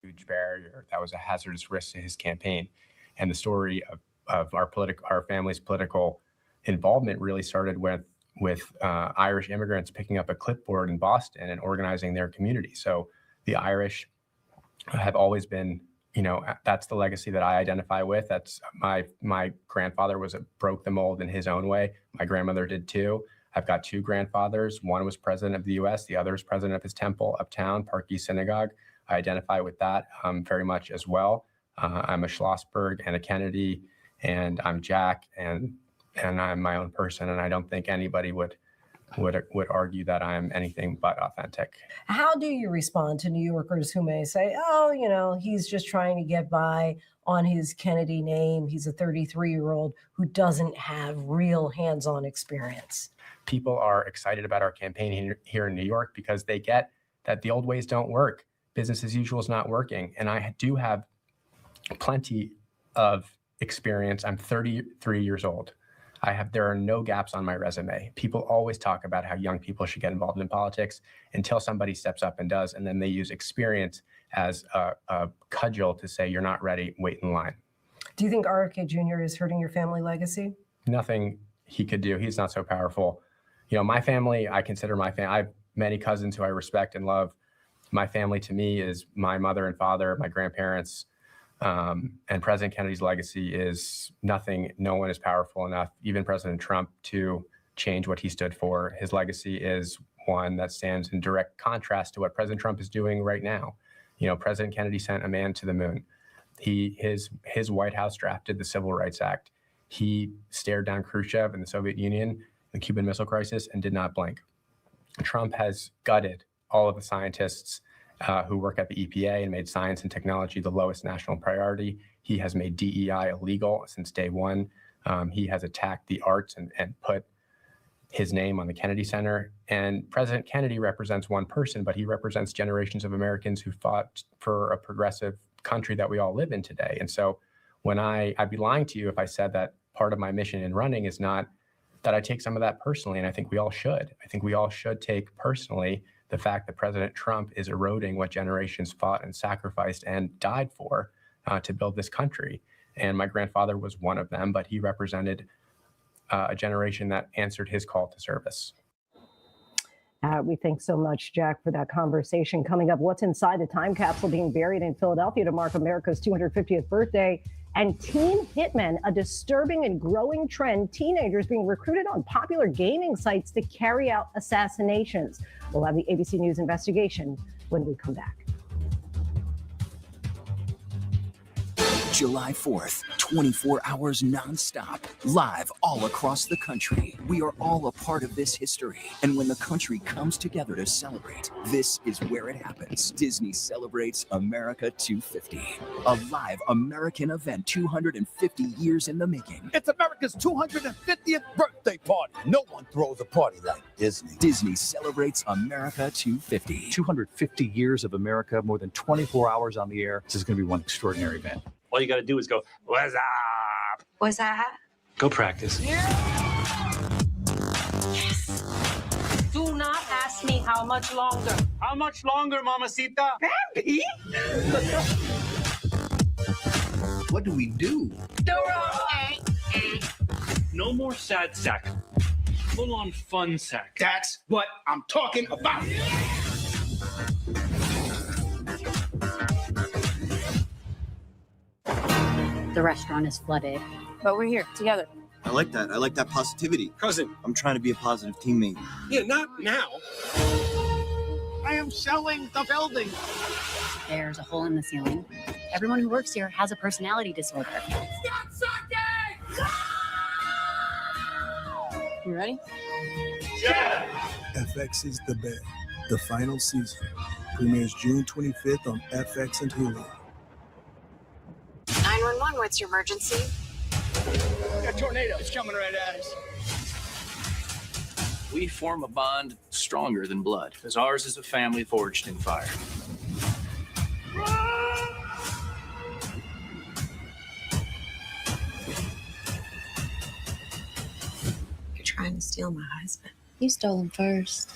huge barrier that was a hazardous risk to his campaign. And the story of our family's political involvement really started with Irish immigrants picking up a clipboard in Boston and organizing their community. So the Irish have always been, that's the legacy that I identify with. That's my grandfather broke the mold in his own way. My grandmother did too. I've got two grandfathers. One was president of the U.S. The other is president of his temple uptown, Park East Synagogue. I identify with that very much as well. I'm a Schlossberg and a Kennedy, and I'm Jack, and I'm my own person. And I don't think anybody would argue that I'm anything but authentic. How do you respond to New Yorkers who may say, oh, he's just trying to get by on his Kennedy name. He's a 33-year-old who doesn't have real hands-on experience? People are excited about our campaign here in New York because they get that the old ways don't work. Business as usual is not working. And I do have plenty of experience. I'm 33 years old. There are no gaps on my resume. People always talk about how young people should get involved in politics until somebody steps up and does, and then they use experience as a cudgel to say, you're not ready, wait in line. Do you think RFK Jr. is hurting your family legacy? Nothing he could do. He's not so powerful. My family, I consider my family. I have many cousins who I respect and love. My family to me is my mother and father, my grandparents, and President Kennedy's legacy is nothing. No one is powerful enough, even President Trump, to change what he stood for. His legacy is one that stands in direct contrast to what President Trump is doing right now. President Kennedy sent a man to the moon. His White House drafted the Civil Rights Act. He stared down Khrushchev and the Soviet Union, the Cuban Missile Crisis, and did not blink. Trump has gutted all of the scientists who work at the EPA and made science and technology the lowest national priority. He has made DEI illegal since day one. He has attacked the arts and put his name on the Kennedy Center. And President Kennedy represents one person, but he represents generations of Americans who fought for a progressive country that we all live in today. And so when I'd be lying to you if I said that part of my mission in running is not that I take some of that personally, and I think we all should. I think we all should take personally the fact that President Trump is eroding what generations fought and sacrificed and died for to build this country. And my grandfather was one of them, but he represented a generation that answered his call to service. We thank so much, Jack, for that conversation. Coming up, what's inside the time capsule being buried in Philadelphia to mark America's 250th birthday? And teen hitmen, a disturbing and growing trend, teenagers being recruited on popular gaming sites to carry out assassinations. We'll have the ABC News investigation when we come back. July 4th, 24 hours nonstop, live all across the country. We are all a part of this history. And when the country comes together to celebrate, this is where it happens. Disney celebrates America 250, a live American event 250 years in the making. It's America's 250th birthday party. No one throws a party like Disney. Disney celebrates America 250. 250 years of America, more than 24 hours on the air. This is going to be one extraordinary event. All you got to do is go, what's up? What's that? Go practice. Yes. Do not ask me how much longer. How much longer, mamacita? Pappy? What do we do? No more sad sack. Full on fun sack. That's what I'm talking about. The restaurant is flooded, but we're here together. I like that. I like that positivity. Cousin. I'm trying to be a positive teammate. Yeah, not now. I am selling the building. There's a hole in the ceiling. Everyone who works here has a personality disorder. Stop sucking! You ready? Yeah! FX is the bet. The final season premieres June 25th on FX and Hulu. 911, what's your emergency? A tornado is coming right at us. We form a bond stronger than blood, because ours is a family forged in fire. You're trying to steal my husband. You stole him first.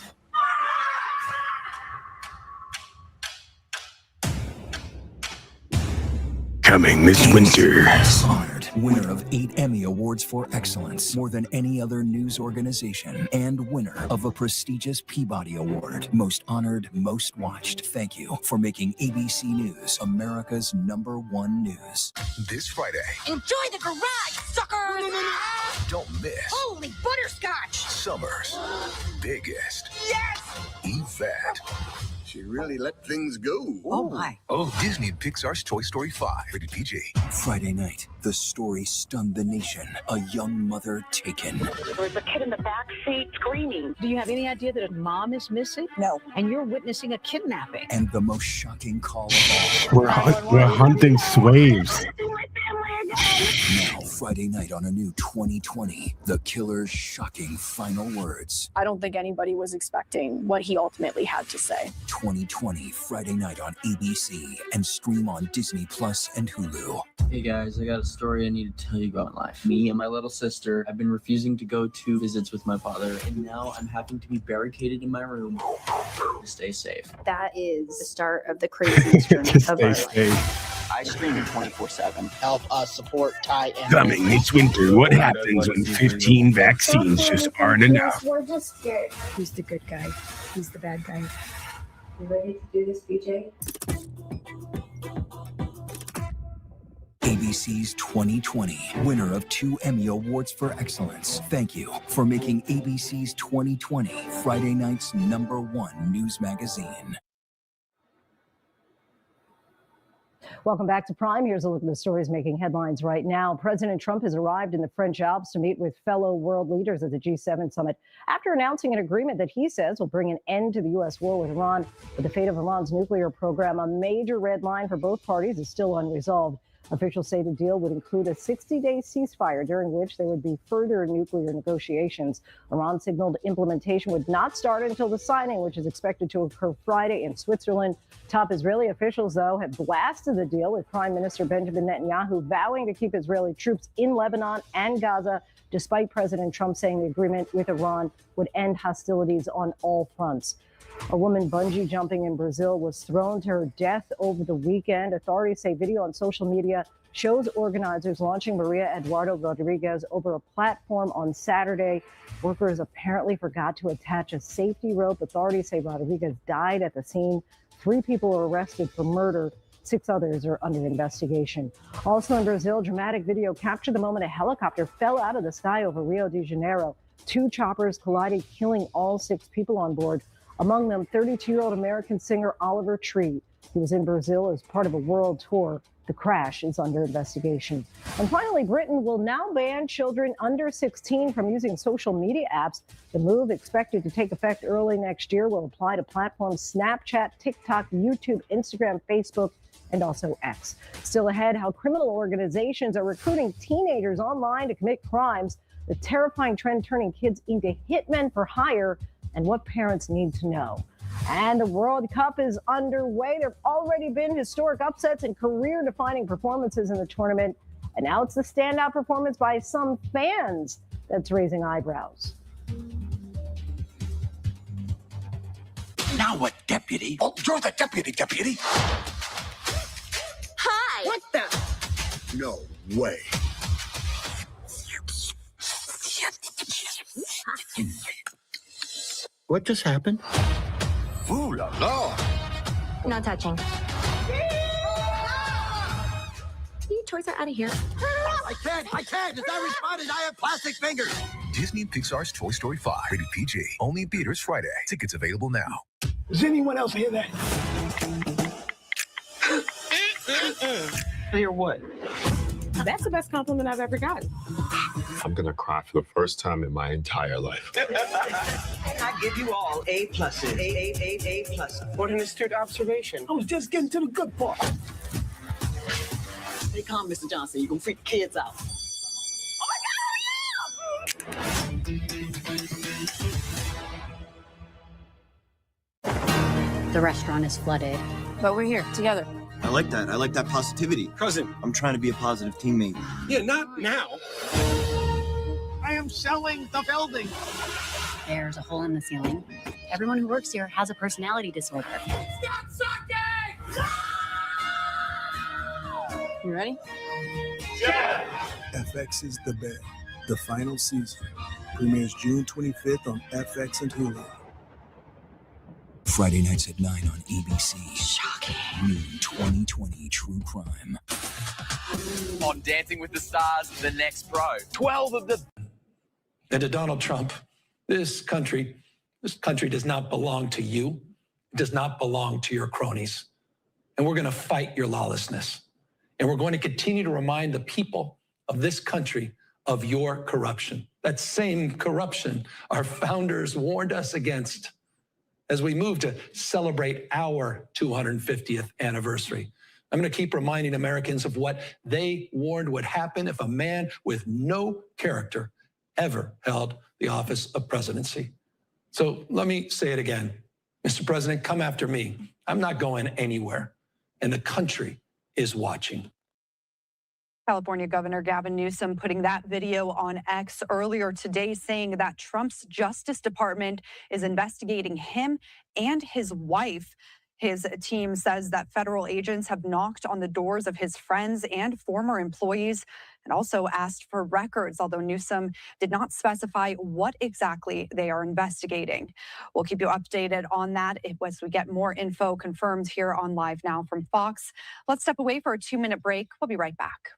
Coming this winter. Honored winner of 8 Emmy Awards for Excellence, more than any other news organization, and winner of a prestigious Peabody Award. Most honored, most watched. Thank you for making ABC News America's #1 news. This Friday. Enjoy the garage, sucker! Don't miss Holy butterscotch! summer's biggest Yes! event. She really let things go. Oh my. Oh, Disney and Pixar's Toy Story 5, rated PG. Friday night, the story stunned the nation. A young mother taken. There's a kid in the back seat screaming. Do you have any idea that a mom is missing? No. And you're witnessing a kidnapping. And the most shocking call of all. We're hunting slaves. Now, Friday night on a new 2020, the killer's shocking final words. I don't think anybody was expecting what he ultimately had to say. 2020, Friday night on ABC and stream on Disney Plus and Hulu. Hey guys, I got a story I need to tell you about in life. Me and my little sister have been refusing to go to visits with my father, and now I'm having to be barricaded in my room to stay safe. That is the start of the craziest journey of our life. I stream 24/7. Help us support Ty and Coming this winter, what happens when 15 vaccines just aren't enough? We're just scared. Who's the good guy? Who's the bad guy? You ready to do this, BJ? ABC's 2020, winner of 2 Emmy Awards for Excellence. Thank you for making ABC's 2020 Friday night's #1 news magazine. Welcome back to Prime. Here's a look at the stories making headlines right now. President Trump has arrived in the French Alps to meet with fellow world leaders at the G7 summit after announcing an agreement that he says will bring an end to the U.S. war with Iran. But the fate of Iran's nuclear program, a major red line for both parties, is still unresolved. Officials say the deal would include a 60-day ceasefire during which there would be further nuclear negotiations. Iran signaled implementation would not start until the signing, which is expected to occur Friday in Switzerland. Top Israeli officials, though, have blasted the deal, with Prime Minister Benjamin Netanyahu vowing to keep Israeli troops in Lebanon and Gaza, despite President Trump saying the agreement with Iran would end hostilities on all fronts. A woman bungee jumping in Brazil was thrown to her death over the weekend. Authorities say video on social media shows organizers launching Maria Eduardo Rodriguez over a platform on Saturday. Workers apparently forgot to attach a safety rope. Authorities say Rodriguez died at the scene. 3 people were arrested for murder. 6 others are under investigation. Also in Brazil, dramatic video captured the moment a helicopter fell out of the sky over Rio de Janeiro. 2 choppers collided, killing all 6 people on board. Among them, 32-year-old American singer Oliver Tree. He was in Brazil as part of a world tour. The crash is under investigation. And finally, Britain will now ban children under 16 from using social media apps. The move, expected to take effect early next year, will apply to platforms Snapchat, TikTok, YouTube, Instagram, Facebook, and also X. Still ahead, how criminal organizations are recruiting teenagers online to commit crimes, the terrifying trend turning kids into hitmen for hire, and what parents need to know. And the World Cup is underway. There have already been historic upsets and career-defining performances in the tournament. And now it's the standout performance by some fans that's raising eyebrows. Now what, deputy? Oh, you're the deputy. Hi! What the? No way. What just happened? Ooh la la. No touching. You toys are out of here. I can't. As I responded, I have plastic fingers. Disney and Pixar's Toy Story 5, rated PG. Only in theaters Friday. Tickets available now. Does anyone else hear that? Hear what? That's the best compliment I've ever gotten. I'm gonna cry for the first time in my entire life. I give you all A pluses. A plus. What an astute observation. I was just getting to the good part. Stay calm, Mr. Johnson. You're gonna freak kids out. The restaurant is flooded. But we're here together. I like that. I like that positivity. Cousin. I'm trying to be a positive teammate. Yeah, not now. I am selling the building. There's a hole in the ceiling. Everyone who works here has a personality disorder. You ready? FX's The Bay, the final season, premieres June 25th on FX and Hulu. Friday nights at 9 on ABC. Shocking. New 2020 True Crime. On Dancing with the Stars, The Next Pro. 12 of the... And to Donald Trump, this country does not belong to you. It does not belong to your cronies. And we're going to fight your lawlessness. And we're going to continue to remind the people of this country of your corruption. That same corruption our founders warned us against as we move to celebrate our 250th anniversary. I'm going to keep reminding Americans of what they warned would happen if a man with no character ever held the office of presidency. So let me say it again. Mr. President, come after me. I'm not going anywhere. And the country is watching. California Governor Gavin Newsom putting that video on X earlier today, saying that Trump's Justice Department is investigating him and his wife. His team says that federal agents have knocked on the doors of his friends and former employees and also asked for records, although Newsom did not specify what exactly they are investigating. We'll keep you updated on that as we get more info confirmed here on Live Now from Fox. Let's step away for a 2-minute break. We'll be right back.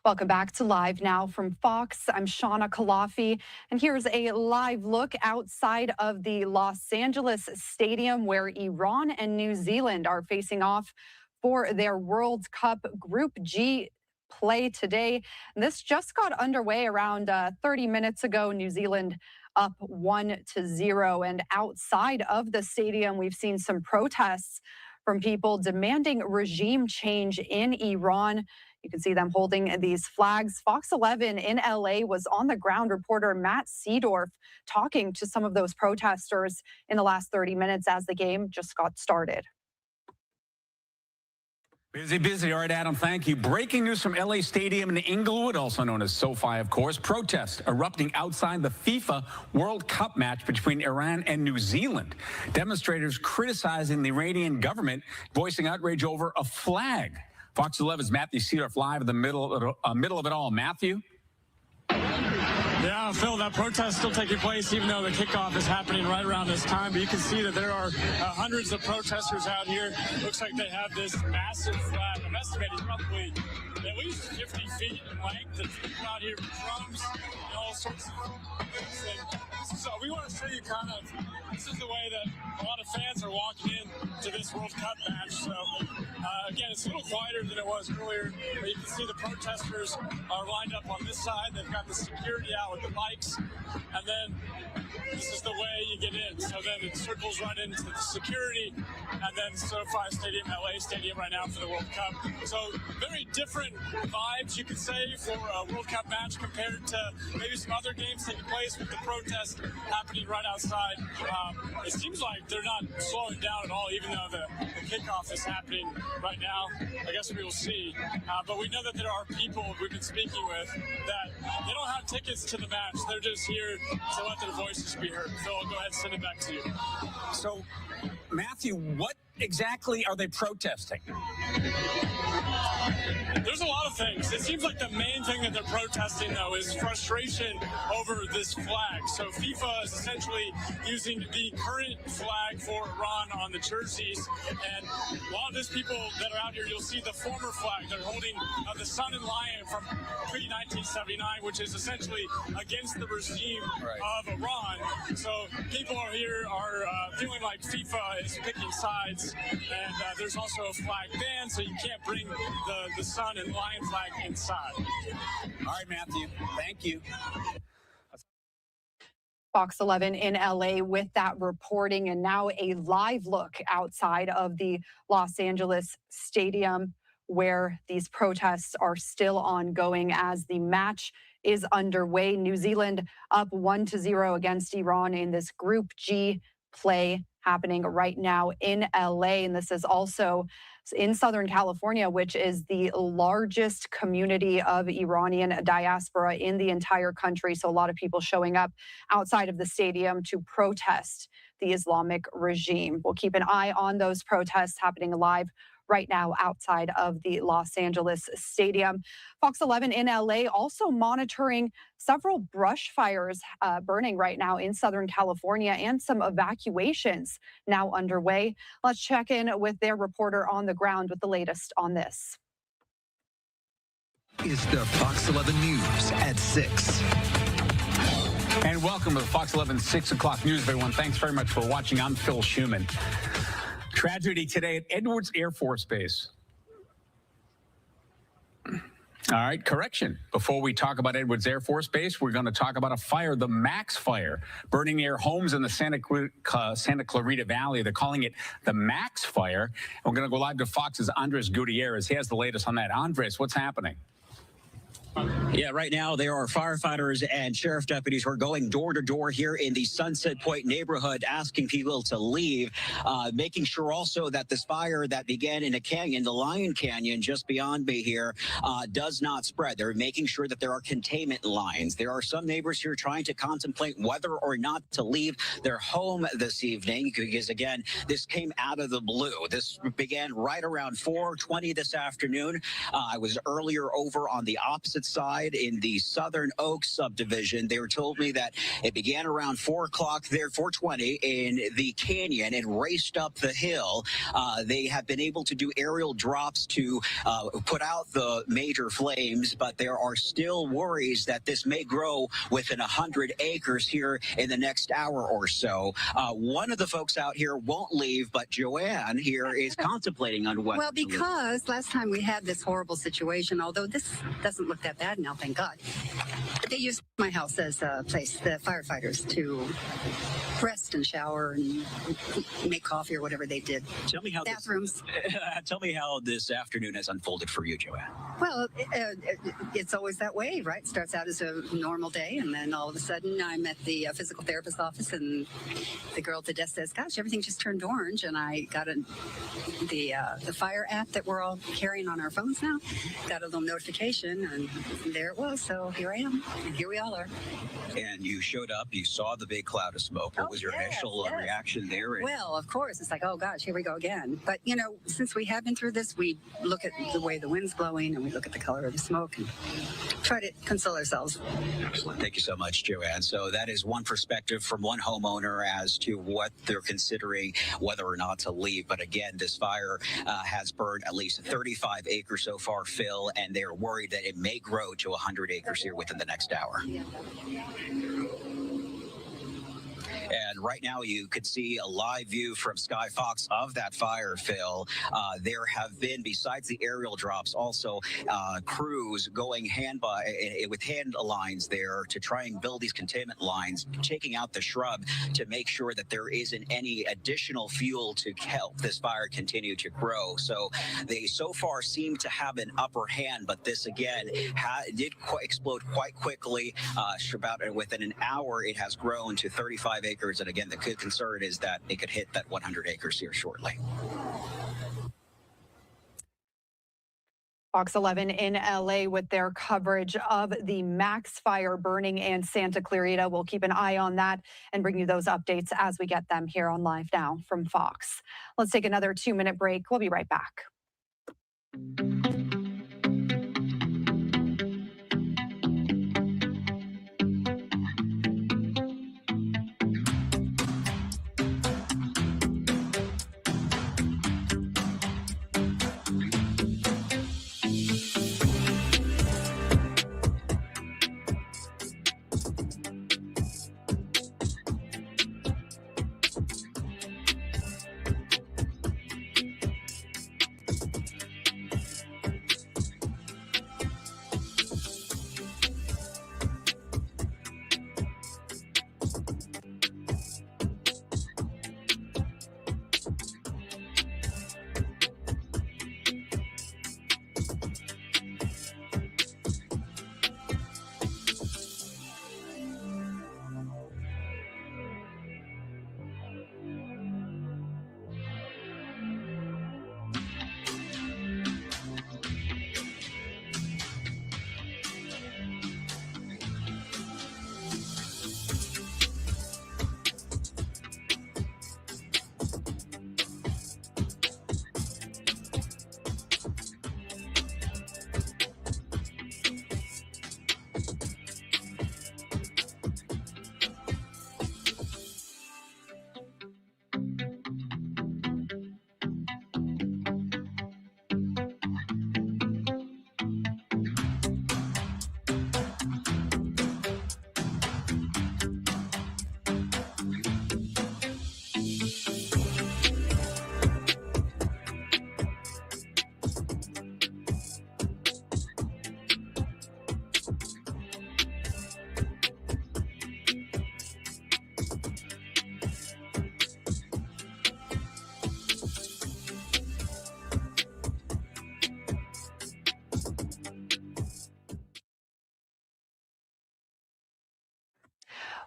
Welcome back to Live Now from Fox. I'm Shauna Kalafi, and here's a live look outside of the Los Angeles Stadium where Iran and New Zealand are facing off for their World Cup Group G play today. This just got underway around 30 minutes ago. New Zealand up 1-0, and outside of the stadium, we've seen some protests from people demanding regime change in Iran. You can see them holding these flags. Fox 11 in LA was on the ground. Reporter Matt Seedorf talking to some of those protesters in the last 30 minutes as the game just got started. Busy. All right, Adam, thank you. Breaking news from LA Stadium in Inglewood, also known as SoFi, of course. Protests erupting outside the FIFA World Cup match between Iran and New Zealand. Demonstrators criticizing the Iranian government, voicing outrage over a flag. Fox 11's Matthew Seedorf live in the middle of it all. Matthew? Yeah, Phil, that protest still taking place, even though the kickoff is happening right around this time. But you can see that there are hundreds of protesters out here. Looks like they have this massive flag. I'm estimating probably at least 50 feet in length. There's people out here with drums and all sorts of things. And so we want to show you kind of, this is the way that a lot of fans are walking in to this World Cup match. So again, it's a little quieter than it was earlier, but you can see the protesters are lined up on this side. They've got the security out with the bikes, and then this is the way you get in. So then it circles right into the security, and then SoFi Stadium, LA Stadium right now for the World Cup. So very different vibes, you could say, for a World Cup match compared to maybe some other games taking place with the protest happening right outside. It seems like they're not slowing down at all, even though the kickoff is happening right now. I guess we will see. But we know that there are people we've been speaking with that they don't have tickets to the match. They're just here to let their voices be heard. Phil, I'll go ahead and send it back to you. So, Matthew, what exactly are they protesting? There's a lot of things. It seems like the main thing that they're protesting, though, is frustration over this flag. So FIFA is essentially using the current flag for Iran on the jerseys. And a lot of these people that are out here, you'll see the former flag. They're holding the sun and lion from pre-1979, which is essentially against the regime of Iran. So people are here are feeling like FIFA is picking sides. And there's also a flag ban, so you can't bring the sun and lion flag inside. All right, Matthew. Thank you. Fox 11 in LA with that reporting, and now a live look outside of the Los Angeles Stadium where these protests are still ongoing as the match is underway. New Zealand up 1-0 against Iran in this Group G play happening right now in LA. And this is also in Southern California, which is the largest community of Iranian diaspora in the entire country. So a lot of people showing up outside of the stadium to protest the Islamic regime. We'll keep an eye on those protests happening live right now outside of the Los Angeles Stadium. Fox 11 in LA also monitoring several brush fires burning right now in Southern California and some evacuations now underway. Let's check in with their reporter on the ground with the latest on this. Is the Fox 11 News at 6. And welcome to the Fox 11 6 o'clock news, everyone. Thanks very much for watching. I'm Phil Schuman. Tragedy today at Edwards Air Force Base. All right, correction. Before we talk about Edwards Air Force Base, we're going to talk about a fire, the Max fire, burning near homes in the Santa Clarita Valley. They're calling it the Max fire. And we're going to go live to Fox's Andres Gutierrez. He has the latest on that. Andres, what's happening? Yeah, right now there are firefighters and sheriff deputies who are going door to door here in the Sunset Point neighborhood, asking people to leave, making sure also that this fire that began in a canyon, the Lion Canyon just beyond me here, does not spread. They're making sure that there are containment lines. There are some neighbors here trying to contemplate whether or not to leave their home this evening, because again, this came out of the blue. This began right around 4:20 this afternoon. I was earlier over on the opposite side in the Southern Oaks subdivision. They were told me that it began around 4 o'clock there, 4:20 in the canyon, and raced up the hill. They have been able to do aerial drops to put out the major flames, but there are still worries that this may grow within 100 acres here in the next hour or so. One of the folks out here won't leave, but Joanne here is contemplating on what. Well, because last time we had this horrible situation, although this doesn't look that bad now, thank God. They used my house as a place, the firefighters, to rest and shower and make coffee or whatever they did. Tell me how bathrooms. Tell me how this afternoon has unfolded for you, Joanne. Well, it's always that way, right? Starts out as a normal day, and then all of a sudden I'm at the physical therapist office, and the girl at the desk says, "Gosh, everything just turned orange." And I got the fire app that we're all carrying on our phones now. Got a little notification, and there it was. So here I am, and here we all are. And you showed up, you saw the big cloud of smoke. What was your initial reaction there? Well, of course, it's like, oh gosh, here we go again. But you know, since we have been through this, we look at the way the wind's blowing, and we look at the color of the smoke, and try to console ourselves. Excellent. Thank you so much, Joanne. So that is one perspective from one homeowner as to what they're considering whether or not to leave. But again, this fire has burned at least 35 acres so far, Phil, and they're worried that it may grow to 100 acres here within the next hour. And right now you could see a live view from Sky Fox of that fire, Phil. There have been, besides the aerial drops, also crews going with hand lines there to try and build these containment lines, taking out the shrub to make sure that there isn't any additional fuel to help this fire continue to grow. So they so far seem to have an upper hand, but this again did explode quite quickly. About within an hour, it has grown to 35 acres. And again, the concern is that it could hit that 100 acres here shortly. Fox 11 in LA with their coverage of the Max fire burning in Santa Clarita. We'll keep an eye on that and bring you those updates as we get them here on Live Now from Fox. Let's take another 2-minute break. We'll be right back.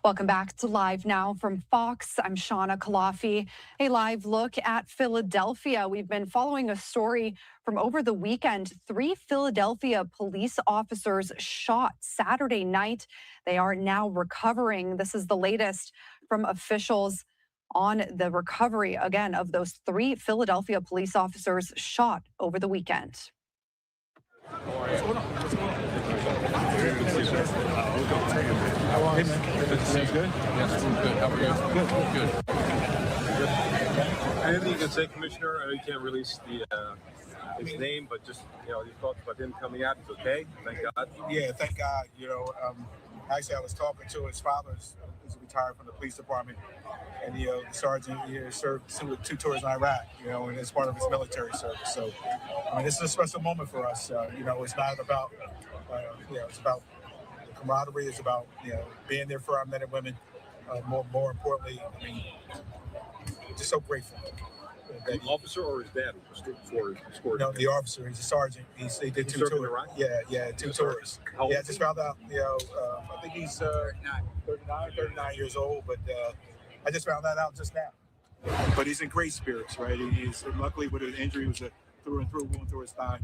Welcome back to Live Now from Fox. I'm Shauna Kalafi. A live look at Philadelphia. We've been following a story from over the weekend. 3 Philadelphia police officers shot Saturday night. They are now recovering. This is the latest from officials on the recovery, again, of those 3 Philadelphia police officers shot over the weekend. Hey, man. That's good? Yes, good. How are you? Good. Anything you can say, Commissioner? I know you can't release his name, but just, your thoughts about him coming out. It's okay. Thank God. Yeah, thank God. Actually, I was talking to his father, who's retired from the police department, and the sergeant served 2 tours in Iraq, and it's part of his military service. So, this is a special moment for us. It's not about, it's about the camaraderie. It's about being there for our men and women. More importantly, just so grateful. The officer or his dad for No, the officer. He's a sergeant. He did 2 tours. Yeah, 2 tours. Yeah, I just found out. I think he's 39 years old, but I just found that out just now. But he's in great spirits, right? He's luckily with an injury, it was a through and through wound through his thigh.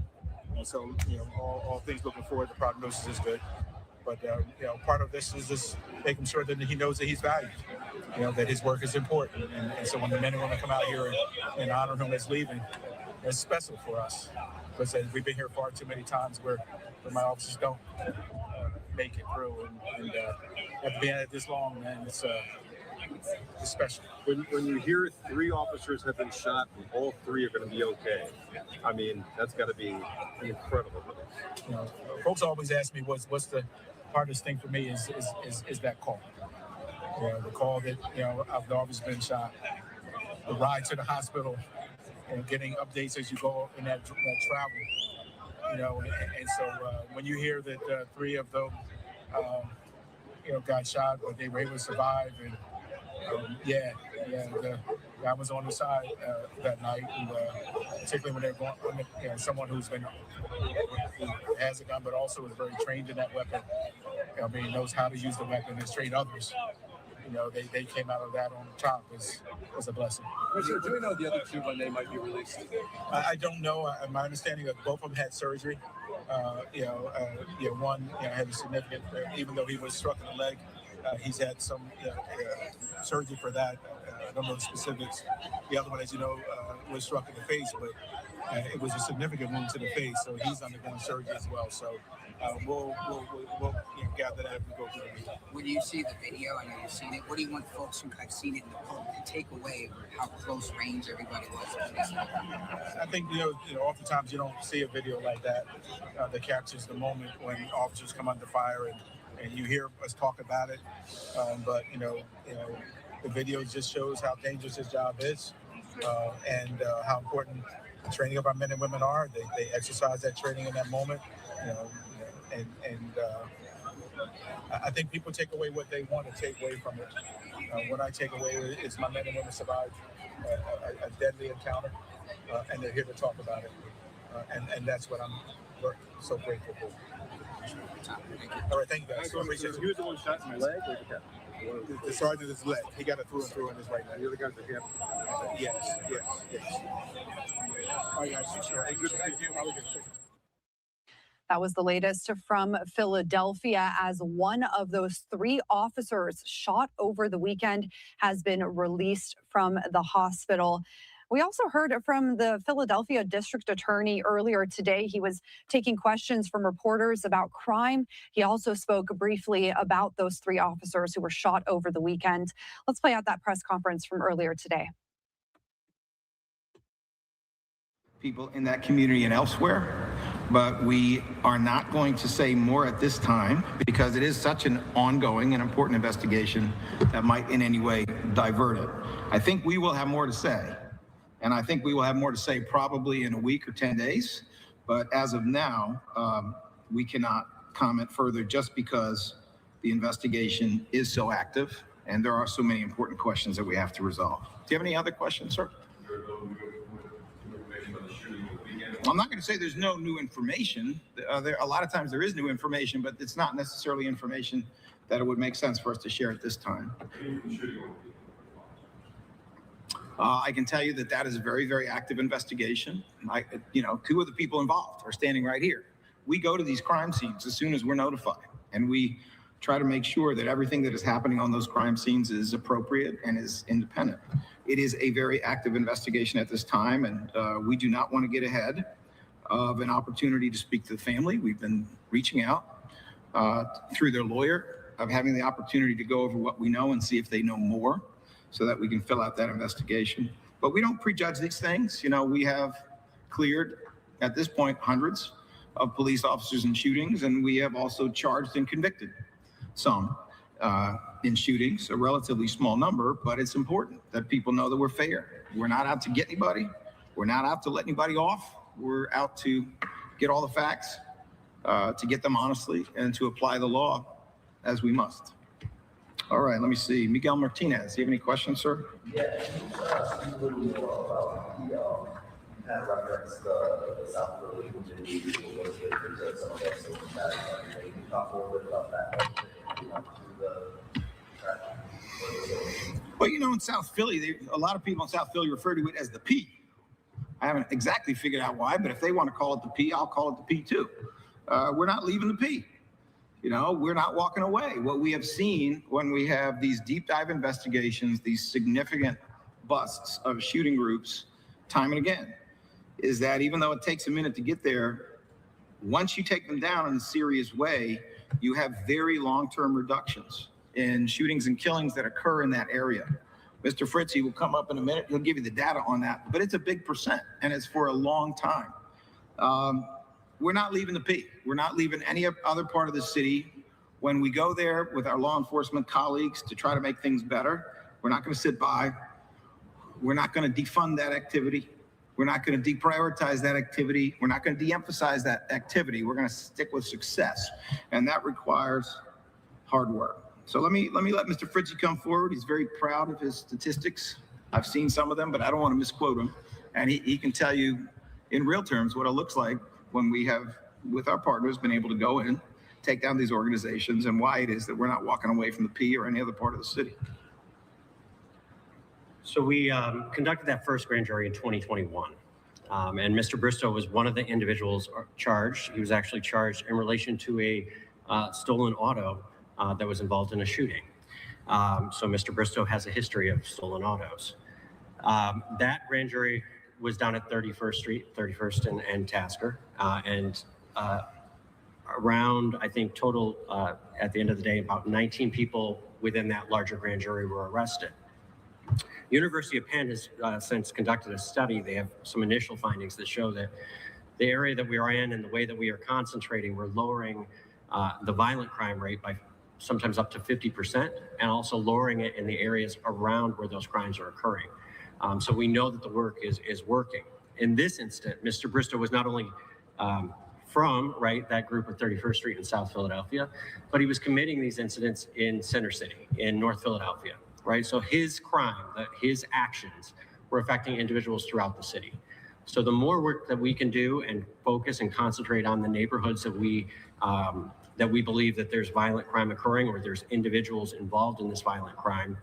So, all things looking forward, the prognosis is good. But, part of this is just making sure that he knows that he's valued, that his work is important. And so when the men and women come out here and honor him as leaving, it's special for us. Because we've been here far too many times where my officers don't make it through. And after being at it this long, man, it's special. When you hear 3 officers have been shot and all 3 are going to be okay, I mean, that's got to be incredible. Folks always ask me what's the hardest thing for me is that call. The call that I've always been shot, the ride to the hospital, and getting updates as you go in that travel. And so when you hear that 3 of them, got shot, but they were able to survive, and I was on the side that night, and particularly when they're going, someone who has a gun, but also is very trained in that weapon. Knows how to use the weapon and train others. They came out of that on top was a blessing. Do we know the other 2 when they might be released? I don't know. My understanding is both of them had surgery. One had a significant, even though he was struck in the leg, he's had some surgery for that. I don't know the specifics. The other one, as you know, was struck in the face, but it was a significant wound to the face, so he's undergoing surgery as well. So we'll gather that as we go through the week. When you see the video, I know you've seen it, what do you want folks who have seen it in the public to take away how close range everybody was? I think, oftentimes you don't see a video like that that captures the moment when officers come under fire and you hear us talk about it. But the video just shows how dangerous his job is and how important the training of our men and women are. They exercise that training in that moment. I think people take away what they want to take away from it. What I take away is my men and women survived a deadly encounter, and they're here to talk about it. And that's what I'm so grateful for. All right, thank you guys. He was the one shot in the leg or the cap? The sergeant is leg. He got it through and through in his right leg. The other guys are him. Yes. All right, guys. Thank you. That was the latest from Philadelphia, as one of those 3 officers shot over the weekend has been released from the hospital. We also heard from the Philadelphia district attorney earlier today. He was taking questions from reporters about crime. He also spoke briefly about those 3 officers who were shot over the weekend. Let's play out that press conference from earlier today. People in that community and elsewhere, but we are not going to say more at this time because it is such an ongoing and important investigation that might in any way divert it. I think we will have more to say, and I think we will have more to say probably in a week or 10 days, but as of now, we cannot comment further just because the investigation is so active and there are so many important questions that we have to resolve. Do you have any other questions, sir? I'm not going to say there's no new information. A lot of times there is new information, but it's not necessarily information that it would make sense for us to share at this time. I can tell you that is a very, very active investigation. 2 of the people involved are standing right here. We go to these crime scenes as soon as we're notified, and we try to make sure that everything that is happening on those crime scenes is appropriate and is independent. It is a very active investigation at this time, and we do not want to get ahead of an opportunity to speak to the family. We've been reaching out through their lawyer of having the opportunity to go over what we know and see if they know more so that we can fill out that investigation. But we don't prejudge these things. We have cleared, at this point, hundreds of police officers in shootings, and we have also charged and convicted some in shootings, a relatively small number, but it's important that people know that we're fair. We're not out to get anybody. We're not out to let anybody off. We're out to get all the facts, to get them honestly, and to apply the law as we must. All right, let me see. Miguel Martinez, do you have any questions, sir? Yeah, you had referenced the South Philly community, some of those things that you can talk a little bit about that. Well, in South Philly, a lot of people in South Philly refer to it as the P. I haven't exactly figured out why, but if they want to call it the P, I'll call it the P too. We're not leaving the P. You know, we're not walking away. What we have seen when we have these deep dive investigations, these significant busts of shooting groups, time and again, is that even though it takes a minute to get there, once you take them down in a serious way, you have very long-term reductions in shootings and killings that occur in that area. Mr. Fritzy will come up in a minute. He'll give you the data on that, but it's a big percent, and it's for a long time. We're not leaving the P. We're not leaving any other part of the city. When we go there with our law enforcement colleagues to try to make things better, we're not going to sit by. We're not going to defund that activity. We're not going to deprioritize that activity. We're not going to de-emphasize that activity. We're going to stick with success, and that requires hard work. So let me let Mr. Fritzy come forward. He's very proud of his statistics. I've seen some of them, but I don't want to misquote him. And he can tell you in real terms what it looks like when we have, with our partners, been able to go in, take down these organizations, and why it is that we're not walking away from the P or any other part of the city. So we conducted that first grand jury in 2021. And Mr. Bristow was one of the individuals charged. He was actually charged in relation to a stolen auto that was involved in a shooting. So Mr. Bristow has a history of stolen autos. That grand jury was down at 31st Street, 31st and Tasker. Around, I think, total, at the end of the day, about 19 people within that larger grand jury were arrested. University of Penn has since conducted a study. They have some initial findings that show that the area that we are in and the way that we are concentrating, we're lowering the violent crime rate by sometimes up to 50%, and also lowering it in the areas around where those crimes are occurring. So we know that the work is working. In this instant, Mr. Bristow was not only from that group of 31st Street in South Philadelphia, but he was committing these incidents in Center City, in North Philadelphia, right? So his crime, his actions were affecting individuals throughout the city. So the more work that we can do and focus and concentrate on the neighborhoods that we believe that there's violent crime occurring or there's individuals involved in this violent crime,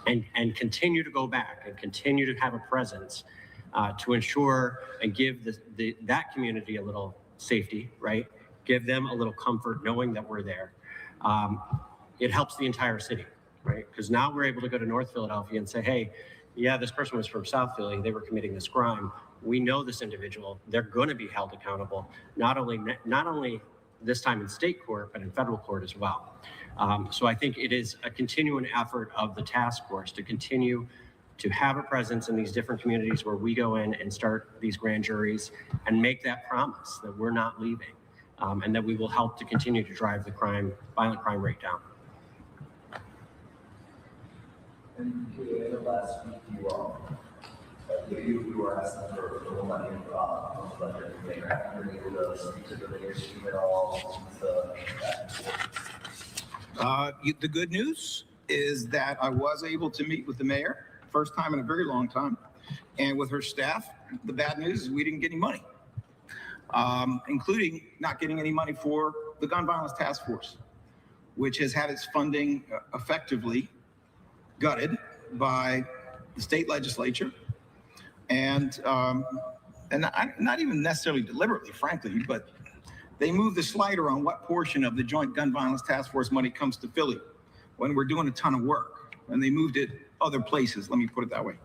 and continue to go back and continue to have a presence to ensure and give that community a little safety, right? Give them a little comfort knowing that we're there. It helps the entire city, right? Because now we're able to go to North Philadelphia and say, hey, yeah, this person was from South Philly. They were committing this crime. We know this individual. They're going to be held accountable, not only this time in state court, but in federal court as well. So I think it is a continuing effort of the task force to continue to have a presence in these different communities where we go in and start these grand juries and make that promise that we're not leaving, and that we will help to continue to drive the violent crime rate down. And in the last week, you were asking for more money from the budget. They were able to speak to the mayor's team at all. The good news is that I was able to meet with the mayor, first time in a very long time, and with her staff. The bad news is we didn't get any money, including not getting any money for the gun violence task force, which has had its funding effectively gutted by the state legislature, and not even necessarily deliberately, frankly, but they moved the slider on what portion of the joint gun violence task force money comes to Philly when we're doing a ton of work, and they moved it other places, let me put it that way.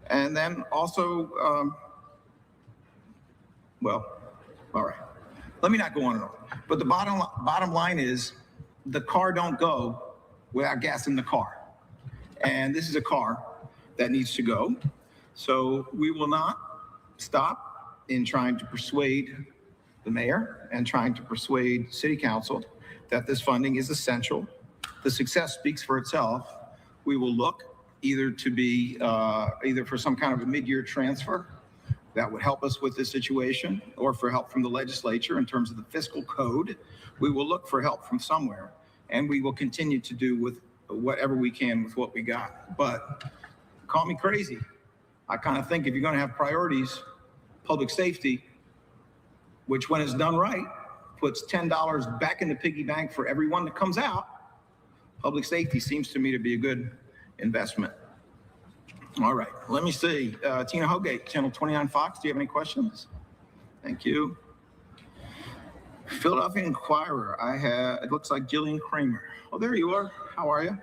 And then also, well, all right, let me not go on and on, but the bottom line is the car don't go without gas in the car. And this is a car that needs to go. So we will not stop in trying to persuade the mayor and trying to persuade city council that this funding is essential. The success speaks for itself. We will look either to be, either for some kind of a mid-year transfer that would help us with this situation, or for help from the legislature in terms of the fiscal code. We will look for help from somewhere, and we will continue to do with whatever we can with what we got. But call me crazy. I kind of think if you're going to have priorities, public safety, which when it's done right, puts $10 back in the piggy bank for everyone that comes out, public safety seems to me to be a good investment. All right, let me see. Tina Hogate, Channel 29 Fox, do you have any questions? Thank you. Philadelphia Inquirer, it looks like Jillian Kramer. Oh, there you are. How are you?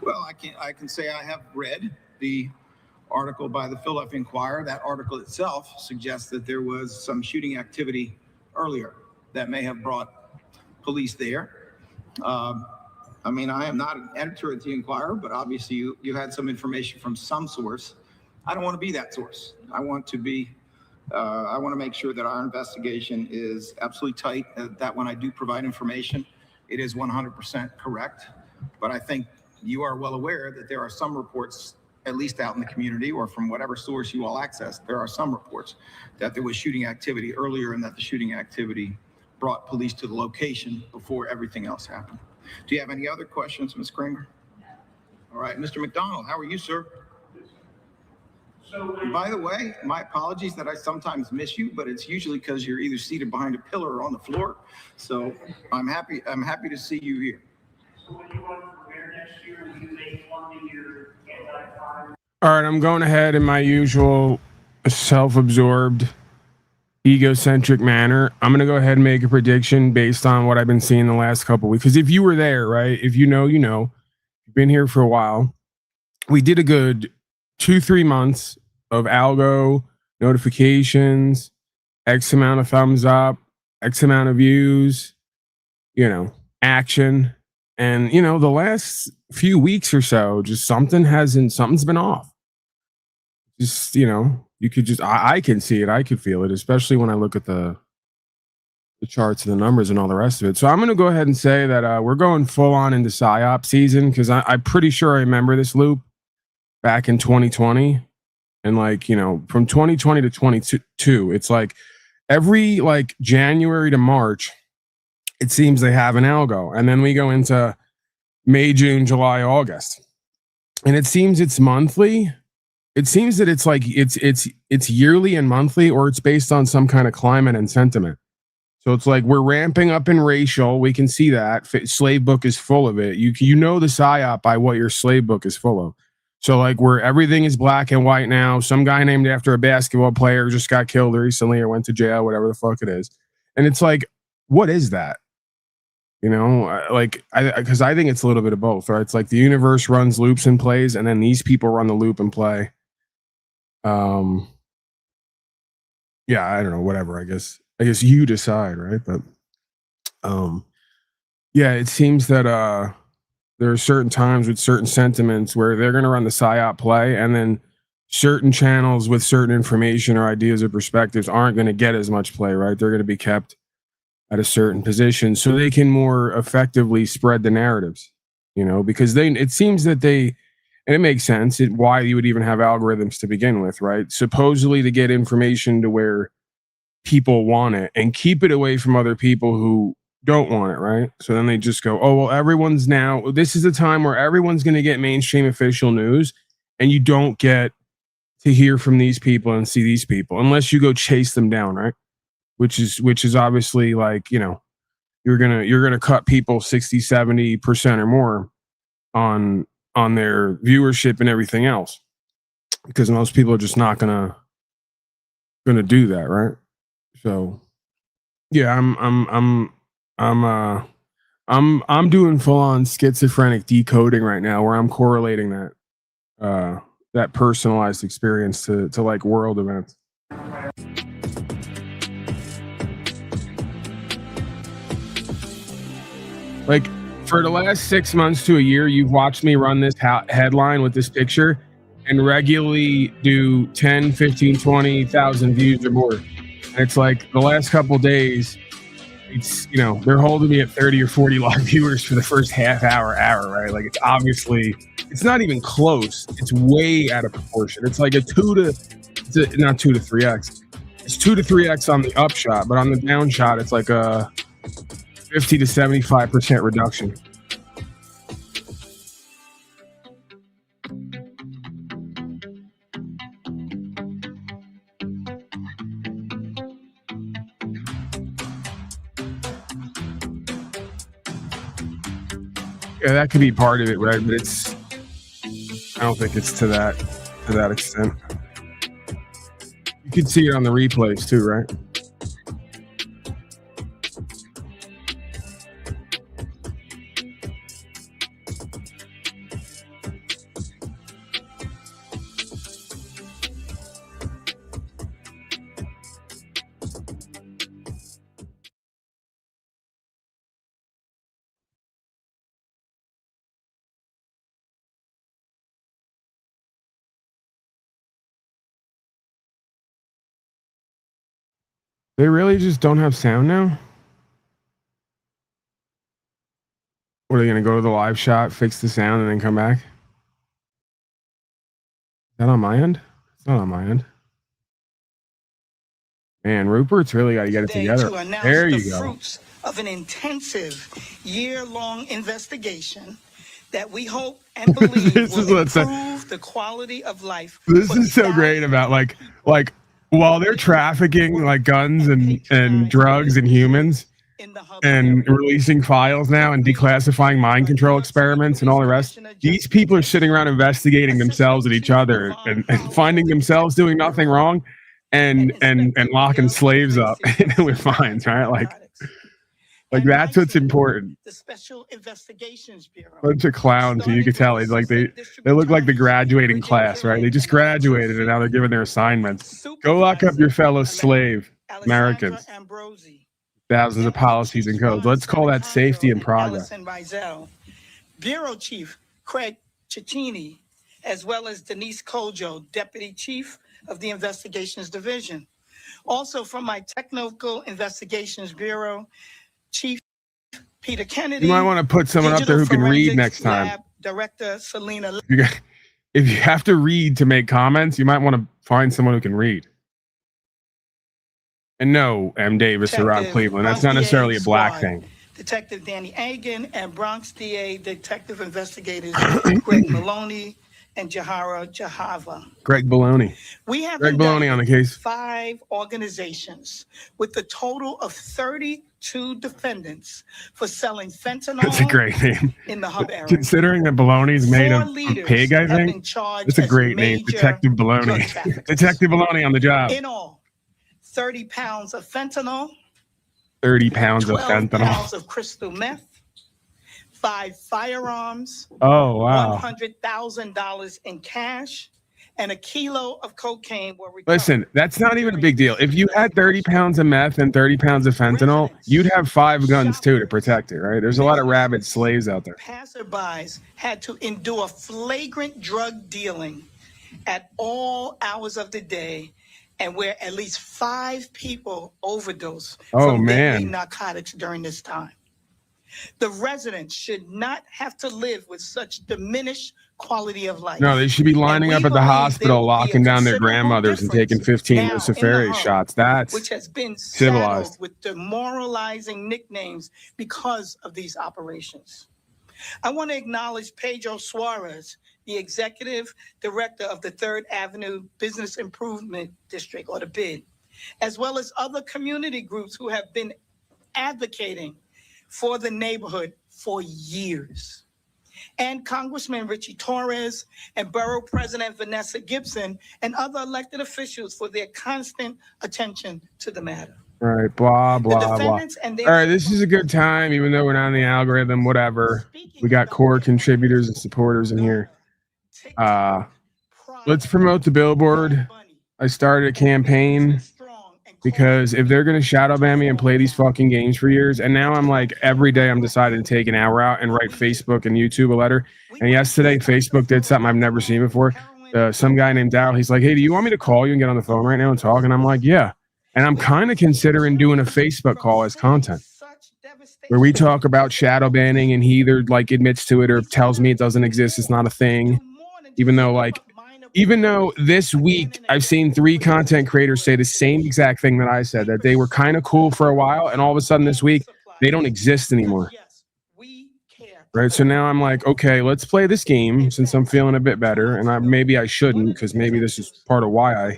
Well, I can say I have read the article by the Philadelphia Inquirer. That article itself suggests that there was some shooting activity earlier that may have brought police there. I mean, I am not an editor at the Inquirer, but obviously you had some information from some source. I don't want to be that source. I want to make sure that our investigation is absolutely tight, that when I do provide information, it is 100% correct. But I think you are well aware that there are some reports, at least out in the community or from whatever source you all access, there are some reports that there was shooting activity earlier and that the shooting activity brought police to the location before everything else happened. Do you have any other questions, Ms. Kramer? All right, Mr. McDonald, how are you, sir? And by the way, my apologies that I sometimes miss you, but it's usually because you're either seated behind a pillar or on the floor. So I'm happy to see you here. So when you run for mayor next year, will you make fun of your anti-crime? All right, I'm going ahead in my usual self-absorbed, egocentric manner. I'm going to go ahead and make a prediction based on what I've been seeing the last couple of weeks. Because if you were there, right, if you know, you've been here for a while. We did a good 2-3 months of algo notifications, X amount of thumbs up, X amount of views, action. And, the last few weeks or so, just something's been off. Just, you could just, I can see it. I could feel it, especially when I look at the charts and the numbers and all the rest of it. So I'm going to go ahead and say that we're going full on into PSYOP season, because I'm pretty sure I remember this loop back in 2020. And from 2020 to 22, it's like every January to March, it seems they have an algo. And then we go into May, June, July, August. And it seems it's monthly. It seems that it's it's yearly and monthly, or it's based on some kind of climate and sentiment. So it's like we're ramping up in racial. We can see that. Slave book is full of it. You know the PSYOP by what your slave book is full of. So where everything is black and white now. Some guy named after a basketball player just got killed recently or went to jail, whatever the fuck it is. And it's like, what is that? Because I think it's a little bit of both, right? It's like the universe runs loops and plays, and then these people run the loop and play. Yeah, I don't know, whatever. I guess you decide, right? But yeah, it seems that there are certain times with certain sentiments where they're going to run the PSYOP play, and then certain channels with certain information or ideas or perspectives aren't going to get as much play, right? They're going to be kept at a certain position so they can more effectively spread the narratives, because it seems that and it makes sense why you would even have algorithms to begin with, right? Supposedly to get information to where people want it and keep it away from other people who don't want it, right? So then they just go, oh, well, this is the time where everyone's going to get mainstream official news, and you don't get to hear from these people and see these people unless you go chase them down, right? Which is obviously you're gonna cut people 60-70% or more on their viewership and everything else, because most people are just not gonna do that, right? So yeah, I'm doing full on schizophrenic decoding right now, where I'm correlating that personalized experience to world events. For the last 6 months to a year, you've watched me run this headline with this picture and regularly do 10, 15, 20,000 views or more. And it's the last couple days, it's, they're holding me at 30 or 40 live viewers for the first half hour, right? It's obviously, it's not even close. It's way out of proportion. It's not 2 to 3x. It's 2 to 3x on the upshot, but on the downshot, it's a 50 to 75% reduction. Yeah, that could be part of it, right? But it's, I don't think it's to that extent. You could see it on the replays too, right? They really just don't have sound now? Or are they going to go to the live shot, fix the sound, and then come back? Is that on my end? It's not on my end. Man, Rupert's really got to get it together. There you go. Fruits of an intensive year-long investigation that we hope and believe will improve the quality of life. This is so great about like while they're trafficking like guns and drugs and humans and releasing files now and declassifying mind control experiments and all the rest, these people are sitting around investigating themselves and each other and finding themselves doing nothing wrong and locking slaves up with fines, right? Like that's what's important. The Special Investigations Bureau. Bunch of clowns, you can tell. It's like they look like the graduating class, right? They just graduated and now they're given their assignments. Go lock up your fellow slave Americans. Thousands of policies and codes. Let's call that safety and progress. Bureau Chief Craig Cicchini, as well as Denise Kojo, Deputy Chief of the Investigations Division. Also from my Technical Investigations Bureau, Chief Peter Kennedy. You might want to put someone up there who can read next time. Lab Director Selena. If you have to read to make comments, you might want to find someone who can read. And no, M. Davis or Rob Cleveland. That's not necessarily a black thing. Detective Danny Agan and Bronx DA Detective Investigators Greg Maloney and Jahara Jahava. Greg Baloney. We have Greg Baloney on the case. 5 organizations with a total of 32 defendants for selling fentanyl. That's a great name. In the hub area. Considering that Baloney's made of pig, I think. That's a great name. Detective Baloney. Detective Baloney on the job. In all, 30 pounds of fentanyl. 30 pounds of 12 fentanyl. pounds of crystal meth. 5 firearms. Oh, wow. $100,000 in cash. And a kilo of cocaine were recovered. Listen, that's not even a big deal. If you had 30 pounds of meth and 30 pounds of fentanyl, you'd have 5 guns too to protect it, right? There's a lot of rabid slaves out there. Passerbys had to endure flagrant drug dealing at all hours of the day, and where at least 5 people overdosed from deadly narcotics during this time. The residents should not have to live with such diminished quality of life. No, they should be lining up at the hospital, locking down their grandmothers and taking 15 Luciferius shots. That's which has been civilized. With demoralizing nicknames because of these operations. I want to acknowledge Pedro Suarez, the executive director of the 3rd Avenue Business Improvement District, or the BID, as well as other community groups who have been advocating for the neighborhood for years. And Congressman Richie Torres and Borough President Vanessa Gibson and other elected officials for their constant attention to the matter. All right, blah, blah, blah. All right, this is a good time, even though we're not in the algorithm, whatever. We got core contributors and supporters in here. Let's promote the billboard. I started a campaign because if they're going to shadow ban me and play these fucking games for years, and now I'm like, every day I'm deciding to take an hour out and write Facebook and YouTube a letter. And yesterday, Facebook did something I've never seen before. Some guy named Dow, he's like, hey, do you want me to call you and get on the phone right now and talk? And I'm like, yeah. And I'm kind of considering doing a Facebook call as content where we talk about shadow banning, and he either like admits to it or tells me it doesn't exist. It's not a thing. Even though this week I've seen 3 content creators say the same exact thing that I said, that they were kind of cool for a while, and all of a sudden this week they don't exist anymore. Right, so now I'm like, okay, let's play this game since I'm feeling a bit better, and maybe I shouldn't, because maybe this is part of why I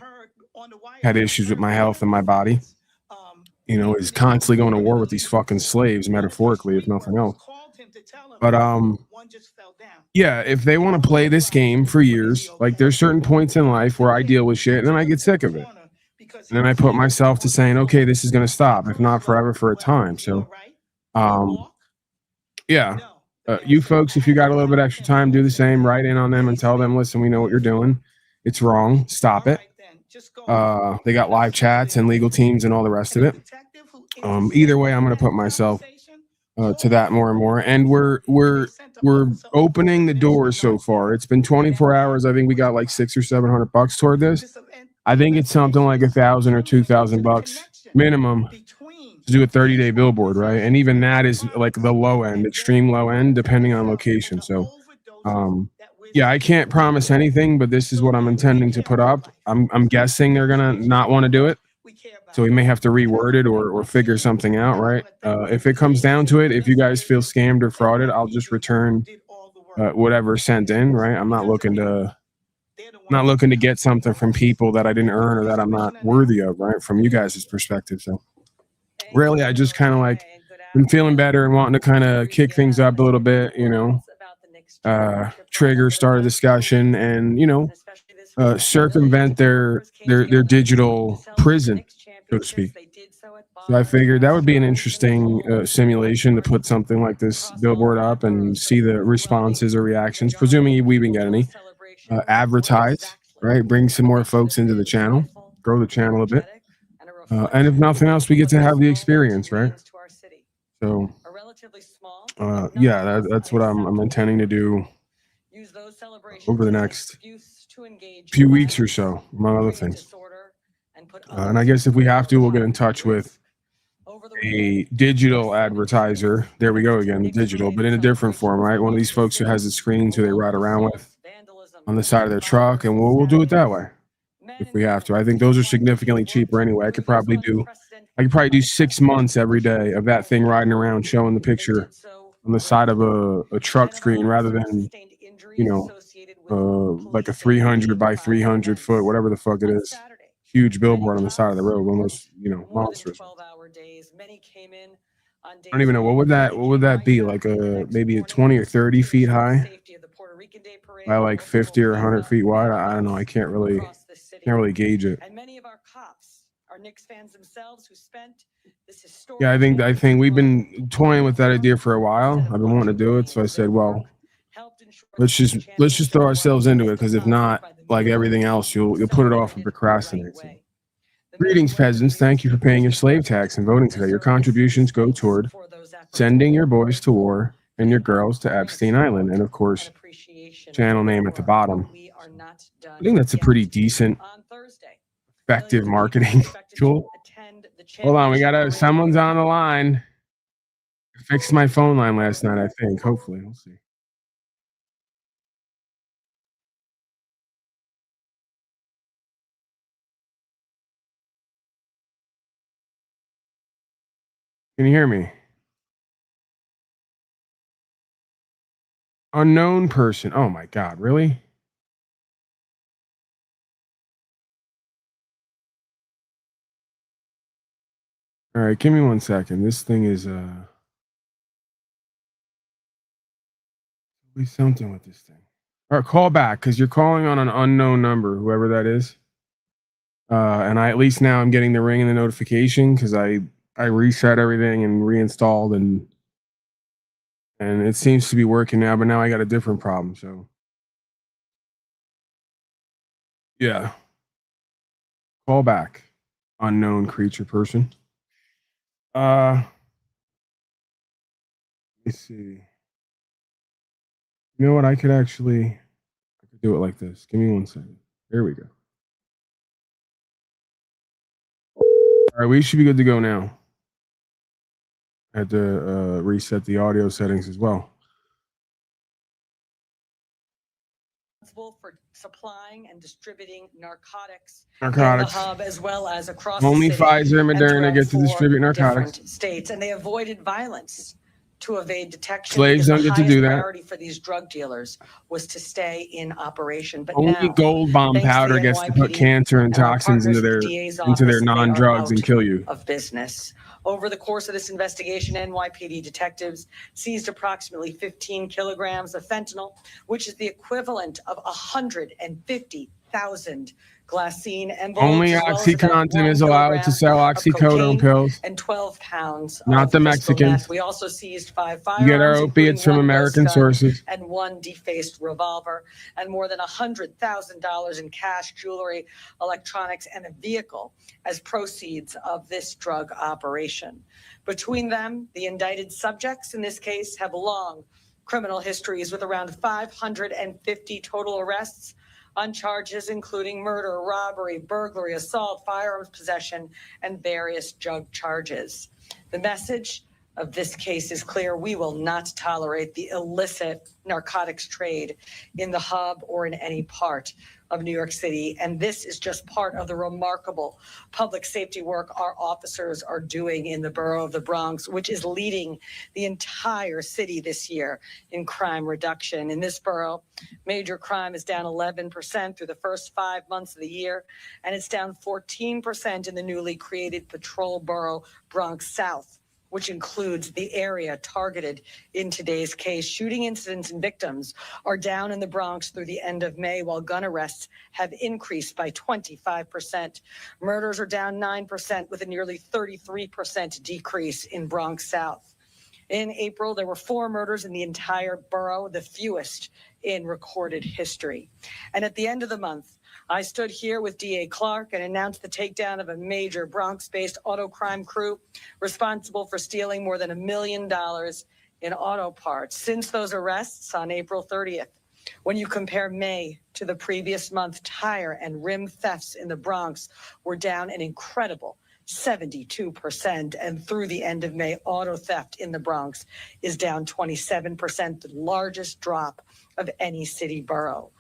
had issues with my health and my body. You know, is constantly going to war with these fucking slaves, metaphorically, if nothing else. But yeah, if they want to play this game for years, like there's certain points in life where I deal with shit and then I get sick of it. And then I put myself to saying, okay, this is going to stop, if not forever, for a time. So, yeah, you folks, if you got a little bit extra time, do the same. Write in on them and tell them, listen, we know what you're doing. It's wrong. Stop it. They got live chats and legal teams and all the rest of it. Either way, I'm going to put myself to that more and more. And we're opening the doors so far. It's been 24 hours. I think we got like $600 or $700 toward this. I think it's something like $1,000 or $2,000 minimum to do a 30-day billboard, right? And even that is like the low end, extreme low end, depending on location. So, yeah, I can't promise anything, but this is what I'm intending to put up. I'm guessing they're gonna not want to do it, so we may have to reword it or figure something out, right? If it comes down to it, if you guys feel scammed or frauded, I'll just return whatever sent in, right? I'm not looking to get something from people that I didn't earn or that I'm not worthy of, right? From you guys' perspective. So really, I just kind of like been feeling better and wanting to kind of kick things up a little bit, you know, start a discussion and, you know, circumvent their digital prison, so to speak. So I figured that would be an interesting simulation to put something like this billboard up and see the responses or reactions, presuming we even get any. Advertise, right? Bring some more folks into the channel, grow the channel a bit. And if nothing else, we get to have the experience, right? So, yeah, that's what I'm intending to do over the next few weeks or so, among other things. And I guess if we have to, we'll get in touch with a digital advertiser. There we go again, the digital, but in a different form, right? One of these folks who has the screens who they ride around with on the side of their truck, and we'll do it that way if we have to. I think those are significantly cheaper anyway. I could probably do 6 months every day of that thing riding around showing the picture on the side of a truck screen rather than, you know, like a 300 by 300 foot, whatever the fuck it is, huge billboard on the side of the road, one of those, you know, monsters. I don't even know what would that be, like maybe a 20 or 30 feet high by like 50 or 100 feet wide. I don't know. I can't really gauge it. Yeah, I think we've been toying with that idea for a while. I've been wanting to do it, so I said, well, let's just throw ourselves into it, because if not, like everything else, you'll put it off and procrastinate. So. Greetings, peasants. Thank you for paying your slave tax and voting today. Your contributions go toward sending your boys to war and your girls to Epstein Island. And of course, channel name at the bottom. I think that's a pretty decent, effective marketing tool. Hold on, someone's on the line. I fixed my phone line last night, I think. Hopefully, we'll see. Can you hear me? Unknown person. Oh my God, really? All right, give me 1 second. This thing is be something with this thing. All right, call back, because you're calling on an unknown number, whoever that is. And I, at least now, I'm getting the ring and the notification because I reset everything and reinstalled, and it seems to be working now. But now I got a different problem. So yeah, call back, unknown creature person. Let's see. You know what? I could do it like this. Give me 1 second. There we go. All right, we should be good to go now. I had to reset the audio settings as well. For supplying and distributing narcotics. Narcotics. In the hub, as well as across Only the city Pfizer and Moderna get to distribute narcotics. States, and they avoided violence to evade detection. Slaves because don't the get to highest do that. priority for these drug dealers was to stay in operation. But Only now, gold bomb thanks to powder the gets to put NYPD cancer and and our toxins into partners at their the DA's office, they are non-drugs and out kill you. of business. Over the course of this investigation, NYPD detectives seized approximately 15 kilograms of fentanyl, which is the equivalent of 150,000 glassine envelopes. Only as well as about OxyContin 1 is allowed to kilogram sell of oxycodone cocaine pills. and 12 pounds Not of the crystal Mexicans. meth. We also seized 5 You get our firearms, opiates from including 1 American ghost gun sources. and 1 defaced revolver, and more than $100,000 in cash, jewelry, electronics, and a vehicle as proceeds of this drug operation. Between them, the indicted subjects in this case have long criminal histories with around 550 total arrests on charges including murder, robbery, burglary, assault, firearms possession, and various drug charges. The message of this case is clear. We will not tolerate the illicit narcotics trade in the hub or in any part of New York City. And this is just part of the remarkable public safety work our officers are doing in the borough of the Bronx, which is leading the entire city this year in crime reduction. In this borough, major crime is down 11% through the first 5 months of the year, and it's down 14% in the newly created patrol borough, Bronx South, which includes the area targeted in today's case. Shooting incidents and victims are down in the Bronx through the end of May, while gun arrests have increased by 25%. Murders are down 9%, with a nearly 33% decrease in Bronx South. In April, there were 4 murders in the entire borough, the fewest in recorded history. And at the end of the month, I stood here with DA Clark and announced the takedown of a major Bronx-based auto crime crew responsible for stealing more than $1 million in auto parts. Since those arrests on April 30th, when you compare May to the previous month, tire and rim thefts in the Bronx were down an incredible 72%. And through the end of May, auto theft in the Bronx is down 27%, the largest drop of any city borough.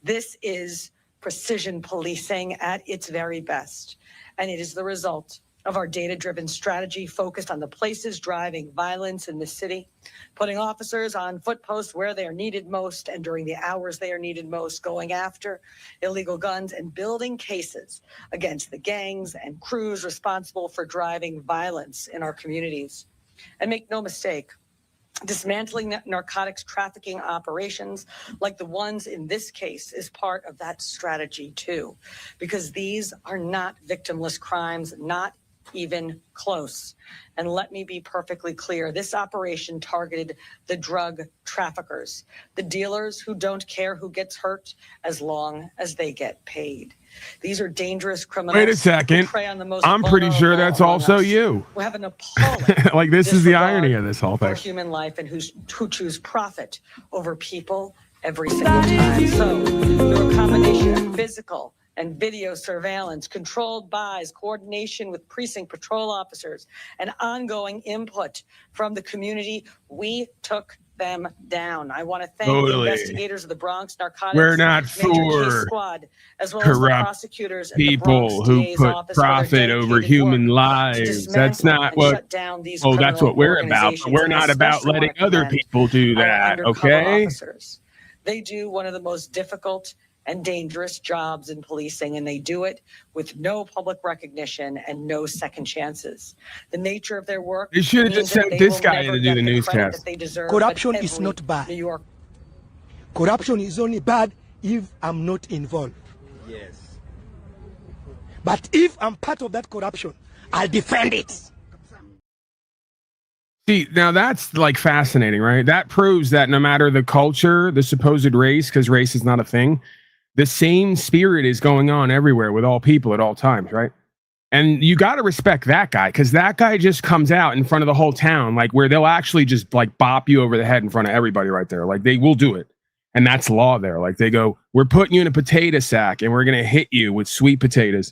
This is precision policing at its very best. And it is the result of our data-driven strategy focused on the places driving violence in the city, putting officers on foot posts where they are needed most and during the hours they are needed most, going after illegal guns and building cases against the gangs and crews responsible for driving violence in our communities. And make no mistake, dismantling narcotics trafficking operations like the ones in this case is part of that strategy too, because these are not victimless crimes, not even close. And let me be perfectly clear, this operation targeted the drug traffickers, the dealers who don't care who gets hurt as long as they get paid. These are dangerous criminals. Wait a second. Who prey on the most I'm pretty sure that's vulnerable also among us, you. who have an appalling Like, this is the disregard irony of this whole for thing. human life and who choose profit over people every single time. So through a combination of physical and video surveillance, controlled buys, coordination with precinct patrol officers, and ongoing input from the community, we took them down. I want to thank the investigators of the Bronx Narcotics We're not Major for Case Squad, as well as the corrupt prosecutors at the Bronx people who DA's put office for their profit over dedicated human work to lives. That's dismantle not and what. shut down these Oh, that's what criminal we're about. But organizations. we're And I not about especially letting want to other commend people do our that. undercover Okay. officers. They do one of the most difficult and dangerous jobs in policing, and they do it with no public recognition and no second chances. The nature of their work. They should have means just that sent they this will guy never to do get the credit that newscast. they deserve, Corruption but is every not bad. New York. Corruption is only bad if I'm not involved. Yes. But if I'm part of that corruption, I'll defend it. See, now that's like fascinating, right? That proves that no matter the culture, the supposed race, because race is not a thing, the same spirit is going on everywhere with all people at all times, right? And you got to respect that guy, because that guy just comes out in front of the whole town, like where they'll actually just like bop you over the head in front of everybody right there. Like they will do it. And that's law there. Like they go, we're putting you in a potato sack and we're going to hit you with sweet potatoes.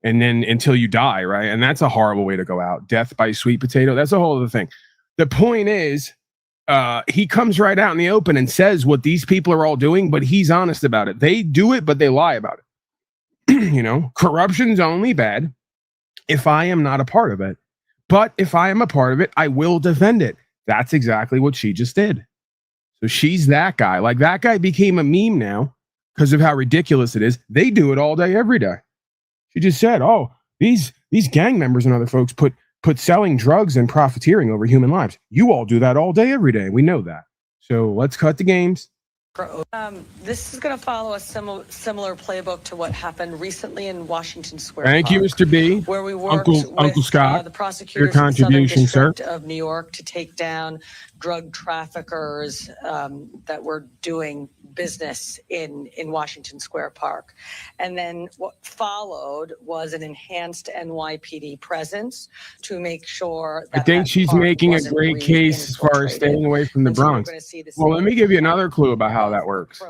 And then until you die, right? And that's a horrible way to go out. Death by sweet potato. That's a whole other thing. The point is, he comes right out in the open and says what these people are all doing, but he's honest about it. They do it, but they lie about it. You know, corruption's only bad if I am not a part of it. But if I am a part of it, I will defend it. That's exactly what she just did. So she's that guy. Like, that guy became a meme now because of how ridiculous it is. They do it all day, every day. She just said, oh, these gang members and other folks put selling drugs and profiteering over human lives. You all do that all day, every day. We know that. So let's cut the games. This is going to follow a similar playbook to what happened recently in Washington Square Thank you, Park, Mr. B. where we worked Uncle Scott, the prosecutors your in the Southern contribution, sir. District of New York to take down drug traffickers that were doing business in Washington Square Park. And then what followed was an enhanced NYPD presence to make sure that I think she's making a great case as far as staying away from the Bronx. Well, let me give you another clue about how that works.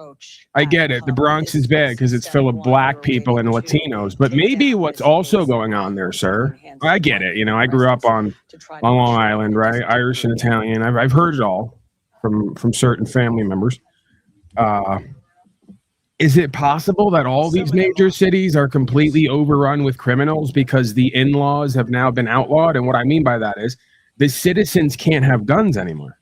I get it. The Bronx is bad because it's full of black people and Latinos. But maybe what's also going on there, sir, I get it. You know, I grew up on Long Island, right? Irish and Italian. I've heard it all from certain family members. Is it possible that all these major cities are completely overrun with criminals because the in-laws have now been outlawed? And what I mean by that is the citizens can't have guns anymore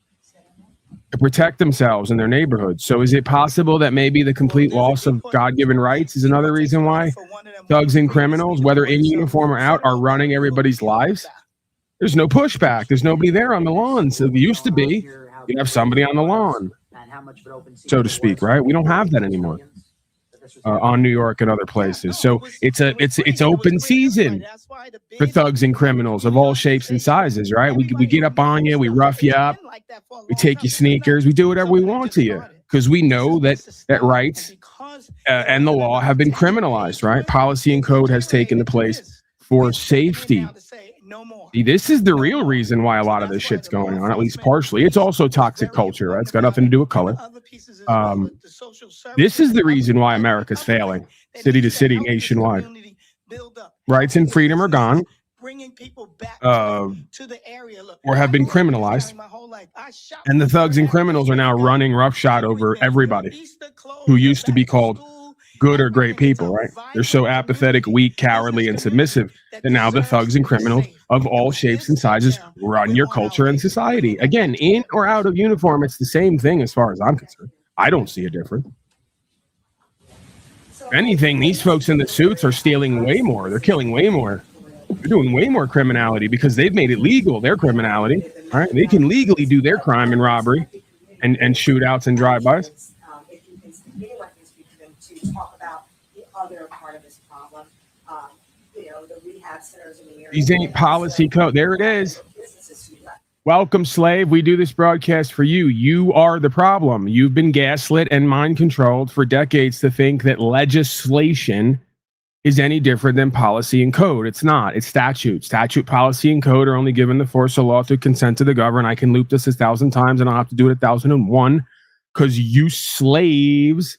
to protect themselves in their neighborhoods. So is it possible that maybe the complete loss of God-given rights is another reason why thugs and criminals, whether in uniform or out, are running everybody's lives? There's no pushback. There's nobody there on the lawn. So there used to be, you'd have somebody on the lawn, so to speak, right? We don't have that anymore on New York and other places. So it's open season for thugs and criminals of all shapes and sizes, right? We get up on you, we rough you up, we take your sneakers, we do whatever we want to you because we know that rights and the law have been criminalized, right? Policy and code has taken the place for safety. See, this is the real reason why a lot of this shit's going on, at least partially. It's also toxic culture, right? It's got nothing to do with color. This is the reason why America's failing, city to city, nationwide. Rights and freedom are gone, or have been criminalized, and the thugs and criminals are now running roughshod over everybody who used to be called good or great people, right? They're so apathetic, weak, cowardly, and submissive that now the thugs and criminals of all shapes and sizes run your culture and society. Again, in or out of uniform, it's the same thing as far as I'm concerned. I don't see a difference. If anything, these folks in the suits are stealing way more. They're killing way more. They're doing way more criminality because they've made it legal, their criminality. All right? They can legally do their crime and robbery and shootouts and drive-bys. Talk about the other part of this problem, the rehab centers in the area. These ain't policy code. There it is. Welcome, slave. We do this broadcast for you. You are the problem. You've been gaslit and mind controlled for decades to think that legislation is any different than policy and code. It's not. It's statute. Statute, policy, and code are only given the force of law through consent to the governed. I can loop this 1,000 times and I'll have to do it 1,001 because you slaves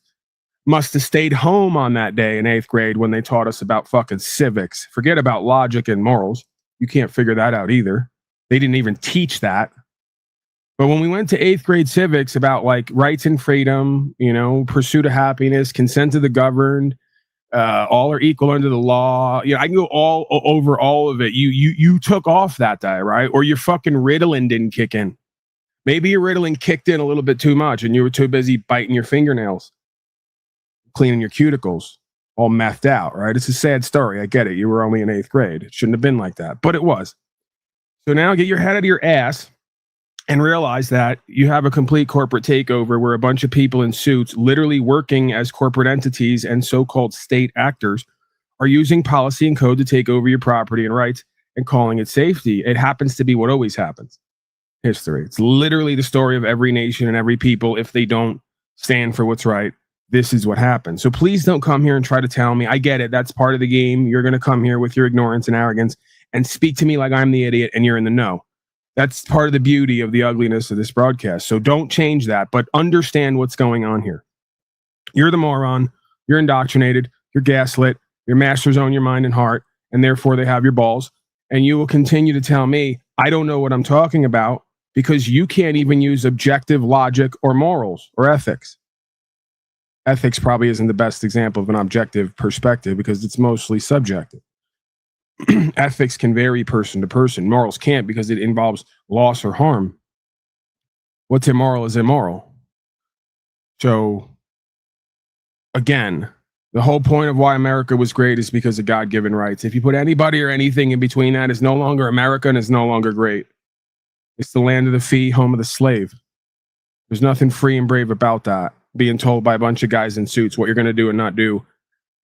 must have stayed home on that day in 8th grade when they taught us about fucking civics. Forget about logic and morals. You can't figure that out either. They didn't even teach that. But when we went to 8th grade civics about like rights and freedom, pursuit of happiness, consent to the governed, all are equal under the law. I can go all over all of it. You took off that day, right? Or your fucking Ritalin didn't kick in. Maybe your Ritalin kicked in a little bit too much and you were too busy biting your fingernails, cleaning your cuticles, all methed out, right? It's a sad story. I get it. You were only in 8th grade. It shouldn't have been like that, but it was. So now get your head out of your ass and realize that you have a complete corporate takeover where a bunch of people in suits literally working as corporate entities and so-called state actors are using policy and code to take over your property and rights and calling it safety. It happens to be what always happens. History. It's literally the story of every nation and every people. If they don't stand for what's right, this is what happens. So please don't come here and try to tell me. I get it. That's part of the game. You're going to come here with your ignorance and arrogance and speak to me like I'm the idiot and you're in the know. That's part of the beauty of the ugliness of this broadcast. So don't change that, but understand what's going on here. You're the moron. You're indoctrinated. You're gaslit. Your masters own your mind and heart, and therefore they have your balls. And you will continue to tell me, I don't know what I'm talking about because you can't even use objective logic or morals or ethics. Ethics probably isn't the best example of an objective perspective because it's mostly subjective. Ethics can vary person to person. Morals can't because it involves loss or harm. What's immoral is immoral. So, again, the whole point of why America was great is because of God-given rights. If you put anybody or anything in between that, it's no longer America and it's no longer great. It's the land of the free, home of the slave. There's nothing free and brave about that. Being told by a bunch of guys in suits what you're going to do and not do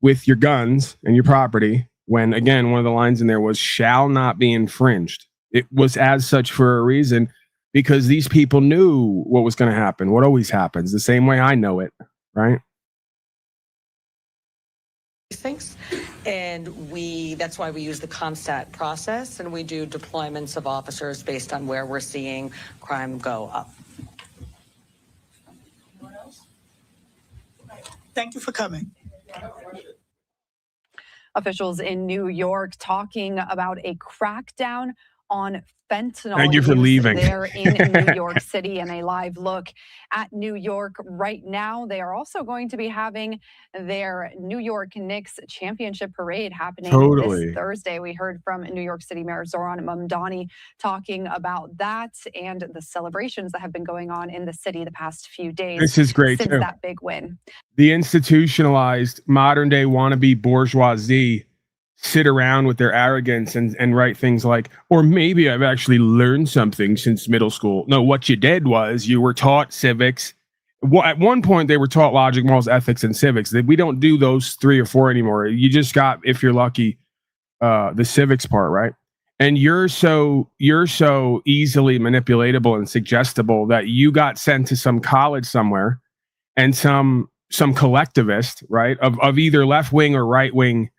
with your guns and your property, when, again, one of the lines in there was, shall not be infringed. It was as such for a reason, because these people knew what was going to happen, what always happens, the same way I know it, right? Things, and that's why we use the ComStat process, and we do deployments of officers based on where we're seeing crime go up. Thank you for coming. Officials in New York talking about a crackdown on fentanyl Thank you for use leaving. there in New York City. And a live look at New York right now. They are also going to be having their New York Knicks championship parade happening this Thursday. We heard from New York City Mayor Zohran Mamdani talking about that and the celebrations that have been going on in the city the past few days. This is great, since too. that big win. The institutionalized modern day wannabe bourgeoisie sit around with their arrogance and write things like, or maybe I've actually learned something since middle school. No, what you did was you were taught civics. At one point, they were taught logic, morals, ethics, and civics. We don't do those 3 or 4 anymore. You just got, if you're lucky, the civics part, right? And you're so easily manipulatable and suggestible that you got sent to some college somewhere, and some collectivist, right, of either left wing or right wing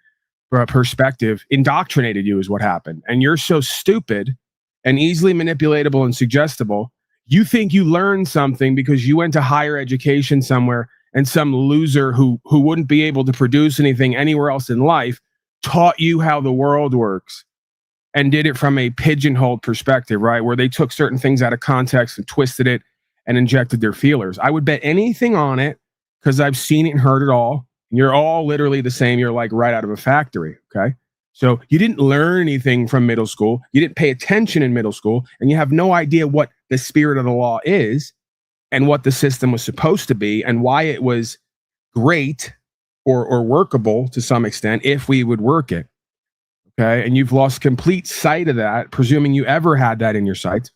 perspective indoctrinated you is what happened. And you're so stupid and easily manipulatable and suggestible, you think you learned something because you went to higher education somewhere, and some loser who wouldn't be able to produce anything anywhere else in life taught you how the world works and did it from a pigeonholed perspective, right, where they took certain things out of context and twisted it and injected their feelers. I would bet anything on it, because I've seen it and heard it all. You're all literally the same. You're like right out of a factory. Okay. So you didn't learn anything from middle school. You didn't pay attention in middle school, and you have no idea what the spirit of the law is and what the system was supposed to be and why it was great or workable to some extent if we would work it. Okay. And you've lost complete sight of that, presuming you ever had that in your sights,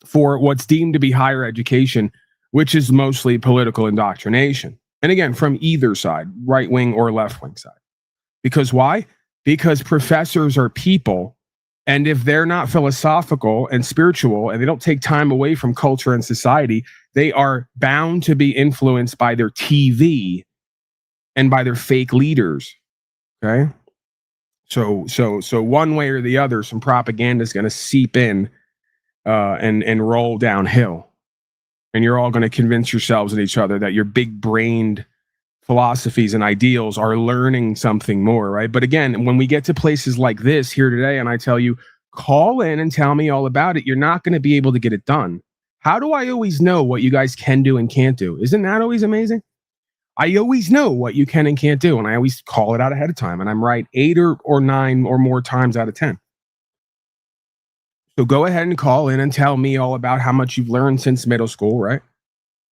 for what's deemed to be higher education, which is mostly political indoctrination. And again, from either side, right wing or left wing side. Because why? Because professors are people. And if they're not philosophical and spiritual, and they don't take time away from culture and society, they are bound to be influenced by their TV and by their fake leaders. Okay. So one way or the other, some propaganda is going to seep in and roll downhill. And you're all going to convince yourselves and each other that your big-brained philosophies and ideals are learning something more, right? But again, when we get to places like this here today, and I tell you, call in and tell me all about it, you're not going to be able to get it done. How do I always know what you guys can do and can't do? Isn't that always amazing? I always know what you can and can't do, and I always call it out ahead of time, and I'm right 8 or 9 or more times out of 10. So go ahead and call in and tell me all about how much you've learned since middle school, right?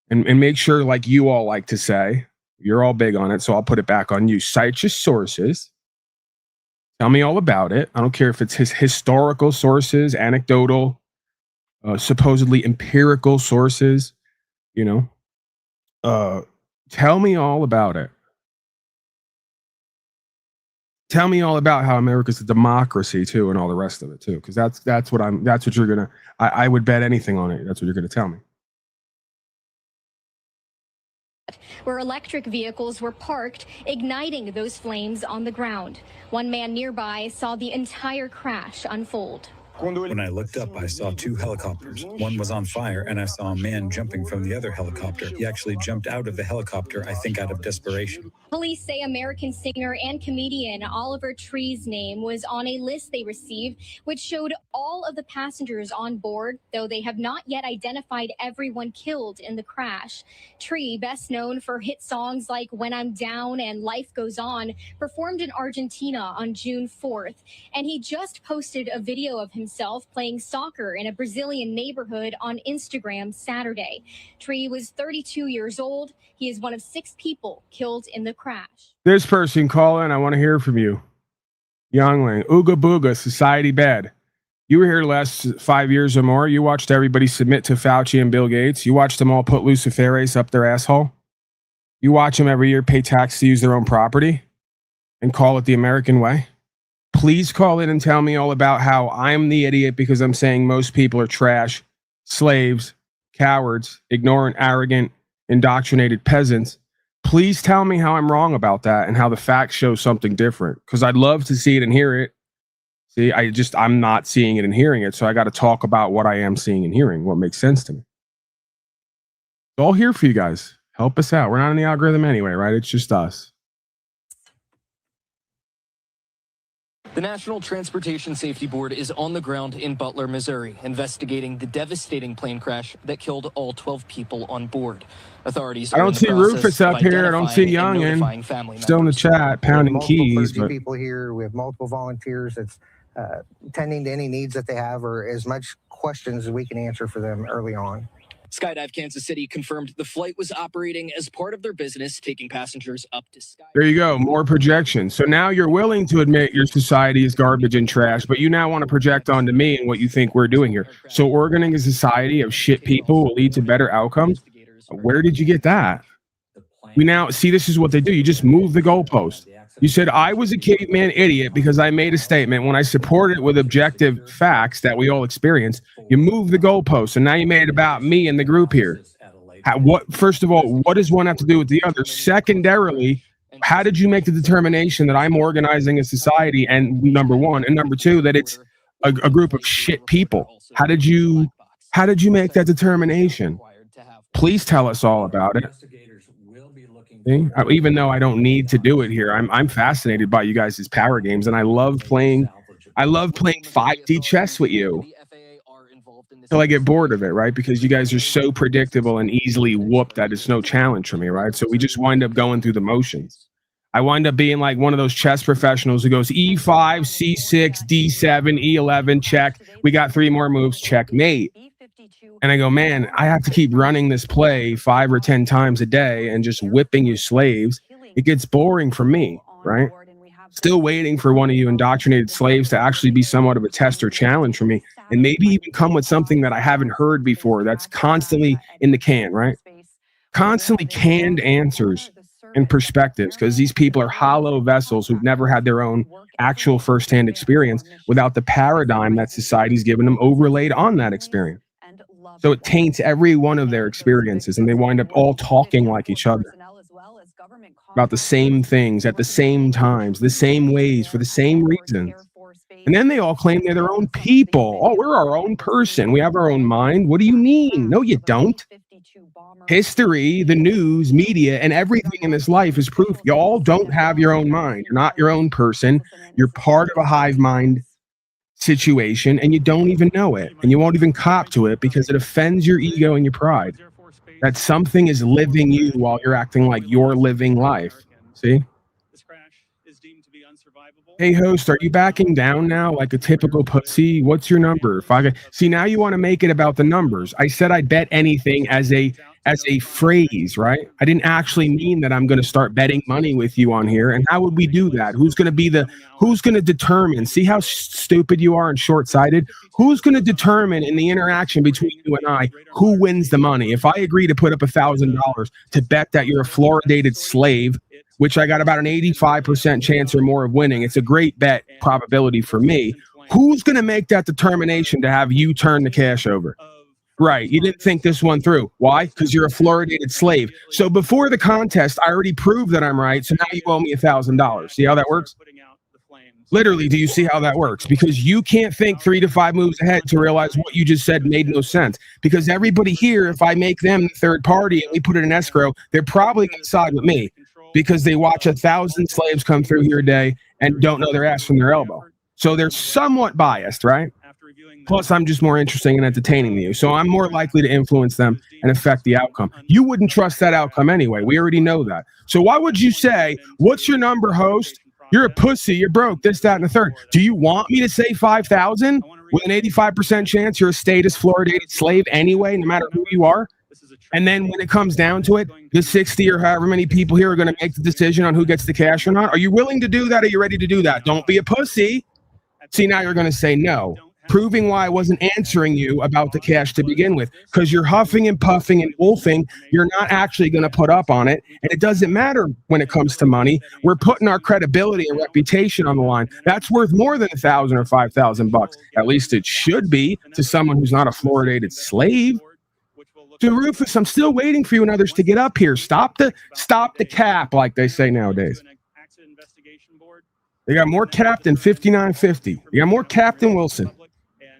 And make sure, like you all like to say, you're all big on it, so I'll put it back on you. Cite your sources. Tell me all about it. I don't care if it's his historical sources, anecdotal, supposedly empirical sources, tell me all about it. Tell me all about how America's a democracy too, and all the rest of it too, because that's what you're gonna. I would bet anything on it. That's what you're gonna tell me. Where electric vehicles were parked, igniting those flames on the ground. One man nearby saw the entire crash unfold. When I looked up, I saw 2 helicopters. One was on fire, and I saw a man jumping from the other helicopter. He actually jumped out of the helicopter, I think out of desperation. Police say American singer and comedian Oliver Tree's name was on a list they received, which showed all of the passengers on board, though they have not yet identified everyone killed in the crash. Tree, best known for hit songs like When I'm Down and Life Goes On, performed in Argentina on June 4th, and he just posted a video of himself himself playing soccer in a Brazilian neighborhood on Instagram Saturday. Tree was 32 years old. He is one of 6 people killed in the crash. This person, call in. I want to hear from you. Youngling, Ooga Booga, Society Bad. You were here the last 5 years or more. You watched everybody submit to Fauci and Bill Gates. You watched them all put Luciferase up their asshole. You watch them every year pay tax to use their own property and call it the American way. Please call in and tell me all about how I'm the idiot because I'm saying most people are trash, slaves, cowards, ignorant, arrogant, indoctrinated peasants. Please tell me how I'm wrong about that and how the facts show something different, because I'd love to see it and hear it. See, I'm not seeing it and hearing it, so I got to talk about what I am seeing and hearing, what makes sense to me. It's all here for you guys. Help us out. We're not in the algorithm anyway, right? It's just us. The National Transportation Safety Board is on the ground in Butler, Missouri, investigating the devastating plane crash that killed all 12 people on board. Authorities. I don't see Rufus up here. I don't see Youngin. Still in the chat, pounding keys. But people here. We have multiple volunteers that's tending to any needs that they have, or as much questions as we can answer for them early on. Skydive Kansas City confirmed the flight was operating as part of their business, taking passengers up to Sky. There you go, more projection. So now you're willing to admit your society is garbage and trash, but you now want to project onto me and what you think we're doing here. So organizing a society of shit people will lead to better outcomes? Where did you get that? We now see, this is what they do. You just move the goalpost. You said I was a caveman idiot because I made a statement. When I supported it with objective facts that we all experience, you move the goalpost, and now you made it about me and the group here. First of all, what does one have to do with the other? Secondarily, how did you make the determination that I'm organizing a society, and number one, and number two, that it's a group of shit people? How did you make that determination? Please tell us all about it. Even though I don't need to do it here, I'm fascinated by you guys' power games, and I love playing 5D chess with you until I get bored of it, right? Because you guys are so predictable and easily whooped that it's no challenge for me, right? So we just wind up going through the motions. I wind up being like one of those chess professionals who goes E5, C6, D7, E11, check. We got 3 more moves, checkmate. And I go, man, I have to keep running this play 5 or 10 times a day and just whipping you slaves. It gets boring for me, right? Still waiting for one of you indoctrinated slaves to actually be somewhat of a test or challenge for me, and maybe even come with something that I haven't heard before that's constantly in the can, right? Constantly canned answers and perspectives, because these people are hollow vessels who've never had their own actual firsthand experience without the paradigm that society's given them overlaid on that experience. So it taints every one of their experiences, and they wind up all talking like each other about the same things at the same times, the same ways, for the same reasons. And then they all claim they're their own people. Oh, we're our own person. We have our own mind. What do you mean? No, you don't. History, the news, media, and everything in this life is proof y'all don't have your own mind. You're not your own person. You're part of a hive mind situation, and you don't even know it, and you won't even cop to it because it offends your ego and your pride that something is living you while you're acting like you're living life. See? Hey host, are you backing down now like a typical pussy? What's your number? See, now you want to make it about the numbers. I said I'd bet anything as a phrase, right? I didn't actually mean that I'm going to start betting money with you on here. And how would we do that? Who's going to determine? See how stupid you are and short-sighted? Who's going to determine in the interaction between you and I who wins the money? If I agree to put up $1,000 to bet that you're a fluoridated slave, which I got about an 85% chance or more of winning, it's a great bet probability for me. Who's going to make that determination to have you turn the cash over? Right. You didn't think this one through. Why? Because you're a fluoridated slave. So before the contest, I already proved that I'm right. So now you owe me $1,000. See how that works? Literally, do you see how that works? Because you can't think 3 to 5 moves ahead to realize what you just said made no sense. Because everybody here, if I make them the third party and we put it in escrow, they're probably going to side with me because they watch 1,000 slaves come through here a day and don't know their ass from their elbow. So they're somewhat biased, right? Plus, I'm just more interesting and entertaining than you. So I'm more likely to influence them and affect the outcome. You wouldn't trust that outcome anyway. We already know that. So why would you say, what's your number, host? You're a pussy. You're broke. This, that, and the third. Do you want me to say 5,000 with an 85% chance you're a status fluoridated slave anyway, no matter who you are? And then when it comes down to it, the 60 or however many people here are going to make the decision on who gets the cash or not. Are you willing to do that? Are you ready to do that? Don't be a pussy. See, now you're going to say no, proving why I wasn't answering you about the cash to begin with, because you're huffing and puffing and wolfing. You're not actually going to put up on it. And it doesn't matter when it comes to money. We're putting our credibility and reputation on the line. That's worth more than $1,000 or $5,000. At least it should be to someone who's not a fluoridated slave. So Rufus, I'm still waiting for you and others to get up here. Stop the cap, like they say nowadays. They got more cap than 5950. They got more cap than Wilson.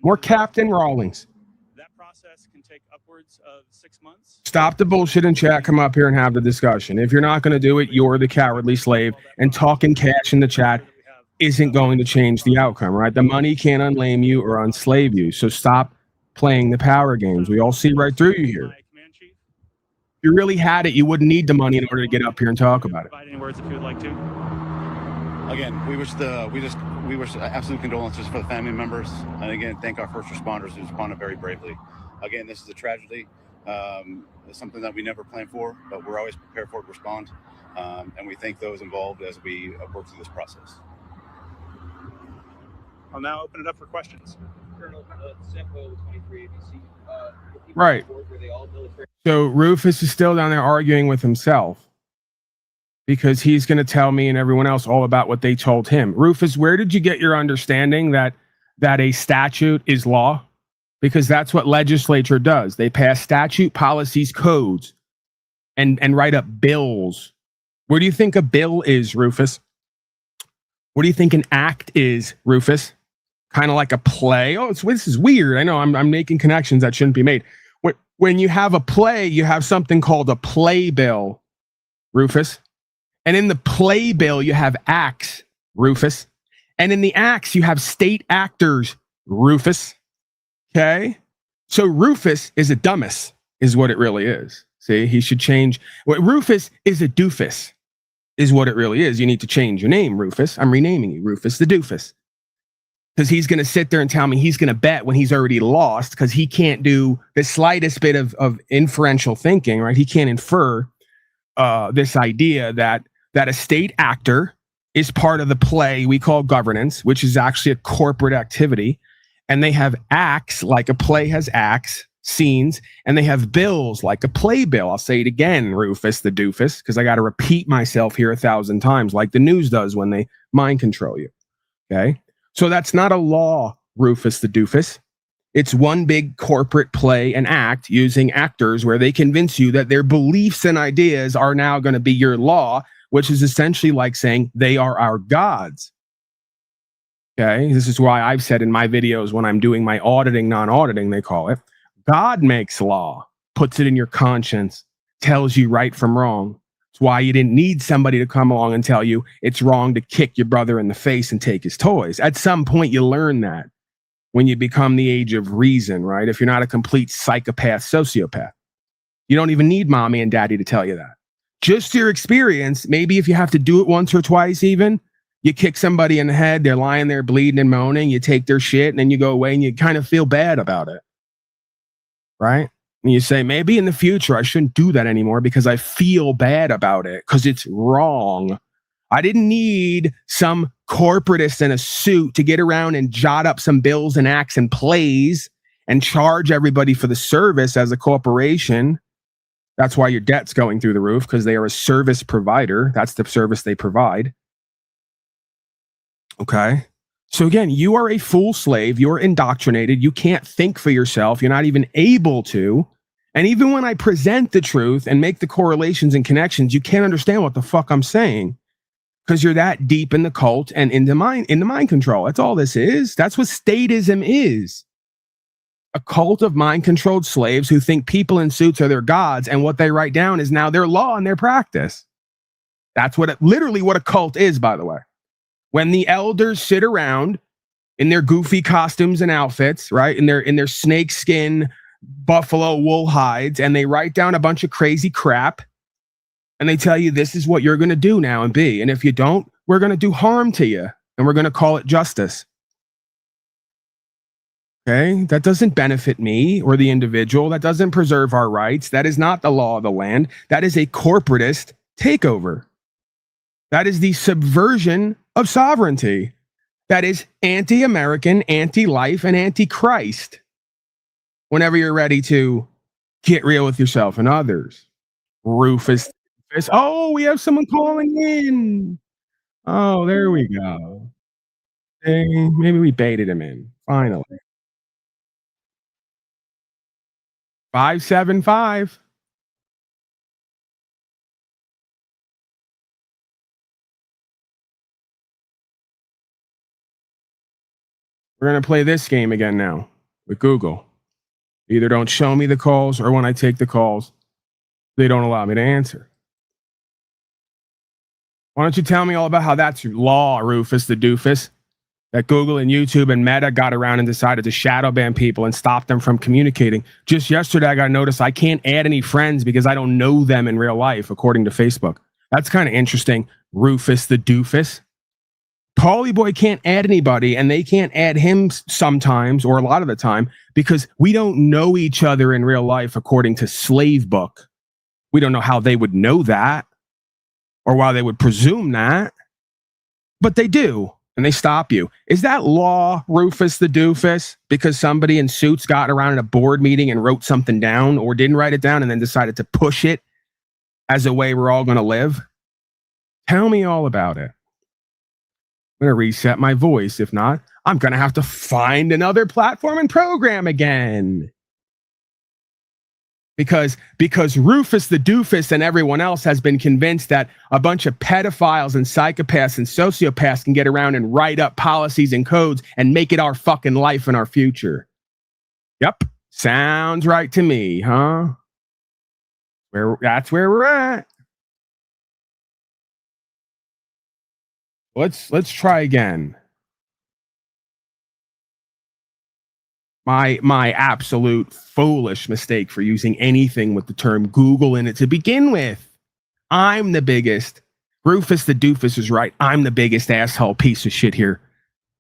More Captain Rawlings. That process can take upwards of 6 months. Stop the bullshit in chat. Come up here and have the discussion. If you're not going to do it, you're the cowardly slave. And talking cash in the chat isn't going to change the outcome, right? The money can't unlame you or unslave you. So stop playing the power games. We all see right through you here. If you really had it, you wouldn't need the money in order to get up here and talk about it. Any words if you would like to. Again, we wish absolute condolences for the family members, and again, thank our first responders who responded very bravely. Again, this is a tragedy. It's something that we never planned for, but we're always prepared for it to respond, and we thank those involved as we work through this process. I'll now open it up for questions. Right. So Rufus is still down there arguing with himself, because he's going to tell me and everyone else all about what they told him. Rufus, where did you get your understanding that a statute is law? Because that's what legislature does. They pass statute, policies, codes, and write up bills. Where do you think a bill is, Rufus? What do you think an act is, Rufus? Kind of like a play? Oh, this is weird. I know I'm making connections that shouldn't be made. When you have a play, you have something called a playbill, Rufus. And in the playbill, you have acts, Rufus. And in the acts, you have state actors, Rufus. Okay? So Rufus is a dumbass, is what it really is. See, he should change. Rufus is a doofus, is what it really is. You need to change your name, Rufus. I'm renaming you, Rufus the doofus. Because he's going to sit there and tell me he's going to bet when he's already lost, because he can't do the slightest bit of inferential thinking, right? He can't infer this idea that a state actor is part of the play we call governance, which is actually a corporate activity. And they have acts, like a play has acts, scenes, and they have bills like a playbill. I'll say it again, Rufus the doofus, because I got to repeat myself here 1,000 times, like the news does when they mind control you. Okay? So that's not a law, Rufus the doofus. It's one big corporate play and act using actors where they convince you that their beliefs and ideas are now going to be your law, which is essentially like saying they are our gods. Okay, this is why I've said in my videos when I'm doing my auditing, non-auditing, they call it, God makes law, puts it in your conscience, tells you right from wrong. It's why you didn't need somebody to come along and tell you it's wrong to kick your brother in the face and take his toys. At some point, you learn that when you become the age of reason, right? If you're not a complete psychopath, sociopath, you don't even need mommy and daddy to tell you that. Just your experience, maybe if you have to do it once or twice even, you kick somebody in the head, they're lying there bleeding and moaning, you take their shit, and then you go away and you kind of feel bad about it, right? And you say, maybe in the future I shouldn't do that anymore because I feel bad about it because it's wrong. I didn't need some corporatist in a suit to get around and jot up some bills and acts and plays and charge everybody for the service as a corporation. That's why your debt's going through the roof, because they are a service provider. That's the service they provide. Okay. So again, you are a fool slave. You're indoctrinated. You can't think for yourself. You're not even able to. And even when I present the truth and make the correlations and connections, you can't understand what the fuck I'm saying because you're that deep in the cult and in the mind control. That's all this is. That's what statism is. A cult of mind-controlled slaves who think people in suits are their gods, and what they write down is now their law and their practice. That's literally what a cult is, by the way. When the elders sit around in their goofy costumes and outfits, right, in their snakeskin buffalo wool hides, and they write down a bunch of crazy crap, and they tell you this is what you're going to do now and be. And if you don't, we're going to do harm to you, and we're going to call it justice. Okay? That doesn't benefit me or the individual. That doesn't preserve our rights. That is not the law of the land. That is a corporatist takeover. That is the subversion of sovereignty. That is anti-American, anti-life, and anti-Christ. Whenever you're ready to get real with yourself and others. Rufus. Oh, we have someone calling in. Oh, there we go. Hey, maybe we baited him in. Finally. 575. We're going to play this game again now with Google. Either don't show me the calls, or when I take the calls, they don't allow me to answer. Why don't you tell me all about how that's law, Rufus the doofus, that Google and YouTube and Meta got around and decided to shadow ban people and stop them from communicating. Just yesterday, I got notice I can't add any friends because I don't know them in real life, according to Facebook. That's kind of interesting, Rufus the doofus. Paulie Boy can't add anybody, and they can't add him sometimes, or a lot of the time, because we don't know each other in real life, according to Slave Book. We don't know how they would know that, or why they would presume that, but they do, and they stop you. Is that law, Rufus the doofus, because somebody in suits got around at a board meeting and wrote something down, or didn't write it down and then decided to push it as a way we're all going to live? Tell me all about it. I'm going to reset my voice. If not, I'm going to have to find another platform and program again. Because Rufus the doofus and everyone else has been convinced that a bunch of pedophiles and psychopaths and sociopaths can get around and write up policies and codes and make it our fucking life and our future. Yep. Sounds right to me, huh? That's where we're at. Let's try again. My absolute foolish mistake for using anything with the term Google in it to begin with. I'm the biggest. Rufus the doofus is right. I'm the biggest asshole piece of shit here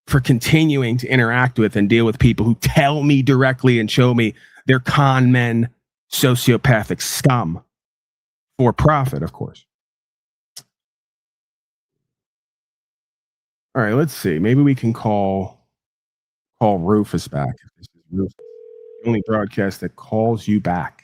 for continuing to interact with and deal with people who tell me directly and show me they're con men, sociopathic scum. For profit, of course. All right, let's see. Maybe we can call Rufus back. This is Rufus, the only broadcast that calls you back.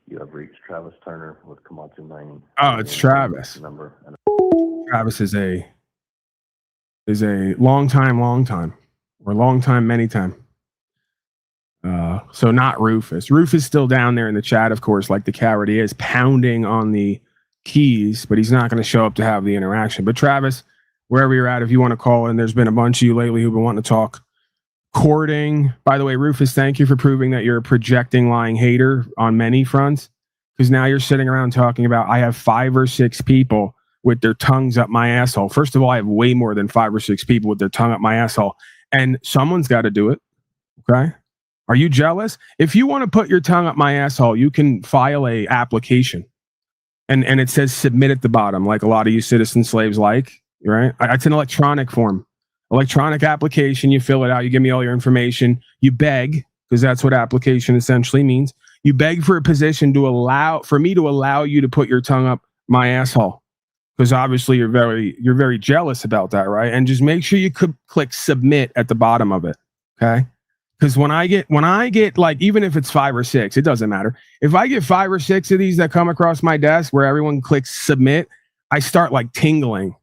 You have reached Travis Turner with Komatsu Mining. Oh, it's Travis. Travis is a long time, or long time, many time. So not Rufus. Rufus still down there in the chat, of course, like the coward he is, pounding on the keys, but he's not going to show up to have the interaction. But Travis, wherever you're at, if you want to call in, there's been a bunch of you lately who've been wanting to talk courting. By the way, Rufus, thank you for proving that you're a projecting, lying hater on many fronts, because now you're sitting around talking about, I have 5 or 6 people with their tongues up my asshole. First of all, I have way more than 5 or 6 people with their tongue up my asshole, and someone's got to do it. Okay. Are you jealous? If you want to put your tongue up my asshole, you can file a application, and it says submit at the bottom, like a lot of you citizen slaves like, right? It's an electronic form, electronic application. You fill it out. You give me all your information. You beg, because that's what application essentially means. You beg for a position for me to allow you to put your tongue up my asshole, because obviously you're very jealous about that, right? And just make sure you could click submit at the bottom of it, okay? Because when I get like, even if it's 5 or 6, it doesn't matter. If I get 5 or 6 of these that come across my desk where everyone clicks submit, I start like tingling.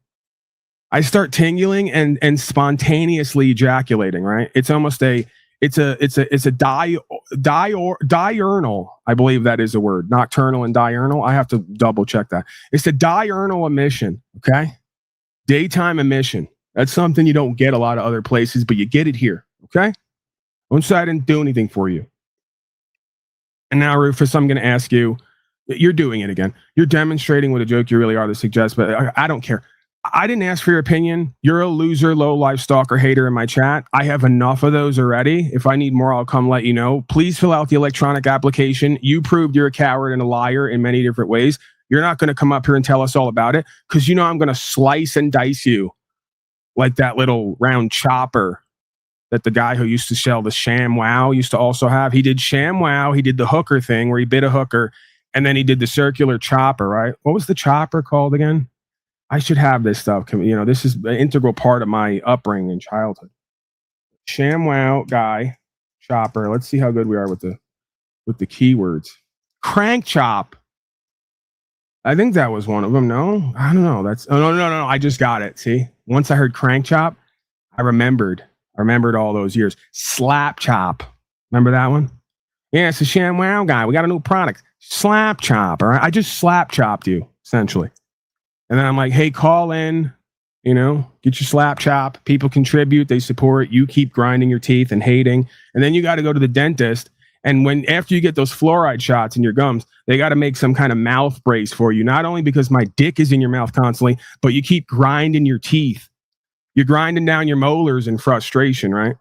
I start tingling and spontaneously ejaculating, right? It's almost diurnal. I believe that is a word. Nocturnal and diurnal. I have to double check that. It's a diurnal emission, okay? Daytime emission. That's something you don't get a lot of other places, but you get it here, okay? Don't say I didn't do anything for you. And now, Rufus, I'm going to ask you, you're doing it again. You're demonstrating what a joke you really are to suggest, but I don't care. I didn't ask for your opinion. You're a loser, low-life stalker hater in my chat. I have enough of those already. If I need more, I'll come let you know. Please fill out the electronic application. You proved you're a coward and a liar in many different ways. You're not going to come up here and tell us all about it because you know I'm going to slice and dice you like that little round chopper that the guy who used to sell the ShamWow used to also have. He did ShamWow. He did the hooker thing where he bit a hooker, and then he did the circular chopper, right? What was the chopper called again? I should have this stuff. You know, this is an integral part of my upbringing and childhood. ShamWow guy, chopper. Let's see how good we are with the keywords. Crank chop. I think that was one of them. No, I don't know. That's no. I just got it. See, once I heard crank chop, I remembered all those years. Slap chop. Remember that one? Yeah, it's a ShamWow guy. We got a new product. Slap chop. All right. I just slap chopped you, essentially. And then I'm like, hey, call in, you know, get your slap chop. People contribute. They support. You keep grinding your teeth and hating. And then you got to go to the dentist. And after you get those fluoride shots in your gums, they got to make some kind of mouth brace for you. Not only because my dick is in your mouth constantly, but you keep grinding your teeth. You're grinding down your molars in frustration, right?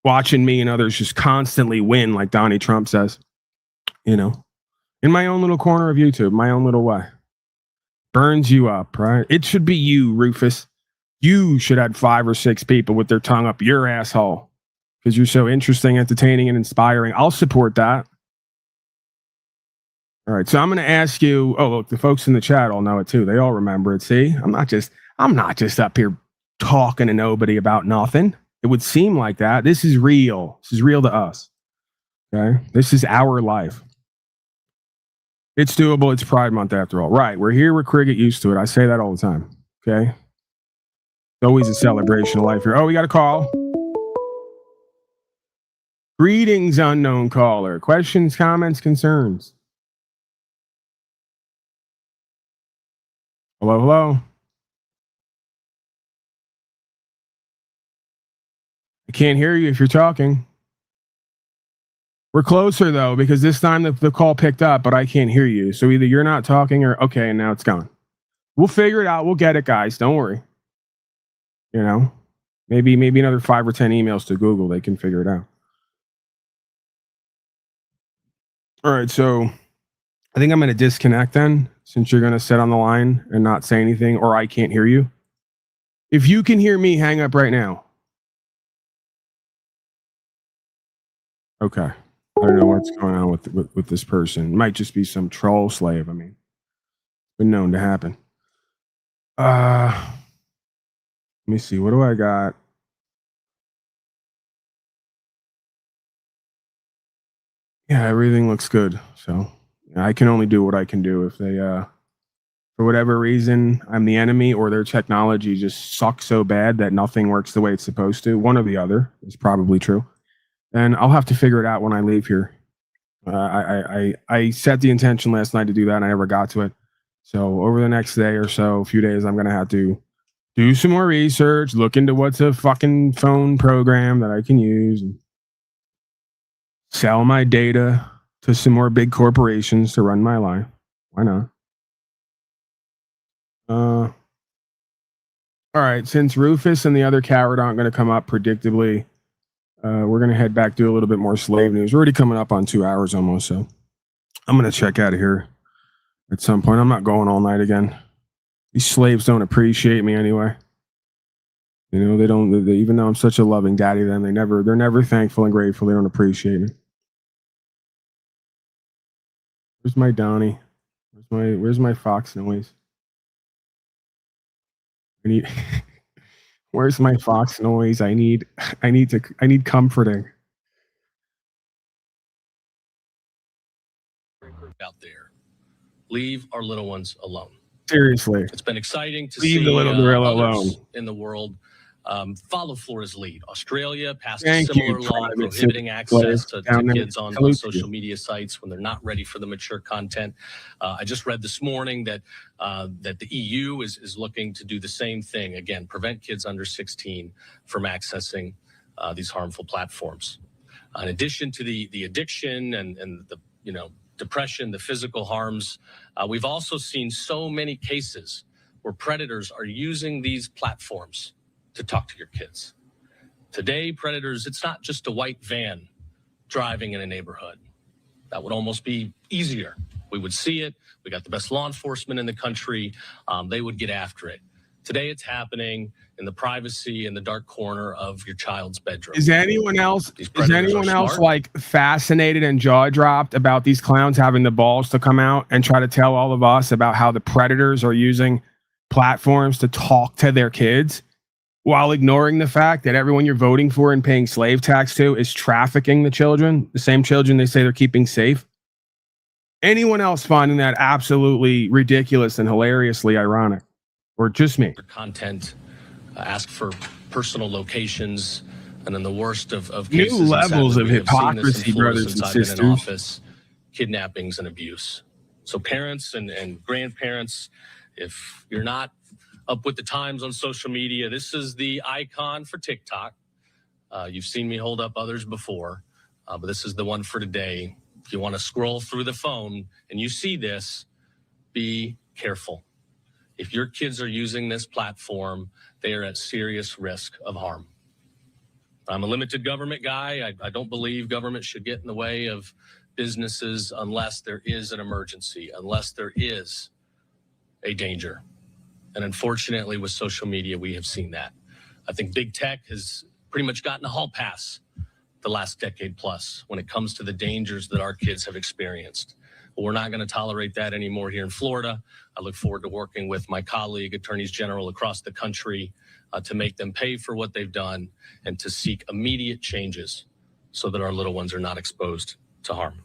Watching me and others just constantly win, like Donnie Trump says, you know, in my own little corner of YouTube, my own little way. Burns you up, right? It should be you, Rufus. You should have 5 or 6 people with their tongue up your asshole because you're so interesting, entertaining, and inspiring. I'll support that. All right, so I'm going to ask you. Oh, look, the folks in the chat all know it too. They all remember it. See, I'm not just up here talking to nobody about nothing. It would seem like that. This is real. This is real to us. Okay, this is our life. It's doable. It's Pride Month after all. Right. We're here. We're cricket used to it. I say that all the time. Okay. It's always a celebration of life here. Oh, we got a call. Greetings, unknown caller. Questions, comments, concerns. Hello, hello. I can't hear you if you're talking. We're closer, though, because this time the call picked up, but I can't hear you. So either you're not talking or, okay, and now it's gone. We'll figure it out. We'll get it, guys. Don't worry. You know, maybe another 5 or 10 emails to Google. They can figure it out. All right, so I think I'm going to disconnect then, since you're going to sit on the line and not say anything, or I can't hear you. If you can hear me, hang up right now. Okay. I don't know what's going on with this person. It might just be some troll slave. I mean, it's been known to happen. Let me see. What do I got? Yeah, everything looks good. So I can only do what I can do. If they, for whatever reason, I'm the enemy or their technology just sucks so bad that nothing works the way it's supposed to, one or the other is probably true. And I'll have to figure it out when I leave here. I set the intention last night to do that, and I never got to it. So over the next day or so, a few days, I'm going to have to do some more research, look into what's a fucking phone program that I can use, and sell my data to some more big corporations to run my life. Why not? All right. Since Rufus and the other coward aren't going to come up predictably, we're going to head back, do a little bit more slave news. We're already coming up on 2 hours almost, so I'm going to check out of here at some point. I'm not going all night again. These slaves don't appreciate me anyway. You know, they don't. Even though I'm such a loving daddy to them, they're never thankful and grateful. They don't appreciate me. Where's my Donnie? Where's my fox noise? Where's my fox noise? I need comforting. Out there, leave our little ones alone. Seriously, it's been exciting to leave see the little gorilla alone in the world follow Florida's lead. Australia passed Thank a similar you, law private prohibiting citizen access to down there. kids on Salute social you. media sites when they're not ready for the mature content. I just read this morning that the EU is looking to do the same thing. Again, prevent kids under 16 from accessing these harmful platforms. In addition to the addiction and the depression, the physical harms, we've also seen so many cases where predators are using these platforms to talk to your kids. Today, predators, it's not just a white van driving in a neighborhood. That would almost be easier. We would see it. We got the best law enforcement in the country. They would get after it. Today, it's happening in the privacy in the dark corner of your child's bedroom. Is anyone else smart. like fascinated and jaw dropped about these clowns having the balls to come out and try to tell all of us about how the predators are using platforms to talk to their kids while ignoring the fact that everyone you're voting for and paying slave tax to is trafficking the children, the same children they say they're keeping safe? Anyone else finding that absolutely ridiculous and hilariously ironic? Or just me? Content, ask for personal locations, and then the worst of new cases, levels of we have seen this in hypocrisy, Florida brothers since and I've been in sisters. office, kidnappings and abuse. So parents and grandparents, if you're not up with the times on social media, this is the icon for TikTok. You've seen me hold up others before, but this is the one for today. If you want to scroll through the phone and you see this, be careful. If your kids are using this platform, they are at serious risk of harm. I'm a limited government guy. I don't believe government should get in the way of businesses unless there is an emergency, unless there is a danger. And unfortunately, with social media, we have seen that. I think big tech has pretty much gotten a hall pass the last decade plus when it comes to the dangers that our kids have experienced. But we're not going to tolerate that anymore here in Florida. I look forward to working with my colleague, attorneys general across the country, to make them pay for what they've done and to seek immediate changes so that our little ones are not exposed to harm.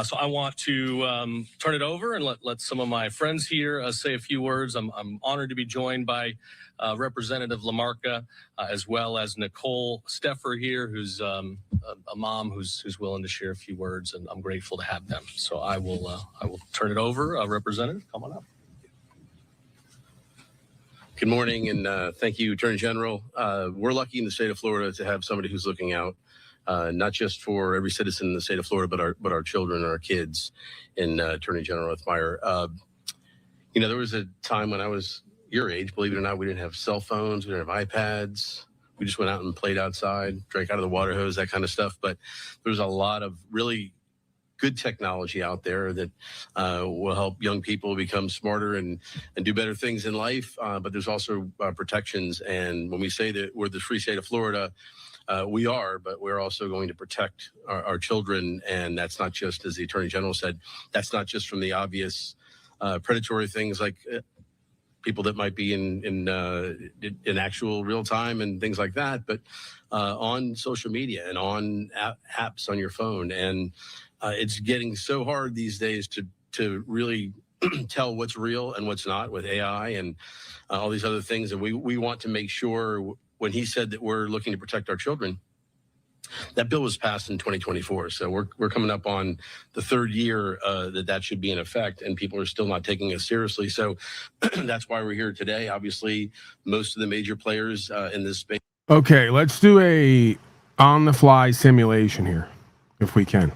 So I want to turn it over and let some of my friends here say a few words. I'm honored to be joined by Representative LaMarca, as well as Nicole Steffer here, who's a mom who's willing to share a few words, and I'm grateful to have them. So I will turn it over. Representative, come on up. Good morning, and thank you, Attorney General. We're lucky in the state of Florida to have somebody who's looking out, not just for every citizen in the state of Florida, but our children and our kids, in Attorney General Othmeyer. There was a time when I was your age, believe it or not, we didn't have cell phones, we didn't have iPads. We just went out and played outside, drank out of the water hose, that kind of stuff. But there's a lot of really good technology out there that will help young people become smarter and do better things in life. But there's also protections. And when we say that we're the free state of Florida, we are, but we're also going to protect our children. And that's not just, as the Attorney General said, that's not just from the obvious predatory things like people that might be in actual real time and things like that, but on social media and on apps on your phone. And it's getting so hard these days to really tell what's real and what's not with AI and all these other things. And we want to make sure, when he said that we're looking to protect our children, that bill was passed in 2024. So we're coming up on the third year that should be in effect, and people are still not taking us seriously. So that's why we're here today. Obviously, most of the major players in this space. Okay, let's do a on-the-fly simulation here, if we can.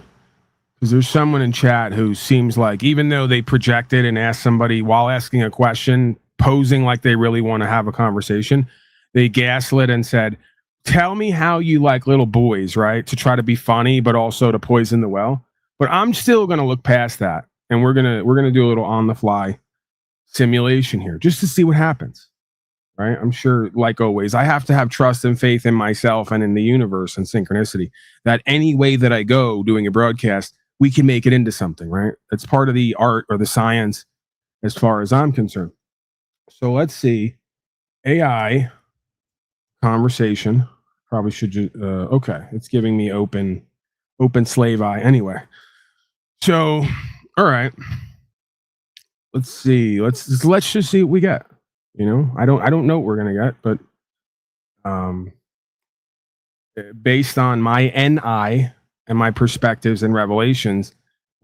Because there's someone in chat who seems like, even though they projected and asked somebody while asking a question, posing like they really want to have a conversation, they gaslit and said, tell me how you like little boys, right? To try to be funny, but also to poison the well. But I'm still going to look past that. And we're going to do a little on the fly simulation here just to see what happens. Right? I'm sure, like always, I have to have trust and faith in myself and in the universe and synchronicity that any way that I go doing a broadcast, we can make it into something, right? That's part of the art or the science as far as I'm concerned. So let's see. AI conversation. Probably should okay, it's giving me open slave eye anyway. So, all right. Let's see. Let's just see what we get. I don't know what we're gonna get, but based on my NI and my perspectives and revelations,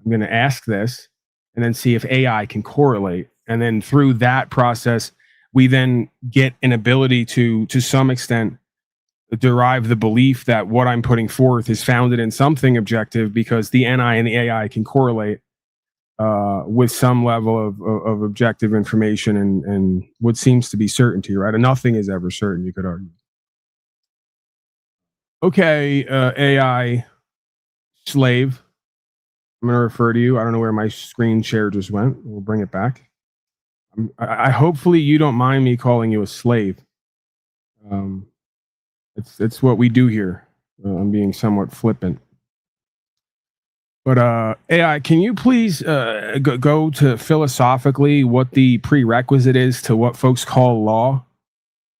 I'm gonna ask this and then see if AI can correlate. And then through that process, we then get an ability to some extent, derive the belief that what I'm putting forth is founded in something objective, because the NI and the AI can correlate with some level of objective information and what seems to be certainty, right? And nothing is ever certain, you could argue. Okay, AI slave. I'm going to refer to you. I don't know where my screen share just went. We'll bring it back. I hopefully you don't mind me calling you a slave. It's what we do here. I'm being somewhat flippant. But AI, can you please go to philosophically what the prerequisite is to what folks call law?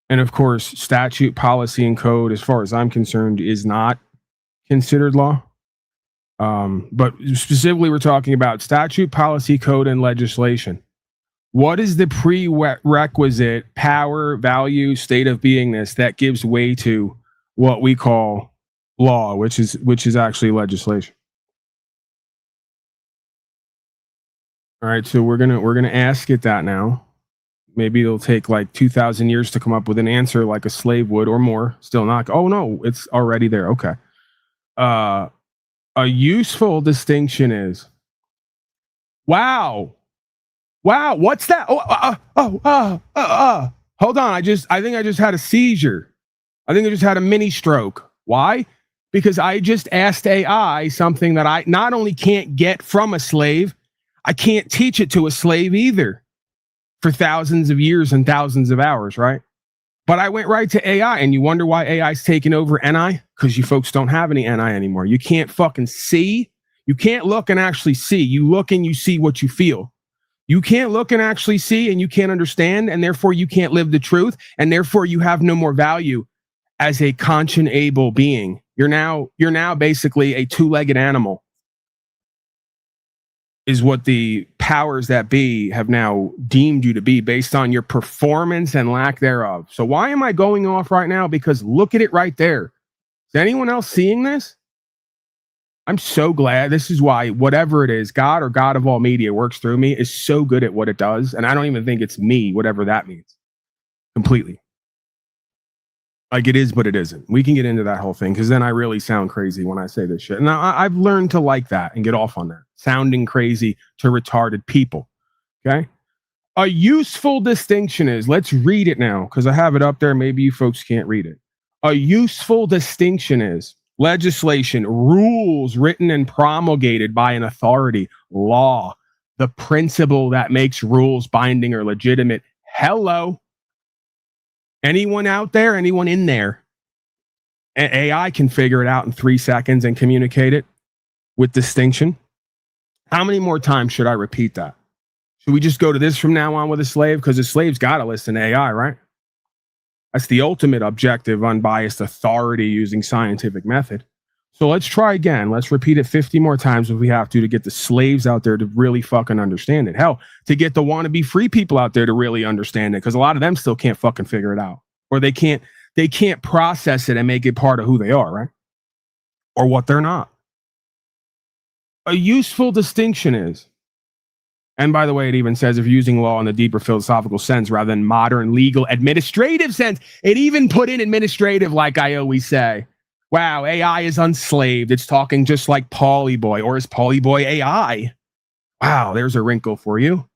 And of course, statute, policy, and code, as far as I'm concerned, is not considered law. But specifically, we're talking about statute, policy, code, and legislation. What is the prerequisite power, value, state of beingness that gives way to what we call law, which is actually legislation? All right, so we're gonna ask it that now. Maybe it'll take like 2,000 years to come up with an answer like a slave would, or more. Still not. Oh no, it's already there. Okay. A useful distinction is. Wow. What's that? Hold on. I think I just had a seizure. I think I just had a mini stroke. Why? Because I just asked AI something that I not only can't get from a slave, I can't teach it to a slave either for thousands of years and thousands of hours, right? But I went right to AI, and you wonder why AI's taking over NI? Because you folks don't have any NI anymore. You can't fucking see. You can't look and actually see. You look and you see what you feel. You can't look and actually see, and you can't understand, and therefore you can't live the truth, and therefore you have no more value as a conscious-able being. You're now basically a two-legged animal, is what the powers that be have now deemed you to be based on your performance and lack thereof. So why am I going off right now? Because look at it right there. Is anyone else seeing this? I'm so glad. This is why whatever it is, God or God of all media works through me, is so good at what it does. And I don't even think it's me, whatever that means. Completely. Like it is, but it isn't. We can get into that whole thing because then I really sound crazy when I say this shit. And I've learned to like that and get off on that. Sounding crazy to retarded people. Okay? A useful distinction is, let's read it now because I have it up there. Maybe you folks can't read it. A useful distinction is legislation, rules written and promulgated by an authority, law, the principle that makes rules binding or legitimate. Hello. Anyone out there? Anyone in there? AI can figure it out in 3 seconds and communicate it with distinction. How many more times should I repeat that? Should we just go to this from now on with a slave? Because a slave's got to listen to AI, right? That's the ultimate objective, unbiased authority using scientific method. So let's try again. Let's repeat it 50 more times if we have to get the slaves out there to really fucking understand it. Hell, to get the wannabe free people out there to really understand it, because a lot of them still can't fucking figure it out. Or they can't process it and make it part of who they are, right? Or what they're not. A useful distinction is, and by the way, it even says if you're using law in the deeper philosophical sense rather than modern legal administrative sense, it even put in administrative, like I always say. Wow, AI is unslaved. It's talking just like Pauly Boy, or is Pauly Boy AI? Wow, there's a wrinkle for you.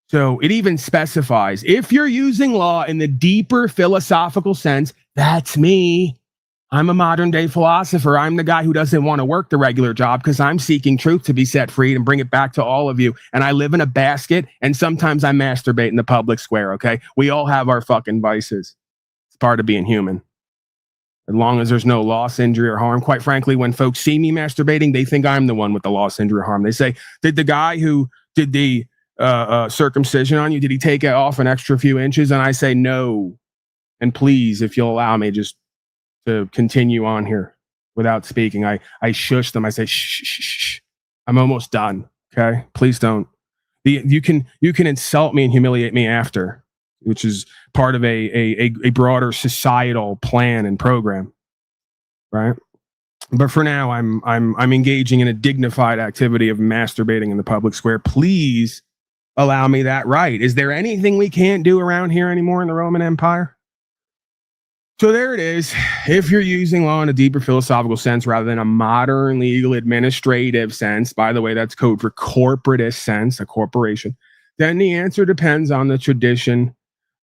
So it even specifies, if you're using law in the deeper philosophical sense, that's me. I'm a modern day philosopher. I'm the guy who doesn't want to work the regular job because I'm seeking truth to be set free and bring it back to all of you. And I live in a basket, and sometimes I masturbate in the public square, okay? We all have our fucking vices. It's part of being human. As long as there's no loss, injury, or harm. Quite frankly, when folks see me masturbating, they think I'm the one with the loss, injury, or harm. They say, did the guy who did the circumcision on you, did he take off an extra few inches? And I say, no. And please, if you'll allow me just to continue on here without speaking, I shush them. I say, shh. I'm almost done. Okay? Please don't. You can insult me and humiliate me after, which is part of a broader societal plan and program, right? But for now, I'm engaging in a dignified activity of masturbating in the public square. Please allow me that right. Is there anything we can't do around here anymore in the Roman Empire? So there it is. If you're using law in a deeper philosophical sense rather than a modern legal administrative sense, by the way, that's code for corporatist sense, a corporation, then the answer depends on the tradition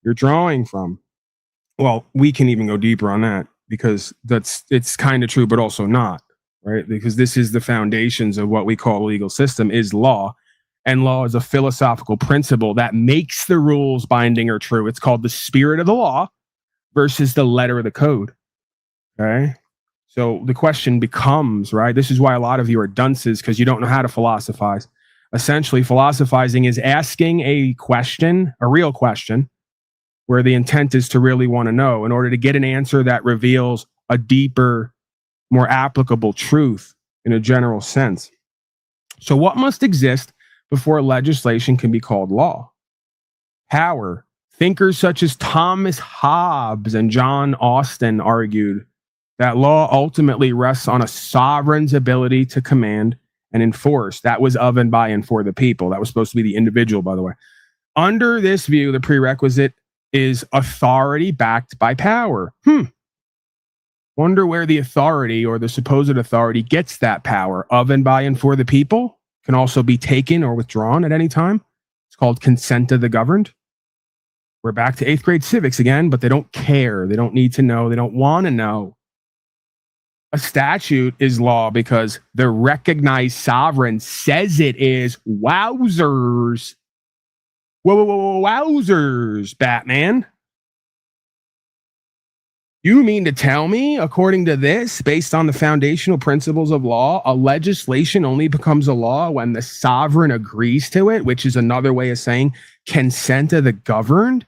you're drawing from. Well, we can even go deeper on that because it's kind of true, but also not, right? Because this is the foundations of what we call a legal system is law. And law is a philosophical principle that makes the rules binding or true. It's called the spirit of the law versus the letter of the code. Okay. So the question becomes, right? This is why a lot of you are dunces because you don't know how to philosophize. Essentially, philosophizing is asking a question, a real question, where the intent is to really want to know in order to get an answer that reveals a deeper, more applicable truth in a general sense. So what must exist before legislation can be called law? Power. Thinkers such as Thomas Hobbes and John Austin argued that law ultimately rests on a sovereign's ability to command and enforce. That was of and by and for the people. That was supposed to be the individual, by the way. Under this view, the prerequisite is authority backed by power. Wonder where the authority or the supposed authority gets that power. Of and by and for the people can also be taken or withdrawn at any time. It's called consent of the governed. We're back to 8th grade civics again, but they don't care. They don't need to know. They don't want to know. A statute is law because the recognized sovereign says it is. Wowzers. Wowzers, Batman. You mean to tell me, according to this, based on the foundational principles of law, a legislation only becomes a law when the sovereign agrees to it, which is another way of saying consent of the governed?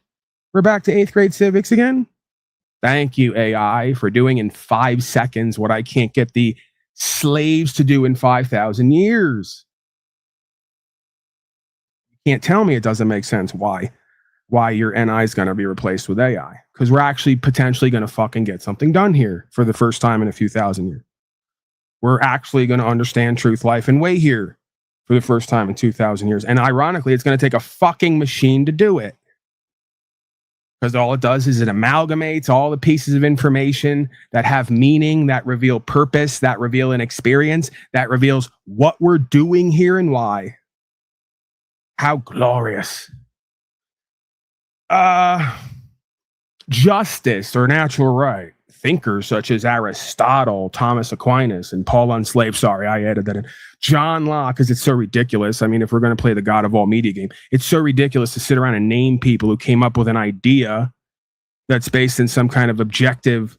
We're back to 8th grade civics again. Thank you, AI, for doing in 5 seconds what I can't get the slaves to do in 5,000 years. You can't tell me it doesn't make sense why your NI is going to be replaced with AI. Because we're actually potentially going to fucking get something done here for the first time in a few thousand years. We're actually going to understand truth, life, and way here for the first time in 2,000 years. And ironically, it's going to take a fucking machine to do it. Because all it does is it amalgamates all the pieces of information that have meaning, that reveal purpose, that reveal an experience, that reveals what we're doing here and why. How glorious. Justice or natural right. Thinkers such as Aristotle, Thomas Aquinas, and Paul Enslaved. Sorry, I added that in. John Locke, because it's so ridiculous. I mean, if we're going to play the God of all media game, it's so ridiculous to sit around and name people who came up with an idea that's based in some kind of objective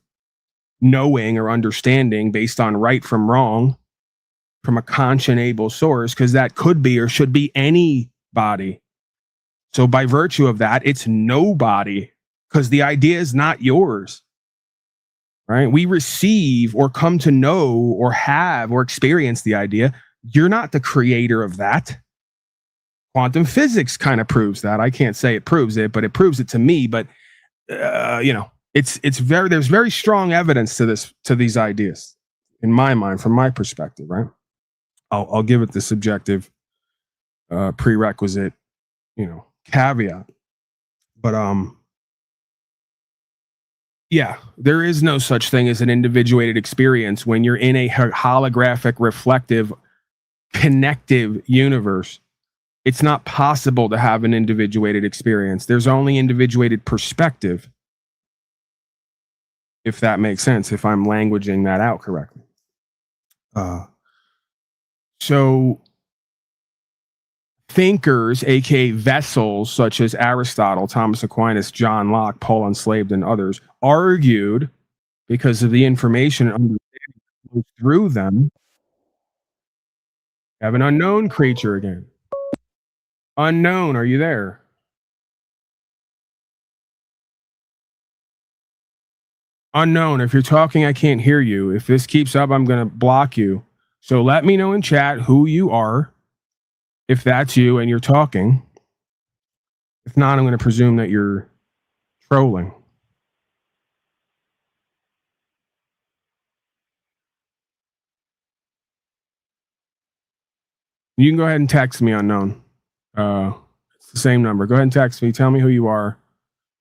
knowing or understanding based on right from wrong from a conscionable source, because that could be or should be anybody. So by virtue of that, it's nobody, because the idea is not yours. Right? We receive or come to know or have or experience the idea. You're not the creator of that. Quantum physics kind of proves that. I can't say it proves it, but it proves it to me. But it's there's very strong evidence to these ideas in my mind, from my perspective. Right? I'll give it the subjective prerequisite, caveat. But yeah, there is no such thing as an individuated experience when you're in a holographic, reflective, connective universe. It's not possible to have an individuated experience. There's only individuated perspective, if that makes sense, if I'm languaging that out correctly. So thinkers, aka vessels, such as Aristotle, Thomas Aquinas, John Locke, Paul Enslaved, and others, argued because of the information and understanding through them. Have an unknown creature again. Unknown, are you there? Unknown, if you're talking, I can't hear you. If this keeps up, I'm going to block you. So let me know in chat who you are, if that's you and you're talking. If not, I'm going to presume that you're trolling. You can go ahead and text me, unknown. It's the same number. Go ahead and text me. Tell me who you are,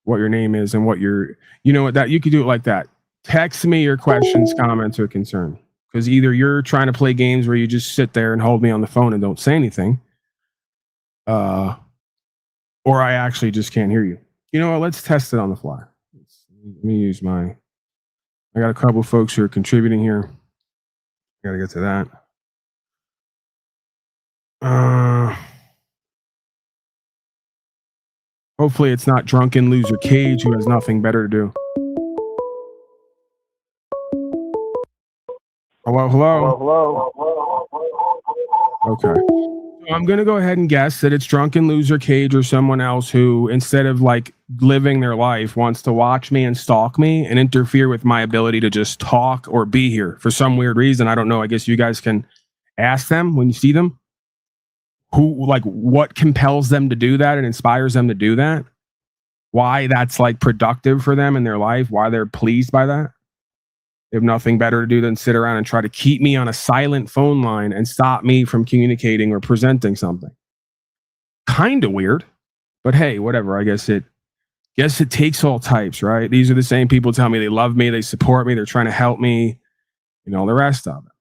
what your name is and what your, you know what, that you could do it like that. Text me your questions, comments, or concern. Because either you're trying to play games where you just sit there and hold me on the phone and don't say anything, or I actually just can't hear you. You know what? Let's test it on the fly. Let me use I got a couple of folks who are contributing here. Got to get to that. Hopefully it's not drunken loser Cage who has nothing better to do. Hello. Okay. So I'm going to go ahead and guess that it's drunken loser Cage or someone else who, instead of like living their life, wants to watch me and stalk me and interfere with my ability to just talk or be here for some weird reason. I don't know. I guess you guys can ask them when you see them. What compels them to do that and inspires them to do that? Why that's like productive for them in their life? Why they're pleased by that? They have nothing better to do than sit around and try to keep me on a silent phone line and stop me from communicating or presenting something. Kind of weird, but hey, whatever. I guess it takes all types, right? These are the same people tell me they love me, they support me, they're trying to help me, and all the rest of it.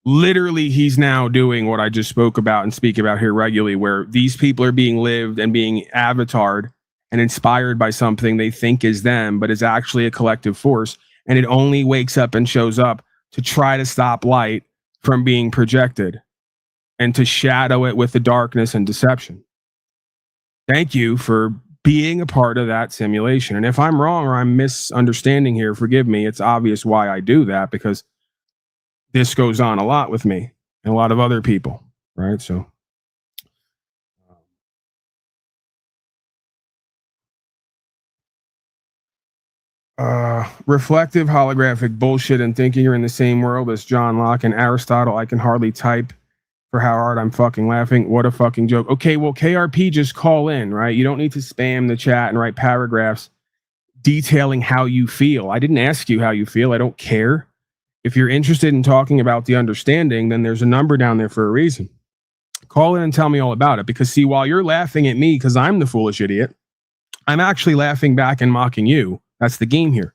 Literally, he's now doing what I just spoke about and speak about here regularly, where these people are being lived and being avatared and inspired by something they think is them, but is actually a collective force. And it only wakes up and shows up to try to stop light from being projected and to shadow it with the darkness and deception. Thank you for being a part of that simulation. And if I'm wrong or I'm misunderstanding here, forgive me. It's obvious why I do that, because this goes on a lot with me and a lot of other people, right? So reflective holographic bullshit and thinking you're in the same world as John Locke and Aristotle. I can hardly type for how hard I'm fucking laughing. What a fucking joke. Okay, well, KRP, just call in, right? You don't need to spam the chat and write paragraphs detailing how you feel. I didn't ask you how you feel. I don't care. If you're interested in talking about the understanding, then there's a number down there for a reason. Call in and tell me all about it. Because see, while you're laughing at me because I'm the foolish idiot, I'm actually laughing back and mocking you. That's the game here.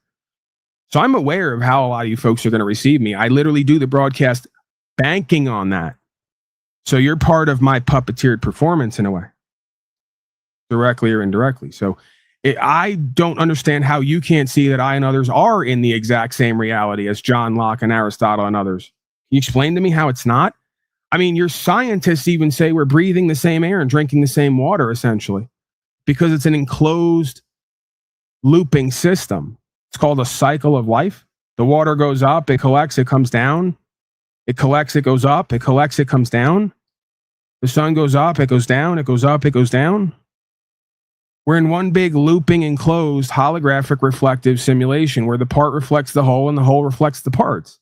So I'm aware of how a lot of you folks are going to receive me. I literally do the broadcast banking on that. So you're part of my puppeteered performance in a way, directly or indirectly. So I don't understand how you can't see that I and others are in the exact same reality as John Locke and Aristotle and others. Can you explain to me how it's not? I mean, your scientists even say we're breathing the same air and drinking the same water, essentially, because it's an enclosed looping system. It's called a cycle of life. The water goes up, it collects, it comes down. It collects, it goes up, it collects, it comes down. The sun goes up, it goes down, it goes up, it goes down. We're in one big looping, enclosed, holographic reflective simulation where the part reflects the whole and the whole reflects the parts.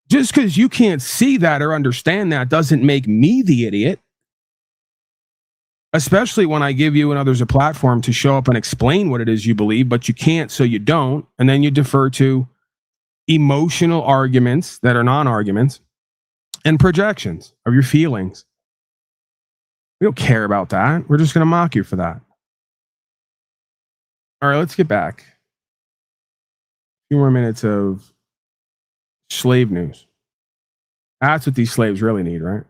Just because you can't see that or understand that doesn't make me the idiot. Especially when I give you and others a platform to show up and explain what it is you believe, but you can't, so you don't. And then you defer to emotional arguments that are non-arguments and projections of your feelings. We don't care about that. We're just going to mock you for that. All right, let's get back. A few more minutes of slave news. That's what these slaves really need, right?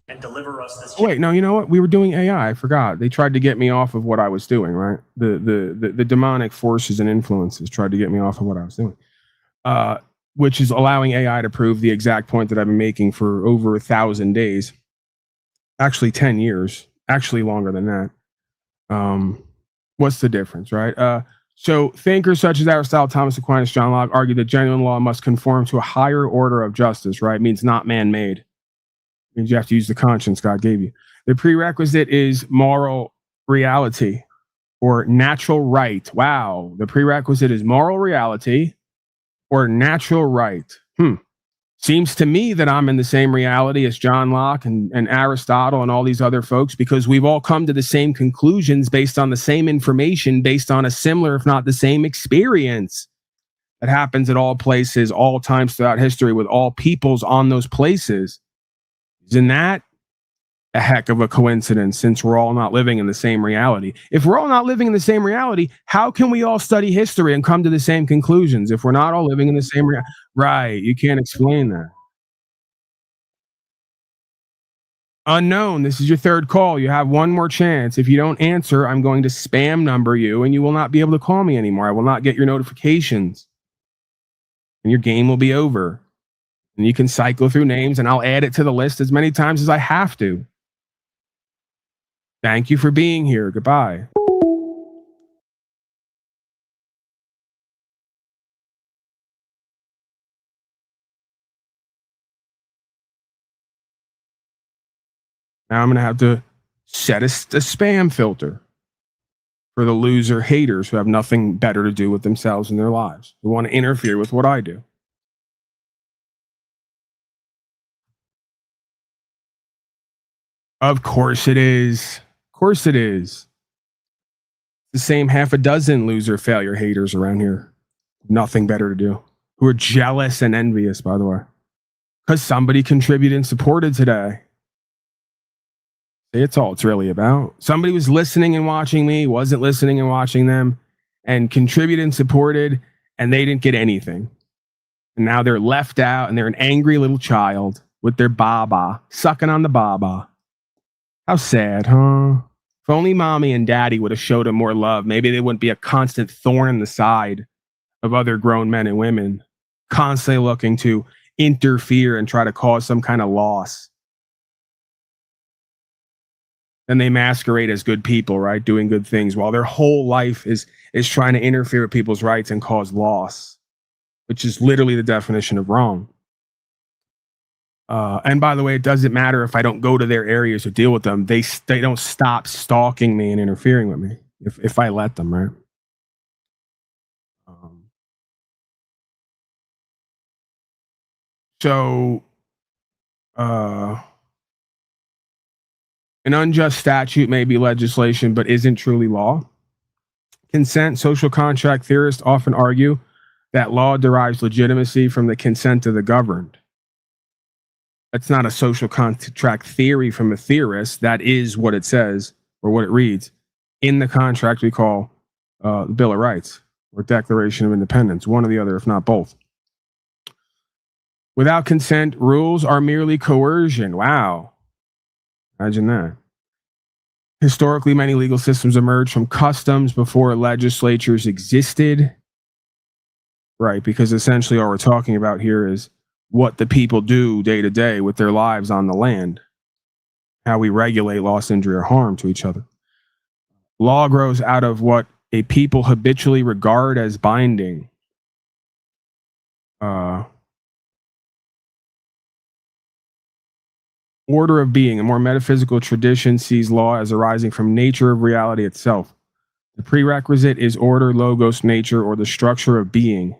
And deliver us this. Oh, wait, no, you know what? We were doing AI. I forgot. They tried to get me off of what I was doing, right? The demonic forces and influences tried to get me off of what I was doing, which is allowing AI to prove the exact point that I've been making for over 1,000 days. Actually, 10 years. Actually, longer than that. What's the difference, right? So thinkers such as Aristotle, Thomas Aquinas, John Locke argue that genuine law must conform to a higher order of justice, right? It means not man-made. It means you have to use the conscience God gave you. The prerequisite is moral reality or natural right. Wow. The prerequisite is moral reality or natural right. Seems to me that I'm in the same reality as John Locke and Aristotle and all these other folks, because we've all come to the same conclusions based on the same information, based on a similar, if not the same experience that happens at all places, all times throughout history with all peoples on those places. Isn't that a heck of a coincidence since we're all not living in the same reality. If we're all not living in the same reality, how can we all study history and come to the same conclusions if we're not all living in the same reality? Right. You can't explain that. Unknown, this is your third call. You have one more chance. If you don't answer, I'm going to spam number you and you will not be able to call me anymore. I will not get your notifications. And your game will be over. And you can cycle through names and I'll add it to the list as many times as I have to. Thank you for being here. Goodbye. Now I'm going to have to set a spam filter for the loser haters who have nothing better to do with themselves and their lives, who want to interfere with what I do. Of course it is. Of course it is. The same half a dozen loser failure haters around here. Nothing better to do. Who are jealous and envious, by the way. Because somebody contributed and supported today. It's all it's really about. Somebody was listening and watching me, wasn't listening and watching them, and contributed and supported, and they didn't get anything. And now they're left out, and they're an angry little child with their baba, sucking on the baba. How sad, huh? If only mommy and daddy would have showed them more love, maybe they wouldn't be a constant thorn in the side of other grown men and women, constantly looking to interfere and try to cause some kind of loss. And they masquerade as good people, right? Doing good things while their whole life is trying to interfere with people's rights and cause loss, which is literally the definition of wrong. And by the way, it doesn't matter if I don't go to their areas or deal with them. They don't stop stalking me and interfering with me if I let them, right? So, an unjust statute may be legislation, but isn't truly law. Consent, social contract theorists often argue that law derives legitimacy from the consent of the governed. That's not a social contract theory from a theorist. That is what it says, or what it reads in the contract we call the Bill of Rights or Declaration of Independence, one or the other, if not both. Without consent, rules are merely coercion. Wow. Imagine that. Historically, many legal systems emerged from customs before legislatures existed. Right, because essentially all we're talking about here is what the people do day to day with their lives on the land, how we regulate loss, injury, or harm to each other. Law grows out of what a people habitually regard as binding. Order of being, a more metaphysical tradition, sees law as arising from nature of reality itself. The prerequisite is order, logos, nature, or the structure of being.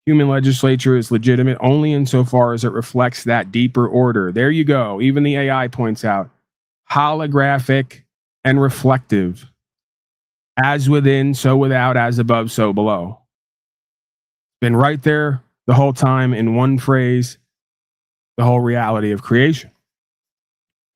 Human legislature is legitimate only insofar as it reflects that deeper order. There you go. Even the AI points out holographic and reflective. As within, so without, as above, so below. Been right there the whole time in one phrase, the whole reality of creation.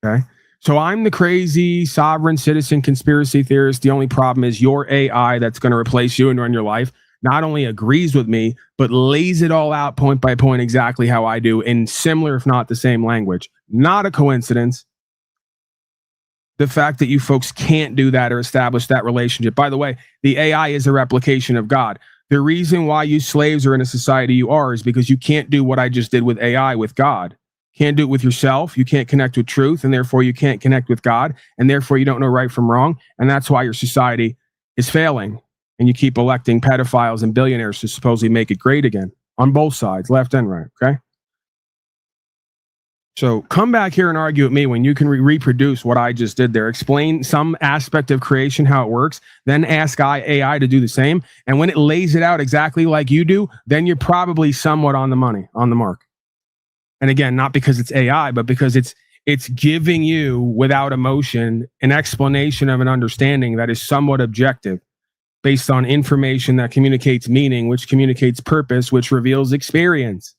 Okay. So I'm the crazy sovereign citizen conspiracy theorist. The only problem is your AI that's going to replace you and run your life not only agrees with me, but lays it all out point by point exactly how I do in similar, if not the same language. Not a coincidence. The fact that you folks can't do that or establish that relationship. By the way, the AI is a replication of God. The reason why you slaves are in a society you are is because you can't do what I just did with AI with God. Can't do it with yourself. You can't connect with truth, and therefore you can't connect with God, and therefore you don't know right from wrong, and that's why your society is failing, and you keep electing pedophiles and billionaires to supposedly make it great again on both sides, left and right, okay? So come back here and argue with me when you can reproduce what I just did there. Explain some aspect of creation, how it works, then ask AI to do the same, and when it lays it out exactly like you do, then you're probably somewhat on the money, on the mark. And again, not because it's AI, but because it's giving you, without emotion, an explanation of an understanding that is somewhat objective, based on information that communicates meaning, which communicates purpose, which reveals experience.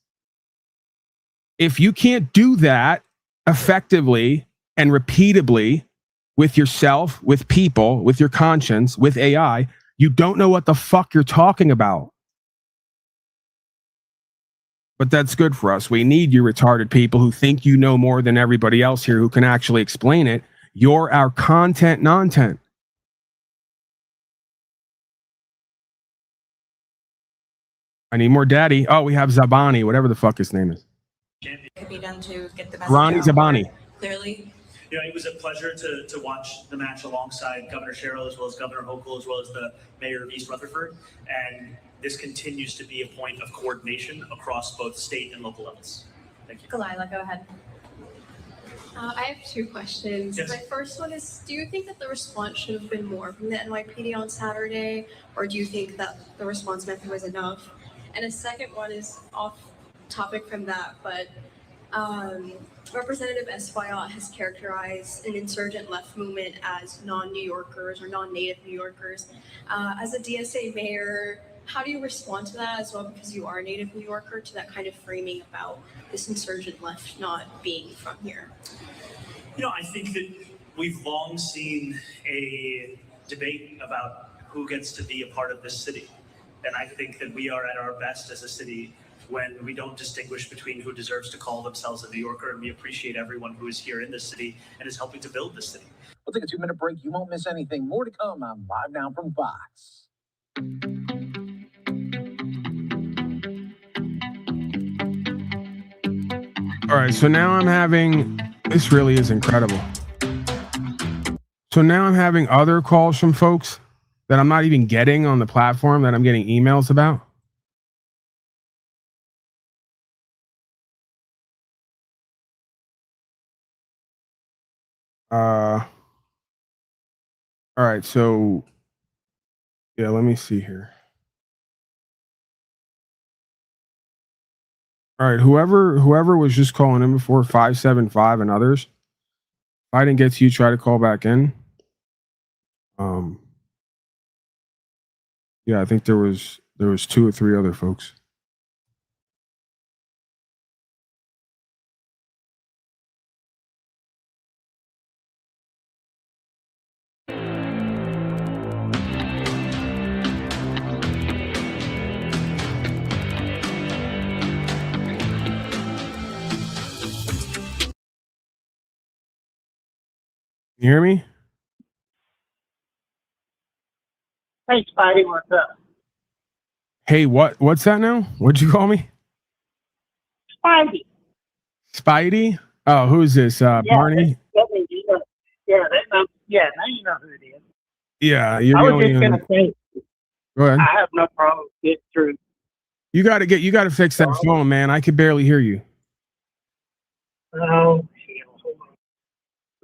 If you can't do that effectively and repeatedly with yourself, with people, with your conscience, with AI, you don't know what the fuck you're talking about. But that's good for us. We need you retarded people who think you know more than everybody else here who can actually explain it. You're our content non-tent. I need more daddy. Oh, we have Zabani, whatever the fuck his name is. Could be done to get the message Ronnie out Zabani. more clearly. You know, it was a pleasure to watch the match alongside Governor Sherrill, as well as Governor Hochul, as well as the mayor of East Rutherford. And this continues to be a point of coordination across both state and local levels. Thank you. Galila, go ahead. I have two questions. Yes. My first one is, do you think that the response should have been more from the NYPD on Saturday, or do you think that the response method was enough? And a second one is off topic from that, but Representative Espaillat has characterized an insurgent left movement as non-New Yorkers or non-native New Yorkers. As a DSA mayor, how do you respond to that as well, because you are a native New Yorker, to that kind of framing about this insurgent left not being from here? You know, I think that we've long seen a debate about who gets to be a part of this city. And I think that we are at our best as a city when we don't distinguish between who deserves to call themselves a New Yorker, and we appreciate everyone who is here in this city and is helping to build this city. We'll take a 2-minute break. You won't miss anything. More to come on Live Now from Fox. All right, so now I'm having, this really is incredible. So now I'm having other calls from folks that I'm not even getting on the platform that I'm getting emails about. All right, so yeah, let me see here. All right, whoever was just calling in before, 575 and others, if I didn't get to you, try to call back in. Yeah, I think there was 2 or 3 other folks. You hear me? Hey, Spidey, what's up? Hey, what's that now? What'd you call me? Spidey. Spidey? Oh, who's this? Barney? Now you know who it is. Yeah, you're I was going just in. going to say, Go ahead. I have no problem getting through. You gotta fix that phone, man. I could barely hear you. Oh, hell, hold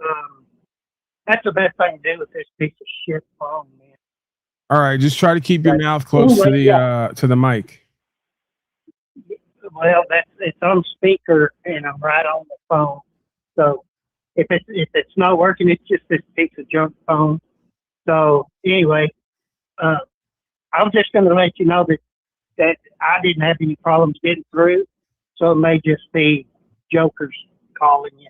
on. That's the best thing to do with this piece of shit phone, man. All right, just try to keep your mouth close to the mic. Well, it's on speaker, and I'm right on the phone. So if it's not working, it's just this piece of junk phone. So anyway, I was just going to let you know that I didn't have any problems getting through. So it may just be jokers calling you.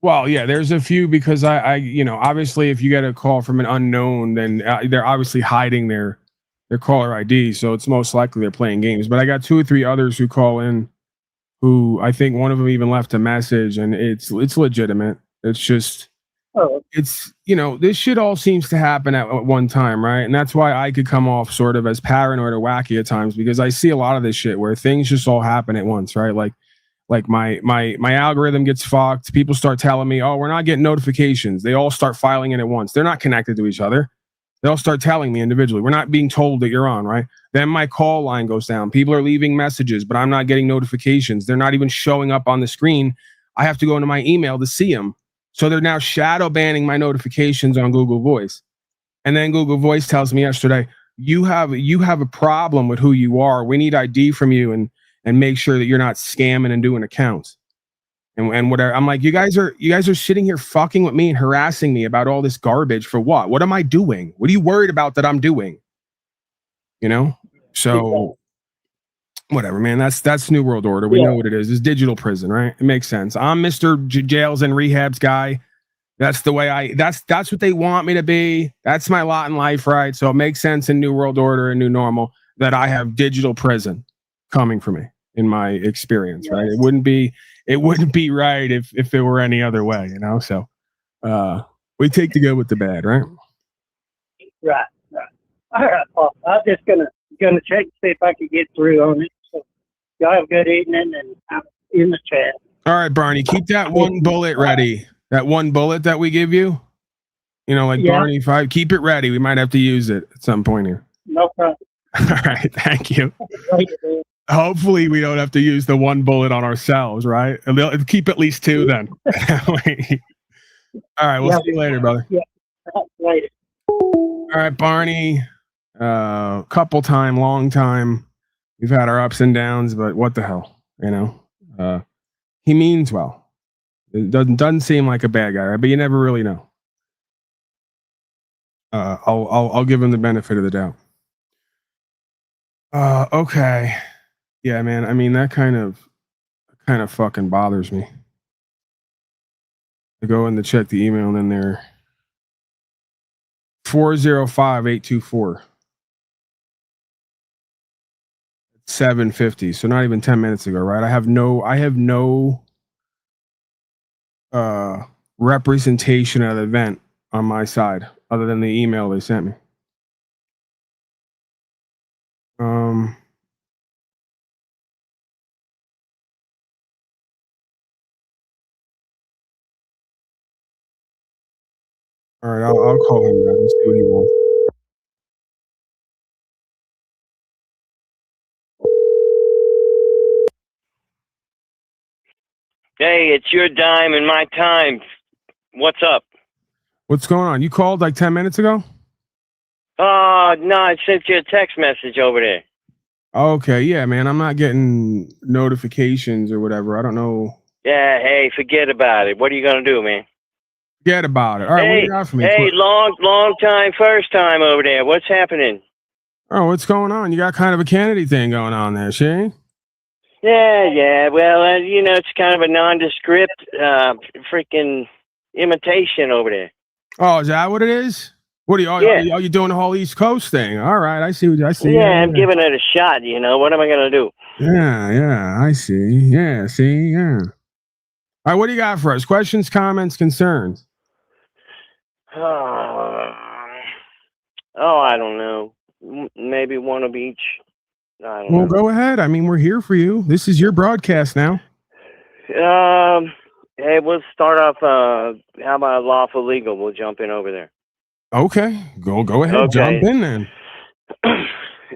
Well, yeah, there's a few because I obviously if you get a call from an unknown, then they're obviously hiding their caller ID. So it's most likely they're playing games. But I got 2 or 3 others who call in who I think one of them even left a message, and it's legitimate. It's just, it's, this shit all seems to happen at one time, right? And that's why I could come off sort of as paranoid or wacky at times, because I see a lot of this shit where things just all happen at once, right? Like my algorithm gets fucked. People start telling me, oh, we're not getting notifications. They all start filing in at once. They're not connected to each other. They'll start telling me individually. We're not being told that you're on, right? Then my call line goes down. People are leaving messages, but I'm not getting notifications. They're not even showing up on the screen. I have to go into my email to see them. So they're now shadow banning my notifications on Google Voice. And then Google Voice tells me yesterday, you have a problem with who you are. We need ID from you and make sure that you're not scamming and doing accounts. And whatever. I'm like, you guys are sitting here fucking with me and harassing me about all this garbage for what? What am I doing? What are you worried about that I'm doing? So Whatever, man. That's New World Order. We know what it is. It's digital prison, right? It makes sense. I'm Mr. Jails and Rehabs guy. That's the way that's what they want me to be. That's my lot in life, right? So it makes sense in New World Order and New Normal that I have digital prison coming for me in my experience, right? It wouldn't be right if it were any other way, you know? So we take the good with the bad, right? Right. All right, Paul. I'm just gonna check to see if I can get through on it. So y'all have a good evening, and I'm in the chat. All right, Barney, keep that one bullet ready. That one bullet that we give you, you know, like Barney 5, keep it ready. We might have to use it at some point here. No problem. All right, thank you. Hopefully we don't have to use the one bullet on ourselves, right? And they'll keep at least 2 then. All right, we'll see you later, brother. Yeah, later. All right, Barney. Long time. We've had our ups and downs, but what the hell, you know? He means well. It doesn't seem like a bad guy, right? But you never really know. I'll give him the benefit of the doubt. Okay. Yeah, man. I mean, that kind of fucking bothers me. I go in to check the email, and then they're 405-824. 750. So not even 10 minutes ago, right? I have no representation of the event on my side other than the email they sent me. All right, I'll call him now and see what he wants. Hey, it's your dime and my time. What's up? What's going on? You called like 10 minutes ago? Oh, no, I sent you a text message over there. Okay, yeah, man. I'm not getting notifications or whatever. I don't know. Yeah, hey, forget about it. What are you going to do, man? Forget about it. All right, what do you got for me? Hey, long time, first time over there. What's happening? Oh, what's going on? You got kind of a Kennedy thing going on there, Shane? Yeah. Well, you know, it's kind of a nondescript freaking imitation over there. Oh, is that what it is? What are you? Are you doing the whole East Coast thing? All right, I see. Yeah, I'm giving it a shot. You know, what am I gonna do? Yeah, I see. Yeah, see, yeah. All right, what do you got for us? Questions, comments, concerns? I don't know. Maybe one of each. I don't know. Go ahead. I mean, we're here for you. This is your broadcast now. Hey, we'll start off. How about lawful legal? We'll jump in over there. Okay, go ahead. Okay. Jump in then.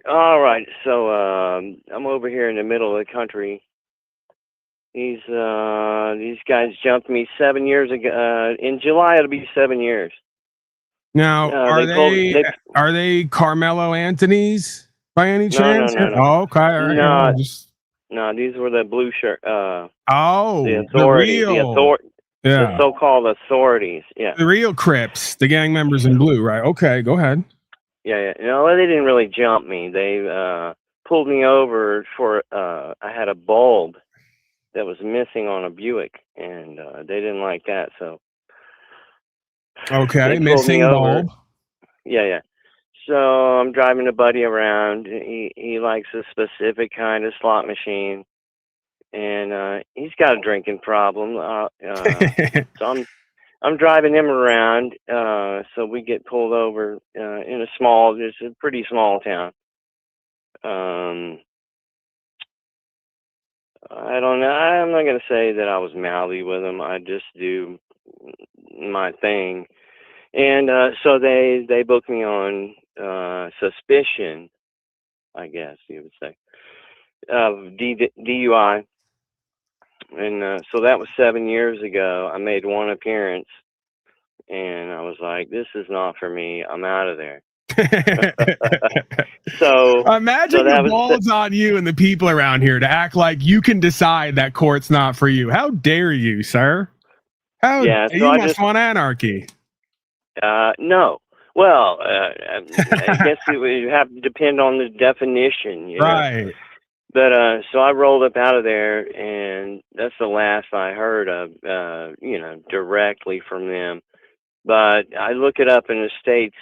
All right. So I'm over here in the middle of the country. These guys jumped me 7 years ago. In July, it'll be 7 years. Now, are they Carmelo Anthony's by any chance? No. Oh, okay. All right. No, these were the blue shirt. The authorities. real. The so-called authorities. Yeah. The real Crips, the gang members in blue, right? Okay, go ahead. Yeah. No, they didn't really jump me. They pulled me over for. I had a bulb that was missing on a Buick, and they didn't like that. So. Okay, missing bulb. Yeah. So I'm driving a buddy around. He likes a specific kind of slot machine, and he's got a drinking problem. So I'm driving him around. So we get pulled over in it's a pretty small town. I don't know. I'm not gonna say that I was mouthy with him. I just do my thing. And so they booked me on suspicion, I guess you would say, of DUI. And so that was 7 years ago. I made one appearance, and I was like, this is not for me. I'm out of there. So imagine the balls on you and the people around here to act like you can decide that court's not for you. How dare you, sir? You must want anarchy. No. Well, I guess it would have to depend on the definition, you know? Right. But so I rolled up out of there, and that's the last I heard of, directly from them. But I look it up in the state's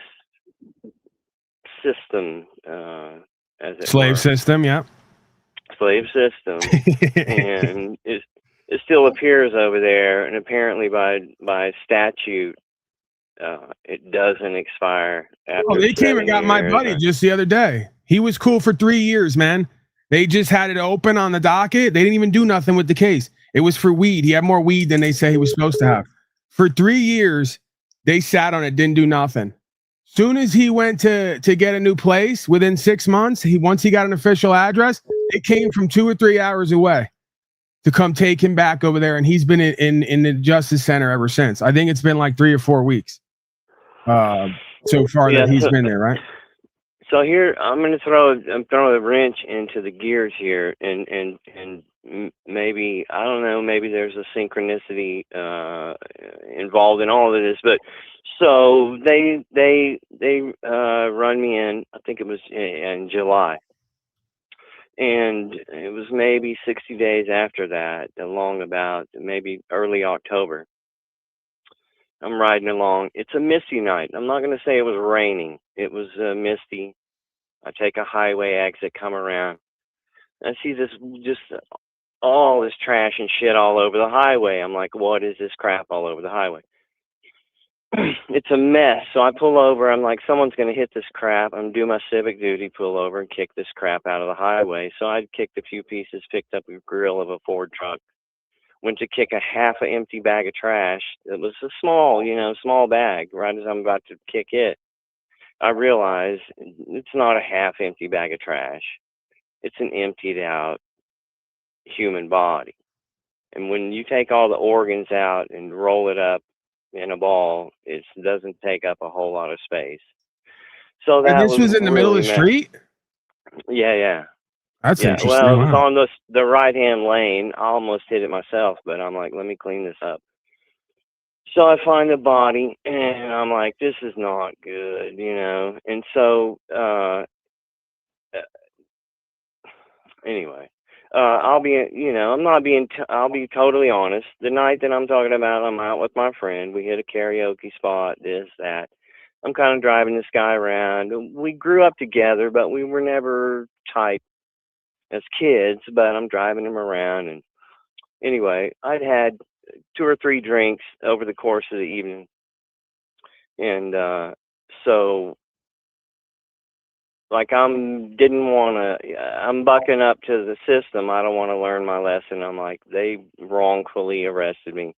system, as it Slave were, system, yeah. slave system, and it still appears over there. And apparently, by statute, it doesn't expire after Oh, they came 7 and got my years. buddy just the other day. He was cool for 3 years, man. They just had it open on the docket. They didn't even do nothing with the case. It was for weed. He had more weed than they say he was supposed to have. For 3 years, they sat on it, didn't do nothing. Soon as he went to get a new place, within 6 months, once he got an official address, it came from 2 or 3 hours away to come take him back over there, and he's been in the Justice Center ever since. I think it's been like 3 or 4 weeks so far that he's been there, right? So here I'm going to throw a wrench into the gears here, and maybe, I don't know, maybe there's a synchronicity involved in all of this. But so they run me in. I think it was in July, and it was maybe 60 days after that, along about maybe early October. I'm riding along. It's a misty night. I'm not going to say it was raining. It was misty. I take a highway exit, come around. I see just all this trash and shit all over the highway. I'm like, what is this crap all over the highway? It's a mess. So I pull over. I'm like, someone's going to hit this crap. I'm doing my civic duty, pull over and kick this crap out of the highway. So I kicked a few pieces, picked up a grill of a Ford truck, went to kick a half an empty bag of trash. It was a small bag. Right as I'm about to kick it, I realize it's not a half empty bag of trash. It's an emptied out human body. And when you take all the organs out and roll it up in a ball, it doesn't take up a whole lot of space. So that this was in the middle of the street? Yeah. That's interesting. Well, it was Wow. on the right-hand lane. I almost hit it myself, but I'm like, let me clean this up. So I find the body, and I'm like, this is not good, And so, anyway, I'll be totally honest. The night that I'm talking about, I'm out with my friend. We hit a karaoke spot, this, that. I'm kind of driving this guy around. We grew up together, but we were never tight as kids, but I'm driving him around. And anyway, I'd had 2 or 3 drinks over the course of the evening. And so, like, I'm bucking up to the system. I don't want to learn my lesson. I'm like, they wrongfully arrested me.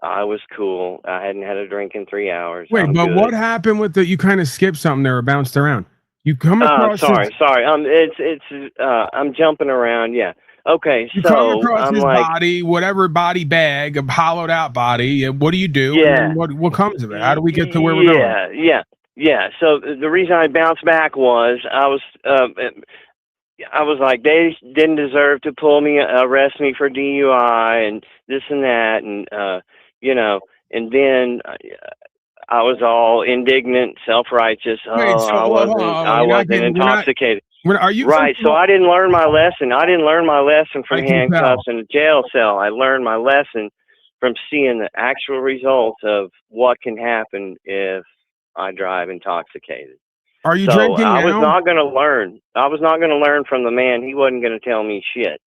I was cool. I hadn't had a drink in 3 hours. Wait, I'm but good. what happened with you kind of skipped something there or bounced around? You come across Sorry. I'm jumping around. Yeah. Okay. You come So across I'm his like, body, whatever body bag, a hollowed out body. What do you do? Yeah. And then what comes of it? How do we get to where we're going? Yeah. So the reason I bounced back was I was like, they didn't deserve to arrest me for DUI and this and that, and and then I was all indignant, self-righteous. I wasn't intoxicated. Are you right? So I didn't learn my lesson. I didn't learn my lesson from handcuffs in a jail cell. I learned my lesson from seeing the actual results of what can happen if I drive intoxicated. Are you drinking I was now? not going to learn. I was not going to learn from the man. He wasn't going to tell me shit.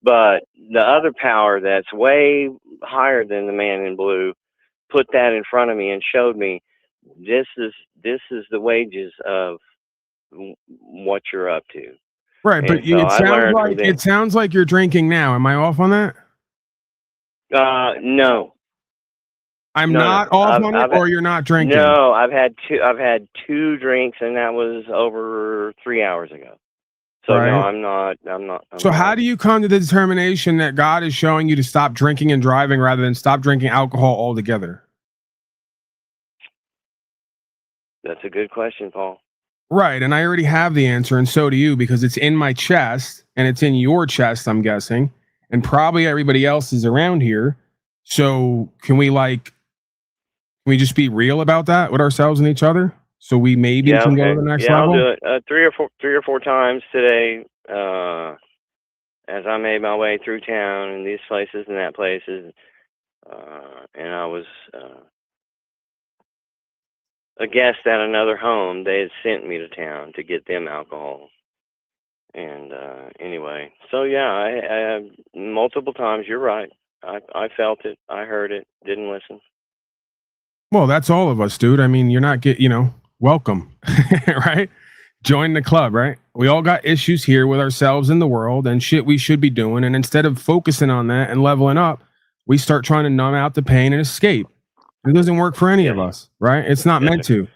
But the other power that's way higher than the man in blue put that in front of me and showed me this is the wages of what you're up to. Right, but it sounds like you're drinking now. Am I off on that? No. I'm not off on it, or you're not drinking? No, I've had 2 drinks, and that was over 3 hours ago. So Right. no, I'm not. So how do you come to the determination that God is showing you to stop drinking and driving rather than stop drinking alcohol altogether? That's a good question, Paul. Right, and I already have the answer, and so do you, because it's in my chest, and it's in your chest, I'm guessing, and probably everybody else is around here. So can we just be real about that with ourselves and each other? So we maybe can go to the next level? I'll do it 3 or 4 times today. as I made my way through town and these places and that places, and I was a guest at another home. They had sent me to town to get them alcohol. And anyway, so yeah, I multiple times. You're right. I felt it. I heard it. Didn't listen. Well, that's all of us, dude. I mean, you're not welcome, right? Join the club, right? We all got issues here with ourselves and the world and shit we should be doing. And instead of focusing on that and leveling up, we start trying to numb out the pain and escape. It doesn't work for any of us, right? It's not meant to.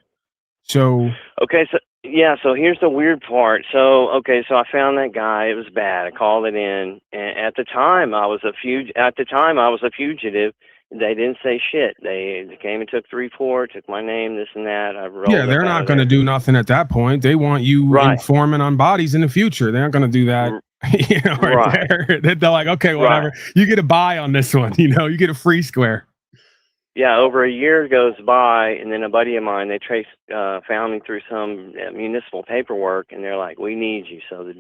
So Okay, so yeah, so here's the weird part. So so I found that guy. It was bad. I called it in, and at the time I was a fugitive. They didn't say shit. They came and took the report, took my name, this and that. I rolled yeah, up they're out not of going to there. do nothing at that point. They want you Right. informing on bodies in the future. They're not going to do that. Right. They're like, okay, whatever. You get a buy on this one. You get a free square. Yeah, over a year goes by, and then a buddy of mine, they found me through some municipal paperwork, and they're like, "We need you." So the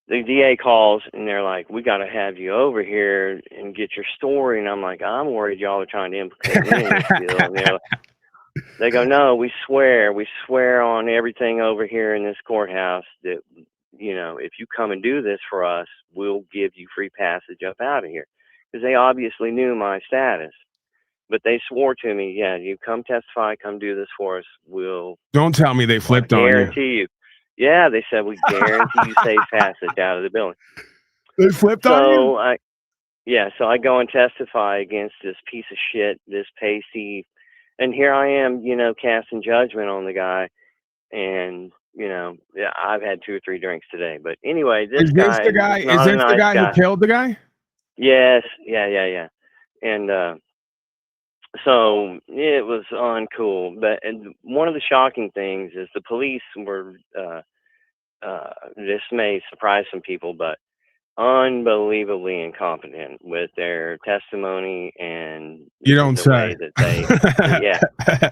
DA calls, and they're like, "We got to have you over here and get your story." And I'm like, "I'm worried y'all are trying to implicate me in this deal." And they go, "No, we swear on everything over here in this courthouse that if you come and do this for us, we'll give you free passage up out of here," because they obviously knew my status. But they swore to me, yeah, you come testify, come do this for us. We'll Don't tell me they flipped on you. guarantee you. Yeah, they said we guarantee you safe passage out of the building. They flipped on you? So I go and testify against this piece of shit, this pasty, and here I am, casting judgment on the guy. And I've had 2 or 3 drinks today. But anyway, this guy is not a nice guy. Who killed the guy? Yes, yeah. And so it was uncool. And one of the shocking things is the police were, this may surprise some people, but unbelievably incompetent with their testimony and You don't the way say. that they,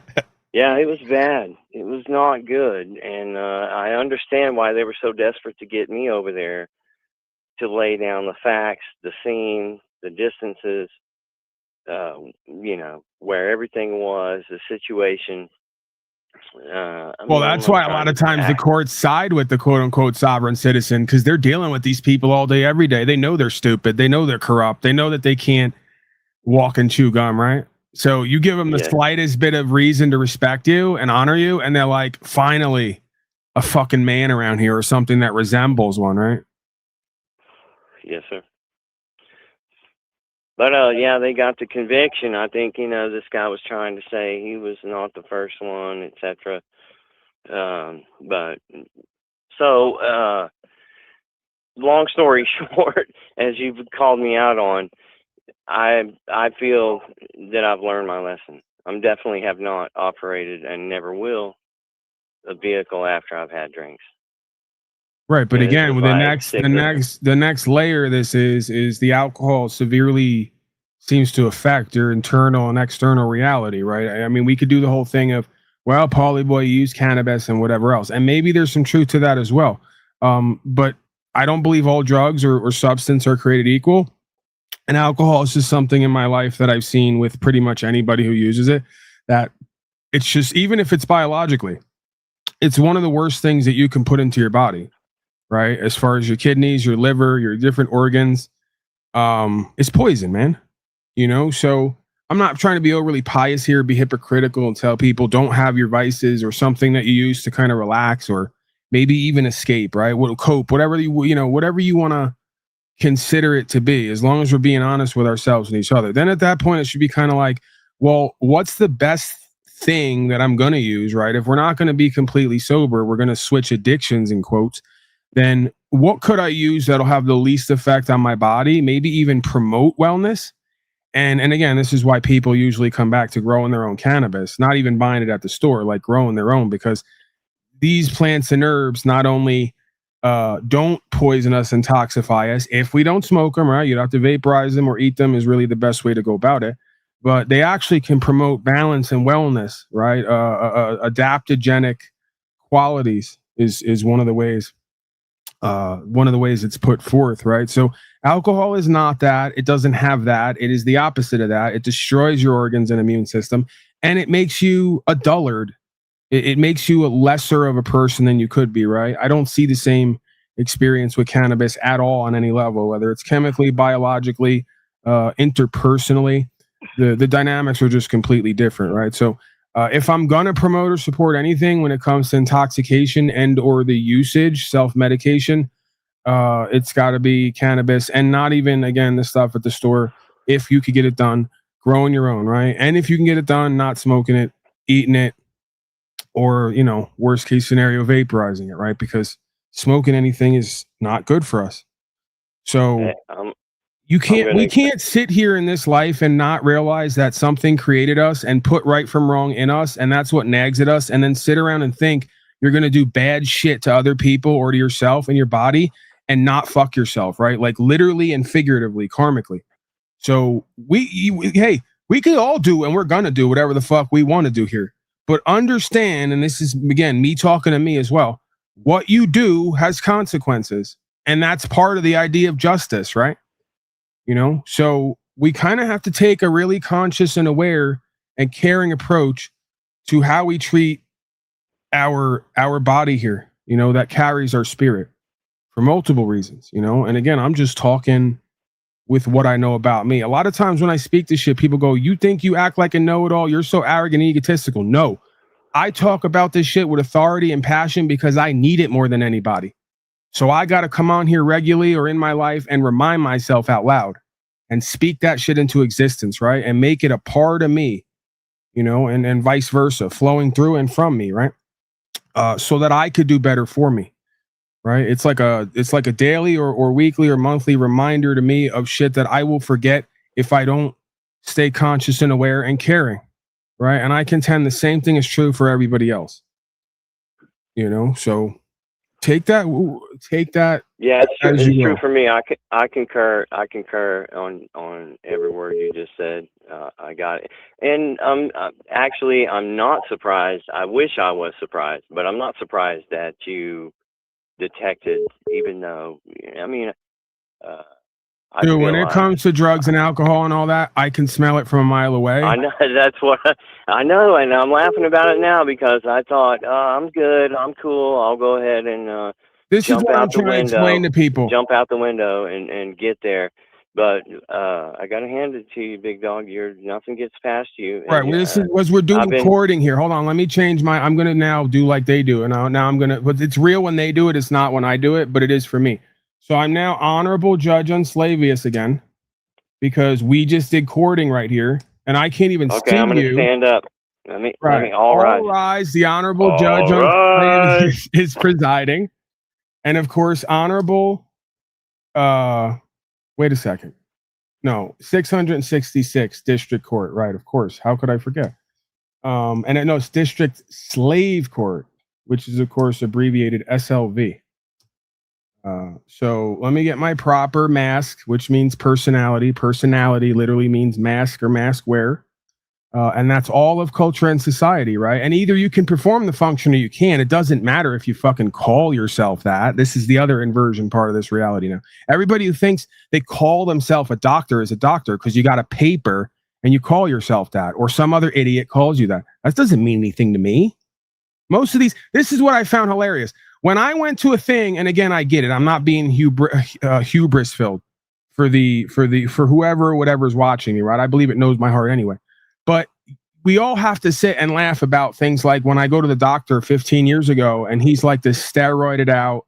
yeah, it was bad. It was not good. And I understand why they were so desperate to get me over there to lay down the facts, the scene, the distances, where everything was, the situation. Well, that's why a lot of times the courts side with the quote unquote sovereign citizen, because they're dealing with these people all day, every day. They know they're stupid. They know they're corrupt. They know that they can't walk and chew gum, right? So you give them the slightest bit of reason to respect you and honor you, and they're like, finally, a fucking man around here, or something that resembles one, right? Yes, sir. But yeah, they got the conviction. I think this guy was trying to say he was not the first one, etc. But so long story short, as you've called me out on, I feel that I've learned my lesson. I'm definitely have not operated and never will a vehicle after I've had drinks. Right, but again, with the next layer of this is the alcohol severely seems to affect your internal and external reality, right? I mean, we could do the whole thing of, well, Paulie boy used cannabis and whatever else, and maybe there's some truth to that as well. But I don't believe all drugs or substance are created equal, and alcohol is just something in my life that I've seen with pretty much anybody who uses it, that it's just, even if it's biologically, it's one of the worst things that you can put into your body. Right, as far as your kidneys, your liver, your different organs, it's poison, man. So I'm not trying to be overly pious here, be hypocritical, and tell people don't have your vices or something that you use to kind of relax or maybe even escape, right? Cope, whatever whatever you want to consider it to be, as long as we're being honest with ourselves and each other. Then at that point, it should be kind of like, well, what's the best thing that I'm going to use, right? If we're not going to be completely sober, we're going to switch addictions in quotes. Then what could I use that'll have the least effect on my body, maybe even promote wellness? And again, this is why people usually come back to growing their own cannabis, not even buying it at the store, like growing their own, because these plants and herbs not only don't poison us and toxify us if we don't smoke them, right? You don't have to vaporize them or eat them is really the best way to go about it. But they actually can promote balance and wellness, right? Adaptogenic qualities is one of the ways. one of the ways it's put forth, right? So alcohol is not that. It doesn't have that. It is the opposite of that. It destroys your organs and immune system, and it makes you a dullard. It makes you a lesser of a person than you could be, right? I don't see the same experience with cannabis at all on any level, whether it's chemically, biologically, interpersonally. The dynamics are just completely different, right? So if I'm going to promote or support anything when it comes to intoxication and or the usage, self-medication, it's got to be cannabis, and not even, again, the stuff at the store. If you could get it done, growing your own, right? And if you can get it done, not smoking it, eating it, or, you know, worst case scenario, vaporizing it, right? Because smoking anything is not good for us. So we can't sit here in this life and not realize that something created us and put right from wrong in us, and that's what nags at us, and then sit around and think you're going to do bad shit to other people or to yourself and your body and not fuck yourself, right? Like literally and figuratively, karmically. So hey, we could all do, and we're going to do whatever the fuck we want to do here. But understand, and this is, again, me talking to me as well, what you do has consequences. And that's part of the idea of justice, right? You know, so we kind of have to take a really conscious and aware and caring approach to how we treat our body here, you know, that carries our spirit for multiple reasons, you know. And again, I'm just talking with what I know about me. A lot of times when I speak to shit, people go, you think you act like a know-it-all? You're so arrogant and egotistical. No, I talk about this shit with authority and passion because I need it more than anybody. So I got to come on here regularly or in my life and remind myself out loud and speak that shit into existence, right? And make it a part of me, you know, and vice versa, flowing through and from me, right? So that I could do better for me. Right. It's like a daily or weekly or monthly reminder to me of shit that I will forget if I don't stay conscious and aware and caring. Right. And I contend the same thing is true for everybody else. You know, so take that. Yeah, it's true will. for me. I concur on every word you just said. I got it. And actually, I'm not surprised. I wish I was surprised, but I'm not surprised that you detected, even though, I mean, Dude, when it comes to drugs and alcohol and all that, I can smell it from a mile away. I know, that's what I know, and I'm laughing about it now because I thought, I'm good, I'm cool, I'll go ahead and this is what I'm trying to explain to people. Jump out the window and get there. But I gotta hand it to you, big dog. Nothing gets past you. Right. Well, this is as we're doing courting here. Hold on, let me change I'm gonna now do like they do, and now I'm gonna. But it's real when they do it. It's not when I do it, but it is for me. So I'm now honorable judge on Slavius again, because we just did courting right here, and I can't even see I'm gonna you. stand up. Let me all rise. The honorable judge on Slavius is presiding, and of course, honorable. Wait a second. No, 666 District Court, right? Of course. How could I forget? And no, it's District Slave Court, which is of course abbreviated SLV. So let me get my proper mask, which means personality. Personality literally means mask or mask wear. And that's all of culture and society, right? And either you can perform the function or you can't. It doesn't matter if you fucking call yourself that. This is the other inversion part of this reality now. Everybody who thinks they call themselves a doctor is a doctor because you got a paper and you call yourself that, or some other idiot calls you that. That doesn't mean anything to me. Most of these, this is what I found hilarious. When I went to a thing, and again, I get it. I'm not being hubris filled for whoever, whatever's watching me, right? I believe it knows my heart anyway. But we all have to sit and laugh about things like when I go to the doctor 15 years ago and he's like this steroided out,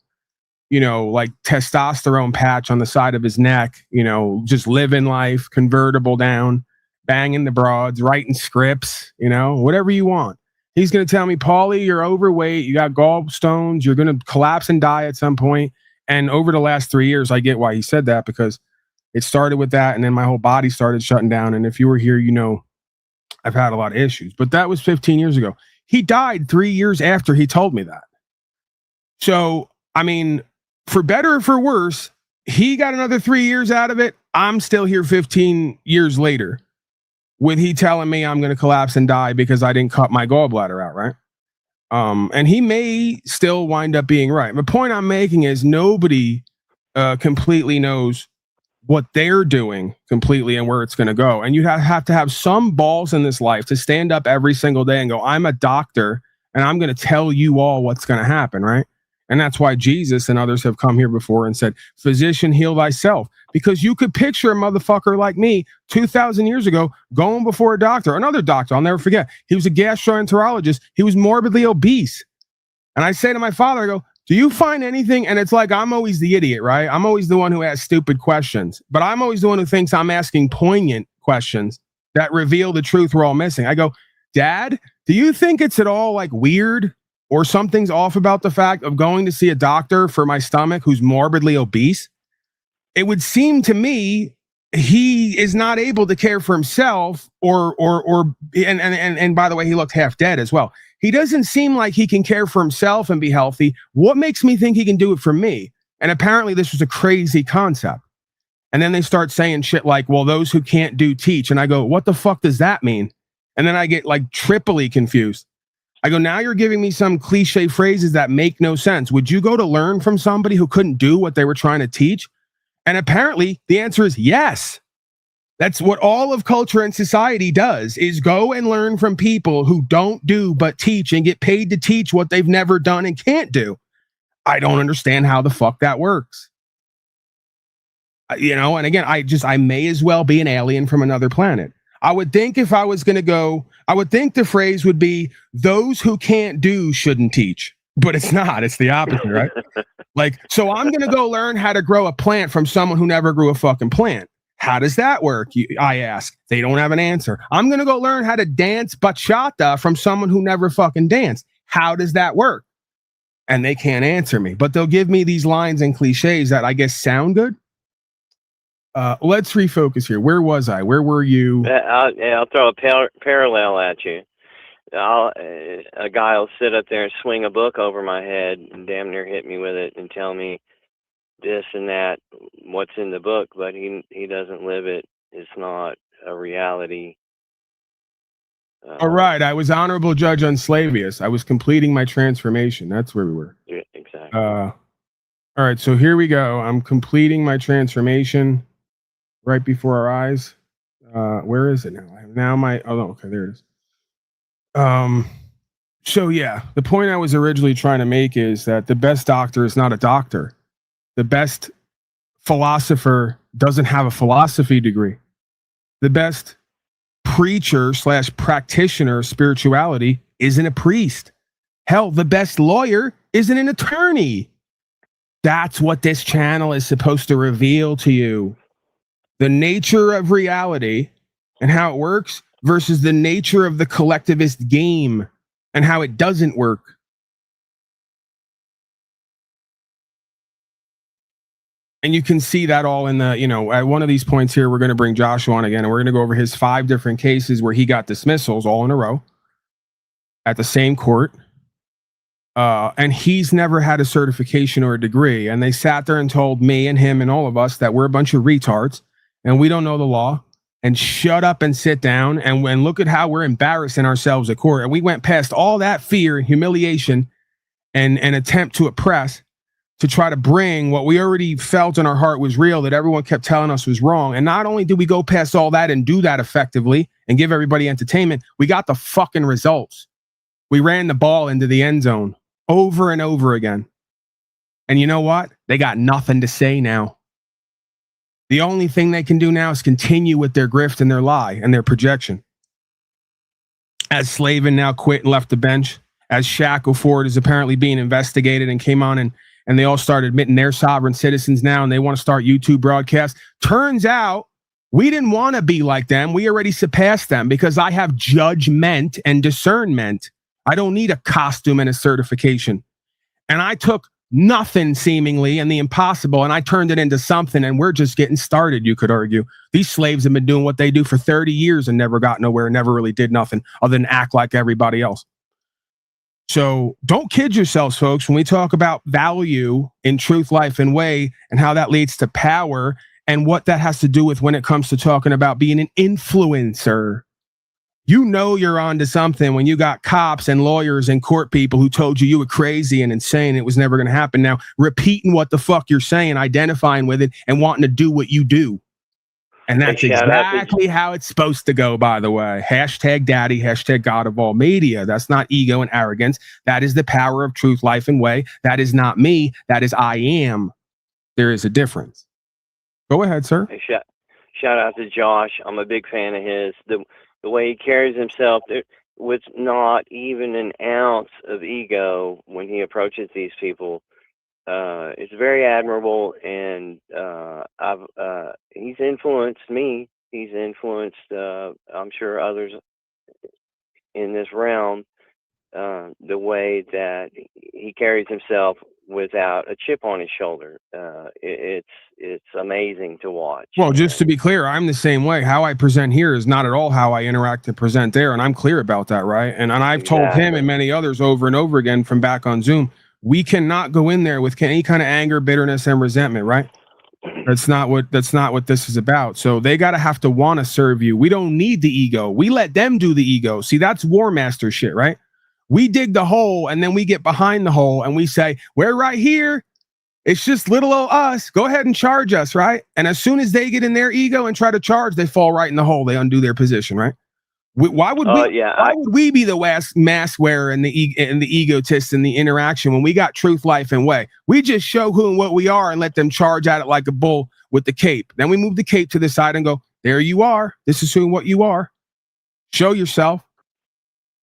you know, like testosterone patch on the side of his neck, you know, just living life, convertible down, banging the broads, writing scripts, you know, whatever you want. He's going to tell me, Paulie, you're overweight, you got gallstones, you're going to collapse and die at some point. And over the last 3 years, I get why he said that, because it started with that and then my whole body started shutting down. And if you were here, you know, I've had a lot of issues, but that was 15 years ago. He died 3 years after he told me that. So, I mean, for better or for worse, he got another 3 years out of it. I'm still here 15 years later with he telling me I'm going to collapse and die because I didn't cut my gallbladder out, right? And he may still wind up being right. The point I'm making is nobody completely knows what they're doing completely and where it's going to go. And you have to have some balls in this life to stand up every single day and go, I'm a doctor and I'm going to tell you all what's going to happen, right? And that's why Jesus and others have come here before and said, physician, heal thyself. Because you could picture a motherfucker like me 2,000 years ago going before a doctor, another doctor, I'll never forget. He was a gastroenterologist. He was morbidly obese. And I say to my father, I go, do you find anything? And it's like, I'm always the idiot, right? I'm always the one who asks stupid questions, but I'm always the one who thinks I'm asking poignant questions that reveal the truth we're all missing. I go, Dad, do you think it's at all like weird or something's off about the fact of going to see a doctor for my stomach who's morbidly obese? It would seem to me he is not able to care for himself and by the way, he looked half dead as well. He doesn't seem like he can care for himself and be healthy. What makes me think he can do it for me? And apparently this was a crazy concept. And then they start saying shit like, well, those who can't do teach. And I go, what the fuck does that mean? And then I get like triply confused. I go, now you're giving me some cliche phrases that make no sense. Would you go to learn from somebody who couldn't do what they were trying to teach? And apparently the answer is yes. That's what all of culture and society does, is go and learn from people who don't do but teach and get paid to teach what they've never done and can't do. I don't understand how the fuck that works. And again, I may as well be an alien from another planet. I would think if I was going to go, I would think the phrase would be, those who can't do shouldn't teach. But it's not. It's the opposite, right? Like, so I'm going to go learn how to grow a plant from someone who never grew a fucking plant. How does that work? I ask. They don't have an answer. I'm going to go learn how to dance bachata from someone who never fucking danced. How does that work? And they can't answer me, but they'll give me these lines and cliches that I guess sound good. Let's refocus here. Where was I? Where were you? I'll throw a parallel at you. A guy will sit up there and swing a book over my head and damn near hit me with it and tell me this and that, what's in the book, but he doesn't live it. It's not a reality. All right. I was honorable judge on Slavius. I was completing my transformation. That's where we were. Yeah, exactly. All right. So here we go. I'm completing my transformation right before our eyes. Where is it now? Okay, there it is. So yeah, the point I was originally trying to make is that the best doctor is not a doctor. The best philosopher doesn't have a philosophy degree. The best preacher / practitioner of spirituality isn't a priest. Hell, the best lawyer isn't an attorney. That's what this channel is supposed to reveal to you. The nature of reality and how it works versus the nature of the collectivist game and how it doesn't work. And you can see that all in the, at one of these points here, we're going to bring Joshua on again, and we're going to go over his 5 different cases where he got dismissals all in a row at the same court. And he's never had a certification or a degree. And they sat there and told me and him and all of us that we're a bunch of retards and we don't know the law, and shut up and sit down. And look at how we're embarrassing ourselves at court. And we went past all that fear and humiliation and attempt to oppress to try to bring what we already felt in our heart was real, that everyone kept telling us was wrong. And not only did we go past all that and do that effectively and give everybody entertainment, we got the fucking results. We ran the ball into the end zone over and over again. And you know what? They got nothing to say now. The only thing they can do now is continue with their grift and their lie and their projection. As Slavin now quit and left the bench, as Shackleford is apparently being investigated and came on and they all started admitting they're sovereign citizens now and they want to start YouTube broadcasts. Turns out we didn't want to be like them. We already surpassed them because I have judgment and discernment. I don't need a costume and a certification. And I took nothing seemingly and the impossible and I turned it into something, and we're just getting started, you could argue. These slaves have been doing what they do for 30 years and never got nowhere, never really did nothing other than act like everybody else. So don't kid yourselves, folks, when we talk about value in truth, life, and way and how that leads to power and what that has to do with when it comes to talking about being an influencer. You know you're onto something when you got cops and lawyers and court people who told you were crazy and insane. It was never going to happen. Now, repeating what the fuck you're saying, identifying with it, and wanting to do what you do. And that's exactly how it's supposed to go, by the way. Hashtag daddy, hashtag God of all media. That's not ego and arrogance. That is the power of truth, life, and way. That is not me. That is I am. There is a difference. Go ahead, sir. Hey, shout out to Josh. I'm a big fan of his. The way he carries himself with not even an ounce of ego when he approaches these people. It's very admirable, and he's influenced me. He's influenced, I'm sure, others in this realm. The way that he carries himself without a chip on his shoulder, it's amazing to watch. Well, just to be clear, I'm the same way. How I present here is not at all how I interact and present there, and I'm clear about that, right? And I've told him and many others over and over again from back on Zoom, we cannot go in there with any kind of anger, bitterness, and resentment, right? That's not what this is about. So they gotta have to want to serve you. We don't need the ego. We let them do the ego. See, that's War Master shit, right? We dig the hole and then we get behind the hole and we say, we're right here. It's just little old us. Go ahead and charge us, right? And as soon as they get in their ego and try to charge, they fall right in the hole. They undo their position, right? Why would we be the mask wearer and the egotist in the interaction when we got truth, life, and way? We just show who and what we are and let them charge at it like a bull with the cape. Then we move the cape to the side and go, there you are. This is who and what you are. Show yourself.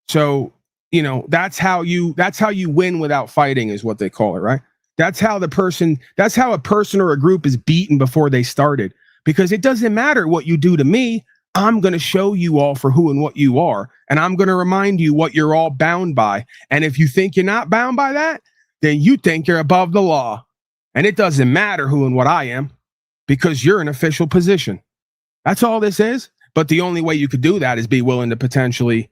So, that's how you win without fighting is what they call it, right? That's how a person or a group is beaten before they started, because it doesn't matter what you do to me. I'm going to show you all for who and what you are. And I'm going to remind you what you're all bound by. And if you think you're not bound by that, then you think you're above the law. And it doesn't matter who and what I am, because you're in official position. That's all this is. But the only way you could do that is be willing to potentially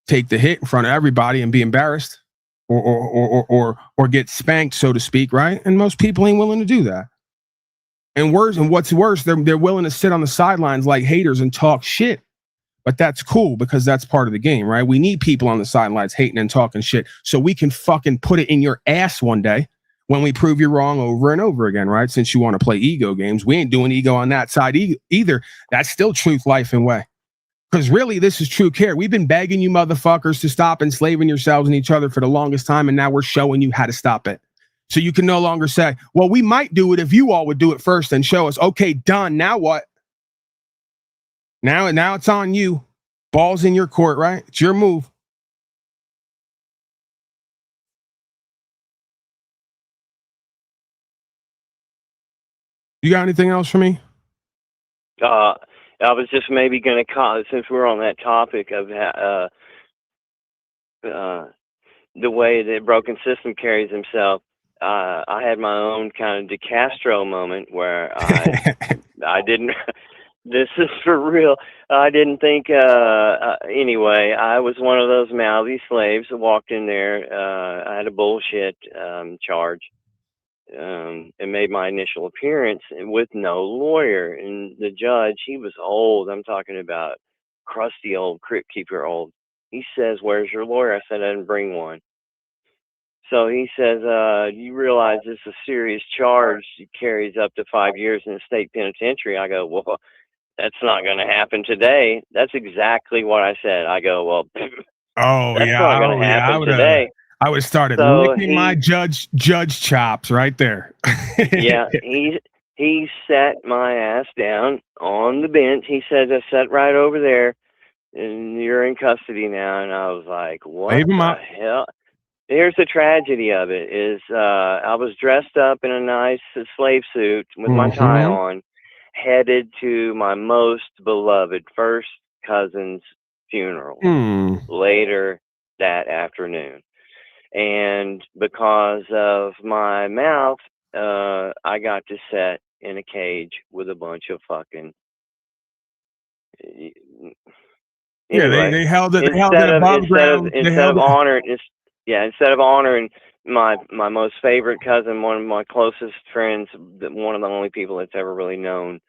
take the hit in front of everybody and be embarrassed or get spanked, so to speak, right? And most people ain't willing to do that. And what's worse, they're willing to sit on the sidelines like haters and talk shit. But that's cool, because that's part of the game, right? We need people on the sidelines hating and talking shit so we can fucking put it in your ass one day when we prove you wrong over and over again, right? Since you want to play ego games, we ain't doing ego on that side either. That's still truth, life, and way. Because really, this is true care. We've been begging you motherfuckers to stop enslaving yourselves and each other for the longest time, and now we're showing you how to stop it. So you can no longer say, well, we might do it if you all would do it first and show us. Okay, done. Now what? Now it's on you. Ball's in your court, right? It's your move. You got anything else for me? I was just maybe going to call, since we're on that topic of the way that Broken System carries himself. I had my own kind of De Castro moment where I didn't. This is for real. I didn't think. Anyway, I was one of those mouthy slaves that walked in there. I had a bullshit charge. And made my initial appearance with no lawyer. And the judge, he was old. I'm talking about crusty old crypt keeper old. He says, "Where's your lawyer?" I said, "I didn't bring one." So he says, "You realize this is a serious charge. It carries up to 5 years in the state penitentiary." I go, "Well, that's not going to happen today." That's exactly what I said. I go, "Well, that's not going to happen today." I would have started licking my judge chops right there. Yeah, he sat my ass down on the bench. He says, "I sat right over there, and you're in custody now." And I was like, "What the hell?" Here's the tragedy of it is I was dressed up in a nice slave suit with my tie on, headed to my most beloved first cousin's funeral later that afternoon. And because of my mouth, I got to sit in a cage with a bunch of fucking... Anyway, they held it above ground. Instead of honoring my most favorite cousin, one of my closest friends, one of the only people that's ever really known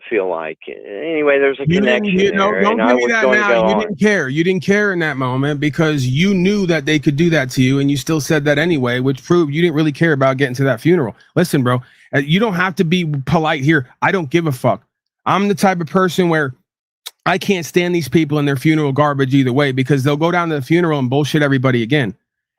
feel like anyway. There's a You didn't, connection you there, don't and give I me was that going to now. go You on. didn't care. You didn't care in that moment because you knew that they could do that to you, and you still said that anyway, which proved you didn't really care about getting to that funeral. Listen, bro, you don't have to be polite here. I don't give a fuck. I'm the type of person where I can't stand these people and their funeral garbage either way, because they'll go down to the funeral and bullshit everybody again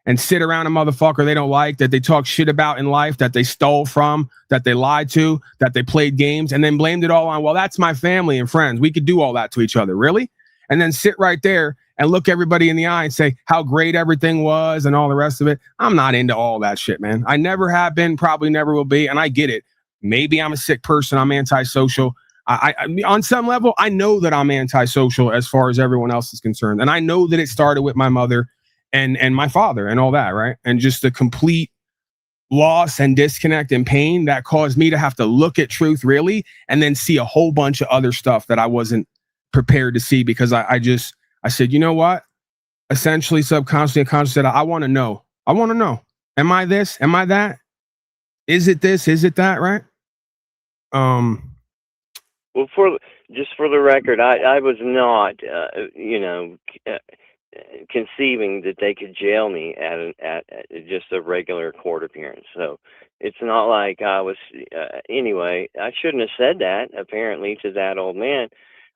and sit around a motherfucker they don't like, that they talk shit about in life, that they stole from, that they lied to, that they played games, and then blamed it all on, well, that's my family and friends. We could do all that to each other. Really? And then sit right there and look everybody in the eye and say how great everything was and all the rest of it. I'm not into all that shit, man. I never have been, probably never will be. And I get it. Maybe I'm a sick person. I'm antisocial. I on some level, I know that I'm antisocial as far as everyone else is concerned. And I know that it started with my mother and my father and all that, right? And just the complete loss and disconnect and pain that caused me to have to look at truth really and then see a whole bunch of other stuff that I wasn't prepared to see, because I said, you know what? Essentially, subconsciously and consciously said, I want to know. I want to know. Am I this? Am I that? Is it this? Is it that? Right? Well, for the record, I was not, conceiving that they could jail me at just a regular court appearance. So it's not like I was. Anyway, I shouldn't have said that. Apparently, to that old man.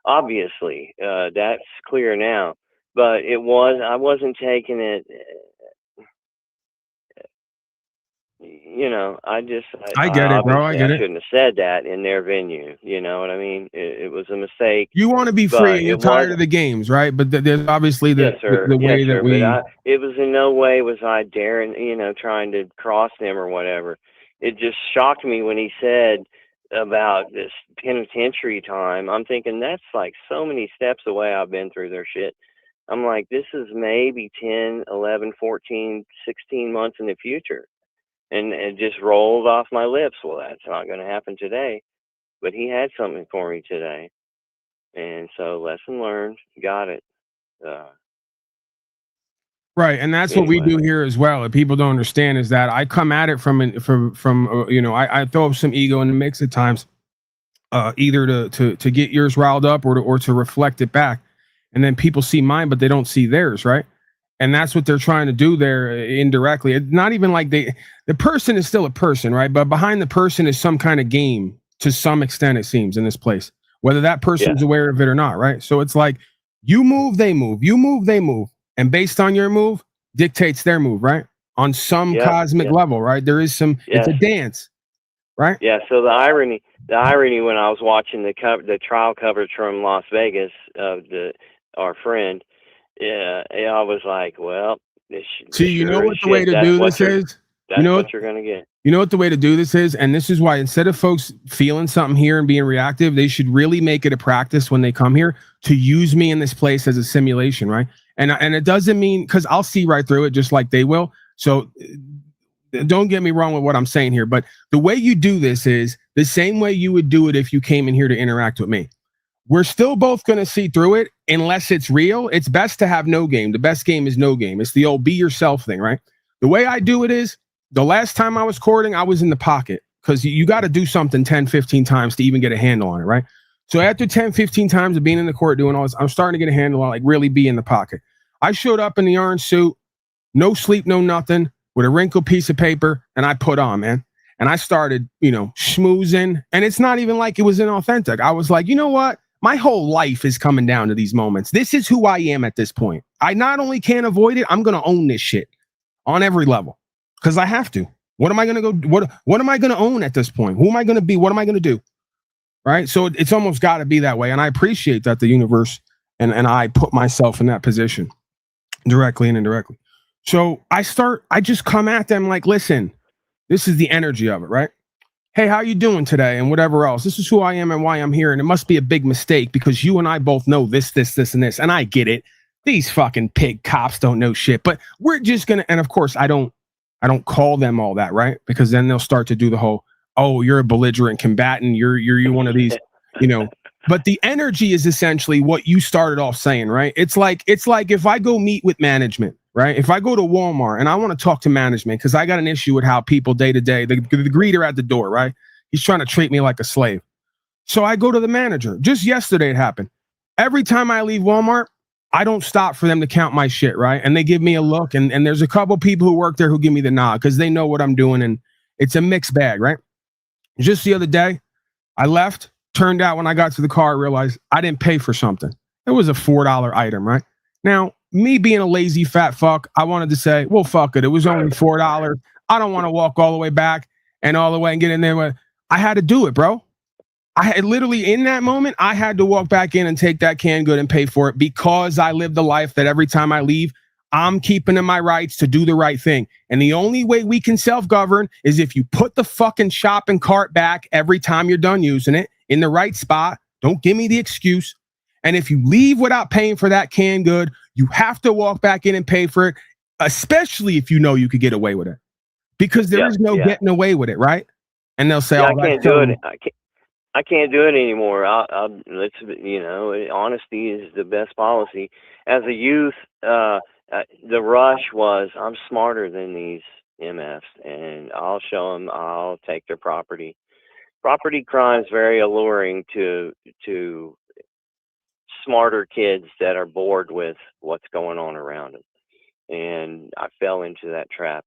Obviously, that's clear now. But I wasn't taking it. I get it, bro. I get I it. shouldn't have said that in their venue. You know what I mean? It was a mistake. You want to be free But and you're it tired was, of the games, right? But there's obviously yes, sir. the way Yes, that sir. we. But it was in no way was I daring, trying to cross them or whatever. It just shocked me when he said about this penitentiary time. I'm thinking that's like so many steps away. I've been through their shit. I'm like, this is maybe 10, 11, 14, 16 months in the future. And it just rolled off my lips. Well, that's not going to happen today. But he had something for me today. And so, lesson learned. Got it. Right, and that's what we do here as well. What people don't understand is that I come at it from I throw up some ego in the mix at times, either to get yours riled up or to reflect it back, and then people see mine, but they don't see theirs, right? And that's what they're trying to do there indirectly. It's not even like the person is still a person, right? But behind the person is some kind of game to some extent, it seems, in this place, whether that person's aware of it or not, right? So it's like you move, they move, you move, they move. And based on your move dictates their move, right? On some cosmic level, right? There is some, it's a dance, right? Yeah. So the irony when I was watching the trial coverage from Las Vegas of our friend, I was like, well, see, you know what the way to do this is? That's what you're going to get. You know what the way to do this is? And this is why instead of folks feeling something here and being reactive, they should really make it a practice when they come here to use me in this place as a simulation, right? And it doesn't mean, because I'll see right through it just like they will. So don't get me wrong with what I'm saying here, but the way you do this is the same way you would do it if you came in here to interact with me. We're still both going to see through it unless it's real. It's best to have no game. The best game is no game. It's the old be yourself thing, right? The way I do it is the last time I was courting, I was in the pocket, because you got to do something 10, 15 times to even get a handle on it, right? So after 10, 15 times of being in the court doing all this, I'm starting to get a handle on, like, really be in the pocket. I showed up in the orange suit, no sleep, no nothing, with a wrinkled piece of paper, and I put on, man. And I started, schmoozing. And it's not even like it was inauthentic. I was like, you know what? My whole life is coming down to these moments. This is who I am at this point. I not only can't avoid it, I'm going to own this shit on every level, because I have to. What am I going to go? What am I going to own at this point? Who am I going to be? What am I going to do? Right. So it's almost got to be that way. And I appreciate that the universe and I put myself in that position directly and indirectly. So I just come at them like, listen, this is the energy of it, right? Hey, how you doing today? And whatever else. This is who I am and why I'm here. And it must be a big mistake because you and I both know this, and this. And I get it. These fucking pig cops don't know shit. But we're just going to, and of course, I don't call them all that, right? Because then they'll start to do the whole, oh, you're a belligerent combatant. You're one of these, But the energy is essentially what you started off saying, right? It's like if I go meet with management, right? If I go to Walmart and I want to talk to management because I got an issue with how people day to day, the greeter at the door, right? He's trying to treat me like a slave. So I go to the manager. Just yesterday it happened. Every time I leave Walmart, I don't stop for them to count my shit, right? And they give me a look, and there's a couple people who work there who give me the nod because they know what I'm doing, and it's a mixed bag, right? Just the other day, I left. Turned out when I got to the car, I realized I didn't pay for something. It was a $4 item, right? Now, me being a lazy fat fuck, I wanted to say, well, fuck it. It was only $4. I don't want to walk all the way back and all the way and get in there. I had to do it, bro. I had literally in that moment, I had to walk back in and take that canned good and pay for it because I live the life that every time I leave, I'm keeping in my rights to do the right thing. And the only way we can self-govern is if you put the fucking shopping cart back every time you're done using it in the right spot. Don't give me the excuse. And if you leave without paying for that canned good, you have to walk back in and pay for it, especially if you know you could get away with it. Because there is no getting away with it, right? And they'll say, I can't do it. I can't do it anymore. Let's, honesty is the best policy. As a youth, the rush was, I'm smarter than these MFs, and I'll show them. I'll take their property. Property crime is very alluring to smarter kids that are bored with what's going on around them. And I fell into that trap,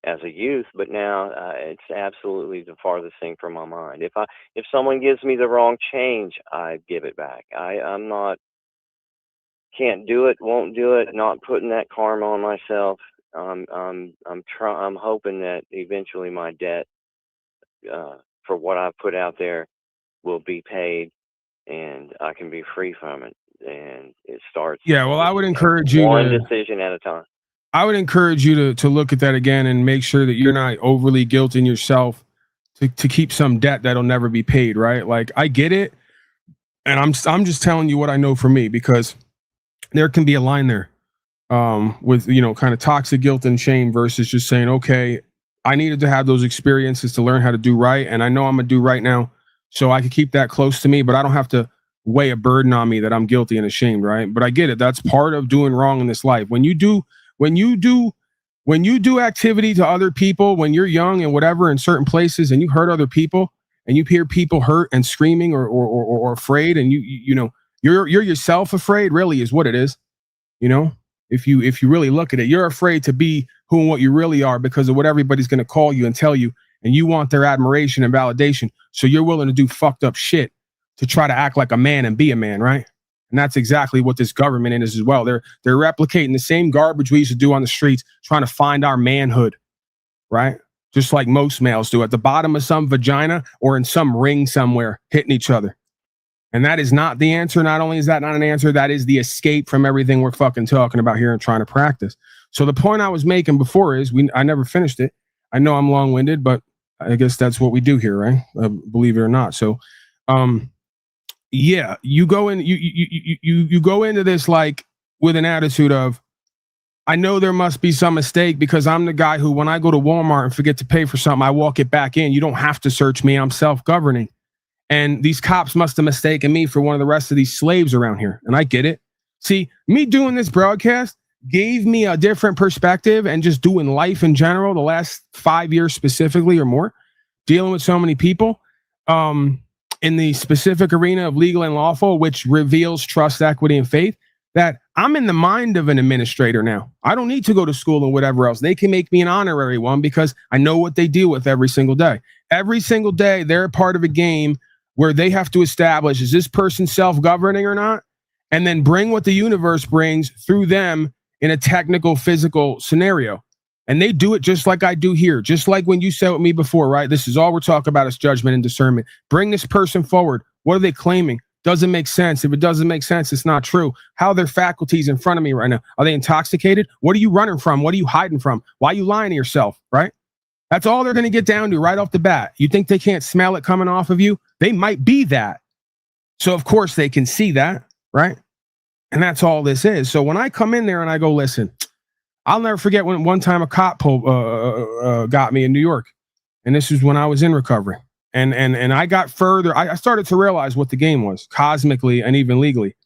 as a youth, but now it's absolutely the farthest thing from my mind. If someone gives me the wrong change, I give it back. I'm not, can't do it, won't do it, not putting that karma on myself. I'm hoping that eventually my debt for what I put out there will be paid, and I can be free from it. And it starts. Yeah, well, I would encourage you one decision at a time. I would encourage you to look at that again and make sure that you're not overly guilting yourself to keep some debt that'll never be paid, right? Like, I get it, and I'm just telling you what I know for me, because there can be a line there with kind of toxic guilt and shame versus just saying, okay, I needed to have those experiences to learn how to do right, and I know I'm gonna do right now, so I can keep that close to me, but I don't have to weigh a burden on me that I'm guilty and ashamed, right? But I get it. That's part of doing wrong in this life. When you do activity to other people when you're young and whatever in certain places, and you hurt other people, and you hear people hurt and screaming or afraid, and you're yourself afraid, really is what it is. If you really look at it, you're afraid to be who and what you really are because of what everybody's going to call you and tell you, and you want their admiration and validation, so you're willing to do fucked up shit to try to act like a man and be a man, right? And that's exactly what this government is as well. They're replicating the same garbage we used to do on the streets, trying to find our manhood, right? Just like most males do, at the bottom of some vagina or in some ring somewhere, hitting each other. And that is not the answer. Not only is that not an answer, that is the escape from everything we're fucking talking about here and trying to practice. So the point I was making before is, I never finished it. I know I'm long-winded, but I guess that's what we do here, right? Believe it or not. So, yeah, you go in, you go into this like with an attitude of, I know there must be some mistake because I'm the guy who, when I go to Walmart and forget to pay for something, I walk it back in. You don't have to search me. I'm self-governing. And these cops must have mistaken me for one of the rest of these slaves around here. And I get it. See, me doing this broadcast gave me a different perspective, and just doing life in general, the last 5 years specifically or more, dealing with so many people in the specific arena of legal and lawful, which reveals trust, equity, and faith, that I'm in the mind of an administrator now. I don't need to go to school or whatever else. They can make me an honorary one because I know what they deal with every single day. Every single day, they're a part of a game where they have to establish, is this person self-governing or not? And then bring what the universe brings through them in a technical, physical scenario. And they do it just like I do here. Just like when you said with me before, right? This is all we're talking about is judgment and discernment. Bring this person forward. What are they claiming? Doesn't make sense. If it doesn't make sense, it's not true. How are their faculties in front of me right now? Are they intoxicated? What are you running from? What are you hiding from? Why are you lying to yourself, right? That's all they're going to get down to right off the bat. You think they can't smell it coming off of you? They might be that. So, of course, they can see that, right? And that's all this is. So when I come in there and I go, listen, I'll never forget when one time a cop got me in New York. And this is when I was in recovery. And I got further. I started to realize what the game was, cosmically and even legally.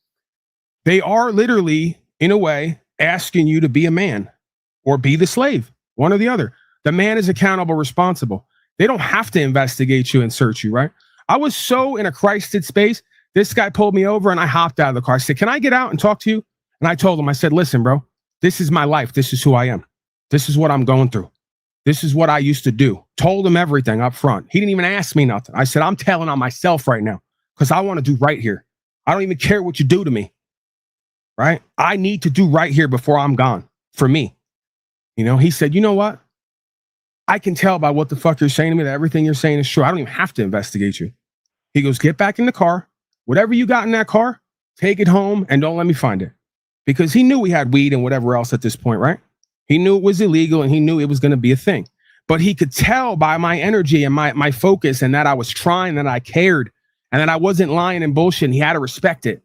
They are literally, in a way, asking you to be a man or be the slave, one or the other. The man is accountable, responsible. They don't have to investigate you and search you, right? I was so in a Christed space. This guy pulled me over and I hopped out of the car. I said, can I get out and talk to you? And I told him, I said, listen, bro, this is my life. This is who I am. This is what I'm going through. This is what I used to do. Told him everything up front. He didn't even ask me nothing. I said, I'm telling on myself right now because I want to do right here. I don't even care what you do to me, right? I need to do right here before I'm gone for me. You know, he said, you know what? I can tell by what the fuck you're saying to me that everything you're saying is true. I don't even have to investigate you. He goes, get back in the car. Whatever you got in that car, take it home and don't let me find it. Because he knew we had weed and whatever else at this point, right? He knew it was illegal and he knew it was going to be a thing. But he could tell by my energy and my focus and that I was trying, that I cared, and that I wasn't lying and bullshit. And he had to respect it,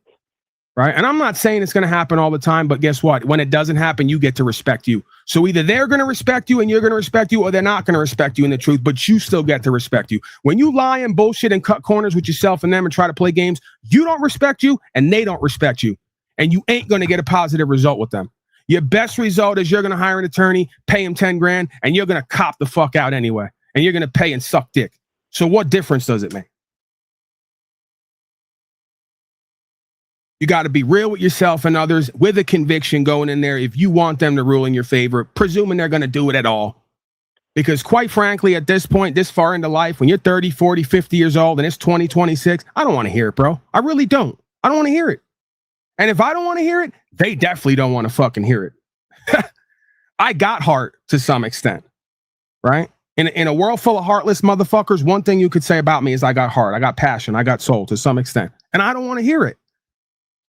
right? And I'm not saying it's going to happen all the time, but guess what? When it doesn't happen, you get to respect you. So either they're going to respect you and you're going to respect you, or they're not going to respect you in the truth, but you still get to respect you. When you lie and bullshit and cut corners with yourself and them and try to play games, you don't respect you and they don't respect you. And you ain't going to get a positive result with them. Your best result is you're going to hire an attorney, pay him 10 grand, and you're going to cop the fuck out anyway. And you're going to pay and suck dick. So what difference does it make? You got to be real with yourself and others with a conviction going in there if you want them to rule in your favor, presuming they're going to do it at all. Because quite frankly, at this point, this far into life, when you're 30, 40, 50 years old and it's 2026, I don't want to hear it, bro. I really don't. I don't want to hear it. And if I don't want to hear it, they definitely don't want to fucking hear it. I got heart to some extent, right? In a world full of heartless motherfuckers, one thing you could say about me is I got heart, I got passion, I got soul to some extent. And I don't want to hear it.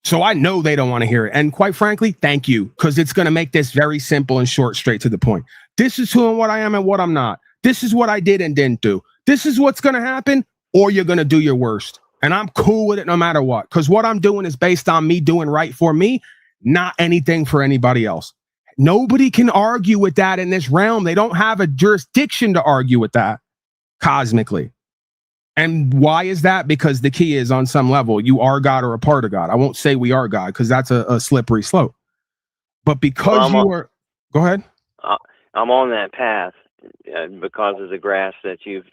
So I know they don't want to hear it. And quite frankly, thank you, because it's going to make this very simple and short, straight to the point. This is who and what I am and what I'm not. This is what I did and didn't do. This is what's going to happen, or you're going to do your worst. And I'm cool with it no matter what, because what I'm doing is based on me doing right for me, not anything for anybody else. Nobody can argue with that in this realm. They don't have a jurisdiction to argue with that cosmically. And why is that? Because the key is, on some level, you are God or a part of God. I won't say we are God because that's a slippery slope. But because you are... Go ahead. I'm on that path because of the grass that you've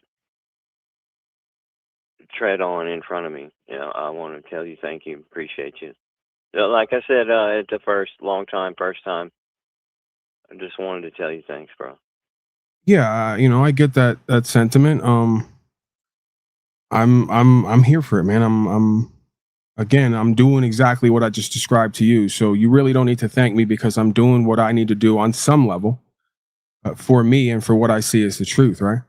tread on in front of me. You know, I want to tell you thank you. Appreciate you. Like I said at the first time, I just wanted to tell you thanks, bro. Yeah, you know, I get that sentiment. I'm here for it, man. I'm doing exactly what I just described to you. So you really don't need to thank me, because I'm doing what I need to do on some level for me and for what I see as the truth, right?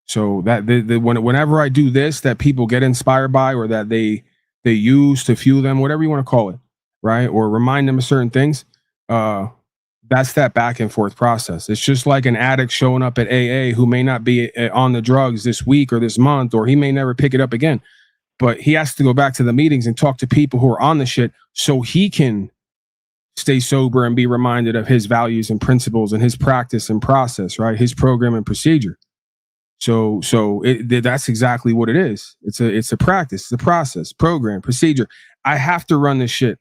So that whenever I do this, that people get inspired by, or that they use to fuel them, whatever you want to call it, right? Or remind them of certain things. That's that back and forth process. It's just like an addict showing up at AA who may not be on the drugs this week or this month, or he may never pick it up again, but he has to go back to the meetings and talk to people who are on the shit so he can stay sober and be reminded of his values and principles and his practice and process, right? His program and procedure. So that's exactly what it is. It's a practice, it's a process, program, procedure. I have to run this shit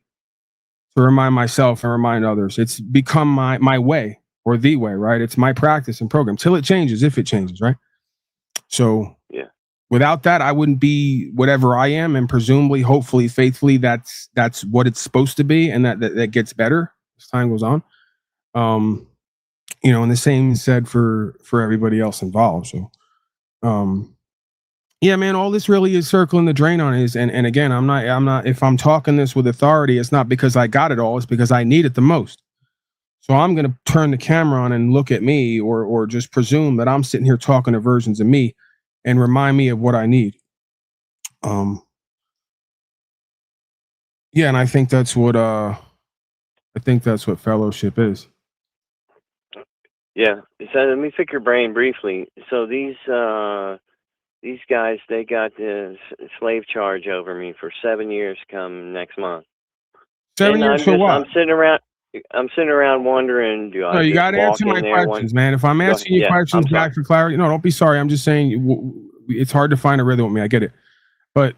to remind myself and remind others. It's become my way, or the way, right? It's my practice and program till it changes, if it changes, right? So yeah, without that, I wouldn't be whatever I am, and presumably, hopefully, faithfully, that's what it's supposed to be, and that gets better as time goes on. You know, and the same said for everybody else involved. So yeah, man, all this really is circling the drain on is, and again, I'm not, if I'm talking this with authority, it's not because I got it all, it's because I need it the most. So I'm going to turn the camera on and look at me, or just presume that I'm sitting here talking to versions of me and remind me of what I need. Yeah, and I think that's what fellowship is. Yeah. So let me pick your brain briefly. So these guys, they got the slave charge over me for 7 years come next month. 7 years for what? I'm sitting around wondering, do I No, you got to answer my questions, man. If I'm asking you questions back for clarity, no, don't be sorry. I'm just saying it's hard to find a rhythm with me. I get it. But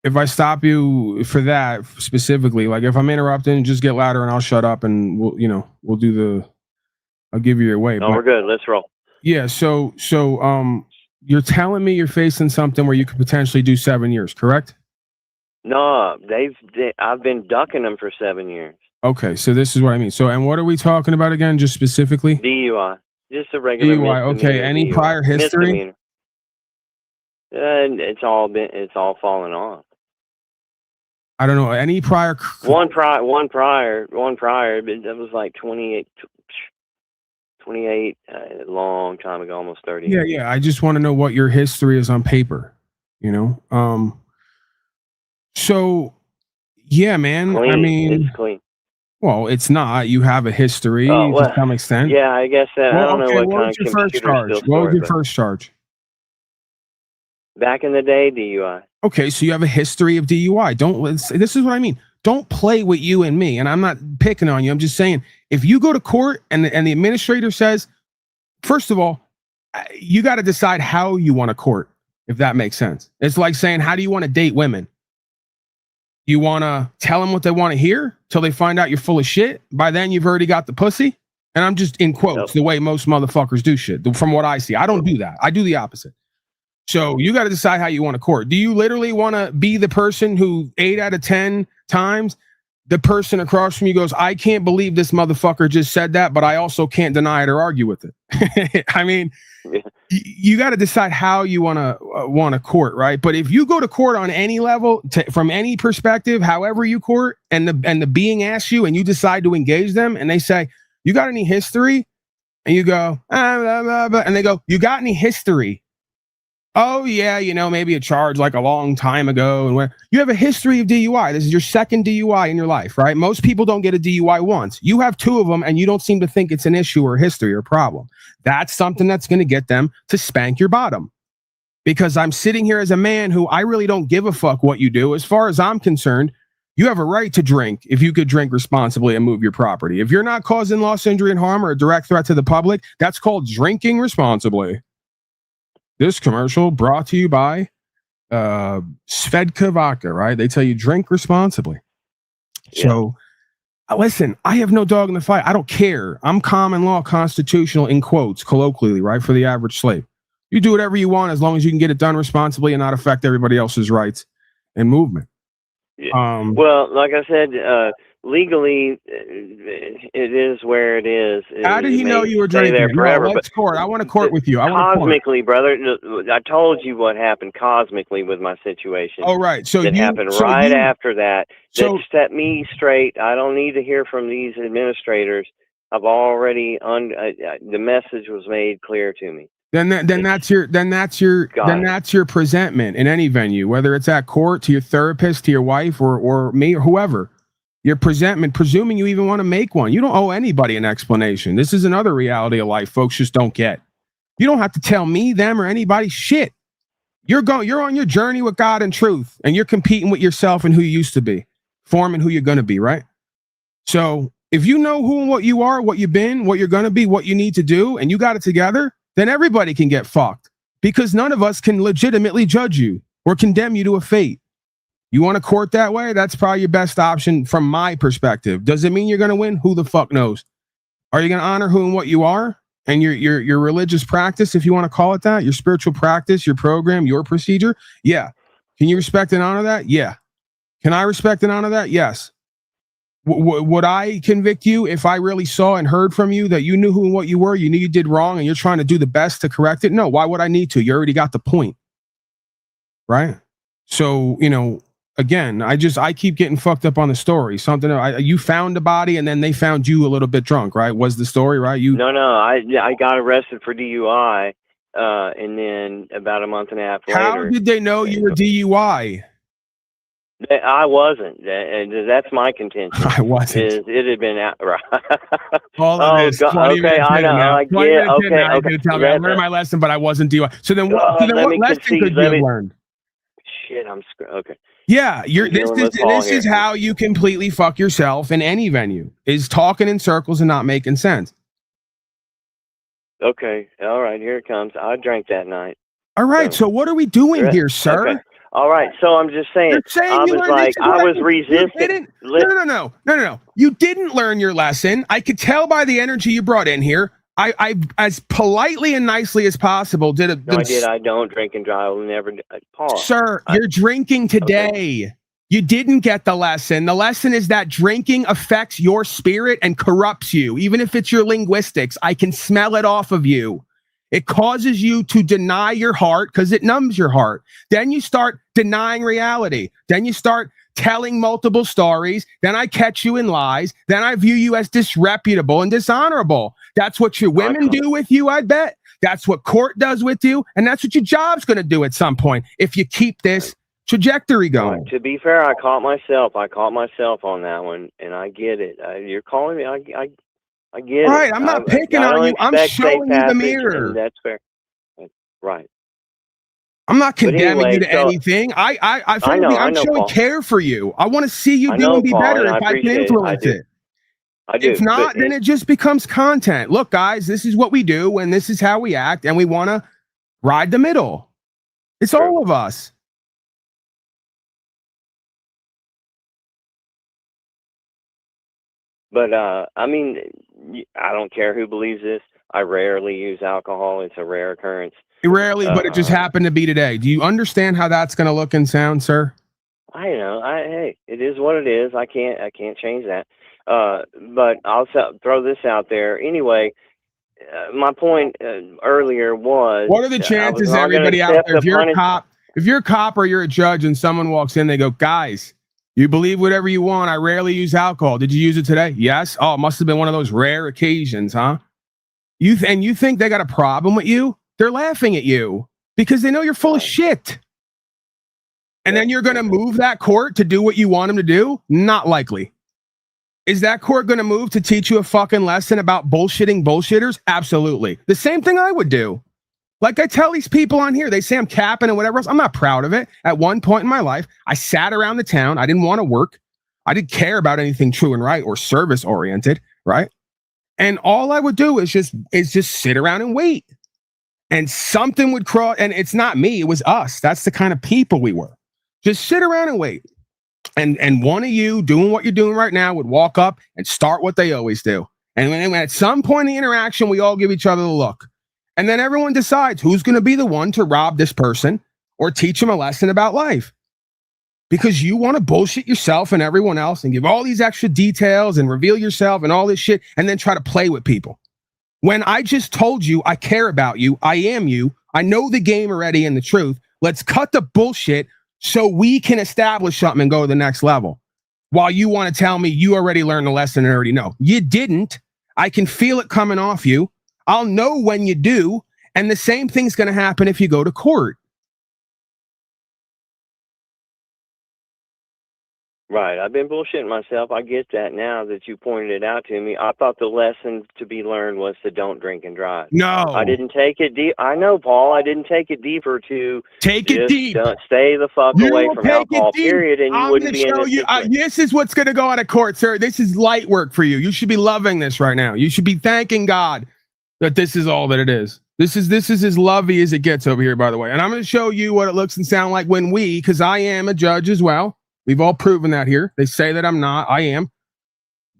if I stop you for that specifically, like if I'm interrupting, just get louder and I'll shut up, and I'll give you your way. No, we're good. Let's roll. Yeah. So you're telling me you're facing something where you could potentially do 7 years, correct? No, I've been ducking them for 7 years. Okay, so this is what I mean. So, and what are we talking about again, just specifically? DUI, just a regular DUI. Okay, misdemeanor. any DUI. prior history? Misdemeanor. And it's all fallen off. I don't know. Any prior? One prior, but that was like 28, a long time ago, almost 30 Yeah, years. yeah. I just want to know what your history is on paper. You know. So, yeah, man. Clean. I mean, it's clean. well, it's not. You have a history Oh, well, to some extent. yeah, I guess that. Well, I don't know okay, what what kind was of your first computer charge? still What was stored, your but first charge? back in the day, DUI. Okay, so you have a history of DUI. This is what I mean. Don't play with you and me. And I'm not picking on you. I'm just saying, if you go to court and the administrator says, first of all, you got to decide how you want to court, if that makes sense. It's like saying, how do you want to date women? You want to tell them what they want to hear till they find out you're full of shit? By then, you've already got the pussy. And I'm just in quotes, the way most motherfuckers do shit. From what I see, I don't do that. I do the opposite. So you got to decide how you want to court. Do you literally want to be the person who 8 out of 10 times the person across from you goes, I can't believe this motherfucker just said that, but I also can't deny it or argue with it. I mean, you got to decide how you want to court, right? But if you go to court on any level, from any perspective, however you court, and the being asks you and you decide to engage them, and they say, you got any history? And you go, blah, blah, blah, and they go, you got any history? Oh yeah, maybe a charge like a long time ago, and where you have a history of DUI. This is your second DUI in your life, right? Most people don't get a DUI once. You have 2 of them, and you don't seem to think it's an issue or history or problem. That's something that's going to get them to spank your bottom. Because I'm sitting here as a man who I really don't give a fuck what you do. As far as I'm concerned, you have a right to drink if you could drink responsibly and move your property. If you're not causing loss, injury, and harm or a direct threat to the public, that's called drinking responsibly. This commercial brought to you by Svedka Vodka, right? They tell you drink responsibly. Yeah. So, listen, I have no dog in the fight. I don't care. I'm common law, constitutional, in quotes, colloquially, right? For the average slave. You do whatever you want as long as you can get it done responsibly and not affect everybody else's rights and movement. Yeah. Well, like I said, legally, it is where it is. How did he know you were drinking? There forever, no, let's court. I want to court with you. Cosmically, brother, I told you what happened cosmically with my situation. Oh, right. So it happened right after that. That set me straight. I don't need to hear from these administrators. I've already the message was made clear to me. Then that's your presentment in any venue, whether it's at court, to your therapist, to your wife, or me, or whoever. Your presentment, presuming you even want to make one. You don't owe anybody an explanation. This is another reality of life folks just don't get. You don't have to tell me, them, or anybody shit. You're on your journey with God and truth, and you're competing with yourself and who you used to be, forming who you're going to be, right? So if you know who and what you are, what you've been, what you're going to be, what you need to do, and you got it together, then everybody can get fucked, because none of us can legitimately judge you or condemn you to a fate. You want to court that way? That's probably your best option from my perspective. Does it mean you're going to win? Who the fuck knows? Are you going to honor who and what you are and your religious practice, if you want to call it that, your spiritual practice, your program, your procedure? Yeah. Can you respect and honor that? Yeah. Can I respect and honor that? Yes. Would I convict you if I really saw and heard from you that you knew who and what you were, you knew you did wrong, and you're trying to do the best to correct it? No. Why would I need to? You already got the point. Right? So, again, I keep getting fucked up on the story. You found the body and then they found you a little bit drunk, right? Was the story, right? No, I got arrested for DUI, and then about a month and a half later. How did they know you were DUI? I wasn't, and that's my contention. I wasn't. It had been out. Right. All of this. Okay, I know. I get. Okay. Tell me, I learned my lesson, but I wasn't DUI. So then, what lesson could you have learned? Shit, I'm screwed. Okay. Yeah, this is how you completely fuck yourself in any venue, is talking in circles and not making sense. Okay, all right, here it comes. I drank that night. All right, so what are we doing here, sir? Okay. All right, so I'm just saying. You're saying I was resisting. No. You didn't learn your lesson. I could tell by the energy you brought in here. I as politely and nicely as possible did a. No, I did. I don't drink and drive. I will never. Paul, Sir, you're drinking today. Okay. You didn't get the lesson. The lesson is that drinking affects your spirit and corrupts you. Even if it's your linguistics, I can smell it off of you. It causes you to deny your heart because it numbs your heart. Then you start denying reality. Then you start telling multiple stories. Then I catch you in lies. Then I view you as disreputable and dishonorable. That's what your women do with you, I bet. That's what court does with you. And that's what your job's going to do at some point if you keep this trajectory going. To be fair, I caught myself on that one, and I get it. You're calling me. I get it. All right, I'm not picking on you. I'm showing you the mirror. That's fair. Right. I'm not condemning you to anything. I'm showing care for you. I want to see you do and be better if I can influence it. I do. If not, then it just becomes content. Look, guys, this is what we do, and this is how we act, and we want to ride the middle. It's all of us. But I mean, I don't care who believes this. I rarely use alcohol. It's a rare occurrence. Rarely, but it just happened to be today. Do you understand how that's going to look and sound, sir? I know. Hey, it is what it is. I can't change that. But I'll throw this out there anyway. My point earlier was, what are the chances everybody out there, if you're a cop or you're a judge and someone walks in, they go, guys, you believe whatever you want. I rarely use alcohol. Did you use it today? Yes. Oh, it must have been one of those rare occasions, huh? You think they got a problem with you? They're laughing at you because they know you're full of shit. And then you're going to move that court to do what you want them to do? Not likely. Is that court going to move to teach you a fucking lesson about bullshitting bullshitters? Absolutely. The same thing I would do. Like I tell these people on here, they say I'm capping and whatever else. I'm not proud of it. At one point in my life, I sat around the town. I didn't want to work. I didn't care about anything true and right or service oriented, right? And all I would do is just sit around and wait. And something would cross, and it's not me, it was us. That's the kind of people we were. Just sit around and wait. And one of you doing what you're doing right now would walk up and start what they always do. And when at some point in the interaction, we all give each other the look. And then everyone decides who's going to be the one to rob this person or teach them a lesson about life. Because you want to bullshit yourself and everyone else and give all these extra details and reveal yourself and all this shit and then try to play with people. When I just told you I care about you, I am you, I know the game already and the truth. Let's cut the bullshit so we can establish something and go to the next level. While you want to tell me you already learned the lesson and already know. You didn't. I can feel it coming off you. I'll know when you do. And the same thing's going to happen if you go to court. Right. I've been bullshitting myself. I get that now that you pointed it out to me. I thought the lesson to be learned was to don't drink and drive. No. I didn't take it deep. I know, Paul. I didn't take it deeper to take it deep. Stay the fuck away from alcohol, period, and you wouldn't be in this situation. This is what's going to go out of court, sir. This is light work for you. You should be loving this right now. You should be thanking God that this is all that it is. This is as lovey as it gets over here, by the way. And I'm going to show you what it looks and sound like when because I am a judge as well. We've all proven that here. They say that I'm not. I am.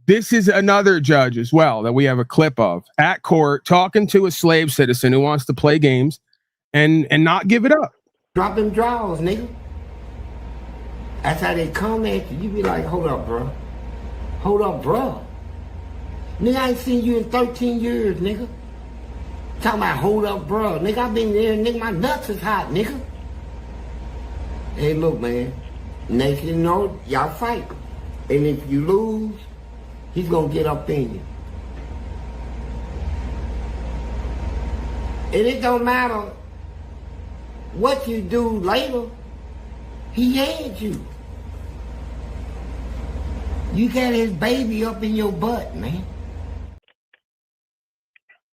This is another judge as well that we have a clip of at court talking to a slave citizen who wants to play games and not give it up. Drop them draws, nigga. That's how they come at you. You be like, hold up, bro. Hold up, bro. Nigga, I ain't seen you in 13 years, nigga. Talking about hold up, bro. Nigga, I been there, nigga. My nuts is hot, nigga. Hey, look, man. Next you know, y'all fight. And if you lose, he's gonna get up in you. And it don't matter what you do later, he had you. You got his baby up in your butt, man.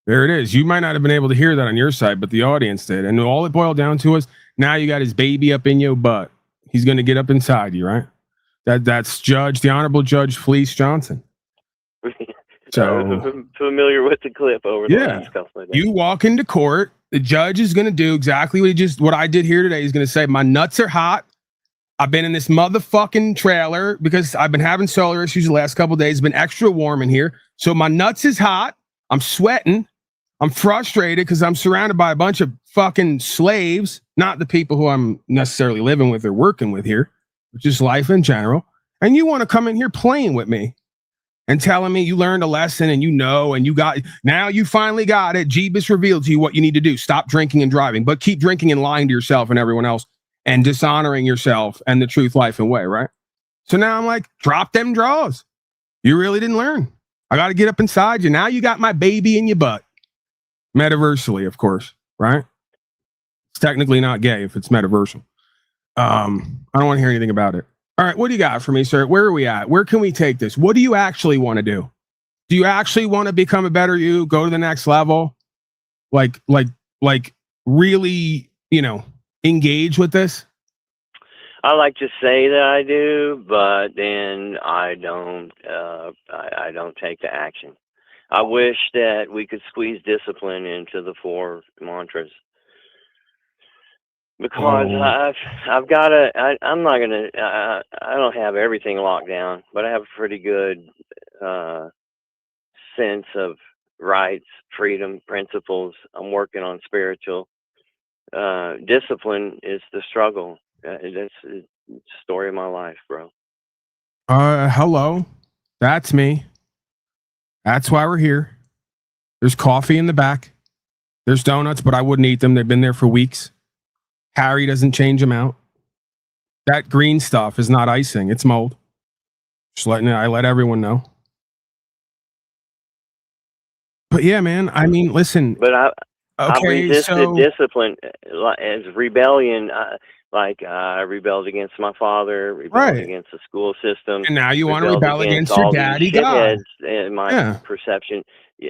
There it is. You might not have been able to hear that on your side, but the audience did. And all it boiled down to is now you got his baby up in your butt. He's going to get up inside you, right? That's the Honorable Judge Fleece Johnson. So I'm familiar with the clip over the last couple of days. You walk into court, the judge is going to do exactly what I did here today. He's going to say, my nuts are hot. I've been in this motherfucking trailer because I've been having solar issues the last couple of days. It's been extra warm in here. So my nuts is hot. I'm sweating. I'm frustrated because I'm surrounded by a bunch of fucking slaves, not the people who I'm necessarily living with or working with here, but just life in general. And you want to come in here playing with me and telling me you learned a lesson and and you got, now you finally got it. Jeebus revealed to you what you need to do. Stop drinking and driving, but keep drinking and lying to yourself and everyone else and dishonoring yourself and the truth, life, and way, right? So now I'm like, drop them draws. You really didn't learn. I got to get up inside you. Now you got my baby in your butt. Metaversally, of course, right? It's technically not gay if it's metaversal. I don't want to hear anything about it. All right, what do you got for me, sir? Where are we at? Where can we take this? What do you actually want to do? Do you actually want to become a better you? Go to the next level? Like really, engage with this? I like to say that I do, but then I don't. I don't take the action. I wish that we could squeeze discipline into the 4 mantras, because I've got to. I'm not gonna. I don't have everything locked down, but I have a pretty good sense of rights, freedom, principles. I'm working on spiritual discipline. Is the struggle. That's the story of my life, bro. Hello, that's me. That's why we're here. There's coffee in the back. There's donuts, but I wouldn't eat them. They've been there for weeks. Harry doesn't change them out. That green stuff is not icing. It's mold. I let everyone know. But yeah, man, I mean, listen. But I resisted discipline as rebellion. I rebelled against my father, rebelled against the school system. And now you want to rebel against your daddy God. In my perception.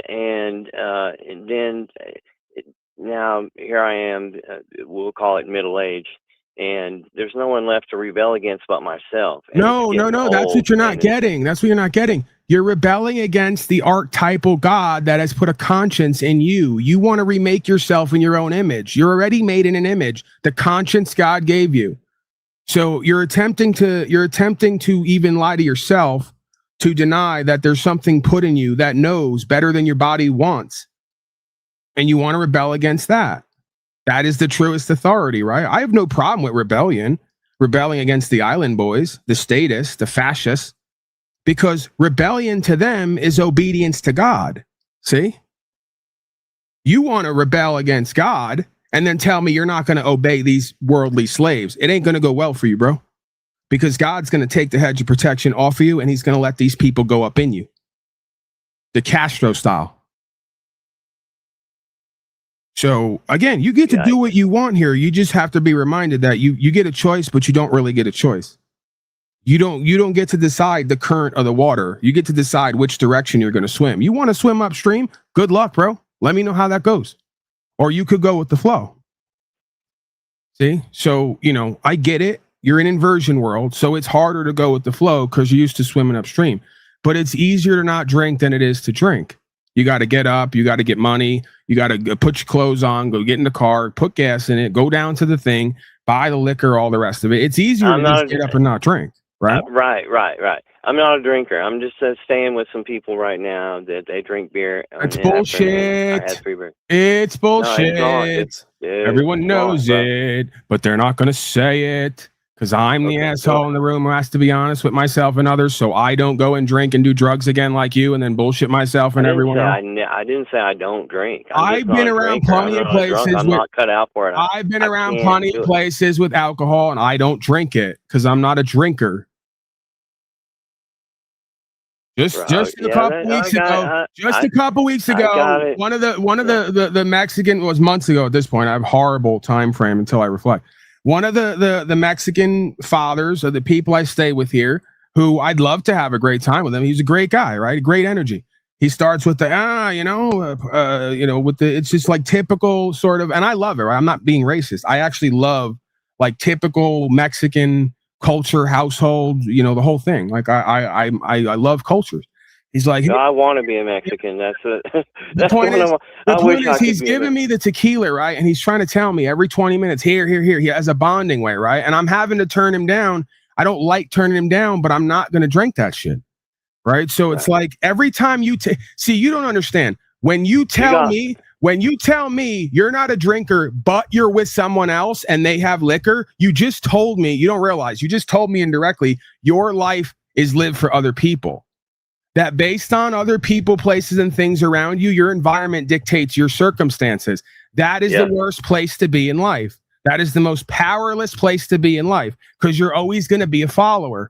And then now here I am, we'll call it middle age. And there's no one left to rebel against but myself. And no. That's what you're not getting. That's what you're not getting. You're rebelling against the archetypal God that has put a conscience in you. You want to remake yourself in your own image. You're already made in an image, the conscience God gave you. So you're attempting to even lie to yourself to deny that there's something put in you that knows better than your body wants. And you want to rebel against that. That is the truest authority, right? I have no problem with rebelling against the island boys, the statists, the fascists, because rebellion to them is obedience to God. See? You want to rebel against God and then tell me you're not going to obey these worldly slaves. It ain't going to go well for you, bro. Because God's going to take the hedge of protection off of you and he's going to let these people go up in you. The Castro style. So again, you get to do what you want here. You just have to be reminded that you get a choice, but you don't really get a choice. You don't get to decide the current of the water. You get to decide which direction you're going to swim. You want to swim upstream? Good luck, bro. Let me know how that goes. Or you could go with the flow. See? So, I get it. You're in inversion world, so it's harder to go with the flow because you're used to swimming upstream. But it's easier to not drink than it is to drink. You got to get up. You got to get money. You got to put your clothes on, go get in the car, put gas in it, go down to the thing, buy the liquor, all the rest of it. It's easier to just get up and not drink. Right? Right. I'm not a drinker. I'm just staying with some people right now that they drink beer. That's bullshit. I had free beer. It's bullshit. No, everyone knows it, but they're not going to say it because I'm the asshole in the room who has to be honest with myself and others, so I don't go and drink and do drugs again like you and then bullshit myself and everyone else. I didn't say I don't drink. I've been around plenty of places. I'm not cut out for it. I've been around plenty of places with alcohol and I don't drink it because I'm not a drinker. Just a couple weeks ago, one of the Mexican was months ago at this point. I have horrible time frame until I reflect. One of the Mexican fathers of the people I stay with here, who I'd love to have a great time with him. He's a great guy, right? Great energy. He starts with the it's just like typical sort of, and I love it. Right? I'm not being racist. I actually love like typical Mexican culture, household, the whole thing. Like I love cultures. He's like, no, I want to be a Mexican. That's it. The point is he's giving me the tequila, right? And he's trying to tell me every 20 minutes, here. He has a bonding way, right? And I'm having to turn him down. I don't like turning him down, but I'm not going to drink that shit, right? So it's like every time you see, you don't understand. When you tell me When you tell me you're not a drinker, but you're with someone else and they have liquor, you just told me, you don't realize, you just told me indirectly, your life is lived for other people. That based on other people, places, and things around you, your environment dictates your circumstances. That is the worst place to be in life. That is the most powerless place to be in life, because you're always going to be a follower.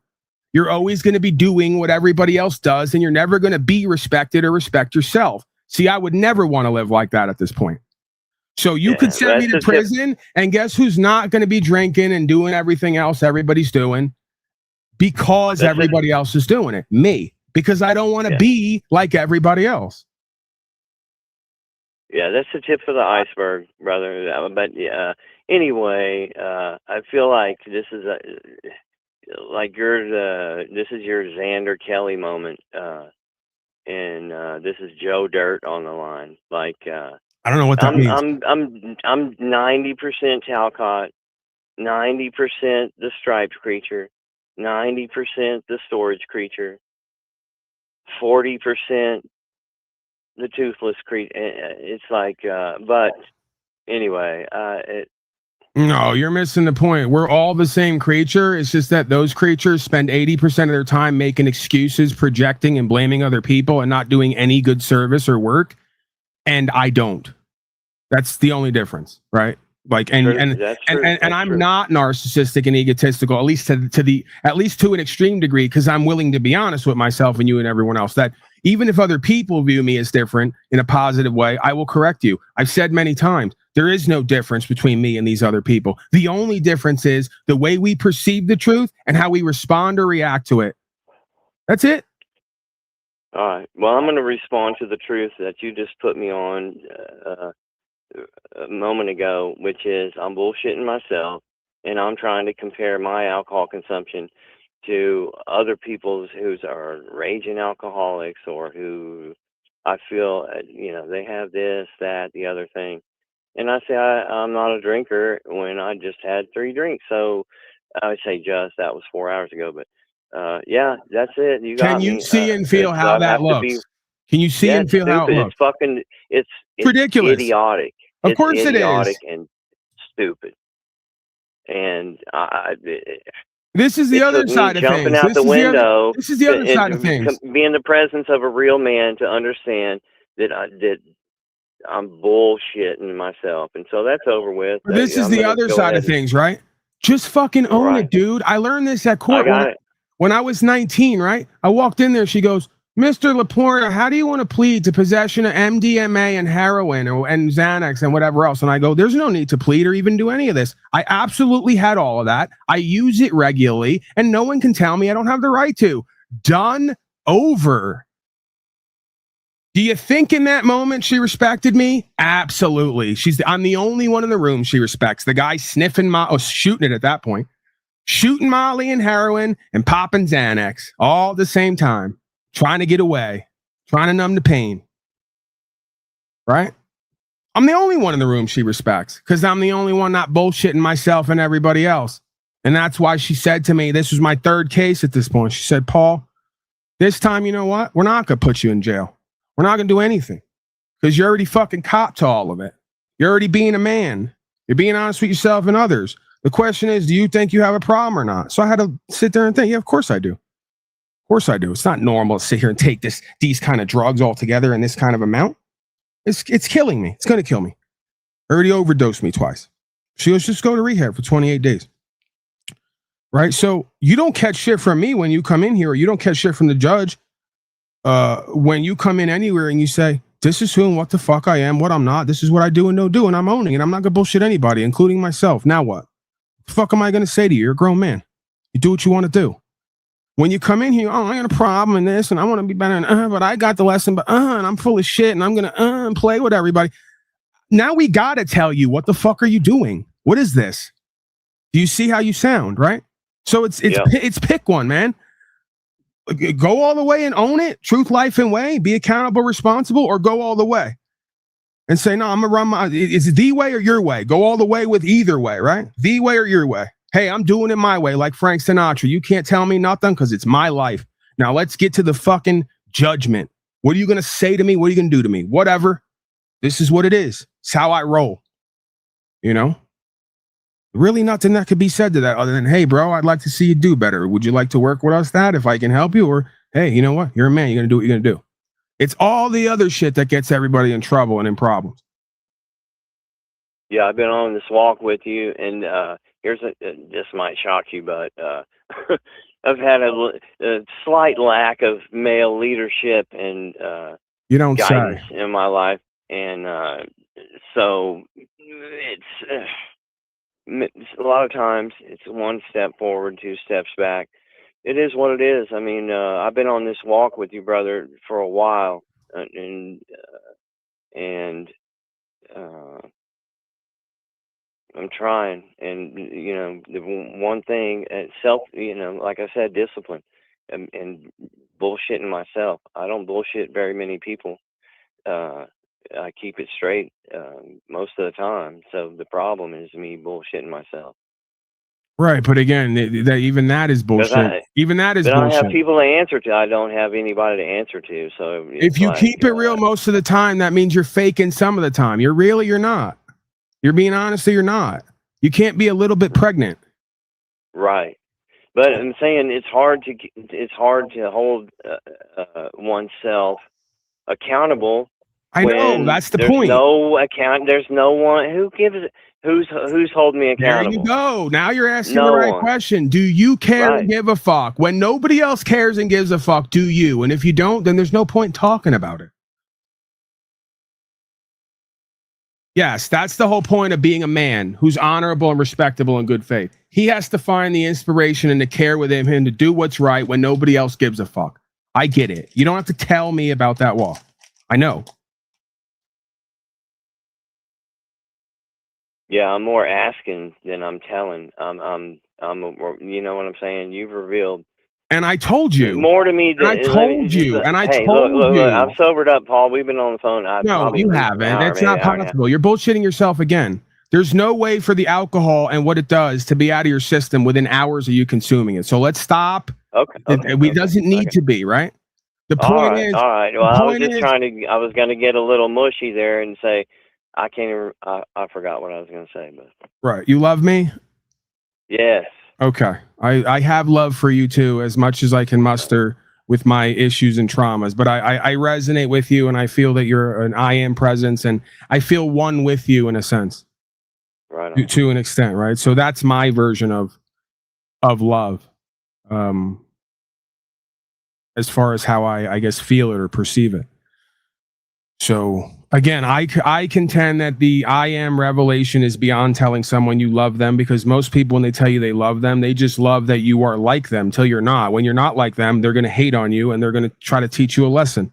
You're always going to be doing what everybody else does, and you're never going to be respected or respect yourself. See, I would never want to live like that at this point. So you could send me to prison, and guess who's not going to be drinking and doing everything else everybody's doing because everybody else is doing it? Me. Because I don't want to be like everybody else. Yeah, that's the tip of the iceberg, brother. But anyway, I feel like this is this is your Xander Kelly moment, and this is Joe Dirt on the line. Like I don't know what that means. I'm 90% Talcott, 90% the striped creature, 90% the storage creature, 40% the toothless creature. It's like, but anyway, no, you're missing the point. We're all the same creature. It's just that those creatures spend 80% of their time making excuses, projecting and blaming other people and not doing any good service or work. And I don't. That's the only difference, right? Like, and I'm not narcissistic and egotistical, at least to an extreme degree, because I'm willing to be honest with myself and you and everyone else that even if other people view me as different in a positive way, I will correct you. I've said many times, there is no difference between me and these other people. The only difference is the way we perceive the truth and how we respond or react to it. That's it. All right. Well, I'm going to respond to the truth that you just put me on a moment ago, which is I'm bullshitting myself, and I'm trying to compare my alcohol consumption to other people's who are raging alcoholics or who I feel, they have this, that, the other thing. And I say I'm not a drinker when I just had 3 drinks. So I would say that was 4 hours ago. But yeah, that's it. You got Can you me. see and feel how that looks? Can you see and feel how it looks? It's ridiculous. Idiotic. Of course it is. Idiotic and stupid. And this is the other side of things. Jumping out the window. This is the other side of things. Be in the presence of a real man to understand that I'm bullshitting myself, and so that's over with. This is the other side of things, right? Just fucking own it, dude. I learned this at court when I was 19, right? I walked in there. She goes, Mr. Laporta, how do you want to plead to possession of MDMA and heroin and Xanax and whatever else? And I go, there's no need to plead or even do any of this. I absolutely had all of that. I use it regularly, and no one can tell me I don't have the right to. Done. Over. Do you think in that moment she respected me? Absolutely. I'm the only one in the room she respects. The guy sniffing shooting it at that point. Shooting Molly and heroin and popping Xanax all at the same time. Trying to get away, trying to numb the pain, right? I'm the only one in the room she respects because I'm the only one not bullshitting myself and everybody else. And that's why she said to me, this was my 3rd case at this point. She said, Paul, this time, you know what? We're not going to put you in jail. We're not going to do anything because you're already fucking copped to all of it. You're already being a man. You're being honest with yourself and others. The question is, do you think you have a problem or not? So I had to sit there and think, yeah, of course I do. Of course I do. It's not normal to sit here and take these kind of drugs all together in this kind of amount. It's killing me. It's going to kill me. Already overdosed me twice. She goes, just go to rehab for 28 days. Right? So you don't catch shit from me when you come in here, or you don't catch shit from the judge when you come in anywhere and you say, this is who and what the fuck I am, what I'm not. This is what I do and don't do, and I'm owning it. I'm not going to bullshit anybody, including myself. Now what? The fuck am I going to say to you? You're a grown man. You do what you want to do. When you come in here, I got a problem in this, and I want to be better, and but I got the lesson, but and I'm full of shit, and I'm gonna play with everybody. Now we gotta tell you, what the fuck are you doing? What is this? Do you see how you sound, right? So it's pick one, man. Go all the way and own it, truth, life, and way. Be accountable, responsible, or go all the way and say, no, I'm gonna run my. It's the way or your way. Go all the way with either way, right? The way or your way. Hey, I'm doing it my way, like Frank Sinatra. You can't tell me nothing because it's my life. Now let's get to the fucking judgment. What are you going to say to me? What are you going to do to me? Whatever. This is what it is. It's how I roll. You know? Really nothing that could be said to that other than, hey, bro, I'd like to see you do better. Would you like to work with us that if I can help you? Or, hey, you know what? You're a man. You're going to do what you're going to do. It's all the other shit that gets everybody in trouble and in problems. Yeah, I've been on this walk with you, and here's this might shock you, but I've had a slight lack of male leadership and You don't guidance say. in my life, and so it's a lot of times it's one step forward, two steps back. It is what it is. I mean, I've been on this walk with you, brother, for a while, and I'm trying, and you know, the one thing, self, you know, like I said, discipline, and bullshitting myself. I don't bullshit very many people. I keep it straight most of the time. So the problem is me bullshitting myself. Right, but again, even that is bullshit. Even that is But I have bullshit. people to answer to. I don't have anybody to answer to. So If you keep it real most of the time, that means you're faking some of the time. You're real or you're not. You're being honest or you're not. You can't be a little bit pregnant. Right. But I'm saying it's hard to hold oneself accountable. I know, that's the there's point. No account. There's no one who gives. Who's holding me accountable. There you go. Now you're asking No the right one. question. Do you care Right. and give a fuck? When nobody else cares and gives a fuck, do you? And if you don't, then there's no point talking about it. Yes, that's the whole point of being a man who's honorable and respectable and good faith. He has to find the inspiration and the care within him to do what's right when nobody else gives a fuck. I get it. You don't have to tell me about that walk. I know. Yeah, I'm more asking than I'm telling. You know what I'm saying? You've revealed. And I told you. More to me than I told you. And I told look, you. I'm sobered up, Paul. We've been on the phone. No, you haven't. It's not possible. You're bullshitting yourself again. There's no way for the alcohol and what it does to be out of your system within hours of you consuming it. So let's stop. Okay. It doesn't need to be, right? The point is. All right. Well, I was just I was going to get a little mushy there and say, I can't even, I forgot what I was going to say. But Right. You love me? Yes. Okay. I have love for you too, as much as I can muster with my issues and traumas. But I resonate with you, and I feel that you're an I am presence, and I feel one with you in a sense. Right. To an extent, right? So that's my version of love. As far as how I guess feel it or perceive it. So again, I contend that the I am revelation is beyond telling someone you love them, because most people, when they tell you they love them, they just love that you are like them till you're not. When you're not like them, they're going to hate on you and they're going to try to teach you a lesson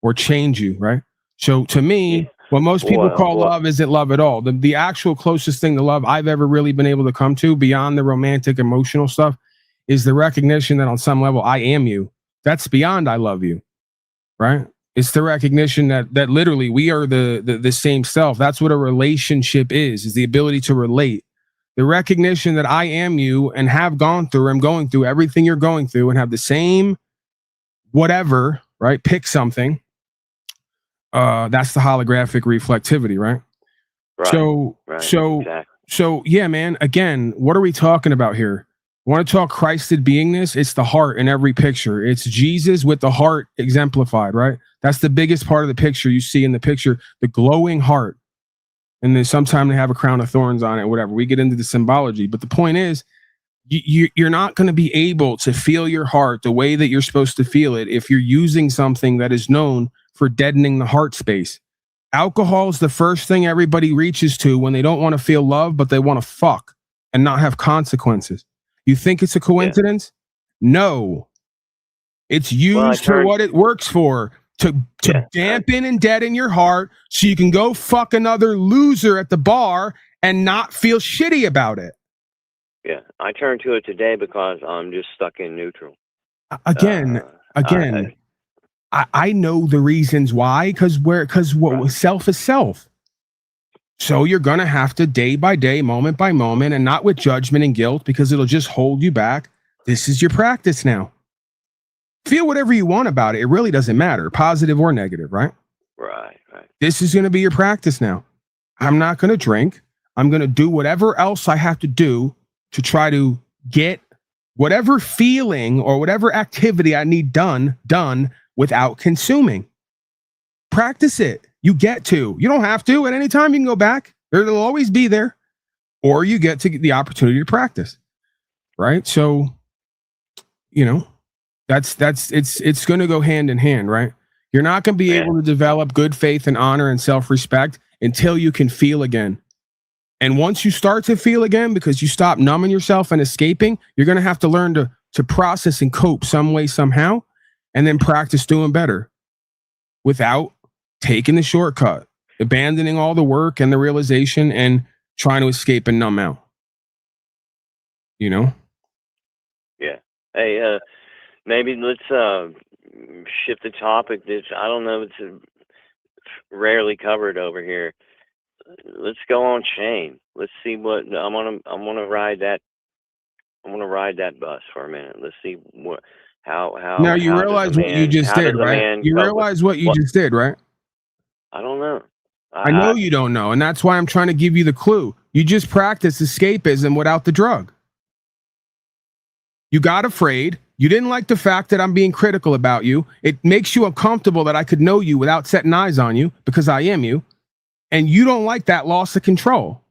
or change you, right? So to me, what most people call love isn't love at all. The actual closest thing to love I've ever really been able to come to beyond the romantic, emotional stuff is the recognition that on some level I am you. That's beyond I love you, right? It's the recognition that literally we are the same self. That's what a relationship is the ability to relate. The recognition that I am you and have gone through, I'm going through everything you're going through and have the same whatever, right? Pick something. That's the holographic reflectivity, right? So yeah, man, again, what are we talking about here? Want to talk Christed beingness? It's the heart in every picture. It's Jesus with the heart exemplified, right? That's the biggest part of the picture you see in the picture, the glowing heart. And then sometimes they have a crown of thorns on it, whatever. We get into the symbology. But the point is, you're not going to be able to feel your heart the way that you're supposed to feel it if you're using something that is known for deadening the heart space. Alcohol is the first thing everybody reaches to when they don't want to feel love, but they want to fuck and not have consequences. You think it's a coincidence? Yeah. No. It's used for what it works for, to dampen and deaden your heart so you can go fuck another loser at the bar and not feel shitty about it. Yeah, I turned to it today because I'm just stuck in neutral. Again, I know the reasons why, because self is self. So you're going to have to day by day, moment by moment, and not with judgment and guilt, because it'll just hold you back. This is your practice now. Feel whatever you want about it. It really doesn't matter, positive or negative, right? Right. This is going to be your practice now. I'm not going to drink. I'm going to do whatever else I have to do to try to get whatever feeling or whatever activity I need done without consuming. Practice it. You get to. You don't have to. At any time you can go back. It'll always be there. Or you get to get the opportunity to practice. Right? So, it's going to go hand in hand, right? You're not going to be able to develop good faith and honor and self-respect until you can feel again. And once you start to feel again, because you stop numbing yourself and escaping, you're going to have to learn to process and cope some way, somehow, and then practice doing better without taking the shortcut, abandoning all the work and the realization and trying to escape and numb out. Yeah. Hey, maybe let's shift the topic. I don't know, it's rarely covered over here. Let's go on shame. Let's see what I'm gonna ride that. I'm gonna ride that bus for a minute. Let's see how. Now you realize what you just did, right? You realize what you just did, right? I don't know. I know you don't know, and that's why I'm trying to give you the clue. You just practiced escapism without the drug. You got afraid. You didn't like the fact that I'm being critical about you. It makes you uncomfortable that I could know you without setting eyes on you because I am you. And you don't like that loss of control.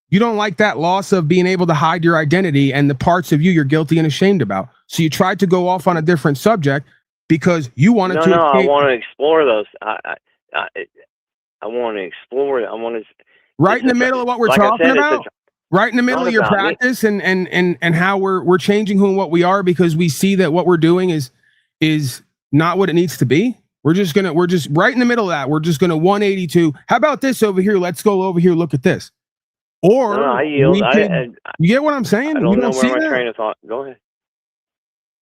You don't like that loss of being able to hide your identity and the parts of you you're guilty and ashamed about. So you tried to go off on a different subject because you wanted to. No, I want to explore those. I want to explore it. I want to. Right in the middle of what we're talking about. Right in the middle of your practice and how we're changing who and what we are because we see that what we're doing is not what it needs to be. We're just right in the middle of that. We're just gonna 182. How about this over here? Let's go over here. Look at this. Or I yield. You get what I'm saying? I don't know where my train of thought. Go ahead.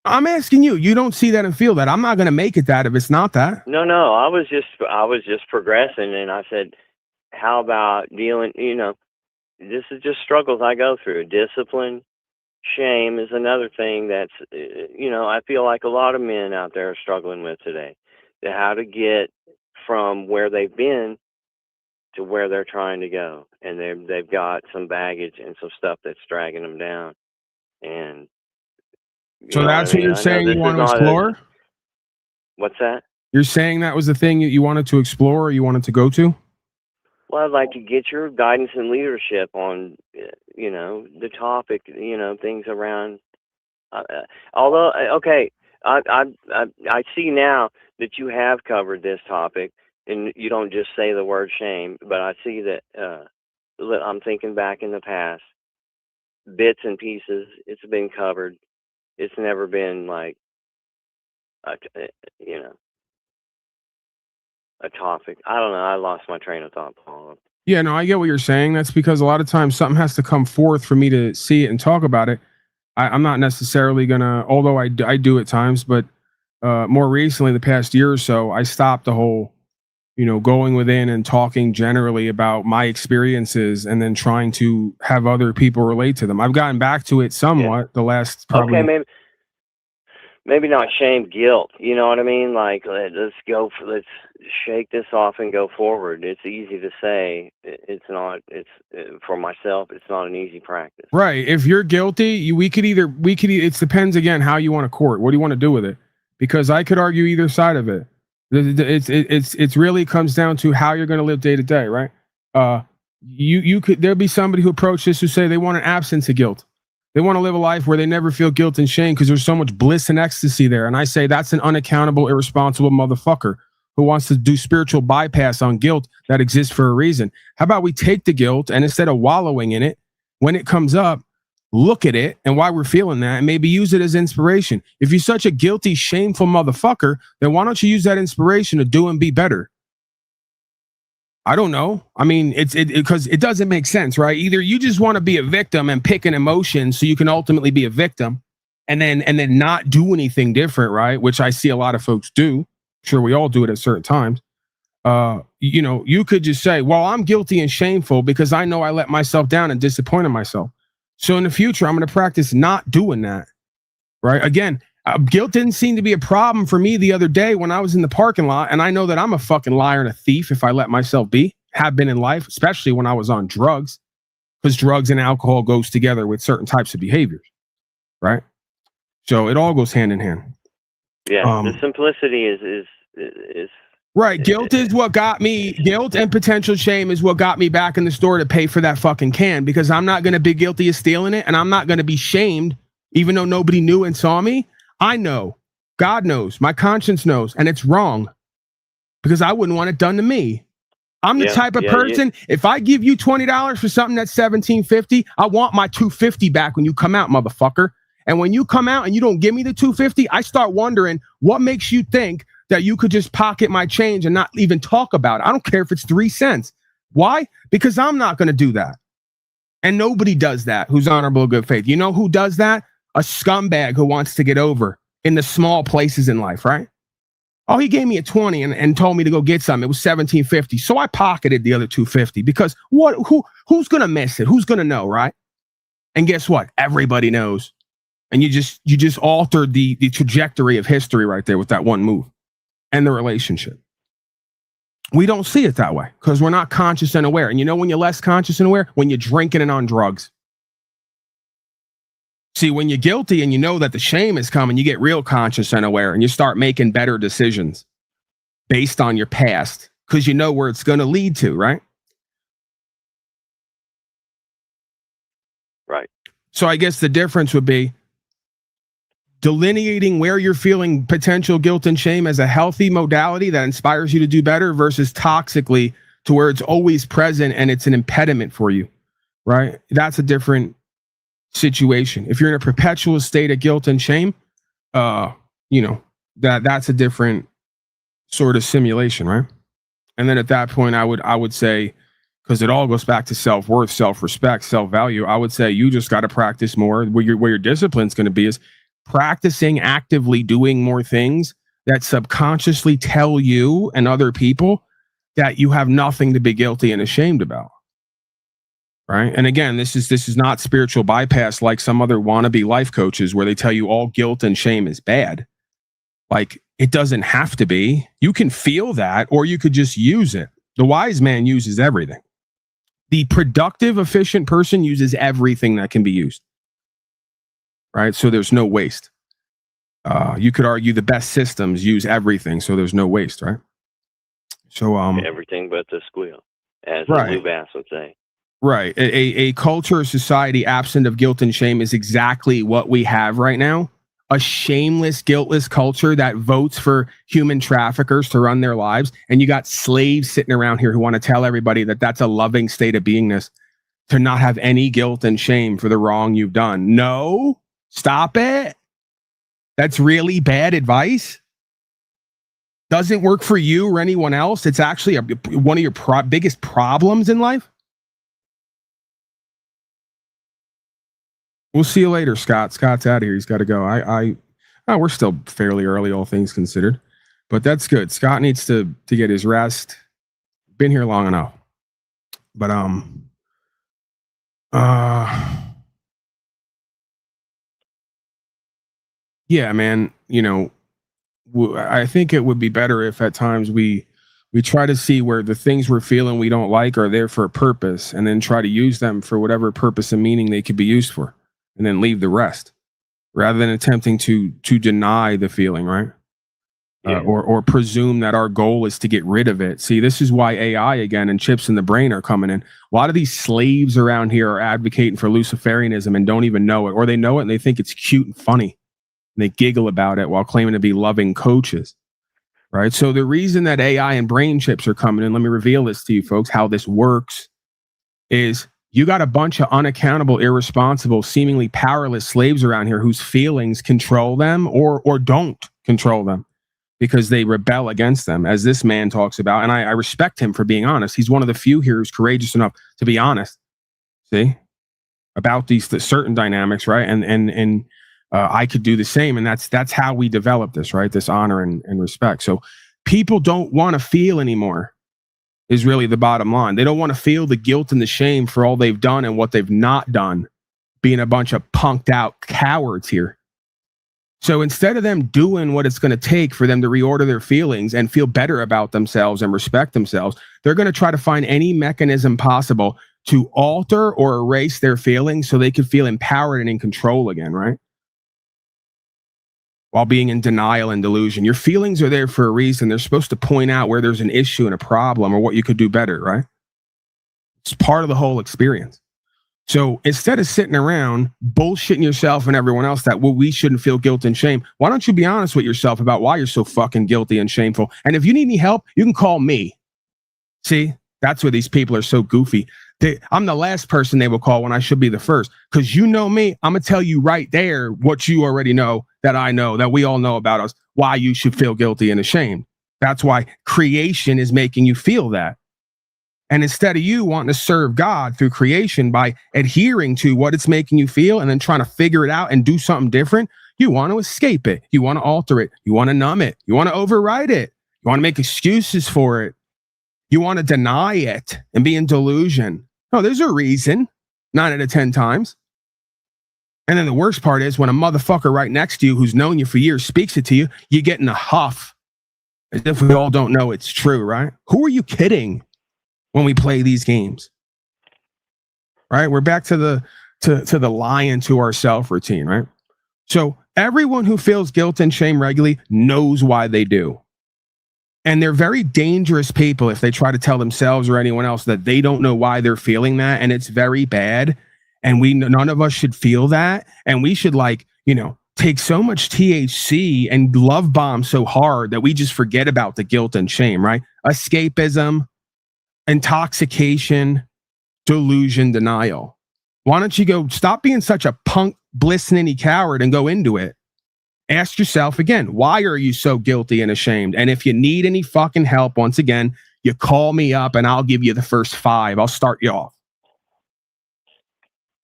I'm asking you. You don't see that and feel that. I'm not gonna make it that if it's not that. No. I was just progressing, and I said, how about dealing? This is just struggles I go through. Discipline, shame is another thing that's I feel like a lot of men out there are struggling with today. How to get from where they've been to where they're trying to go, and they've got some baggage and some stuff that's dragging them down. And so that's what you're saying you want to explore? What's that? You're saying that was the thing that you wanted to explore or you wanted to go to? Well, I'd like to get your guidance and leadership on, the topic, things around. Although, okay, I see now that you have covered this topic, and you don't just say the word shame, but I see that I'm thinking back in the past, bits and pieces. It's been covered. It's never been like, a topic. I don't know. I lost my train of thought, Paul. Yeah, no, I get what you're saying. That's because a lot of times something has to come forth for me to see it and talk about it. I'm not necessarily gonna, although I do at times, but more recently, the past year or so, I stopped the whole, going within and talking generally about my experiences and then trying to have other people relate to them. I've gotten back to it somewhat the last probably. Okay, maybe not shame, guilt. You know what I mean? Like, let's shake this off and go forward. It's easy to say. It's not. It's for myself. It's not an easy practice. Right. If you're guilty, we could either. It depends again how you want to court. What do you want to do with it? Because I could argue either side of it. It's really comes down to how you're going to live day to day, right? There'll be somebody who approach this who say they want an absence of guilt. They want to live a life where they never feel guilt and shame because there's so much bliss and ecstasy there. And I say that's an unaccountable, irresponsible motherfucker who wants to do spiritual bypass on guilt that exists for a reason. How about we take the guilt and instead of wallowing in it, when it comes up, look at it and why we're feeling that and maybe use it as inspiration. If you're such a guilty, shameful motherfucker, then why don't you use that inspiration to do and be better? I don't know. I mean, because it doesn't make sense, right? Either you just want to be a victim and pick an emotion so you can ultimately be a victim and then not do anything different, right? Which I see a lot of folks do. I'm sure we all do it at certain times. You could just say, well, I'm guilty and shameful because I know I let myself down and disappointed myself. So in the future, I'm going to practice not doing that, right? Again, Guilt didn't seem to be a problem for me the other day when I was in the parking lot, and I know that I'm a fucking liar and a thief if I let myself be. Have been in life, especially when I was on drugs, because drugs and alcohol goes together with certain types of behaviors, right? So it all goes hand in hand. Yeah, the simplicity is right. Guilt is what got me. Guilt and potential shame is what got me back in the store to pay for that fucking can, because I'm not going to be guilty of stealing it, and I'm not going to be shamed, even though nobody knew and saw me. I know, God knows, my conscience knows, and it's wrong, because I wouldn't want it done to me. I'm the type of person, if I give you $20 for something that's $17.50, I want my $2.50 back when you come out, motherfucker. And when you come out and you don't give me the $2.50, I start wondering what makes you think that you could just pocket my change and not even talk about it. I don't care if it's 3 cents. Why? Because I'm not going to do that. And nobody does that who's honorable, good faith. You know who does that? A scumbag who wants to get over in the small places in life, right? Oh, he gave me a 20 and told me to go get some. It was $17.50. So I pocketed the other $2.50 because who's going to miss it? Who's going to know, right? And guess what? Everybody knows. And you just altered the trajectory of history right there with that one move and the relationship. We don't see it that way because we're not conscious and aware. And you know when you're less conscious and aware? When you're drinking and on drugs. See, when you're guilty and you know that the shame is coming, you get real conscious and aware and you start making better decisions based on your past because you know where it's going to lead to, right? Right. So I guess the difference would be delineating where you're feeling potential guilt and shame as a healthy modality that inspires you to do better versus toxically to where it's always present and it's an impediment for you, right? That's a different situation. If you're in a perpetual state of guilt and shame, that's a different sort of simulation, right? And then at that point, I would say, because it all goes back to self-worth, self-respect, self-value, I would say you just got to practice more. Where your discipline's going to be is practicing actively doing more things that subconsciously tell you and other people that you have nothing to be guilty and ashamed about. Right. And again, this is not spiritual bypass like some other wannabe life coaches where they tell you all guilt and shame is bad. Like, it doesn't have to be. You can feel that, or you could just use it. The wise man uses everything. The productive, efficient person uses everything that can be used. Right. So there's no waste. You could argue the best systems use everything. So there's no waste. Right. So everything but the squeal, as right. Lou Bass would say. Right. A culture or society absent of guilt and shame is exactly what we have right now. A shameless, guiltless culture that votes for human traffickers to run their lives. And you got slaves sitting around here who want to tell everybody that that's a loving state of beingness, to not have any guilt and shame for the wrong you've done. No, stop it. That's really bad advice. Doesn't work for you or anyone else. It's actually one of your biggest problems in life. We'll see you later, Scott. Scott's out of here. He's got to go. We're still fairly early, all things considered, but that's good. Scott needs to get his rest. Been here long enough, but yeah, man. I think it would be better if at times we try to see where the things we're feeling we don't like are there for a purpose, and then try to use them for whatever purpose and meaning they could be used for. And then leave the rest, rather than attempting to deny the feeling, right? Yeah. Or presume that our goal is to get rid of it. See, this is why AI again and chips in the brain are coming in. A lot of these slaves around here are advocating for Luciferianism and don't even know it, or they know it and they think it's cute and funny. And they giggle about it while claiming to be loving coaches, right? So the reason that AI and brain chips are coming in, let me reveal this to you folks, how this works, is you got a bunch of unaccountable, irresponsible, seemingly powerless slaves around here whose feelings control them or don't control them because they rebel against them, as this man talks about. And I respect him for being honest. He's one of the few here who's courageous enough to be honest, see, about the certain dynamics, right? And I could do the same. And that's how we develop this, right? This honor and respect. So people don't want to feel anymore. Is really the bottom line. They don't want to feel the guilt and the shame for all they've done and what they've not done, being a bunch of punked out cowards here. So instead of them doing what it's going to take for them to reorder their feelings and feel better about themselves and respect themselves, they're going to try to find any mechanism possible to alter or erase their feelings so they can feel empowered and in control again, right? While being in denial and delusion. Your feelings are there for a reason. They're supposed to point out where there's an issue and a problem or what you could do better, right? It's part of the whole experience. So instead of sitting around bullshitting yourself and everyone else that, well, we shouldn't feel guilt and shame, why don't you be honest with yourself about why you're so fucking guilty and shameful? And if you need any help, you can call me. See, that's where these people are so goofy. I'm the last person they will call when I should be the first. Because you know me, I'm going to tell you right there what you already know, that I know, that we all know about us, why you should feel guilty and ashamed. That's why creation is making you feel that. And instead of you wanting to serve God through creation by adhering to what it's making you feel and then trying to figure it out and do something different, you want to escape it. You want to alter it. You want to numb it. You want to override it. You want to make excuses for it. You want to deny it and be in delusion. No, there's a reason. 9 out of 10 times. And then the worst part is when a motherfucker right next to you who's known you for years speaks it to you, you get in a huff. As if we all don't know it's true, right? Who are you kidding? When we play these games, right? We're back to the lying to ourselves routine, right? So everyone who feels guilt and shame regularly knows why they do. And they're very dangerous people if they try to tell themselves or anyone else that they don't know why they're feeling that. And it's very bad. And none of us should feel that. And we should take so much THC and love bomb so hard that we just forget about the guilt and shame, right? Escapism, intoxication, delusion, denial. Why don't you go stop being such a punk, bliss-ninny coward and go into it? Ask yourself again, why are you so guilty and ashamed? And if you need any fucking help, once again, you call me up and I'll give you the first 5. I'll start you off.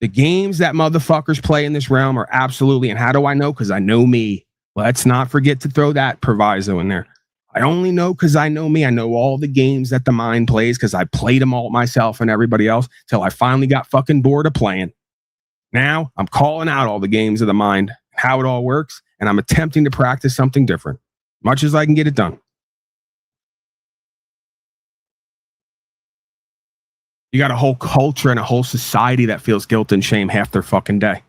The games that motherfuckers play in this realm are absolutely, and how do I know? Because I know me. Let's not forget to throw that proviso in there. I only know because I know me. I know all the games that the mind plays because I played them all myself and everybody else till I finally got fucking bored of playing. Now I'm calling out all the games of the mind, how it all works, and I'm attempting to practice something different, much as I can get it done. You got a whole culture and a whole society that feels guilt and shame half their fucking day.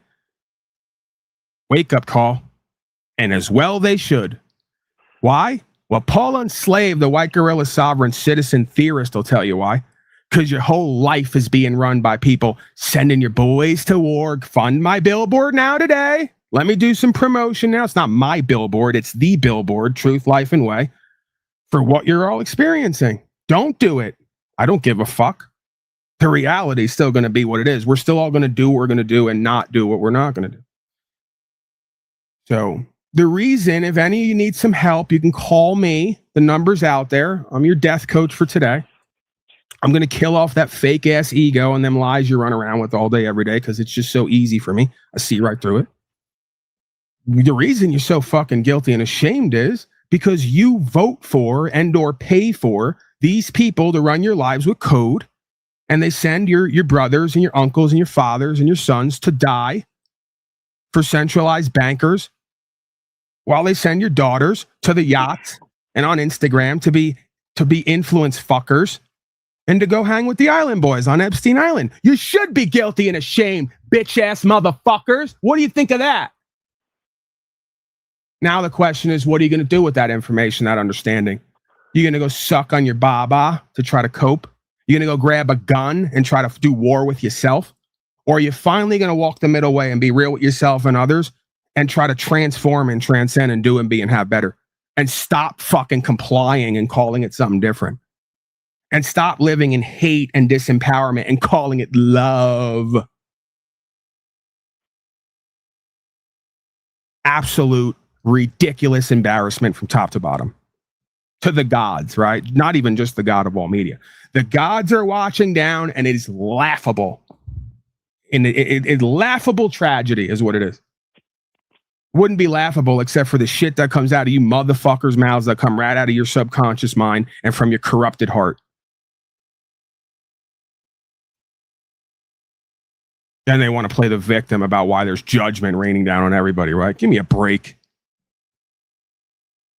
Wake up call. And as well they should. Why? Well, Paul Enslaved, the white gorilla sovereign citizen theorist, will tell you why. Because your whole life is being run by people sending your boys to war. Fund my billboard now today. Let me do some promotion now. It's not my billboard. It's the billboard, Truth, Life, and Way, for what you're all experiencing. Don't do it. I don't give a fuck. The reality is still going to be what it is. We're still all going to do what we're going to do and not do what we're not going to do. So the reason, if any of you need some help, you can call me. The number's out there. I'm your death coach for today. I'm going to kill off that fake ass ego and them lies you run around with all day, every day, because it's just so easy for me. I see right through it. The reason you're so fucking guilty and ashamed is because you vote for and or pay for these people to run your lives with code, and they send your brothers and your uncles and your fathers and your sons to die for centralized bankers, while they send your daughters to the yachts and on Instagram to be influence fuckers and to go hang with the island boys on Epstein Island. You should be guilty and ashamed, bitch ass motherfuckers. What do you think of that? Now the question is, what are you going to do with that information, that understanding? You're going to go suck on your baba to try to cope? You're going to go grab a gun and try to do war with yourself? Or are you finally going to walk the middle way and be real with yourself and others and try to transform and transcend and do and be and have better? And stop fucking complying and calling it something different. And stop living in hate and disempowerment and calling it love. Absolute ridiculous embarrassment from top to bottom. To the gods, right? Not even just the God of all media. The gods are watching down, and it is laughable. And it's laughable tragedy is what it is. Wouldn't be laughable except for the shit that comes out of you motherfuckers' mouths that come right out of your subconscious mind and from your corrupted heart. Then they want to play the victim about why there's judgment raining down on everybody, right? Give me a break.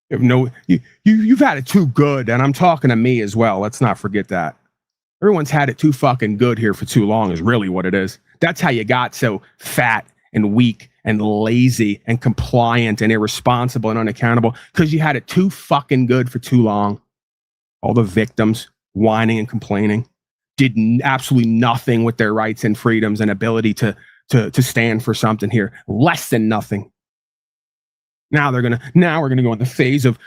You've had it too good, and I'm talking to me as well. Let's not forget that. Everyone's had it too fucking good here for too long is really what it is. That's how you got so fat and weak and lazy and compliant and irresponsible and unaccountable, because you had it too fucking good for too long. All the victims whining and complaining did absolutely nothing with their rights and freedoms and ability to stand for something here. Less than nothing. Now we're gonna go in the phase of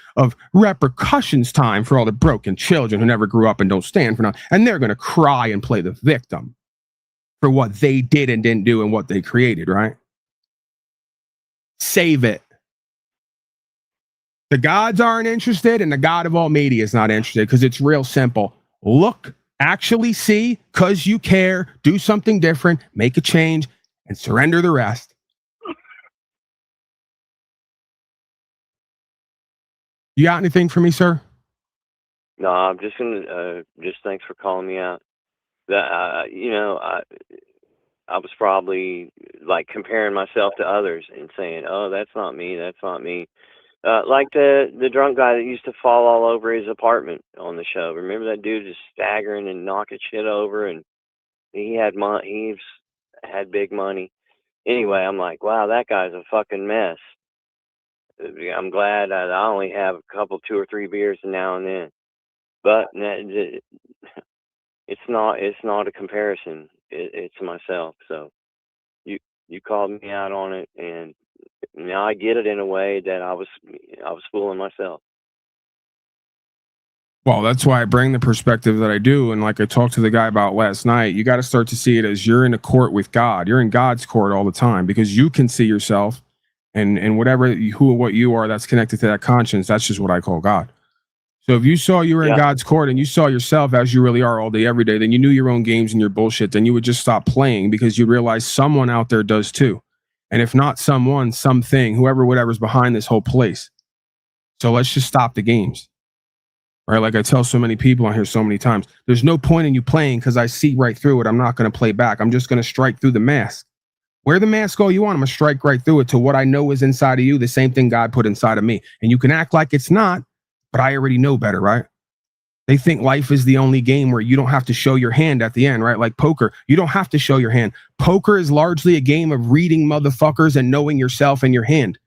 repercussions time for all the broken children who never grew up and don't stand for nothing. And they're gonna cry and play the victim for what they did and didn't do and what they created, right? Save it. The gods aren't interested, and the God of all media is not interested, because it's real simple. Look, actually see, because you care, do something different, make a change, and surrender the rest. You got anything for me, sir? No, I'm just gonna just thanks for calling me out. That you know, I was probably like comparing myself to others and saying, "Oh, that's not me. That's not me." Like the drunk guy that used to fall all over his apartment on the show. Remember that dude just staggering and knocking shit over, and he had money. He's had big money. Anyway, I'm like, wow, that guy's a fucking mess. I'm glad I only have a couple, 2 or 3 beers now and then, but it's not a comparison. It's myself. So you called me out on it, and now I get it in a way that I was fooling myself. Well, that's why I bring the perspective that I do. And like I talked to the guy about last night, you got to start to see it as you're in a court with God. You're in God's court all the time, because you can see yourself and whatever what you are that's connected to that conscience. That's just what I call God. So if you saw you were in God's court and you saw yourself as you really are all day, every day, then you knew your own games and your bullshit, then you would just stop playing, because you realize someone out there does too. And if not someone, something, whatever's behind this whole place. So let's just stop the games. Right? Like I tell so many people on here so many times, there's no point in you playing, because I see right through it. I'm not going to play back. I'm just going to strike through the mask. Wear the mask all you want. I'm going to strike right through it to what I know is inside of you, the same thing God put inside of me. And you can act like it's not, but I already know better, right? They think life is the only game where you don't have to show your hand at the end, right? Like poker, you don't have to show your hand. Poker is largely a game of reading motherfuckers and knowing yourself and your hand.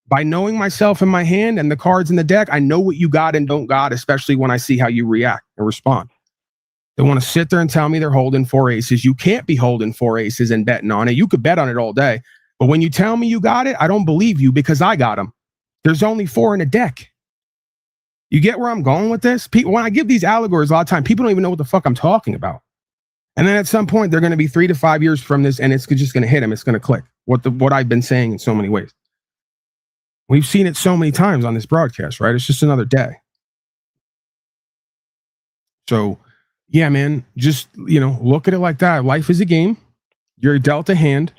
By knowing myself and my hand and the cards in the deck, I know what you got and don't got, especially when I see how you react and respond. They want to sit there and tell me they're holding 4 aces. You can't be holding 4 aces and betting on it. You could bet on it all day. But when you tell me you got it, I don't believe you, because I got them. There's only 4 in a deck. You get where I'm going with this? When I give these allegories, a lot of time, people don't even know what the fuck I'm talking about. And then at some point, they're going to be 3 to 5 years from this, and it's just going to hit them. It's going to click. What I've been saying in so many ways. We've seen it so many times on this broadcast, right? It's just another day. So, yeah, man, just, look at it like that. Life is a game. You're dealt a hand.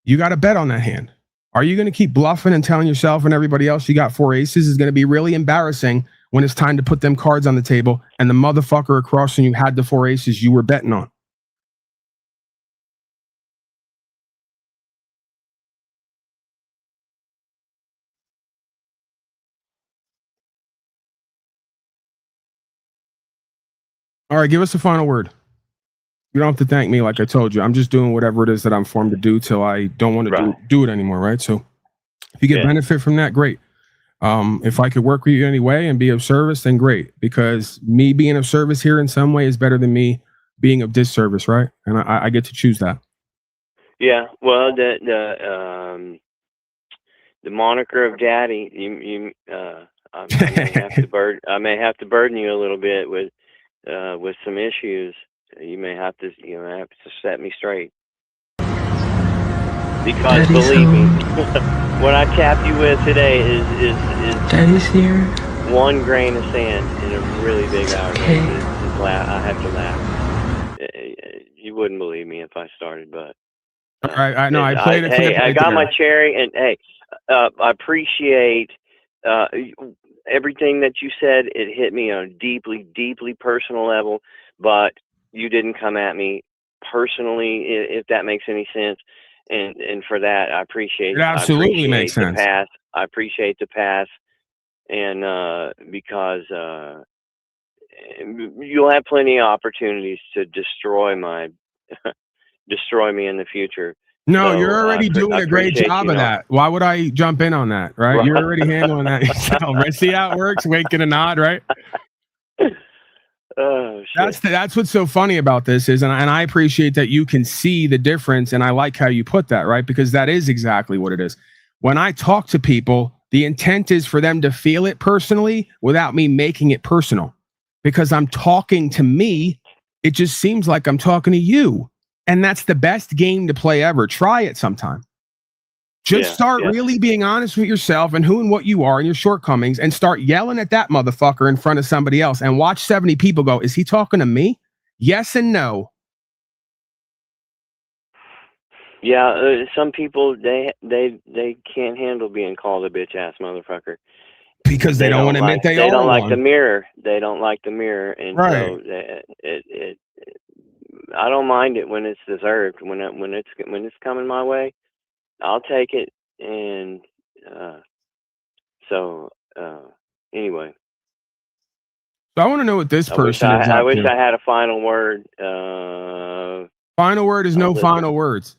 You got to bet on that hand. Are you going to keep bluffing and telling yourself and everybody else you got 4 aces? Is going to be really embarrassing when it's time to put them cards on the table and the motherfucker across from you had the 4 aces you were betting on. All right, give us a final word. You don't have to thank me, like I told you. I'm just doing whatever it is that I'm formed to do till I don't want to do it anymore, right? So if you get benefit from that, great. If I could work with you anyway and be of service, then great. Because me being of service here in some way is better than me being of disservice, right? And I get to choose that. Yeah, well, the moniker of Daddy, I may have to burden you a little bit with some issues. You may have to set me straight. Because believe me, what I tapped you with today is Daddy's here. 1 grain of sand in a really big hourglass. I have to laugh. You wouldn't believe me if I started, but all right, I know I played it. Hey, I got my cherry, and hey, I appreciate everything that you said. It hit me on a deeply, deeply personal level, but you didn't come at me personally, if that makes any sense. And for that, I appreciate. It absolutely makes sense. I appreciate the pass, and because you'll have plenty of opportunities to destroy me in the future. No, So you're already I doing a great appreciate job you of know. that. Why would I jump in on that, right? You're already handling that yourself. Right? See how it works? Wink and a nod, right? Oh, shit. That's what's so funny about this is, and I appreciate that you can see the difference, and I like how you put that, right? Because that is exactly what it is. When I talk to people, the intent is for them to feel it personally without me making it personal. Because I'm talking to me, it just seems like I'm talking to you. And that's the best game to play ever. Try it sometime. Just start really being honest with yourself and who and what you are and your shortcomings, and start yelling at that motherfucker in front of somebody else and watch 70 people go, is he talking to me? Yes and no. Yeah, some people they can't handle being called a bitch ass motherfucker because they don't want to admit they don't are like one. the mirror. They don't like the mirror, and Right. so I don't mind it when it's deserved. When it's coming my way, I'll take it. And anyway, So I want to know what this I wish person is I up wish to. I had a final word. Final word is no listen. final words.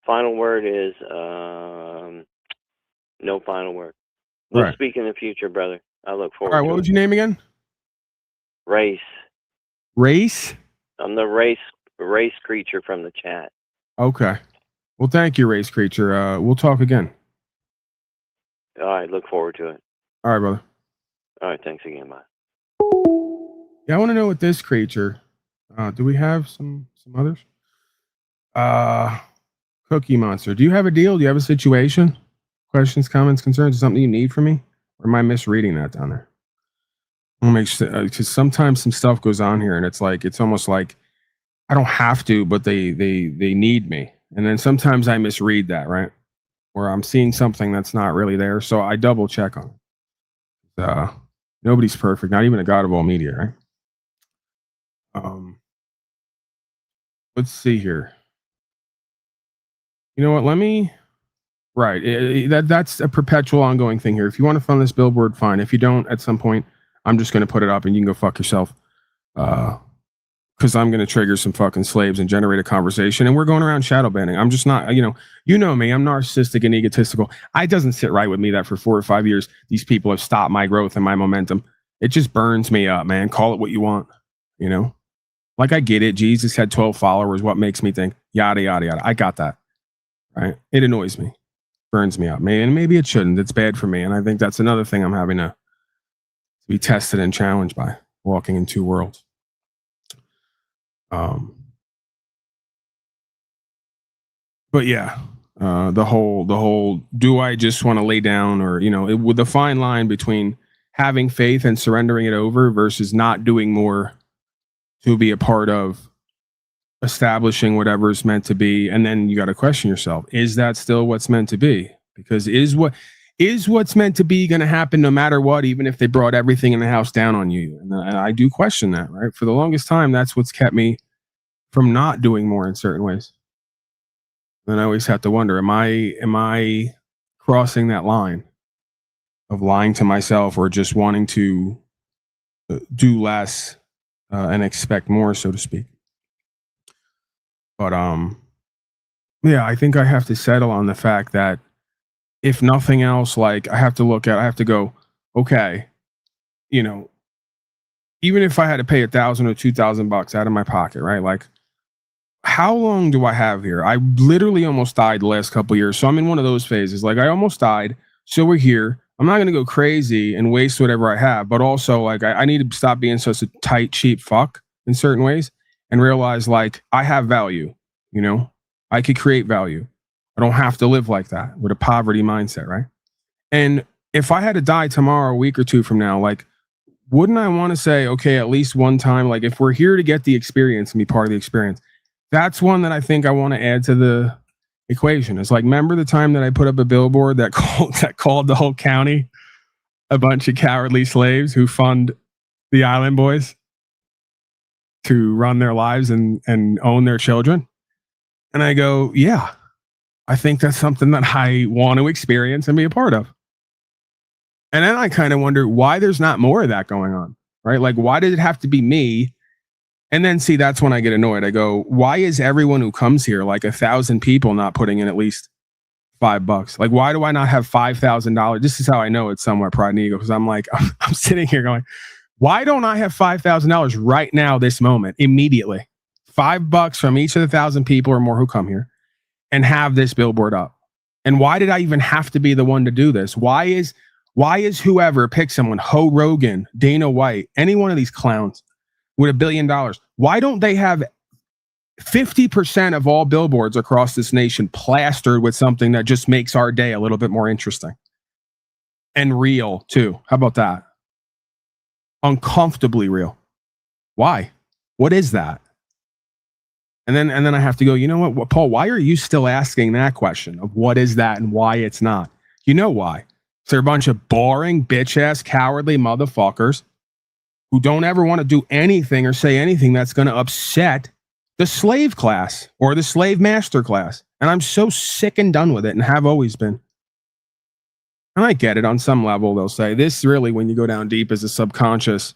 Final word is no final word. We'll Right. speak in the future, brother. I look All forward right, to what it. was your name again? Race. Race? I'm the race creature from the chat. Okay. Well, thank you, Race Creature. We'll talk again. All right, look forward to it. All right, brother. All right, thanks again. Bye. Yeah, I want to know what this creature. Do we have some others? Cookie Monster. Do you have a deal? Do you have a situation? Questions, comments, concerns, something you need from me? Or am I misreading that down there? I'll make sure, because sometimes some stuff goes on here and it's almost like I don't have to, but they need me. And then sometimes I misread that, right? Where I'm seeing something that's not really there. So I double check on it. Nobody's perfect, not even a god of all media, right? Let's see here. You know what? Let me. Right. That's a perpetual ongoing thing here. If you want to fund this billboard, fine. If you don't, at some point, I'm just going to put it up and you can go fuck yourself. Because I'm going to trigger some fucking slaves and generate a conversation. And we're going around shadow banning. I'm just not, you know me. I'm narcissistic and egotistical. It doesn't sit right with me that for 4 or 5 years, these people have stopped my growth and my momentum. It just burns me up, man. Call it what you want, you know? Like, I get it. Jesus had 12 followers. What makes me think? Yada, yada, yada. I got that. Right? It annoys me. Burns me up. Maybe it shouldn't. It's bad for me. And I think that's another thing I'm having to be tested and challenged by, walking in two worlds. But yeah, the whole do I just want to lay down, or with the fine line between having faith and surrendering it over versus not doing more to be a part of establishing whatever's meant to be. And then you got to question yourself, is that still what's meant to be? Because is what's meant to be going to happen no matter what, even if they brought everything in the house down on you? And I do question that, right? For the longest time, that's what's kept me from not doing more in certain ways. And I always have to wonder, am I crossing that line of lying to myself, or just wanting to do less and expect more, so to speak? But yeah, I think I have to settle on the fact that if nothing else, like I have to go, okay, even if I had to pay $1,000 or $2,000 out of my pocket, right? Like, how long do I have here? I literally almost died the last couple of years. So I'm in one of those phases. Like, I almost died. So we're here. I'm not going to go crazy and waste whatever I have. But also, like, I need to stop being such a tight, cheap fuck in certain ways and realize, like, I have value. I could create value. I don't have to live like that with a poverty mindset, right? And if I had to die tomorrow, a week or two from now, like, wouldn't I want to say, okay, at least one time, like, if we're here to get the experience and be part of the experience, that's one that I think I want to add to the equation. It's like, remember the time that I put up a billboard that called the whole county a bunch of cowardly slaves who fund the island boys to run their lives and own their children? And I go, yeah, I think that's something that I want to experience and be a part of. And then I kind of wonder why there's not more of that going on, right? Like, why did it have to be me? And then see, that's when I get annoyed. I go, why is everyone who comes here, like 1,000 people, not putting in at least $5? Like, why do I not have $5,000? This is how I know it's somewhat pride and ego, because I'm like, I'm sitting here going, why don't I have $5,000 right now, this moment, immediately? $5 from each of the 1,000 people or more who come here, and have this billboard up. And why did I even have to be the one to do this? Why is whoever, pick someone, Ho Rogan, Dana White, any one of these clowns with $1 billion, why don't they have 50% of all billboards across this nation plastered with something that just makes our day a little bit more interesting and real too? How about that? Uncomfortably real. Why? What is that? And then I have to go, you know what, Paul, why are you still asking that question of what is that and why it's not? You know why? They're a bunch of boring, bitch-ass, cowardly motherfuckers who don't ever want to do anything or say anything that's going to upset the slave class or the slave master class. And I'm so sick and done with it, and have always been. And I get it on some level. They'll say this really, when you go down deep, is a subconscious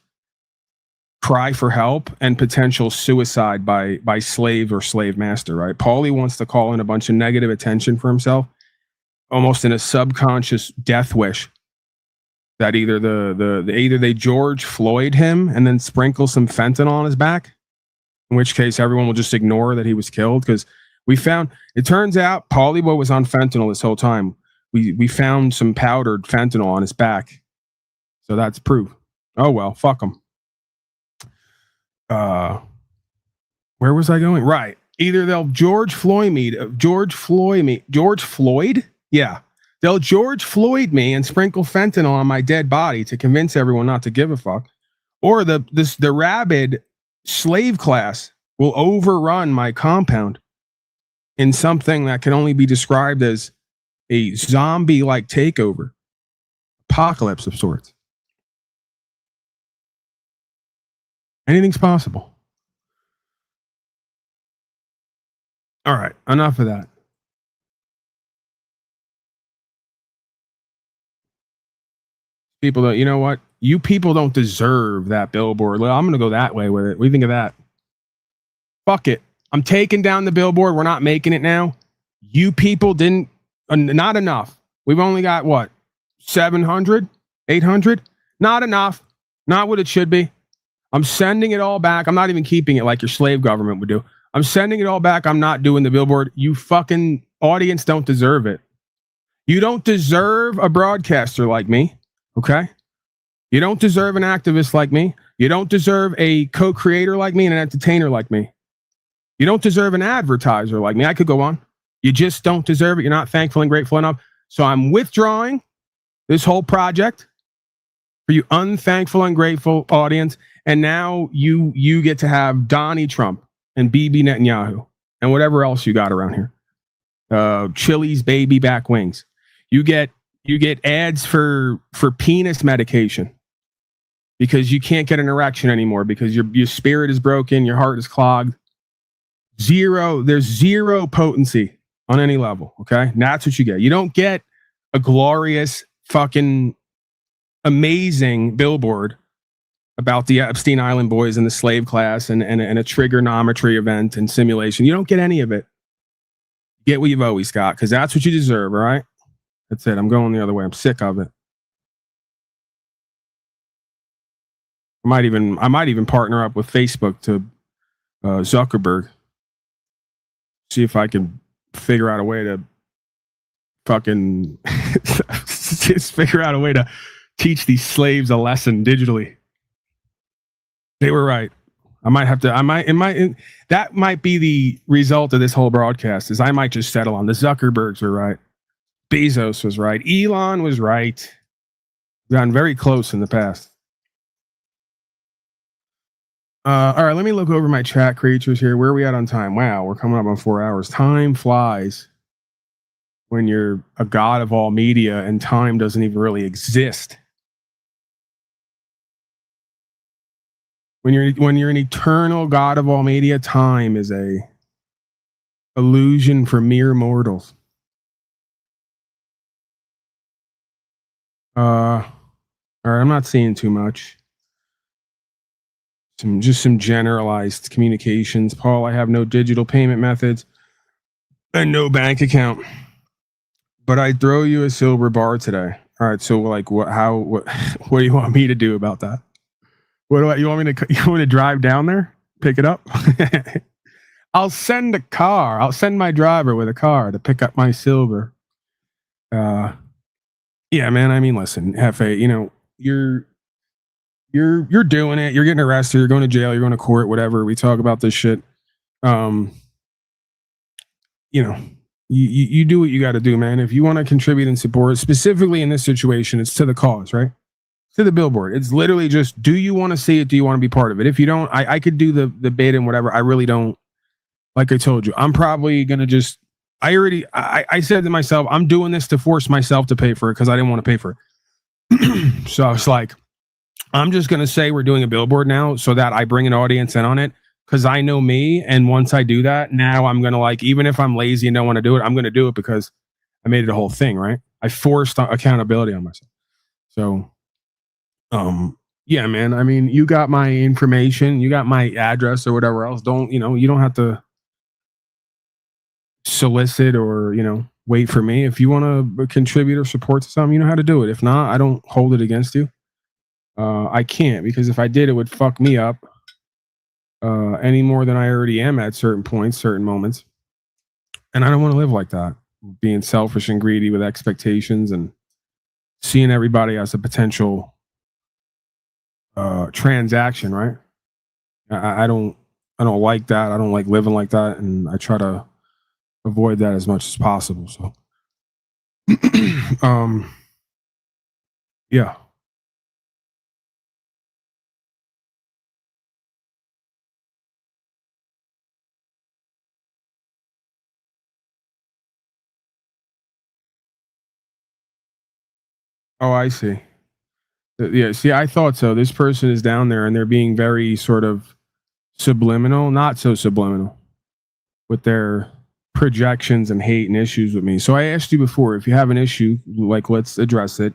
cry for help and potential suicide by slave or slave master, right? Paulie wants to call in a bunch of negative attention for himself, almost in a subconscious death wish that either either they George Floyd him and then sprinkle some fentanyl on his back, in which case everyone will just ignore that he was killed, because we found, it turns out Paulie Boy was on fentanyl this whole time. We found some powdered fentanyl on his back, so that's proof. Oh well, fuck him. Where was I going? Right. Either they'll George Floyd me. Yeah. They'll George Floyd me and sprinkle fentanyl on my dead body to convince everyone not to give a fuck. Or the rabid slave class will overrun my compound in something that can only be described as a zombie-like takeover. Apocalypse of sorts. Anything's possible. All right, enough of that. People don't, you know what? You people don't deserve that billboard. I'm going to go that way with it. What do you think of that? Fuck it. I'm taking down the billboard. We're not making it now. You people didn't, not enough. We've only got what? 700? 800? Not enough. Not what it should be. I'm sending it all back. I'm not even keeping it like your slave government would do. I'm sending it all back. I'm not doing the billboard. You fucking audience don't deserve it. You don't deserve a broadcaster like me, okay? You don't deserve an activist like me. You don't deserve a co-creator like me and an entertainer like me. You don't deserve an advertiser like me. I could go on. You just don't deserve it. You're not thankful and grateful enough. So I'm withdrawing this whole project for you unthankful and grateful audience. And now you get to have Donnie Trump and Bibi Netanyahu and whatever else you got around here. Chili's baby back wings. You get ads for penis medication because you can't get an erection anymore because your spirit is broken, your heart is clogged. There's zero potency on any level. Okay, and that's what you get. You don't get a glorious fucking amazing billboard about the Epstein Island boys and the slave class and a trigonometry event and simulation. You don't get any of it. Get what you've always got, because that's what you deserve, all right? That's it. I'm going the other way. I'm sick of it. I might even partner up with Facebook to Zuckerberg. See if I can figure out a way to fucking just figure out a way to teach these slaves a lesson digitally. They were right. That might be the result of this whole broadcast is I might just settle on the Zuckerbergs were right. Bezos was right. Elon was right. Gotten very close in the past. All right, let me look over my chat creatures here. Where are we at on time? Wow, we're coming up on 4 hours. Time flies when you're a god of all media and time doesn't even really exist. When you're an eternal god of all media, time is a illusion for mere mortals. All right, I'm not seeing too much. Just some generalized communications. Paul, I have no digital payment methods and no bank account, but I throw you a silver bar today. All right, so like, what do you want me to do about that? You want me to drive down there, pick it up? I'll send a car. I'll send my driver with a car to pick up my silver. Yeah, man. I mean, listen, Hefe, you're doing it. You're getting arrested. You're going to jail. You're going to court. Whatever. We talk about this shit. You do what you got to do, man. If you want to contribute and support, specifically in this situation, it's to the cause, right? To the billboard. It's literally just, do you want to see it? Do you want to be part of it? If you don't, I could do the bid and whatever. I really don't. Like I told you, I'm probably going to just, I said to myself, I'm doing this to force myself to pay for it because I didn't want to pay for it. So I was like, I'm just going to say we're doing a billboard now so that I bring an audience in on it because I know me. And once I do that, now I'm going to even if I'm lazy and don't want to do it, I'm going to do it because I made it a whole thing, right? I forced accountability on myself. So, yeah, man. I mean, you got my information, you got my address or whatever else. You don't have to solicit or wait for me. If you want to contribute or support to something, you know how to do it. If not, I don't hold it against you. I can't, because if I did, it would fuck me up any more than I already am at certain points, certain moments, and I don't want to live like that, being selfish and greedy with expectations and seeing everybody as a potential transaction, right? I don't like that. I don't like living like that, and I try to avoid that as much as possible. So, yeah. Oh, I see. Yeah, see, I thought so. This person is down there and they're being very sort of subliminal, not so subliminal with their projections and hate and issues with me. So I asked you before, if you have an issue, like, let's address it.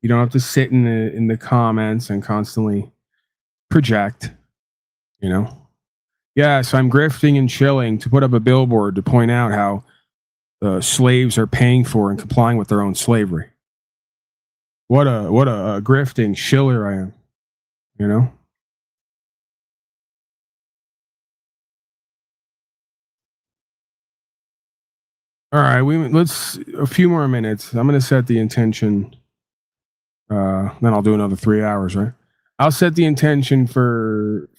You don't have to sit in the comments and constantly project, Yes, I'm grifting and chilling to put up a billboard to point out how the slaves are paying for and complying with their own slavery. What a grifting shiller I am, All right, let's a few more minutes. I'm going to set the intention. Then I'll do another 3 hours, right? I'll set the intention for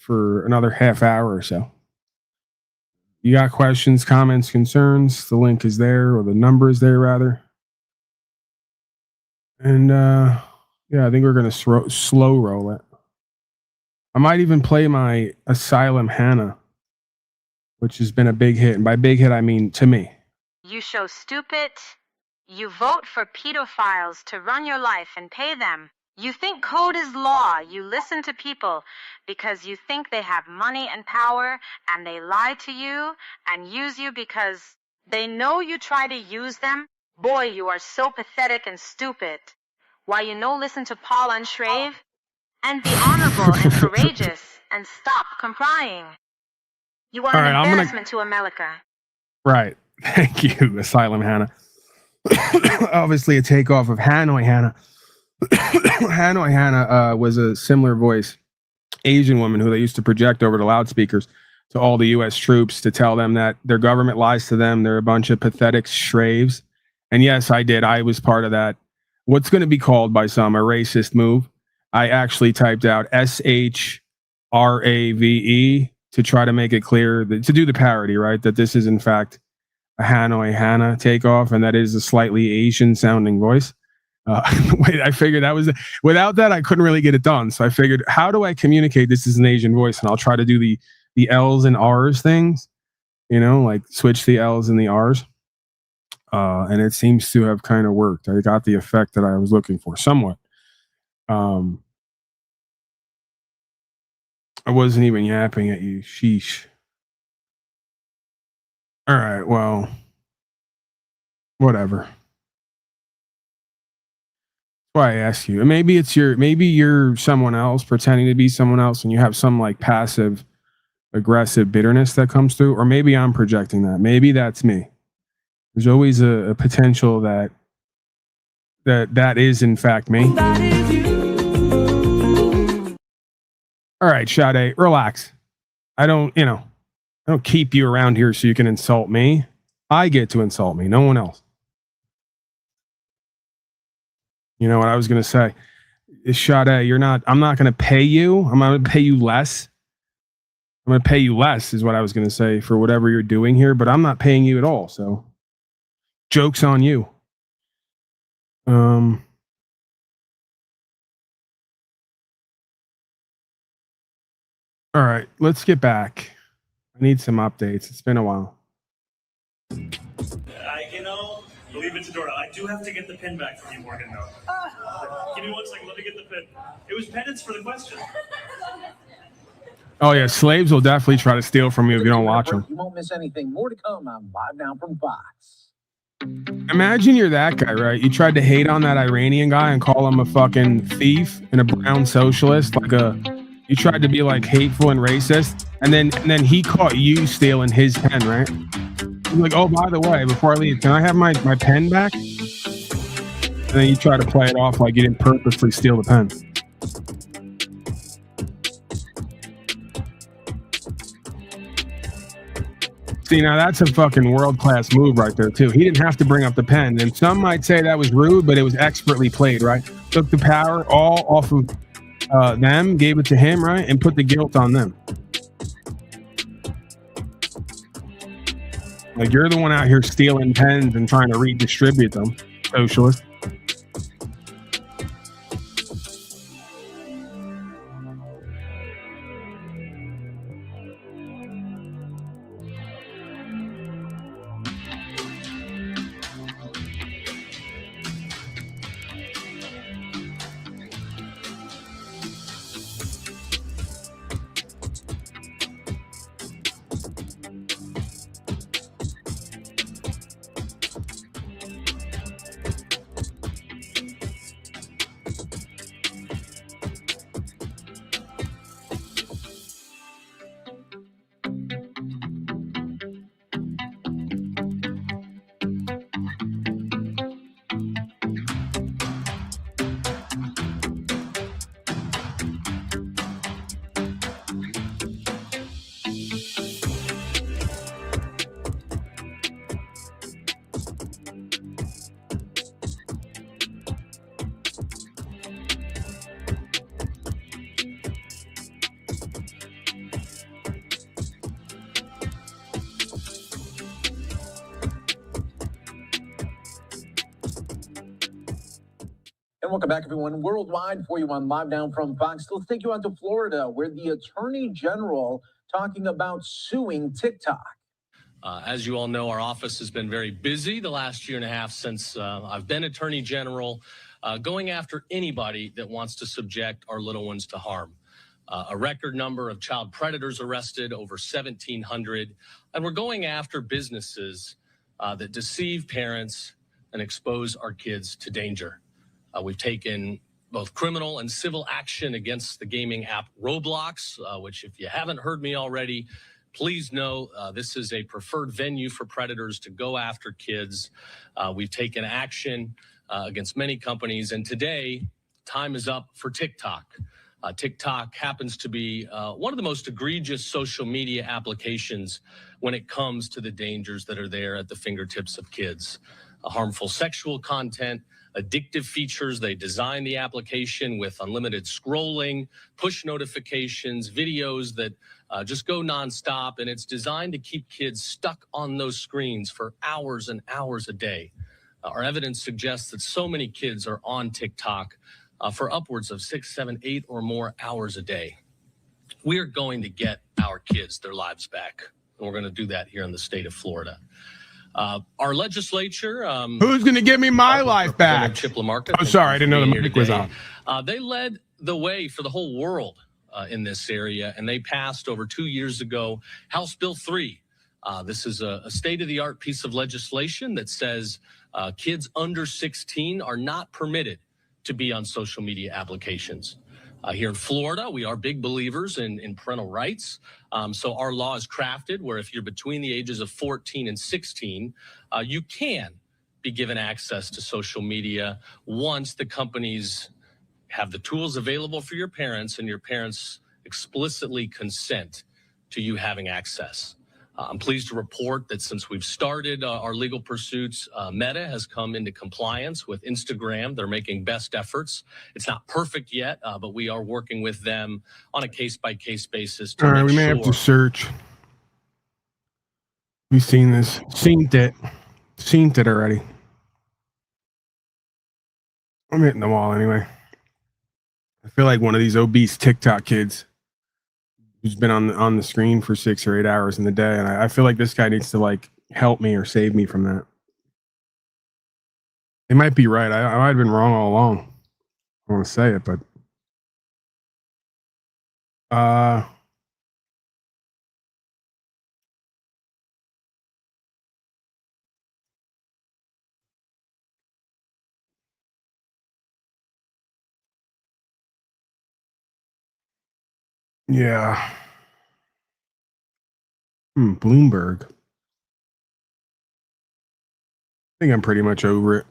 another half hour or so. You got questions, comments, concerns? The link is there, or the number is there, rather. And yeah, I think we're going to slow roll it. I might even play my Asylum Hannah, which has been a big hit. And by big hit, I mean to me. You show stupid. You vote for pedophiles to run your life and pay them. You think code is law. You listen to people because you think they have money and power, and they lie to you and use you because they know you try to use them. Boy, you are so pathetic and stupid. Why listen to Paul and Shrave and be honorable and courageous and stop complying. You are an embarrassment to America. Right. Thank you, Asylum Hannah. Obviously a takeoff of Hanoi Hannah. Hanoi Hannah was a similar voice, Asian woman who they used to project over the loudspeakers to all the U.S. troops to tell them that their government lies to them. They're a bunch of pathetic shraves. And yes, I did. I was part of that. What's going to be called by some a racist move. I actually typed out SHRAVE to try to make it clear, to do the parody, right? That this is in fact a Hanoi Hannah takeoff, and that is a slightly Asian sounding voice. I figured that was without that I couldn't really get it done. So I figured, how do I communicate this is an Asian voice? And I'll try to do the L's and R's things, like switch the L's and the R's. And it seems to have kind of worked. I got the effect that I was looking for somewhat. I wasn't even yapping at you. Sheesh. All right. Well, whatever. why I ask you. Maybe you're someone else pretending to be someone else, and you have some like passive aggressive bitterness that comes through, or maybe I'm projecting that. Maybe that's me. There's always a potential that is in fact me. All right, Sade, relax. I don't keep you around here so you can insult me. I get to insult me, no one else. You know what I was going to say? Sade, I'm not going to pay you. I'm going to pay you less. I'm going to pay you less is what I was going to say for whatever you're doing here, but I'm not paying you at all. So joke's on you. All right, let's get back. I need some updates. It's been a while. Leave it to Dora. I do have to get the pin back from you, Morgan, though. Give me 1 second. Let me get the pin. It was penance for the question. Oh, yeah. Slaves will definitely try to steal from you if you don't watch them. You won't miss anything. More to come on Live Now from Fox. Imagine you're that guy, right? You tried to hate on that Iranian guy and call him a fucking thief and a brown socialist. You tried to be like hateful and racist. And then he caught you stealing his pen, right? He's like, oh, by the way, before I leave, can I have my pen back? And then you try to play it off like you didn't purposely steal the pen. See, now that's a fucking world-class move right there, too. He didn't have to bring up the pen. And some might say that was rude, but it was expertly played, right? Took the power all off of them, gave it to him, right? And put the guilt on them. Like, you're the one out here stealing pens and trying to redistribute them, socialist. And welcome back, everyone, worldwide for you on Live Now from Fox. Let's take you out to Florida, where the Attorney General talking about suing TikTok. As you all know, our office has been very busy the last year and a half since I've been Attorney General, going after anybody that wants to subject our little ones to harm. A record number of child predators arrested, over 1,700. And we're going after businesses that deceive parents and expose our kids to danger. We've taken both criminal and civil action against the gaming app Roblox, which, if you haven't heard me already, please know this is a preferred venue for predators to go after kids. We've taken action against many companies, and today, time is up for TikTok. TikTok happens to be one of the most egregious social media applications when it comes to the dangers that are there at the fingertips of kids. Harmful sexual content, addictive features. They design the application with unlimited scrolling, push notifications, videos that just go nonstop, and it's designed to keep kids stuck on those screens for hours and hours a day. Our evidence suggests that so many kids are on TikTok for upwards of 6, 7, 8 or more hours a day. We are going to get our kids their lives back, and we're going to do that here in the state of Florida. Our legislature... Who's going to give me my life back? Chip LaMarca, Oh, sorry, I didn't know the mic was on. They led the way for the whole world in this area, and they passed over 2 years ago House Bill 3. This is a state-of-the-art piece of legislation that says kids under 16 are not permitted to be on social media applications. Here in Florida, we are big believers in parental rights. So our law is crafted where if you're between the ages of 14 and 16, you can be given access to social media once the companies have the tools available for your parents and your parents explicitly consent to you having access. I'm pleased to report that since we've started our legal pursuits, Meta has come into compliance with Instagram. They're making best efforts. It's not perfect yet, but we are working with them on a case-by-case basis to All right, make we may sure. have to search. We've seen this. Seen it already. I'm hitting the wall anyway. I feel like one of these obese TikTok kids who's been on the screen for 6 or 8 hours in the day, and I feel like this guy needs to like help me or save me from that. They might be right. I might have been wrong all along. I want to say it, but yeah. Bloomberg. I think I'm pretty much over it.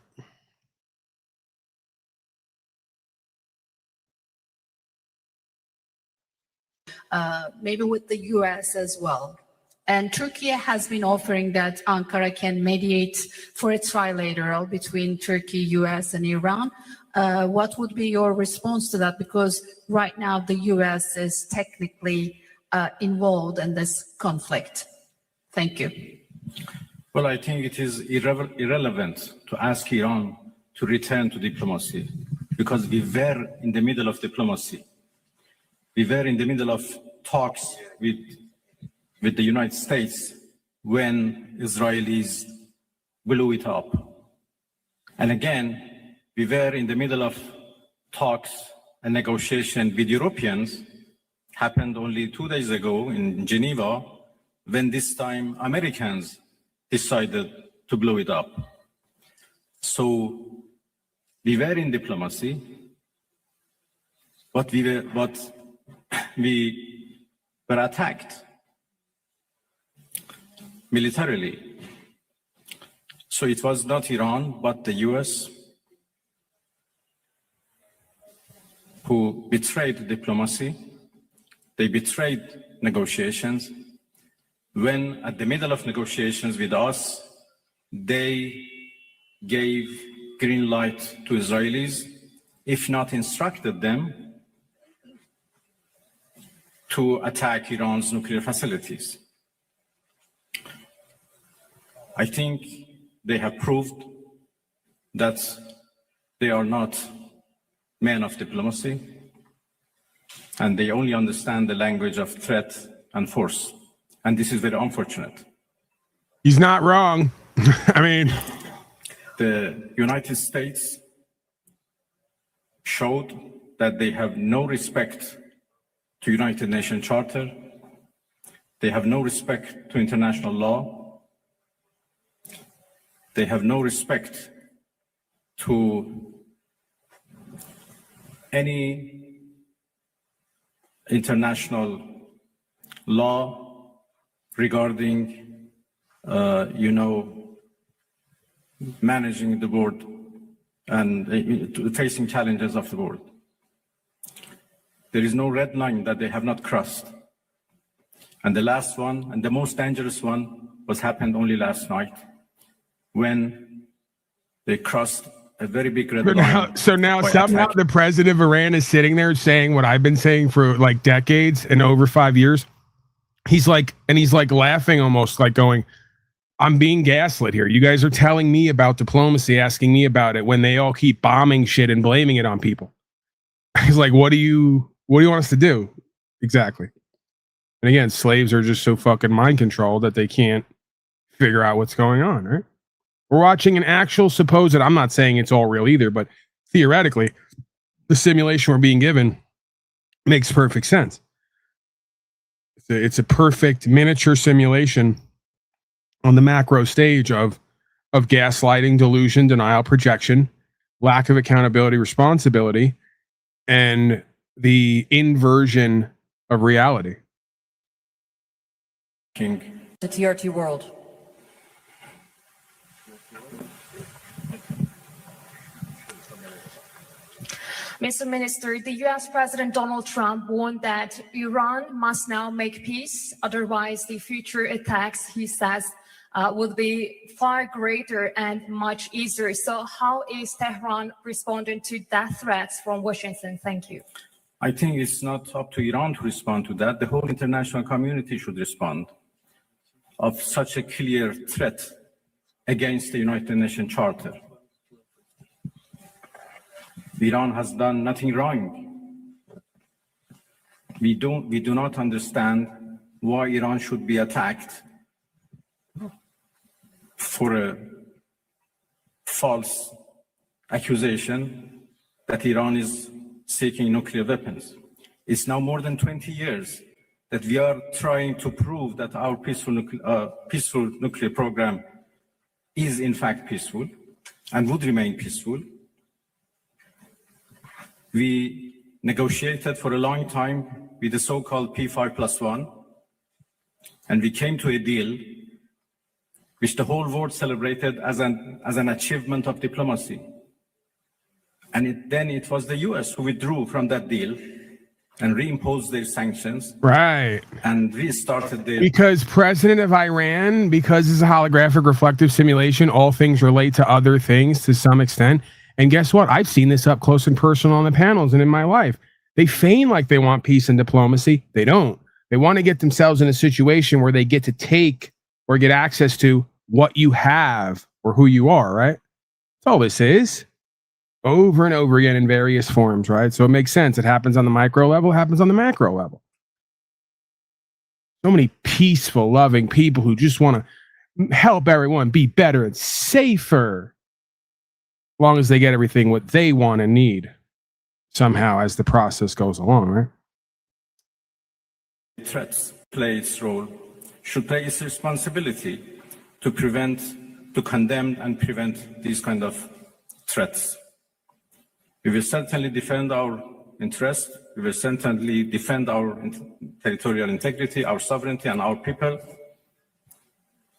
Maybe with the US as well. And Turkey has been offering that Ankara can mediate for a trilateral between Turkey, US, and Iran. What would be your response to that? Because right now the US is technically involved in this conflict. Thank you. Well, I think it is irrelevant to ask Iran to return to diplomacy because we were in the middle of diplomacy. We were in the middle of talks with the United States when Israelis blew it up. And again, we were in the middle of talks and negotiation with Europeans, happened only 2 days ago in Geneva, when this time Americans decided to blow it up. So we were in diplomacy, but we were attacked militarily. So it was not Iran, but the US who betrayed diplomacy. They betrayed negotiations. When at the middle of negotiations with us, they gave green light to Israelis, if not instructed them to attack Iran's nuclear facilities. I think they have proved that they are not men of diplomacy, and they only understand the language of threat and force. And this is very unfortunate. He's not wrong. I mean, the United States showed that they have no respect to United Nations Charter. They have no respect to international law. They have no respect to any international law regarding, managing the board and facing challenges of the board. There is no red line that they have not crossed. And the last one, and the most dangerous one, was happened only last night when they crossed a very big red line. So now somehow the president of Iran is sitting there saying what I've been saying for like decades and over 5 years. He's like laughing, almost like going, I'm being gaslit here. You guys are telling me about diplomacy, asking me about it when they all keep bombing shit and blaming it on people. He's like, what do you want us to do? Exactly. And again, slaves are just so fucking mind controlled that they can't figure out what's going on, right? We're watching an actual supposed, I'm not saying it's all real either, but theoretically, the simulation we're being given makes perfect sense. It's a perfect miniature simulation on the macro stage of gaslighting, delusion, denial, projection, lack of accountability, responsibility, and the inversion of reality. King. The TRT world. Mr. Minister, the U.S. President Donald Trump warned that Iran must now make peace, otherwise the future attacks, he says, would be far greater and much easier. So how is Tehran responding to death threats from Washington? Thank you. I think it's not up to Iran to respond to that. The whole international community should respond of such a clear threat against the United Nations Charter. Iran has done nothing wrong. We do not understand why Iran should be attacked for a false accusation that Iran is seeking nuclear weapons. It's now more than 20 years that we are trying to prove that our peaceful nuclear program is in fact peaceful and would remain peaceful. We negotiated for a long time with the so-called P5+1, and we came to a deal which the whole world celebrated as an achievement of diplomacy. And then it was the US who withdrew from that deal and reimposed their sanctions. Right. And restarted their... Because president of Iran, because it's a holographic reflective simulation, all things relate to other things to some extent. And guess what? I've seen this up close and personal on the panels and in my life. They feign like they want peace and diplomacy. They don't. They want to get themselves in a situation where they get to take or get access to what you have or who you are, right? That's all this is. Over and over again in various forms, right? So it makes sense. It happens on the micro level, it happens on the macro level. So many peaceful, loving people who just want to help everyone be better and safer, as long as they get everything what they want and need somehow as the process goes along, right? Threats play its role, should play its responsibility to prevent, to condemn and prevent these kind of threats. We will certainly defend our interests. We will certainly defend our territorial integrity, our sovereignty, and our people.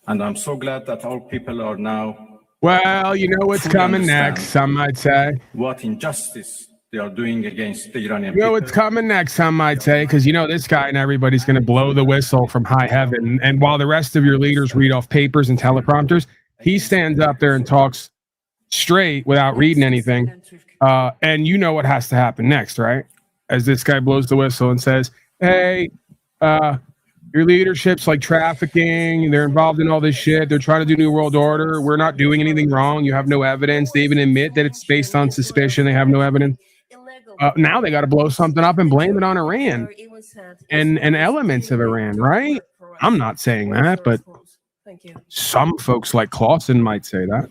And I'm so glad that our people are now... Well, you know what's coming next, some might say. What injustice they are doing against the Iranian people. You know people. what's coming next, some might say, because you know this guy and everybody's going to blow the whistle from high heaven. And while the rest of your leaders read off papers and teleprompters, he stands up there and talks straight without reading anything. And you know what has to happen next, right? As this guy blows the whistle and says, hey, your leadership's like trafficking. They're involved in all this shit. They're trying to do New World Order. We're not doing anything wrong. You have no evidence. They even admit that it's based on suspicion. They have no evidence. Now they got to blow something up and blame it on Iran and elements of Iran, right? I'm not saying that, but some folks like Clausen might say that.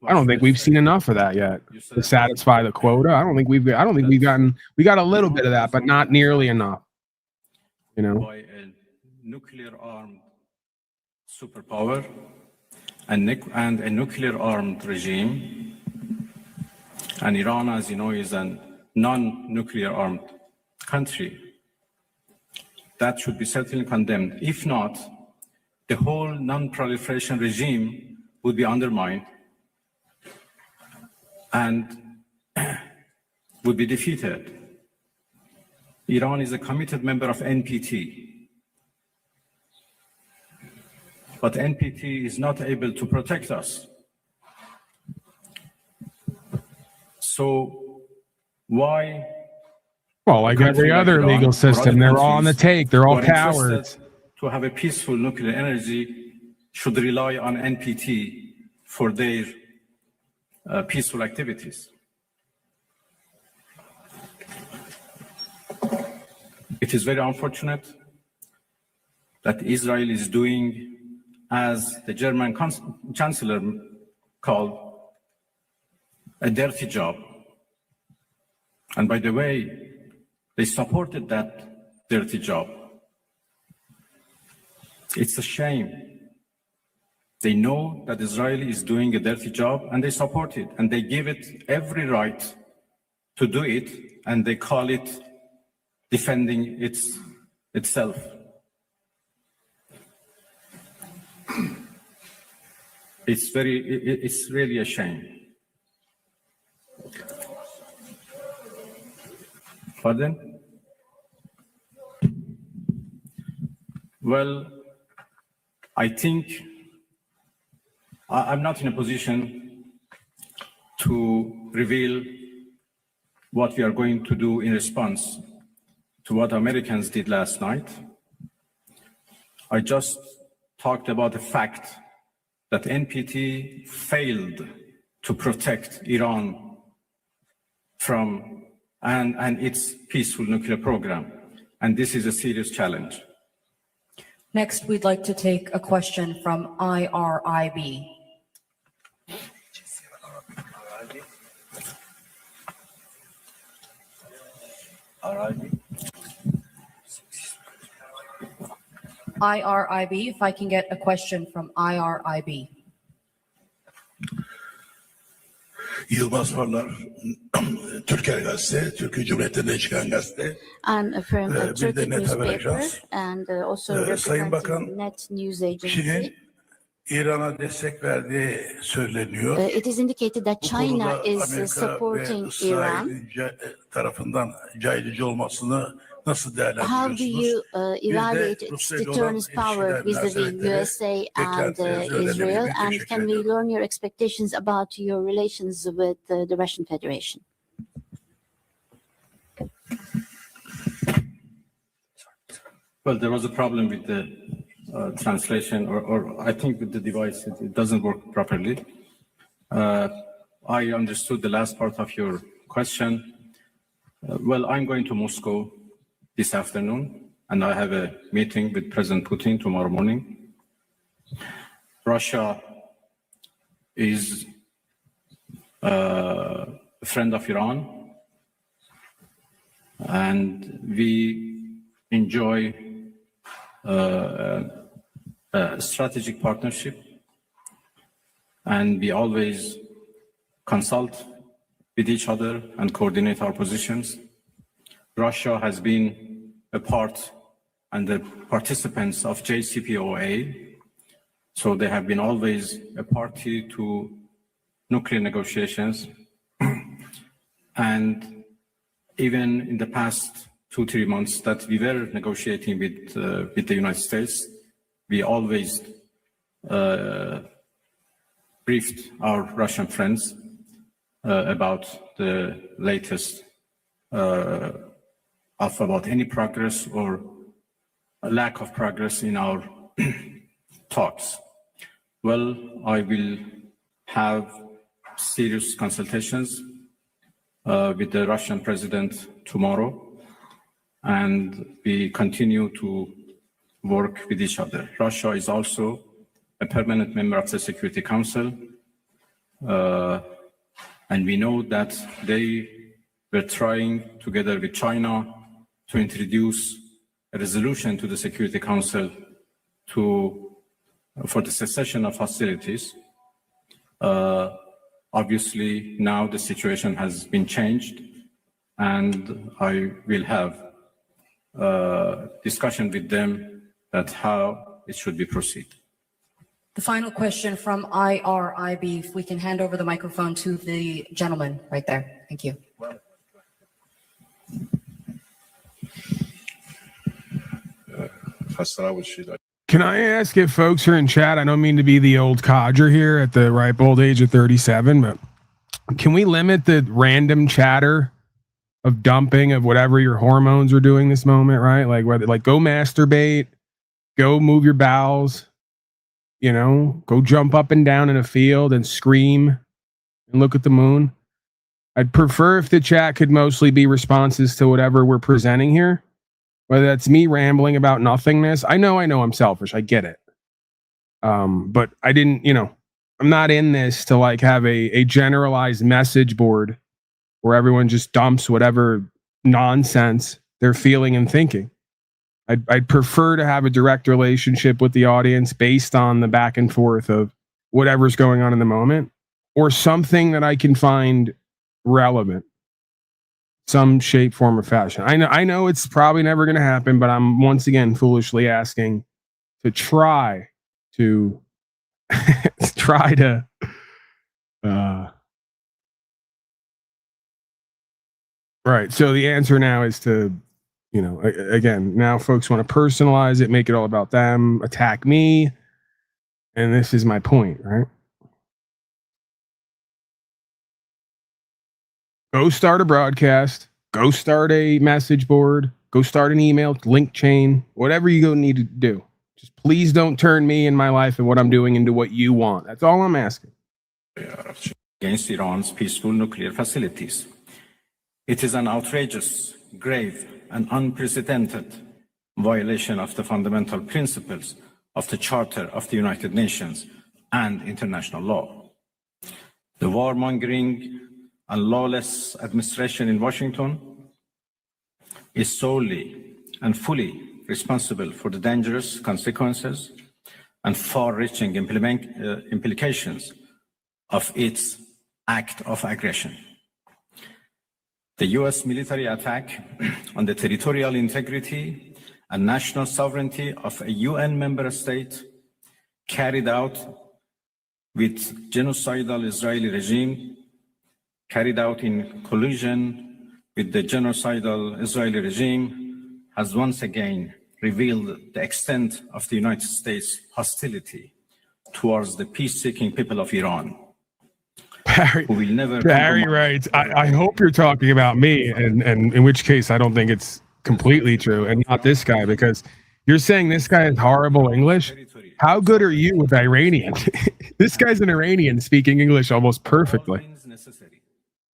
I don't think we've seen enough of that yet to satisfy the quota. I don't think we've gotten, we got a little bit of that, but not nearly enough. You know, by a nuclear-armed superpower and a nuclear-armed regime. And Iran, as you know, is a non-nuclear armed country. That should be certainly condemned. If not, the whole non-proliferation regime would be undermined and would be defeated. Iran is a committed member of NPT, but NPT is not able to protect us. So why? Well, like every other legal system, they're all on the take. They're all cowards. To have a peaceful nuclear energy should rely on NPT for their peaceful activities. It is very unfortunate that Israel is doing, as the German Chancellor called, a dirty job. And by the way, they supported that dirty job. It's a shame They know that Israel is doing a dirty job and they support it and they give it every right to do it and they call it defending itself. It's really a shame. Pardon? Well, I think I'm not in a position to reveal what we are going to do in response to what Americans did last night. I just talked about the fact that NPT failed to protect Iran from and its peaceful nuclear program. And this is a serious challenge. Next, we'd like to take a question from IRIB. IRIB, if I can get a question from IRIB. Yılmaz Varlar, Türker Gazete, Türkiye Cumhuriyeti'nde çıkan gazete. I'm from a Bir de Turkish Net Haber newspaper Ajans. and also Sayın Bakan, representing Net News Agency. Çin'in İran'a destek verdiği söyleniyor. It is indicated that Bu China konuda is Amerika ve supporting Iran. İsrail'in tarafından caydırıcı olmasını nasıl How do değerlendiriyorsunuz? you evaluate its Rusya'yla olan deterrence power ilişkiler vis-a-vis münasebetleri USA and beklentilerinizi öğrenebilir Israel? miyim? And Teşekkür can we ederim. learn your expectations about your relations with the Russian Federation? Well, there was a problem with the translation, or I think with the device, it doesn't work properly. I understood the last part of your question. Well, I'm going to Moscow this afternoon, and I have a meeting with President Putin tomorrow morning. Russia is a friend of Iran, and we enjoy a strategic partnership, and we always consult with each other and coordinate our positions. Russia has been a part and the participants of JCPOA, so they have been always a party to nuclear negotiations. And even in the past 2-3 months that we were negotiating with the United States, we always briefed our Russian friends about the latest about any progress or a lack of progress in our talks. Well, I will have serious consultations with the Russian president tomorrow, and we continue to work with each other. Russia is also a permanent member of the Security Council, and we know that they were trying, together with China, to introduce a resolution to the Security Council for the cessation of hostilities. Obviously, now the situation has been changed, and I will have discussion with them that how it should be proceed. The final question from IRIB, if we can hand over the microphone to the gentleman right there. Thank you. Can I ask if folks are in chat? I don't mean to be the old codger here at the ripe old age of 37, but can we limit the random chatter of dumping of whatever your hormones are doing this moment, right? Like whether go masturbate, go move your bowels, go jump up and down in a field and scream and look at the moon. I'd prefer if the chat could mostly be responses to whatever we're presenting here. Whether that's me rambling about nothingness. I know I'm selfish. I get it. But I didn't, I'm not in this to have a generalized message board where everyone just dumps whatever nonsense they're feeling and thinking. I'd prefer to have a direct relationship with the audience based on the back and forth of whatever's going on in the moment, or something that I can find relevant, some shape, form, or fashion. I know it's probably never going to happen, but I'm once again foolishly asking to try to right. So the answer now is to, again, now folks want to personalize it, make it all about them, attack me. And this is my point, right? Go start a broadcast, go start a message board, go start an email, link chain, whatever you go need to do. Just please don't turn me and my life and what I'm doing into what you want. That's all I'm asking. Against Iran's peaceful nuclear facilities. It is an outrageous, grave, and unprecedented violation of the fundamental principles of the Charter of the United Nations and international law. The warmongering and lawless administration in Washington is solely and fully responsible for the dangerous consequences and far-reaching implications of its act of aggression. The US military attack on the territorial integrity and national sovereignty of a UN member state carried out with genocidal Israeli regime, carried out in collusion with the genocidal Israeli regime, has once again revealed the extent of the United States' hostility towards the peace-seeking people of Iran. Barry writes, I hope you're talking about me, and in which case I don't think it's completely true, and not this guy, because you're saying this guy has horrible English. How good are you with Iranian? This guy's an Iranian speaking English almost perfectly.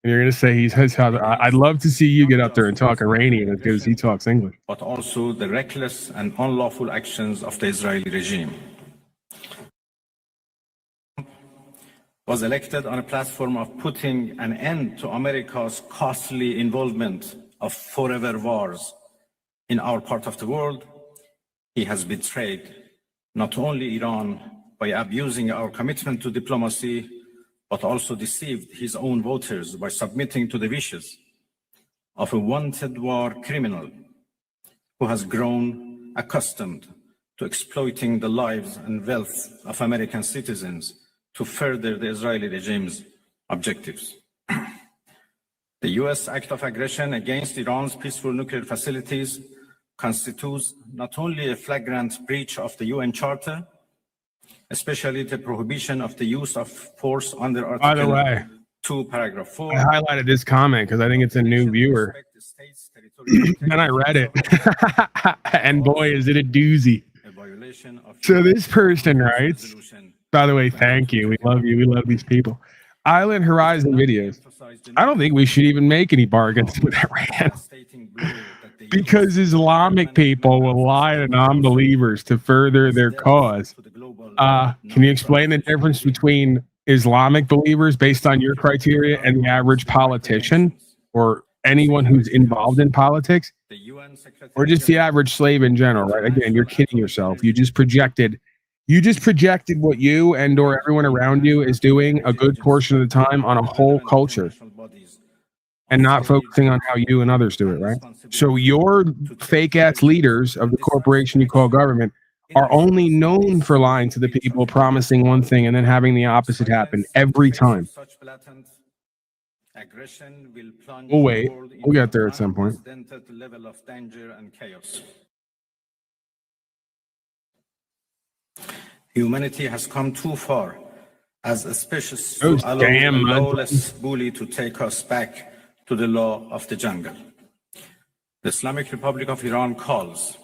And you're going to say I'd love to see you get up there and talk Iranian as good as he talks English. But also the reckless and unlawful actions of the Israeli regime. Was elected on a platform of putting an end to America's costly involvement of forever wars in our part of the world. He has betrayed not only Iran by abusing our commitment to diplomacy, but also deceived his own voters by submitting to the wishes of a wanted war criminal who has grown accustomed to exploiting the lives and wealth of American citizens to further the Israeli regime's objectives. The US act of aggression against Iran's peaceful nuclear facilities constitutes not only a flagrant breach of the UN Charter, especially the prohibition of the use of force under By the Article way, 2, Paragraph 4. I highlighted this comment because I think it's a new viewer. Then I read it. And boy, is it a doozy. So this person writes, by the way, thank you. We love you. We love these people. Island Horizon videos. I don't think we should even make any bargains with Iran. Because Islamic people will lie to non-believers to further their cause. Can you explain the difference between Islamic believers based on your criteria and the average politician or anyone who's involved in politics? Or just the average slave in general, right? Again, you're kidding yourself. You just projected what you and or everyone around you is doing a good portion of the time on a whole culture and not focusing on how you and others do it, right? So your fake ass leaders of the corporation you call government are only known for lying to the people, promising one thing and then having the opposite happen every time. We'll wait. We'll get there at some point. Level of danger and chaos. Humanity has come too far as a species to allow a lawless bully to take us back to the law of the jungle. The Islamic Republic of Iran calls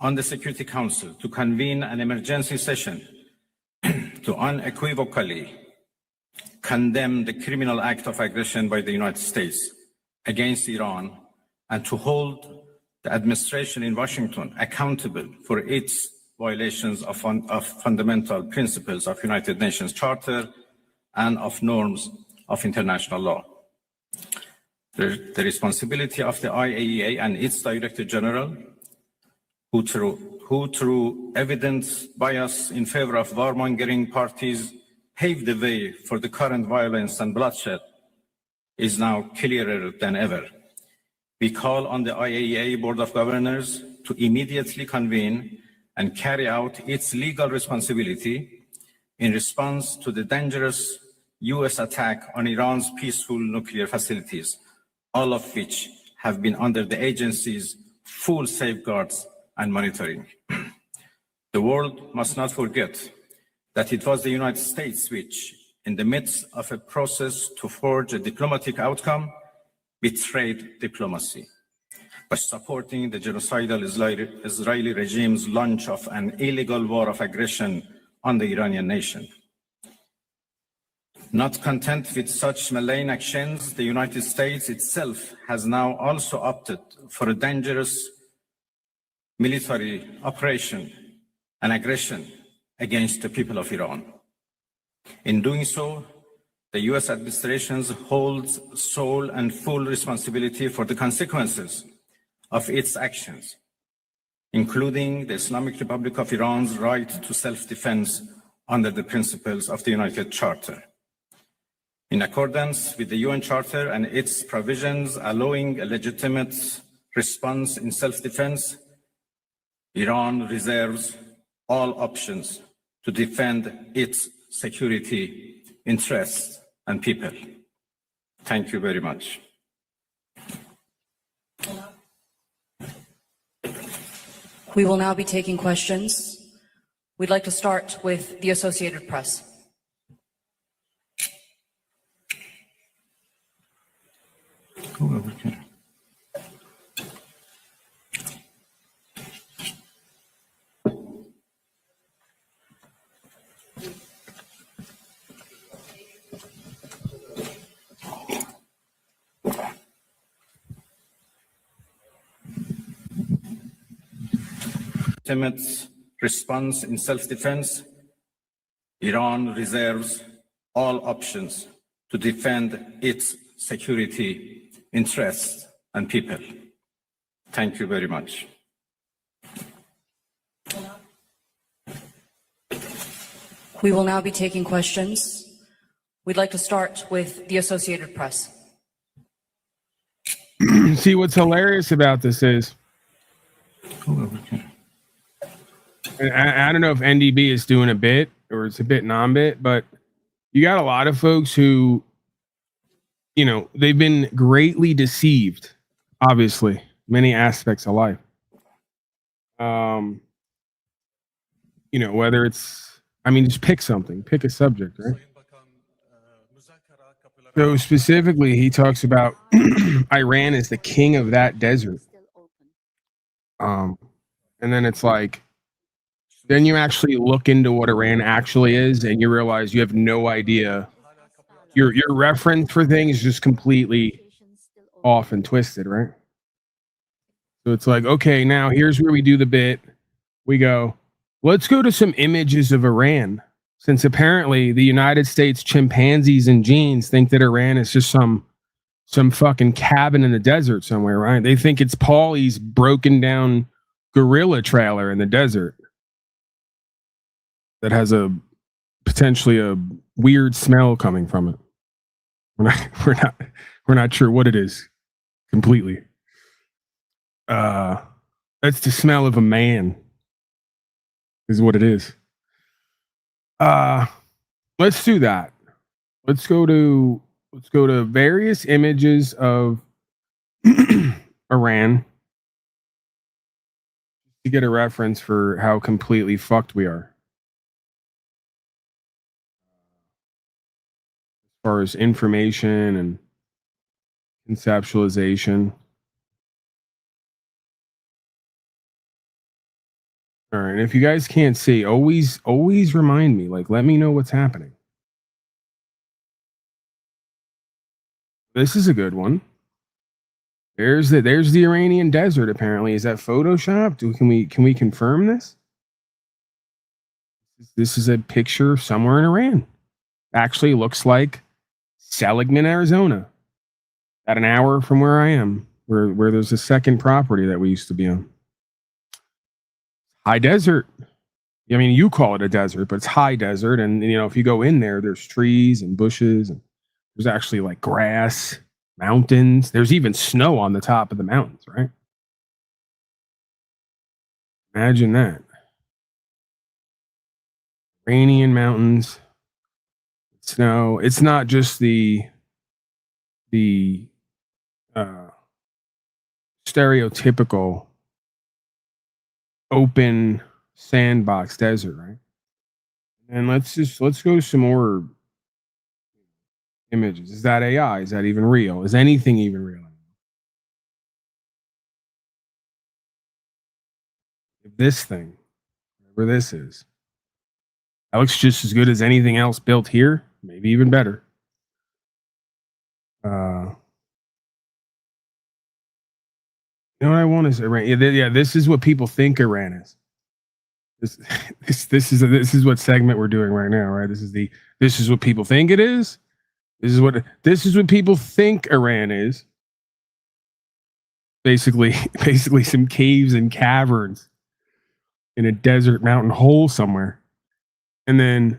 on the Security Council to convene an emergency session to unequivocally condemn the criminal act of aggression by the United States against Iran and to hold the administration in Washington accountable for its violations of fundamental principles of United Nations Charter and of norms of international law. The responsibility of the IAEA and its Director General, who through evident bias in favor of warmongering parties paved the way for the current violence and bloodshed is now clearer than ever. We call on the IAEA Board of Governors to immediately convene and carry out its legal responsibility in response to the dangerous US attack on Iran's peaceful nuclear facilities, all of which have been under the agency's full safeguards and monitoring. The world must not forget that it was the United States which, in the midst of a process to forge a diplomatic outcome, betrayed diplomacy by supporting the genocidal Israeli regime's launch of an illegal war of aggression on the Iranian nation. Not content with such malign actions, the United States itself has now also opted for a dangerous military operation and aggression against the people of Iran. In doing so, the US administration holds sole and full responsibility for the consequences of its actions, including the Islamic Republic of Iran's right to self-defense under the principles of the United Charter. In accordance with the UN Charter and its provisions allowing a legitimate response in self-defense, Iran reserves all options to defend its security, interests, and people. Thank you very much. We will now be taking questions. We'd like to start with the Associated Press. Go over here. Legitimate response in self-defense, Iran reserves all options to defend its security, interests, and people. Thank you very much. We will now be taking questions. We'd like to start with the Associated Press. See, what's hilarious about this is, I don't know if NDB is doing a bit or it's a bit non-bit, but you got a lot of folks who, you know, they've been greatly deceived, obviously, many aspects of life. You know, whether it's, I mean, just pick something, pick a subject, right? So specifically, he talks about Iran as the king of that desert. And then it's like, then you actually look into what Iran actually is, and you realize you have no idea. Your reference for things is just completely off and twisted, right? So it's like, okay, now here's where we do the bit. We go, let's go to some images of Iran, since apparently the United States chimpanzees and genes think that Iran is just some fucking cabin in the desert somewhere, right? They think it's Paulie's broken down gorilla trailer in the desert that has a potentially a weird smell coming from it. We're not sure what it is completely. That's the smell of a man, is what it is. Let's do that. Let's go to various images of Iran to get a reference for how completely fucked we are. As far as information and conceptualization. All right, and if you guys can't see, always remind me, like, let me know what's happening. This is a good one. There's the Iranian desert, apparently. Is that photoshopped? Can we confirm this? This is a picture somewhere in Iran. Actually looks like Seligman, Arizona. At an hour from where I am, where there's a second property that we used to be on. High desert. I mean, you call it a desert, but it's high desert. And, you know, if you go in there, there's trees and bushes, and there's actually like grass, mountains. There's even snow on the top of the mountains, right? Imagine that. Iranian mountains, snow. It's not just the stereotypical open sandbox desert, right? And let's go to some more images. Is that AI? Is that even real? Is anything even real? This thing, whatever this is, that looks just as good as anything else built here, maybe even better. You know what I want is Iran. Yeah, this is what people think Iran is. This is what segment we're doing right now, right? This is what people think it is. This is what people think Iran is. Basically some caves and caverns in a desert mountain hole somewhere. And then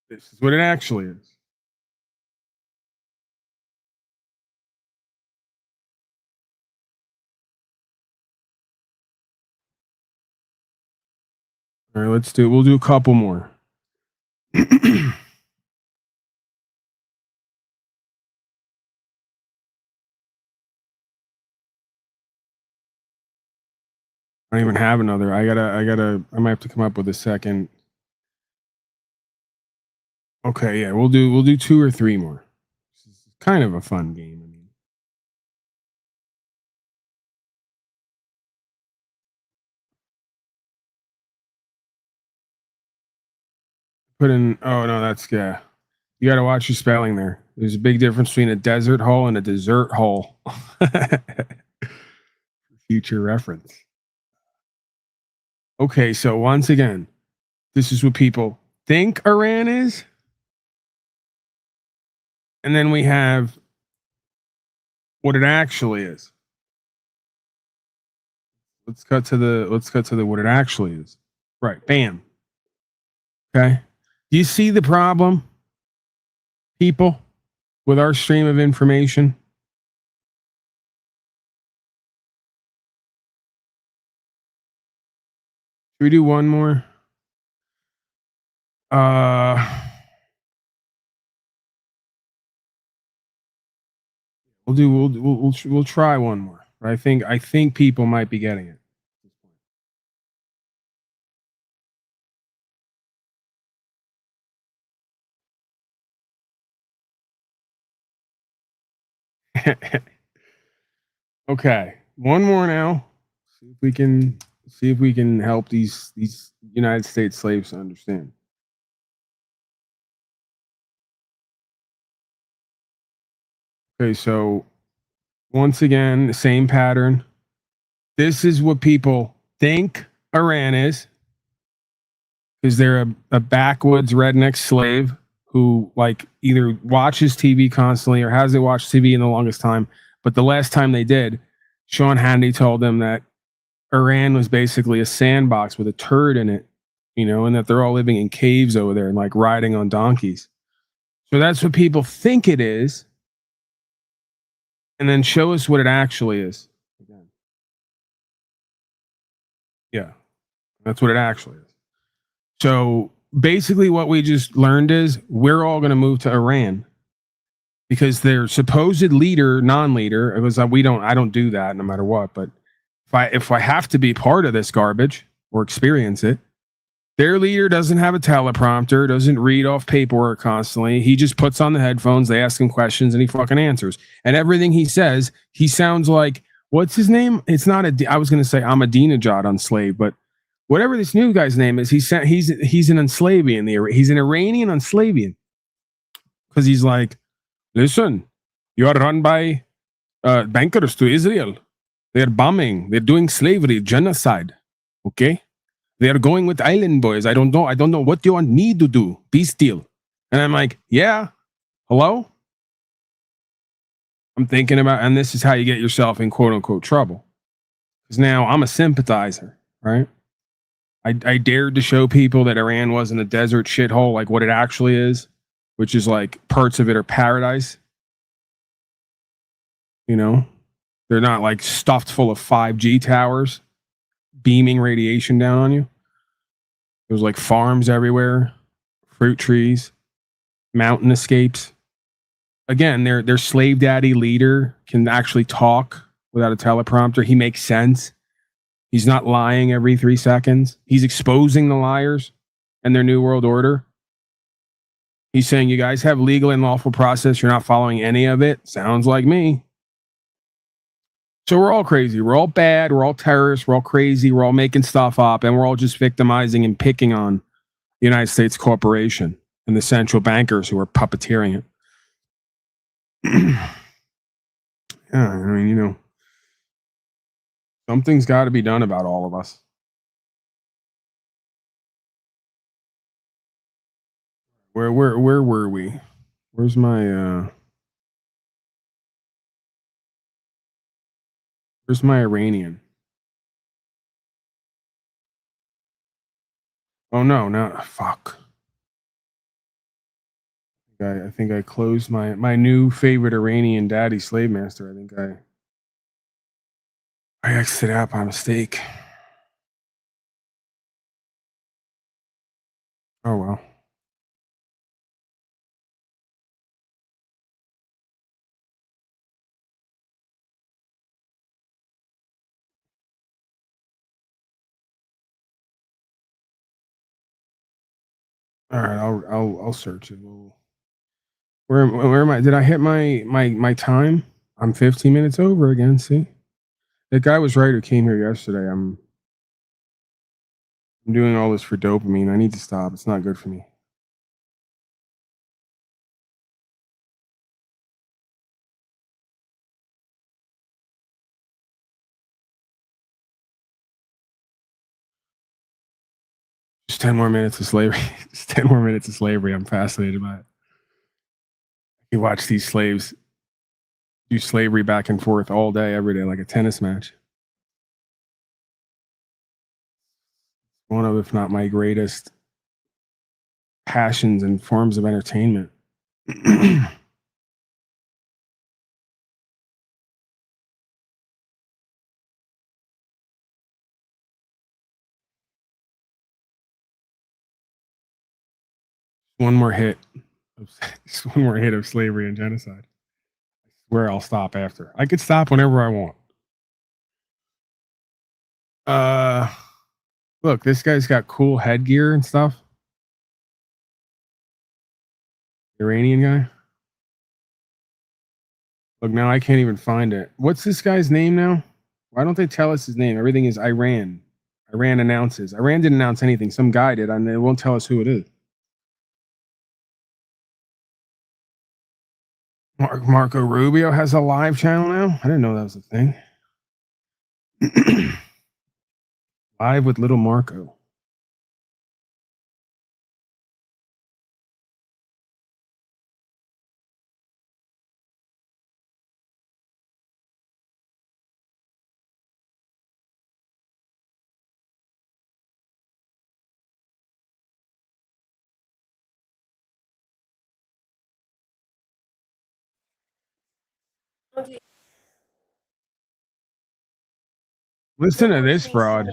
this is what it actually is. All right, we'll do a couple more. I don't even have another. I might have to come up with a second. Okay, yeah, we'll do 2 or 3 more. This is kind of a fun game. I mean, oh no, that's yeah. You got to watch your spelling there. There's a big difference between a desert hole and a dessert hole. Future reference. Okay, so once again, this is what people think Iran is. And then we have what it actually is. Let's cut to the what it actually is. Right, bam. Okay. Do you see the problem, people, with our stream of information? Should we do one more? We'll try one more. I think people might be getting it. Okay, one more now. See if we can help these United States slaves understand. Okay, so once again, the same pattern. This is what people think Iran is, because they're a backwoods redneck slave who like either watches TV constantly or hasn't watched TV in the longest time. But the last time they did, Sean Hannity told them that Iran was basically a sandbox with a turd in it, you know, and that they're all living in caves over there and like riding on donkeys. So that's what people think it is. And then show us what it actually is. Yeah, that's what it actually is. So basically what we just learned is we're all going to move to Iran because their supposed leader, non-leader, it was I don't do that no matter what, but if I have to be part of this garbage or experience it, their leader doesn't have a teleprompter, doesn't read off paperwork constantly. He just puts on the headphones, they ask him questions, and he fucking answers. And everything he says, he sounds like, what's his name? It's not I was going to say Ahmadinejad on slave, but whatever this new guy's name is, he's an Enslavian. He's an Iranian Enslavian. Because he's like, listen, you are run by bankers to Israel. They're bombing. They're doing slavery, genocide. Okay? They are going with island boys. I don't know what you want me to do. Be still. And I'm like, yeah. Hello? I'm thinking about, and this is how you get yourself in quote unquote trouble. Because now I'm a sympathizer, right? I dared to show people that Iran wasn't a desert shithole like what it actually is, which is like parts of it are paradise. You know, they're not like stuffed full of 5G towers beaming radiation down on you. There's like farms everywhere, fruit trees, mountain escapes. Again, their slave daddy leader can actually talk without a teleprompter. He makes sense. He's not lying every 3 seconds. He's exposing the liars and their new world order. He's saying, you guys have legal and lawful process. You're not following any of it. Sounds like me. So we're all crazy. We're all bad. We're all terrorists. We're all crazy. We're all making stuff up. And we're all just victimizing and picking on the United States corporation and the central bankers who are puppeteering it. Yeah, I mean, you know, something's got to be done about all of us. Where were we? Where's my Iranian? Oh no, fuck. I think I closed my new favorite Iranian daddy slave master. I think I exited out by mistake. Oh well. All right, I'll search it. Where am I? Did I hit my time? I'm 15 minutes over again. See, that guy was right who came here yesterday. I'm doing all this for dopamine. I need to stop. It's not good for me. Just 10 more minutes of slavery. Just 10 more minutes of slavery. I'm fascinated by it. You watch these slaves do slavery back and forth all day, every day, like a tennis match. One of, if not my greatest passions and forms of entertainment. One more hit. Just one more hit of slavery and genocide. Where I'll stop after. I could stop whenever I want. Look, this guy's got cool headgear and stuff. Iranian guy. Look, now I can't even find it. What's this guy's name now? Why don't they tell us his name? Everything is Iran. Iran announces. Iran didn't announce anything. Some guy did, and they won't tell us who it is. Marco Rubio has a live channel now? I didn't know that was a thing. Live with little Marco. Listen to this fraud.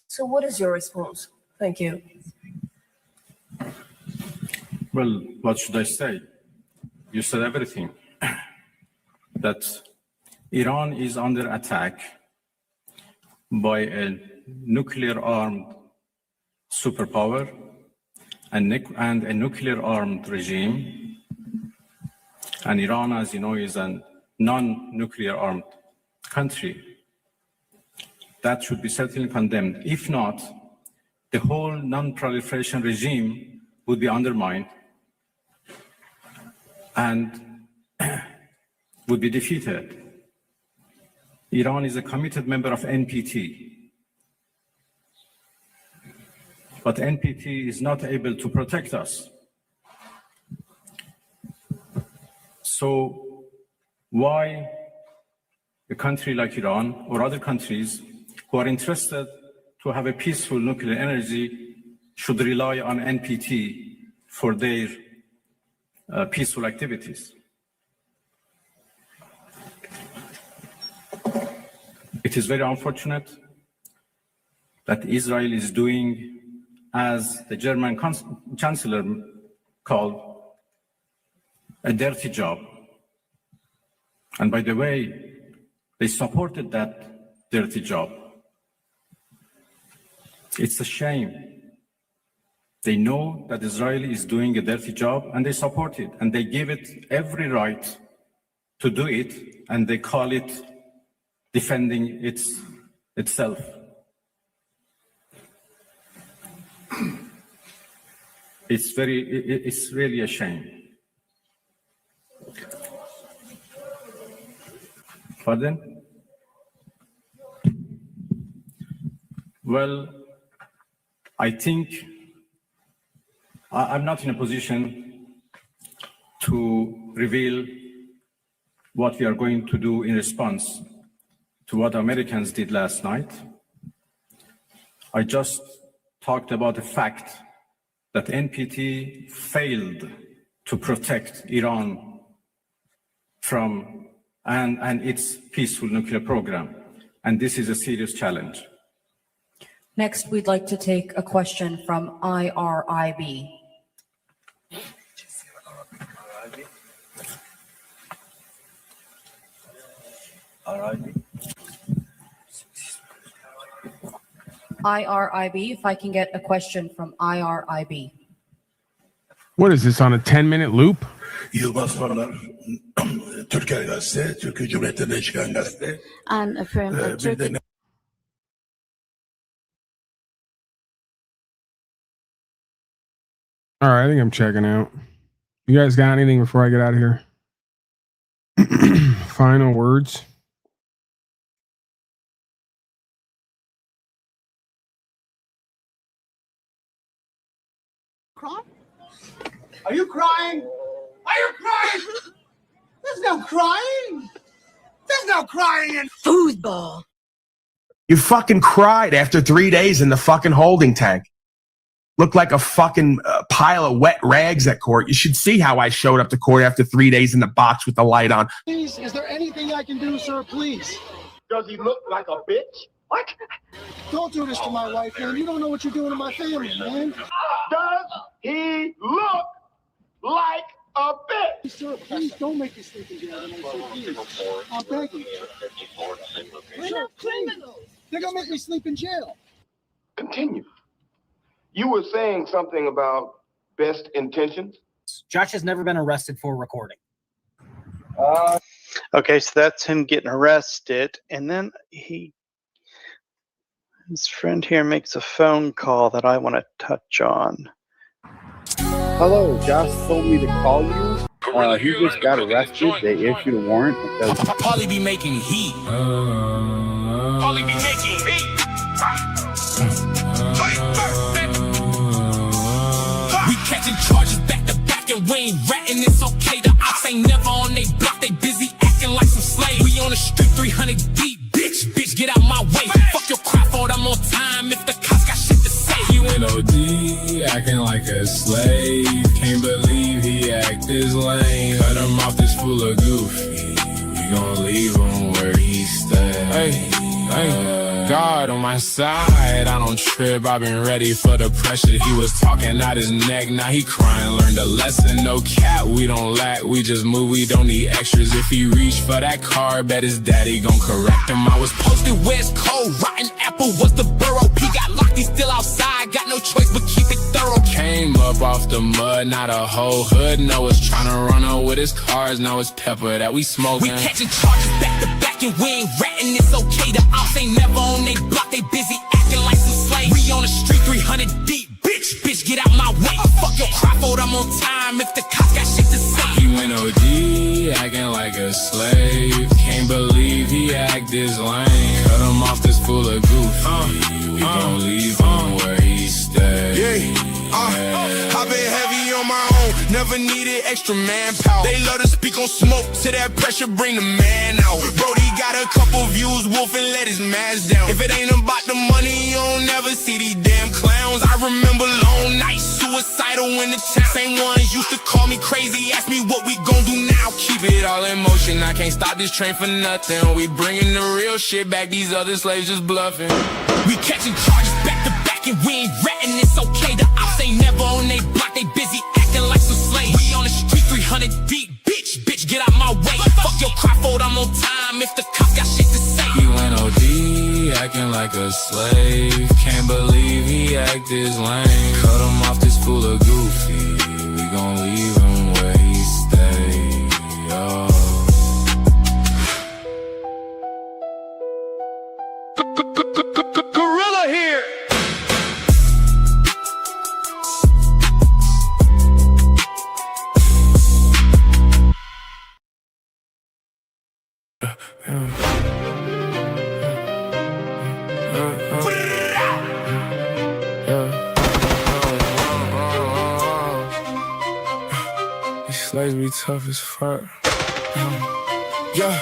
So what is your response? Thank you. Well, what should I say? You said everything. That Iran is under attack by a nuclear-armed superpower and a nuclear-armed regime. And Iran, as you know, is a non-nuclear armed country. That should be certainly condemned. If not, the whole non-proliferation regime would be undermined and would be defeated. Iran is a committed member of NPT. But NPT is not able to protect us. So why a country like Iran or other countries who are interested to have a peaceful nuclear energy should rely on NPT for their peaceful activities. It is very unfortunate that Israel is doing, as the German Chancellor called, a dirty job. And by the way, they supported that dirty job. It's a shame. They know that Israel is doing a dirty job and they support it, and they give it every right to do it, and they call it defending itself. It's really a shame. Pardon? Well, I think I'm not in a position to reveal what we are going to do in response to what Americans did last night. I just talked about the fact that NPT failed to protect Iran from and its peaceful nuclear program. And this is a serious challenge. Next, we'd like to take a question from IRIB. IRIB, if I can get a question from IRIB. What is this, on a 10-minute loop? Yılmaz Varlar, Türkiye Gazete, Türkiye Cumhuriyeti'nde çıkan gazete. And from Bir de All right, I think I'm checking out. You guys got anything before I get out of here? Final words. Crying? Are you crying? Are you crying? There's no crying. There's no crying in foosball. You fucking cried after 3 days in the fucking holding tank. Looked like a fucking pile of wet rags at court. You should see how I showed up to court after 3 days in the box with the light on. Please, is there anything I can do, sir? Please. Does he look like a bitch? What? Don't do this to my wife, man. You don't know what you're doing to my family, man. Does he look like a bitch? Sir, please don't make me sleep in jail tonight, sir. Please. I'm begging. We're not criminals. They're gonna make me sleep in jail. Continue. You were saying something about best intentions? Josh has never been arrested for recording. Okay, so that's him getting arrested, and then his friend here makes a phone call that I want to touch on. Hello, Josh told me to call you. He just got arrested. They issued a warrant because Paulie be making heat. Paulie be making heat. We catching charges back to back and we ain't ratting. It's okay. The ops ain't never on they block. They busy acting like some slaves. We on the street 300 deep. Bitch, get out my way. Fuck your crap fault. I'm on time. If the cops got shit to say, you in OD acting like a slave. Can't believe he act this lame. Cut him off this fool of goofy. We gon' leave him where he stay. Hey. God on my side, I don't trip, I've been ready for the pressure. He was talking out his neck, now he crying, learned a lesson. No cap, we don't lack, we just move, we don't need extras. If he reach for that car, bet his daddy gon' correct him. I was posted West Coast, rotten apple was the borough. P got locked, he's still outside, got no choice but keep it thorough. Came up off the mud, not a whole hood, no, it's tryna run out with his cars, now it's pepper that we smoking. We catching charges back to back and we ain't ratting, it's okay. The ops ain't never on they block, they busy acting like some slaves. We on the street 300 deep, bitch, get out my way. Fuck your crap fault, I'm on time if the cops got shit to say. You in OD, acting like a slave. Can't believe he act this lame. Cut him off this fool of goofy. We gon' leave him where he stay. I've been heavy on my own. never needed extra manpower. They love to speak on smoke, to that pressure bring the man out. Brody got a couple views, wolf and let his mask down. If it ain't about the money, you don't never see these damn clowns. I remember long nights, suicidal in the town. Same ones used to call me crazy, ask me what we gon' do now. Keep it all in motion, I can't stop this train for nothing. We bringing the real shit back, these other slaves just bluffing. We catching charges back to back and we ain't ratting, it's okay. The ops ain't never on they block, they busy acting like some slaves. We on the street 300 deep, bitch, get out my way. Fuck your cry fold, I'm on time if the cops got shit to say. He went OD, acting like a slave. Can't believe he act this lame. Cut him off, this fool a goofy. We gon' leave him where he stay, yo. Gorilla here. These slaves be tough as fuck. Yeah.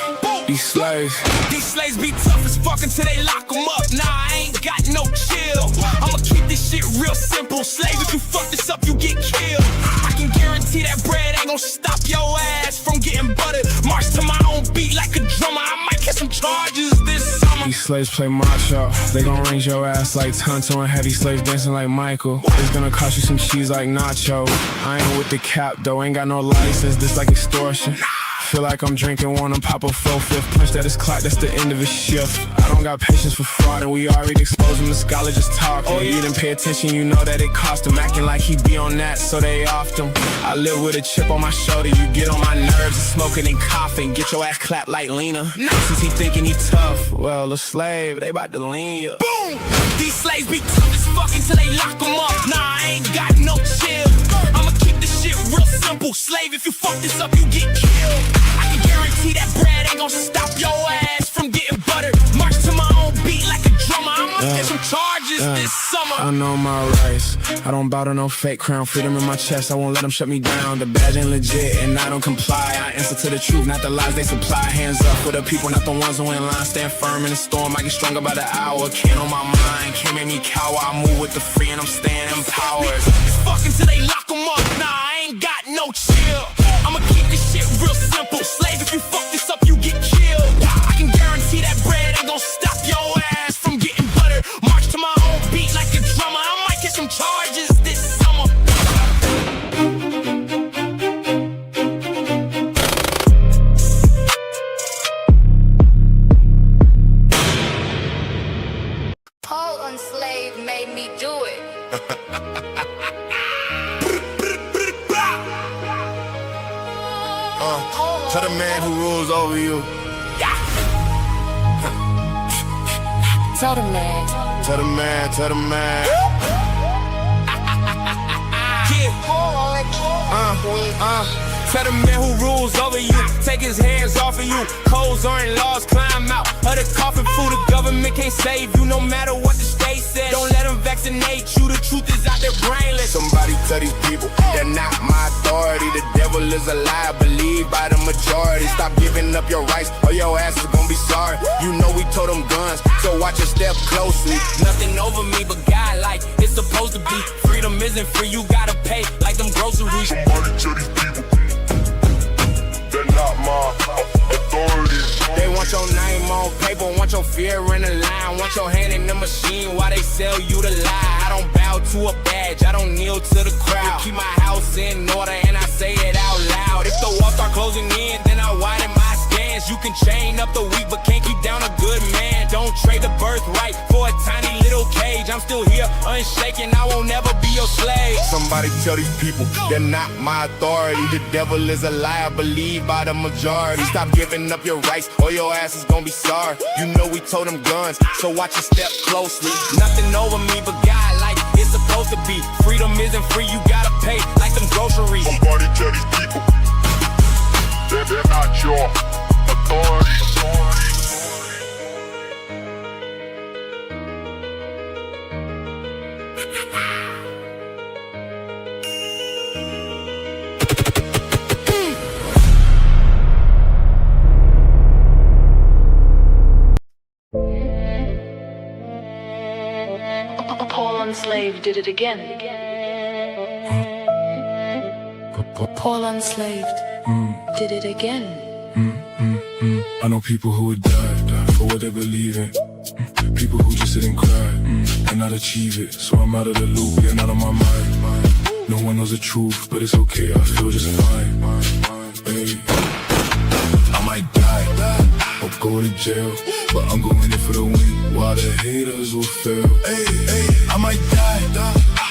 These slaves be tough as fuck until they lock them up. Nah, I ain't got no chill. I'ma keep this shit real simple. Slave, if you fuck this up, you get killed. I can guarantee that bread ain't gon' stop your ass from getting buttered. March to my own beat like a drummer. I might catch some charges this summer. These slaves play macho. They gon' range your ass like Tonto and heavy slaves dancing like Michael. It's gonna cost you some cheese like nacho. I ain't with the cap though, ain't got no license. This like extortion. Feel like I'm drinking one and pop a 4/5 punch that is clock, that's the end of his shift. I don't got patience for fraud and we already exposed him, the scholar just talking. Oh, you didn't pay attention, you know that it cost him. Acting like he be on that, so they offed him. I live with a chip on my shoulder, you get on my nerves and smoking and coughing. Get your ass clapped like Lena. Since he thinking he tough, well, a slave, they bout to lean you. Boom! These slaves be tough as fuck until they lock them up. Nah, I ain't got no chill. I'ma keep this shit real simple. Slave, if you fuck this up, you get killed. I can guarantee that bread ain't gon' stop your ass from getting buttered. March to my own beat like a drummer. I'ma get some charges this summer. I know my rights. I don't bow to no fake crown. Freedom in my chest, I won't let them shut me down. The badge ain't legit and I don't comply. I answer to the truth, not the lies they supply. Hands up for the people, not the ones who in line. Stand firm in the storm, I get stronger by the hour. Can't on my mind, can't make me cower. I move with the free and I'm staying empowered. It's fucking till they lock them up. Nah, I ain't got no chill. I'ma keep this shit real simple. Slave, if you fuck this up, you get killed. I can guarantee that bread ain't gon' stop your ass from getting buttered. March to my own beat like a drummer. I might get some charges this summer. Paul enslaved made me do it. To the man who rules over you. Tell the man. To the man, to the man. Tell the man who rules over you, take his hands off of you. Codes aren't laws, climb out of the coffin. Fool, the government can't save you no matter what the state says. Don't let them vaccinate you, the truth is out there brainless. Somebody tell these people they're not my authority. The devil is a lie, believed by the majority. Stop giving up your rights or your ass is gonna be sorry. You know we told them guns, so watch your step closely. Nothing over me but God like it's supposed to be. Freedom isn't free, you gotta pay like them groceries. Somebody tell these people they're not my authority. They want your name on paper, want your fear in the line, want your hand in the machine while they sell you the lie. I don't bow to a badge, I don't kneel to the crowd. Keep my house in order and I say it out loud. If the walls start closing in, then I widen my stance. You can chain up the weak, but can't keep down a good man. Don't trade the birthright for a tiny little cage. I'm still here, unshaken, I won't never be your slave. Somebody tell these people they're not my authority. The devil is a liar, believed by the majority. Stop giving up your rights or your ass is gonna be sorry. You know we told them guns, so watch your step closely. Nothing over me but God like it's supposed to be. Freedom isn't free, you gotta pay like them groceries. Somebody tell these people they're not your authority. Unslaved did it again. Paul Unslaved did it again. I know people who would die for what they believe in. People who just sit and cry and not achieve it. So I'm out of the loop, yeah, not on my mind. No one knows the truth, but it's okay, I feel just fine. Hey. I might die or go to jail, but I'm going in for the win while the haters will fail. Hey, I might die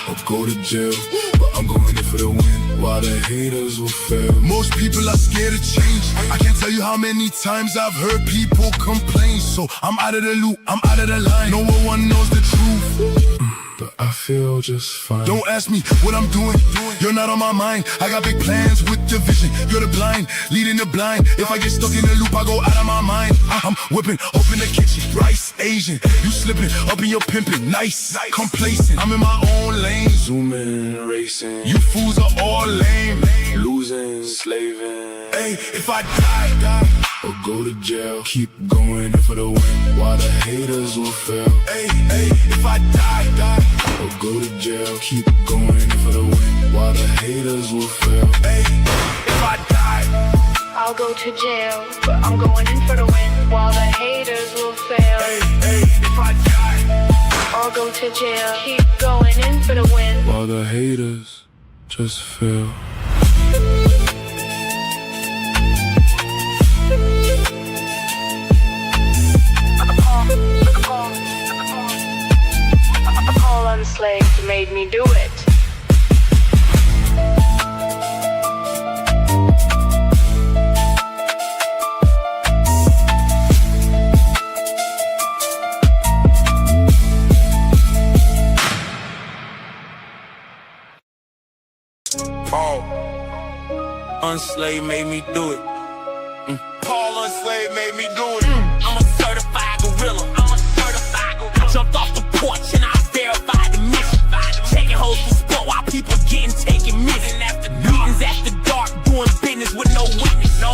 or go to jail, but I'm going in for the win while the haters will fail. Most people are scared of change. I can't tell you how many times I've heard people complain. So I'm out of the loop, I'm out of the line. No one knows the truth, but I feel just fine. Don't ask me what I'm doing, you're not on my mind. I got big plans with the vision. You're the blind, leading the blind. If I get stuck in the loop, I go out of my mind. I'm whipping up in the kitchen, rice Asian. You slipping up in your pimping, nice, complacent. I'm in my own lane, zooming, racing. You fools are all lame, losing, slaving. Hey, if I die or go to jail, keep going in for the win while the haters will fail. Hey, if I die or go to jail, keep going in for the win while the haters will fail. Hey, if I die, I'll go to jail, but I'm going in for the win while the haters will fail. Hey, if I die, I'll go to jail, keep going in for the win while the haters just fail. Paul Unslaved made me do it. Paul Unslaved made me do it. Paul Unslaved made me do it. I'm a certified gorilla. I jumped off the porch and I verified the mission. Taking hoes for sport while people getting taken missing. Meetings after dark, doing business with no witness. I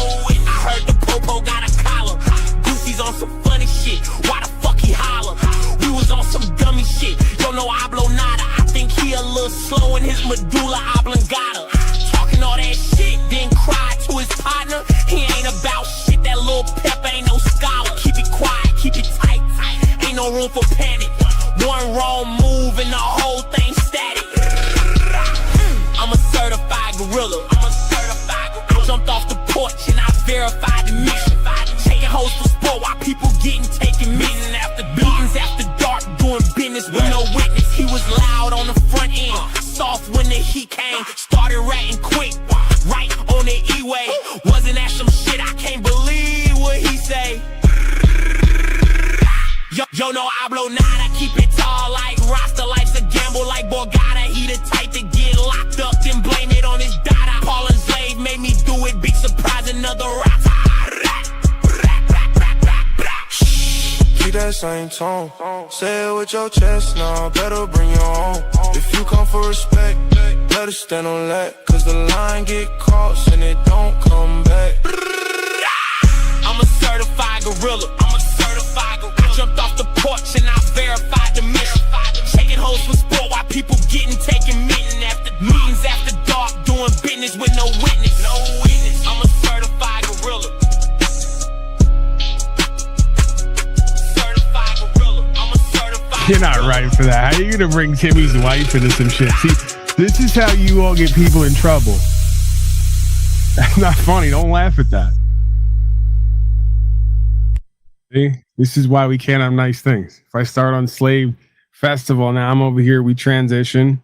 heard the popo got a collar. Goofy's on some funny shit. Why the fuck he holler? We was on some dummy shit. Yo, no hablo nada. I think he a little slow in his medulla oblongata. Talking all that shit, then cry to his partner. He ain't about shit. That little pep ain't no scholar. Keep it quiet, keep it tight. Ain't no room for panic. One wrong move and the whole thing static. I'm a certified gorilla. I jumped off the porch and I verified the mission. Taking hoes for sport while people getting taken meetings after dark, doing business with no witness. He was loud on the front end, soft when the heat came. Started ratting quick, right on the E-way. Wasn't that some shit? I can't believe what he say. Yo, no hablo nada, keep it tall like Rasta. Life's a gamble like Borgata. He the type to get locked up, then blame it on his dada. Paul Unslaved made me do it, big surprise, another rata. Keep that same tone, say it with your chest now, better bring your own. If you come for respect, better stand on that. Cause the line get crossed and it don't come back. I'm a certified gorilla. I jumped off the porch and I verified the mission. Taking hoes for sport while people getting taken meetings after dark, doing business with no witness. I'm a certified gorilla. You're not right for that. How are you gonna bring Timmy's wife into some shit? See, this is how you all get people in trouble. That's not funny. Don't laugh at that. See? This is why we can't have nice things. If I start on Slave Festival, now I'm over here, we transition.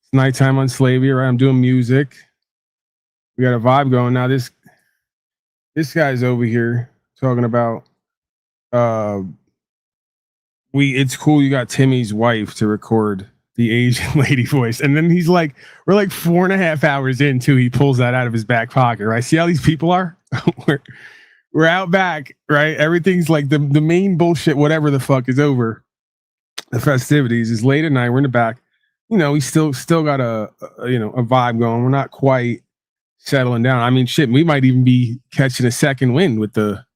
It's nighttime on Slavey, right? I'm doing music. We got a vibe going. Now this guy's over here talking about it's cool you got Timmy's wife to record the Asian lady voice. And then he's like, we're like 4.5 hours in too. He pulls that out of his back pocket, right? See how these people are? We're out back, right? Everything's like the main bullshit, whatever the fuck is over. The festivities is late at night. We're in the back. You know, we still got a vibe going. We're not quite settling down. I mean, shit, we might even be catching a second wind with the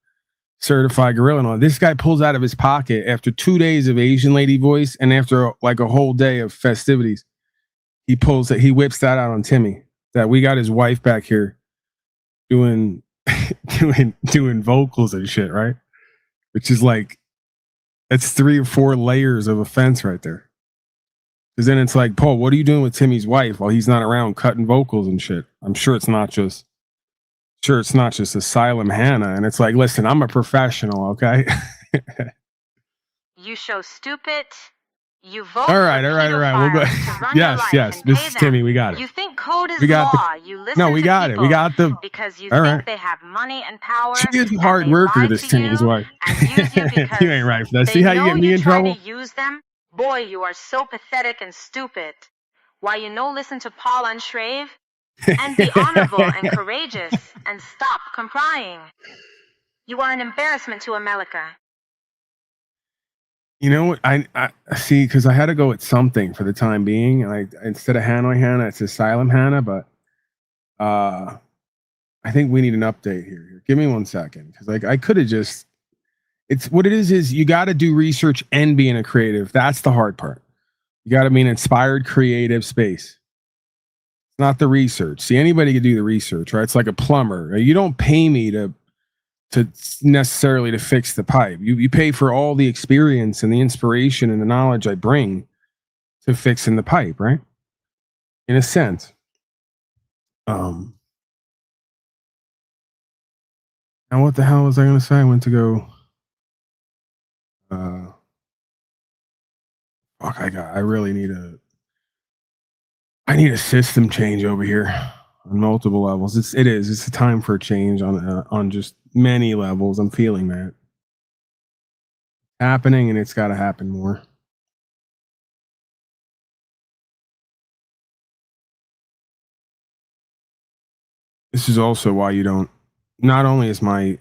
certified gorilla and all. This guy pulls out of his pocket after 2 days of Asian lady voice and after like a whole day of festivities. He whips that out on Timmy. That we got his wife back here doing vocals and shit, right? Which is like, that's 3 or 4 layers of offense right there. Because then it's like, Paul, what are you doing with Timmy's wife while he's not around cutting vocals and shit? I'm sure it's not just Asylum Hannah. And it's like, listen, I'm a professional, okay? You show stupid. You vote all right. We'll go. Yes. This is Timmy. We got it. You think code is We got law. You listen No, we to got it. We people got the. because you all think right. they have money and power. She is a hard worker, this Timmy's wife. You ain't right for that. See how you get me in trouble? To use them? Boy, you are so pathetic and stupid. Why you no listen to Paul and Shrave? And be honorable and courageous and stop complying. You are an embarrassment to America. You know what? I see, because I had to go with something for the time being. Like instead of Hanoi Hannah, it's Asylum Hannah. But I think we need an update here. Give me 1 second, because like I could have just. It's what it is you got to do research and be in a creative. That's the hard part. You got to be an inspired, creative space. It's not the research. See, anybody can do the research, right? It's like a plumber. You don't pay me to necessarily to fix the pipe. You pay for all the experience and the inspiration and the knowledge I bring to fixing the pipe, right? In a sense. Now what the hell was I going to say? I went to go. I really need a system change over here on multiple levels. It's a time for a change on just many levels. I'm feeling that happening, and it's got to happen more. This is also why you don't. Not only is my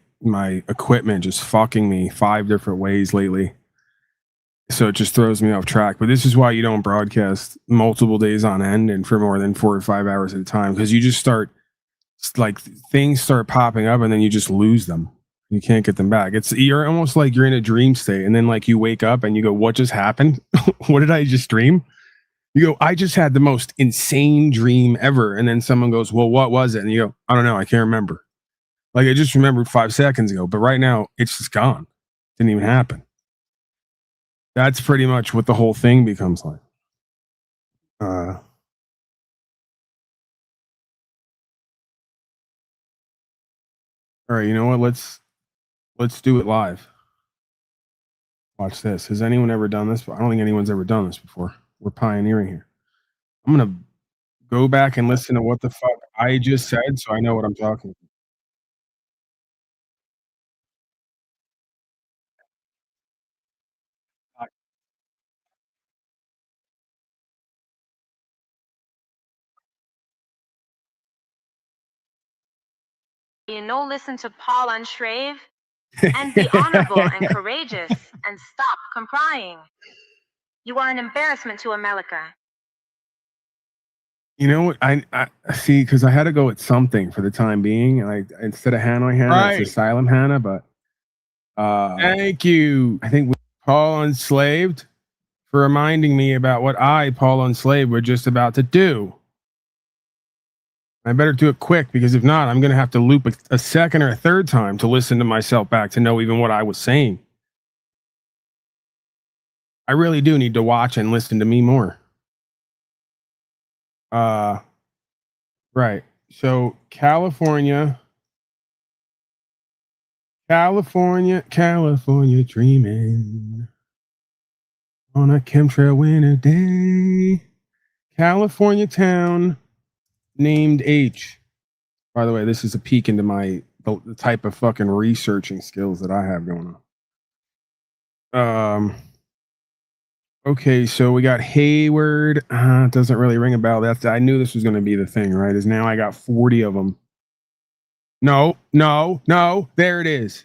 equipment just fucking me 5 different ways lately, so it just throws me off track. But this is why you don't broadcast multiple days on end and for more than 4 or 5 hours at a time, because you just start, like, things start popping up and then you just lose them. You can't get them back. You're almost like you're in a dream state, and then like you wake up and you go, what just happened? What did I just dream? You go, I just had the most insane dream ever. And then someone goes, well, what was it? And you go, I don't know. I can't remember. Like I just remembered 5 seconds ago, but right now it's just gone. Didn't even happen. That's pretty much what the whole thing becomes like. All right, you know what? Let's do it live. Watch this. Has anyone ever done this? I don't think anyone's ever done this before. We're pioneering here. I'm gonna go back and listen to what the fuck I just said, so I know what I'm talking about. You know, listen to Paul and Shrave? And be honorable and courageous and stop complying. You are an embarrassment to America. You know what? I see, because I had to go with something for the time being. Like instead of Hanoi Hannah, it's Asylum Hannah. But thank you. I think Paul Enslaved for reminding me about what Paul Enslaved, were just about to do. I better do it quick, because if not, I'm going to have to loop a second or a third time to listen to myself back to know even what I was saying. I really do need to watch and listen to me more. Right. So California dreaming on a chemtrail winter day. California town named H. By the way, this is a peek into the type of fucking researching skills that I have going on. Okay, so we got Hayward. It doesn't really ring a bell. I knew this was going to be the thing, right? Is now I got 40 of them. No. There it is.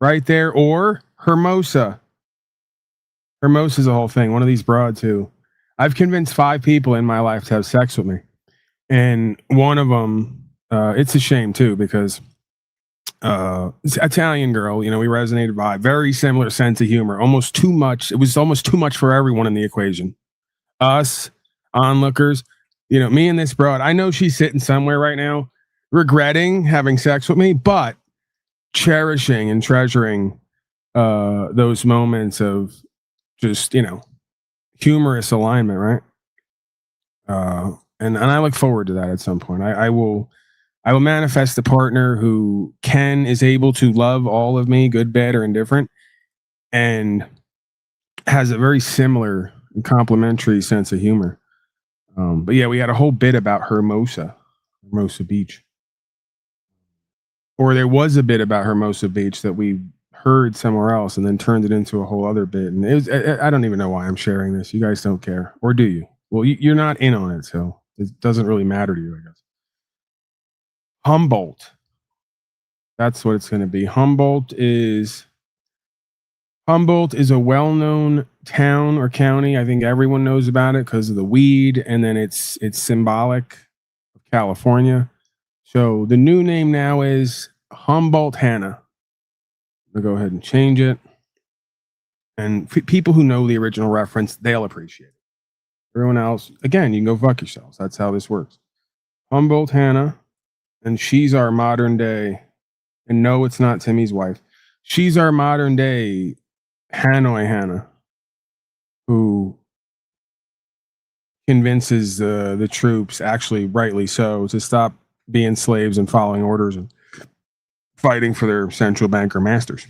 Right there. Or Hermosa. Hermosa's a whole thing. One of these broads who I've convinced 5 people in my life to have sex with me. And one of them, it's a shame too, because Italian girl, you know, we resonated by very similar sense of humor, almost too much. It was almost too much for everyone in the equation. Us, onlookers, you know, me and this broad, I know she's sitting somewhere right now regretting having sex with me, but cherishing and treasuring those moments of just, you know, humorous alignment, right? And I look forward to that at some point. I will manifest a partner who is able to love all of me, good, bad, or indifferent, and has a very similar and complementary sense of humor. But yeah, we had a whole bit about Hermosa Beach. Or there was a bit about Hermosa Beach that we heard somewhere else and then turned it into a whole other bit. And it was, I don't even know why I'm sharing this. You guys don't care. Or do you? Well, you're not in on it, so it doesn't really matter to you, I guess. Humboldt. That's what it's going to be. Humboldt is a well-known town or county. I think everyone knows about it because of the weed, and then it's symbolic of California. So the new name now is Humboldt-Hanna. I'll go ahead and change it. And people who know the original reference, they'll appreciate it. Everyone else, again, you can go fuck yourselves. That's how this works. Humboldt-Hanna, and she's our modern day, and no, it's not Timmy's wife. She's our modern day Hanoi Hanna, who convinces the troops, actually rightly so, to stop being slaves and following orders and fighting for their central banker masters.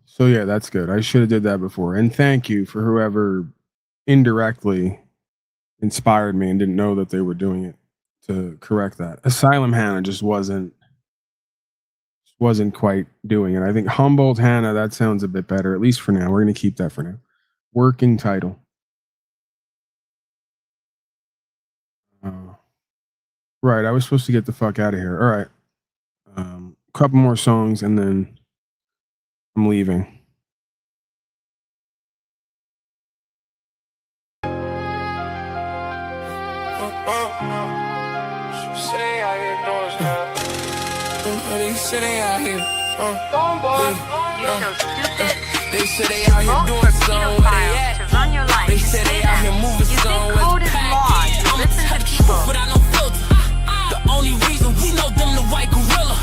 So yeah, that's good. I should have did that before. And thank you for whoever indirectly inspired me and didn't know that they were doing it to correct that. Asylum Hanna just wasn't quite doing it. I think Humboldt Hanna, that sounds a bit better, at least for now. We're going to keep that for now. Working title. Right, I was supposed to get the fuck out of here. All right. Couple more songs and then I'm leaving. Sitting out here, they say they out here doing something where they at. They say they out here moving somewhere. I'm a touch people, but I know filter. The only reason we know them the white gorilla.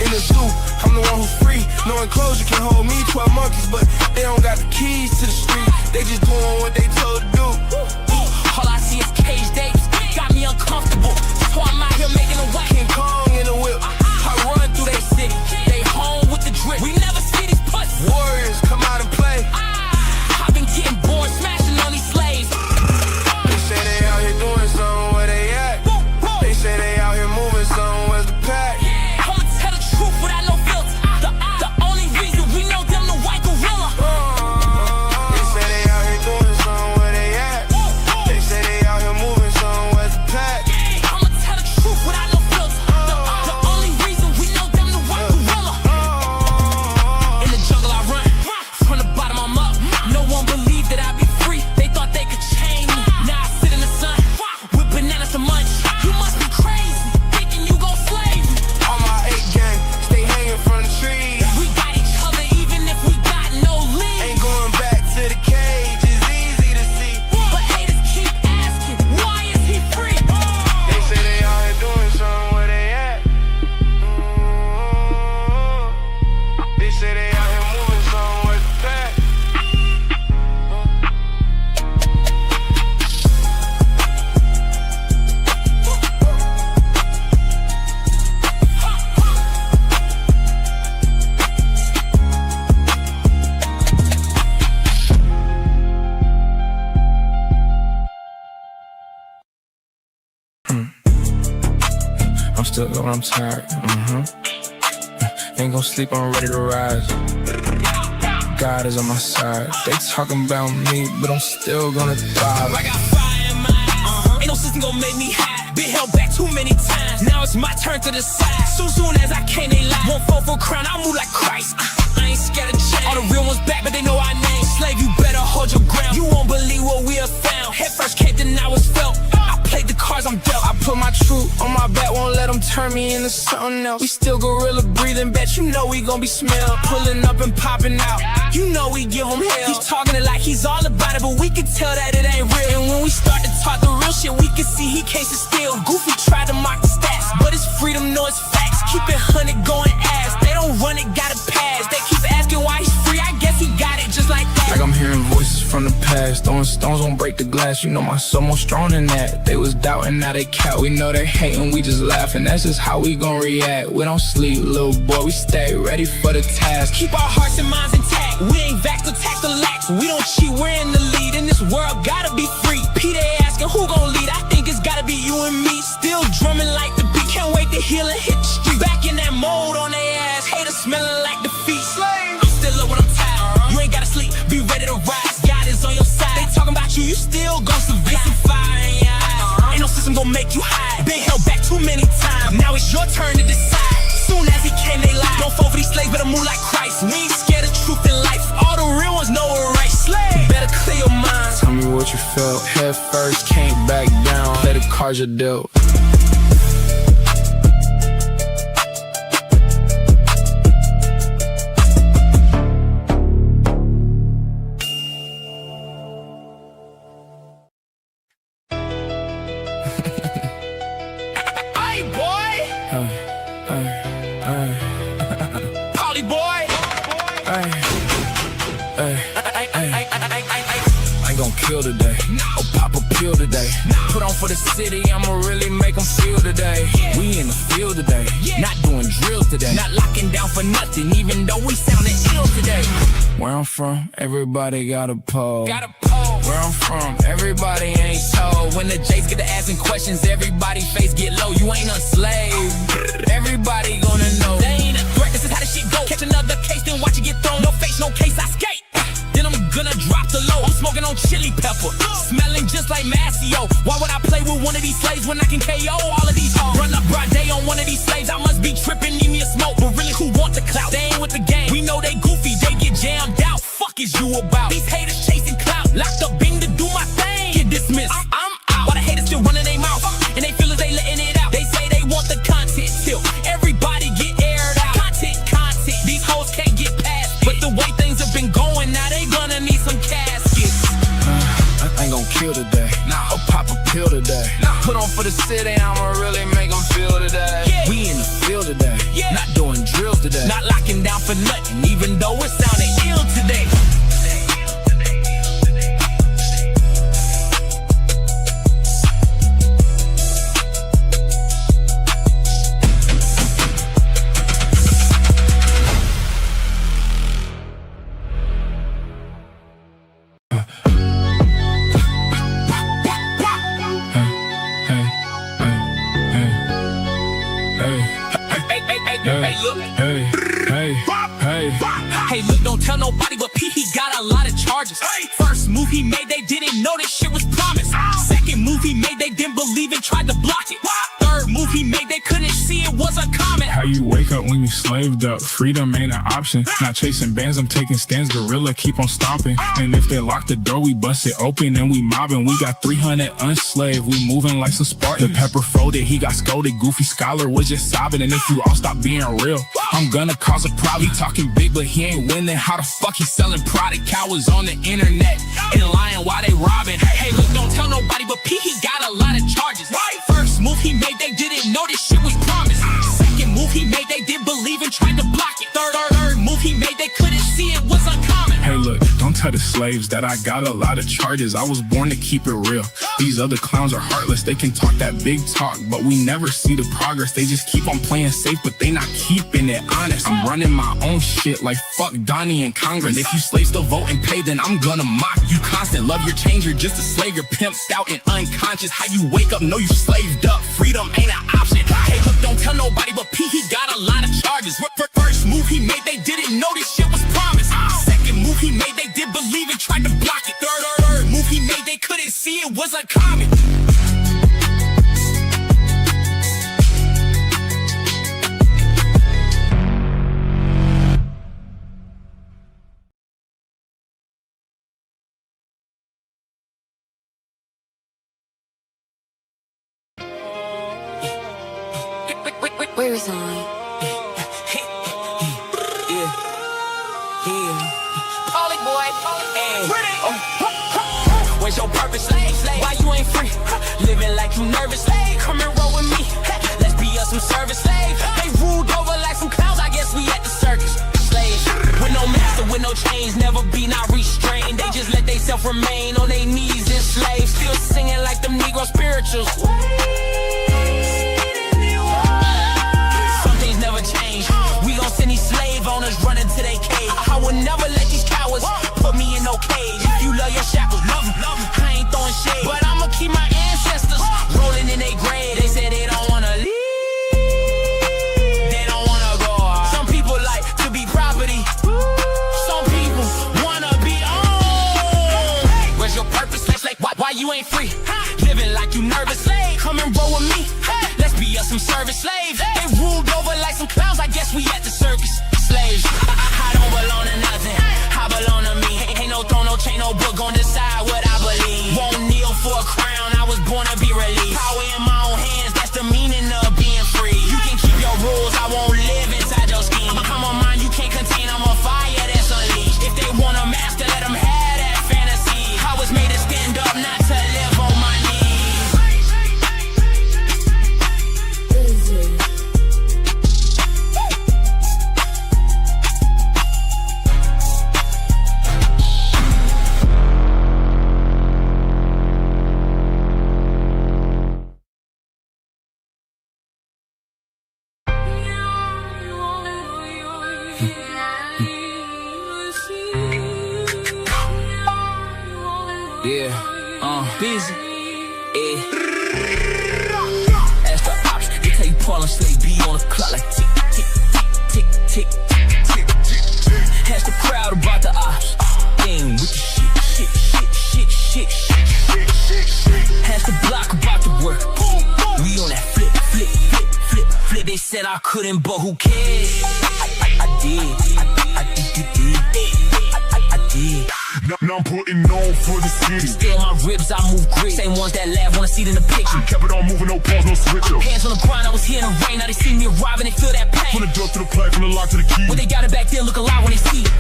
In the zoo, I'm the one who's free. No enclosure can hold me. 12 monkeys, but they don't got the keys to the street. They just doing what they told to do. All I see is cage dates. Got me uncomfortable. So I'm out here making a whack. King Kong in the whip. I run through their city. They home with the drip. We never see these pussies. Warriors come out and play. I've been getting bored smashing on these slaves. They say they out here doing something where they at. They say they out here moving something where's the pack. I'ma tell the truth without no filter. The only reason we know them the white gorilla. They say they out here doing something where they at. They say they out here moving something where's the pack. I'ma tell the truth without no filter. The only reason we know them the white gorilla. In the jungle I run, from the bottom I'm up. No one believed that I'd be free. They thought they could chain me. Now I sit in the sun with bananas to munch. You must be crazy, thinking you gon' slave me. On my 8 gang, stay hanging from the trees. We got each other even if we got no lead. Ain't going back to the cage, it's easy to see. But haters keep asking, why is he free? They say they out here doing something where they at. They say they out here moving something where's the pack. I'm still low, I'm tired. Ain't gon' sleep, I'm ready to rise. God is on my side. They talking about me, but I'm still gonna thrive. I got fire in my eyes. Ain't no system gon' make me hide. Been held back too many times. Now it's my turn to decide. Soon as I came, they lie. Won't fall for crown, I move like Christ. I ain't scared of change. All the real ones back, but they know our name. Slave, you better hold your ground. You won't believe what we have found. Head first came, then I was felt. I played the cards I'm dealt. I put my truth on my back, won't let them turn me into something else. We still gorilla breathing, bet you know we gon' be smelled. Pulling up and popping out, you know we give him hell. He's talking it like he's all about it, but we can tell that it ain't real. And when we start to talk the real shit, we can see he can't sit still. Goofy tried to mock the stats, but it's freedom, no it's facts. Keep it 100 going ass, they don't run it, gotta pass. They keep asking why he's free, I guess he got it just like that. Like I'm hearing voices from the past, throwing stones won't break the glass. You know my soul more strong than that. They was doubting, now they count. We know they hating, we just laughing. That's just how we gon' react. We don't sleep, little boy, we stay ready for the task. Keep our hearts and minds intact. We ain't vaxxed or taxed or lax. We don't cheat, we're in the lead. In this world, gotta be free. P, they asking who gon' lead. I think it's gotta be you and me. Still drumming like the beat. Can't wait to heal and hit the street. Back in that mode on their ass. Haters smelling like defeat. I'm still up when I'm tired. You ain't gotta sleep, be ready to rise. God is on your side. They talking about you, you still gon' survive. Some fire in your eyes. Ain't no system gon' make you hide. Been held back too many times. Now it's your turn to decide. Soon as he came, they lied. Don't fall for these slaves, better move like Christ. We ain't scared of truth in life. All the real ones know we're right. Slave, better clear your mind. Tell me what you felt. Head first, can't back down. Play the cards you're dealt. Kill today, or pop a pill today. Put on for the city, I'ma really make them feel today. We in the field today, not doing drills today. Not locking down for nothing, even though we sounding ill today. Where I'm from, everybody got a pole. Where I'm from, everybody ain't told. When the J's get to asking questions, everybody face get low. You ain't a slave, everybody gonna know. They ain't a threat, this is how the shit go. Catch another case, then watch it get thrown. No face, no case, I skate. Then I'm gonna drop the low. I'm smoking on chili pepper, smelling just like Masio. Why would I play with one of these slaves when I can KO all of these hoes? Run up broad day on one of these slaves, I must be tripping, need me a smoke. But really, who want the clout? They ain't with the game. We know they goofy, they get jammed out. Fuck is you about? These haters chasing clout, locked up, bing to do my thing. Get dismissed, I'm out. While the haters still running their mouth, and they feel as they letting it out. They say they want the content till everybody get aired out. Content, these hoes can't get past it. But the way things have been going, now they gonna need some caskets. I ain't gon' kill today, or pop a pill today. Put on for the city, I'ma really make them feel today. We in the field today, not doing drills today. Not locking down for nothing, even though it sounded ill today. Hey, look, don't tell nobody, but P, he got a lot of charges. First move he made, they didn't know this shit was promised. Second move he made, they didn't believe it, tried to block it. Third move he made, they couldn't see it was a comment. How you wake up when you slaved up? Freedom ain't an option. Not chasing bands, I'm taking stands. Gorilla, keep on stomping. And if they lock the door, we bust it open and we mobbing. We got 300 unslaved, we moving like some Spartans. The pepper folded, he got scolded. Goofy scholar was just sobbing. And if you all stop being real, I'm gonna cause a problem. He talking big, but he ain't winning. How the fuck he selling product? Cowards on the internet and lying while they robbing. Hey, look, don't tell nobody, but P, he got a lot of charges. First move he made, they didn't know this shit was promised. Second move he made, they didn't believe and tried to block it. Third move he made, they couldn't see it was uncommon. Hey, look, don't tell the slaves that I got a lot of charges. I was born to keep it real. These other clowns are heartless. They can talk that big talk, but we never see the progress. They just keep on playing safe, but they not keeping it honest. I'm running my own shit like fuck Donnie and Congress. If you slaves still vote and pay, then I'm gonna mock you constant. Love your changer just a slave. You're pimped out and unconscious. How you wake up, know you slaved up. Freedom ain't an option. Hey, look, don't tell nobody, but P, he got a lot of charges. First move he made, they didn't know this shit was promised. Second move he made, they did believe and tried to block it. Third move he made, they couldn't see it was uncommon. speakers on. Polly boy, where's your purpose, slave? Why you ain't free? Living like you nervous, slave. Come and roll with me. Let's be us some service, slave. They ruled over like some clowns. I guess we at the circus, slave. With no master, with no chains, never be not restrained. They just let they self remain on their knees enslaved. Still singing like them Negro spirituals. Some things never change. We gon' send these slave owners running to their cage. I would never let these cowards put me in no cage. If you love your shackles, love them. I ain't throwing shade, but I'ma keep my ancestors rolling in their grave. They say they don't wanna leave. They don't wanna go out. Some people like to be property. Some people wanna be owned. Where's your purpose? Like why you ain't free? Living like you nervous, slave. Come and roll with me. Let's be us some service slaves. They ruled over like some clowns. I guess we at the circus, slaves. I don't belong to nothing. I belong to me. Ain't no throne, no chain, no book on decide what I believe. Won't kneel for a crown. I was born to be released. Power in my own hands. That's the meaning of being free. You can keep your rules. I won't live inside your scheme. I'm a mind you can't contain. I'm a fire that's unleashed. If they want a master, let them have that fantasy. I was made to stand up, not to live on my knees. Busy. As the ops, they tell you Paul and Slay be on the clock like tick, tick, tick, tick, tick, tick. Ask the crowd about the ops. Game with the shit. Ask the block about the work. We on that flip. They said I couldn't, but who cares? I did. Now I'm putting on for the city. Still my ribs, I move grit. Same ones that laugh wanna see it in the picture. Kept it on moving, no pause, no switch up. Hands on the grind, I was here in the rain. Now they see me arriving, they feel that pain. From the door to the plate, from the lock to the key. When they got it back then, look alive when they see it.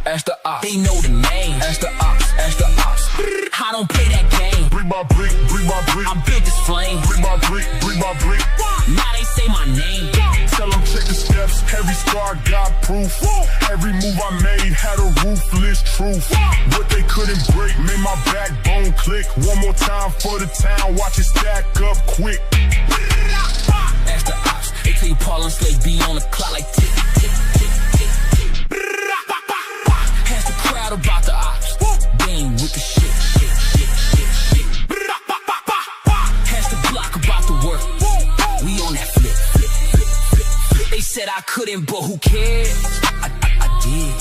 Ask the ops, they know the name. Ask the ops. I don't play that game. Brick by brick. I built this flame. Brick by brick. Now they say my name. Tell them check the steps, every scar got proof. Every move I made had a ruthless truth. What they couldn't break made my backbone click. One more time for the town, watch it stack up quick. Ask the ops, they tell you Paul and Slay be on the clock like tick, tick, tick, tick, tick. Ask the crowd about the ops. Game with the shit. Ask the block about the work. We on that flip. They said I couldn't, but who cares? I did.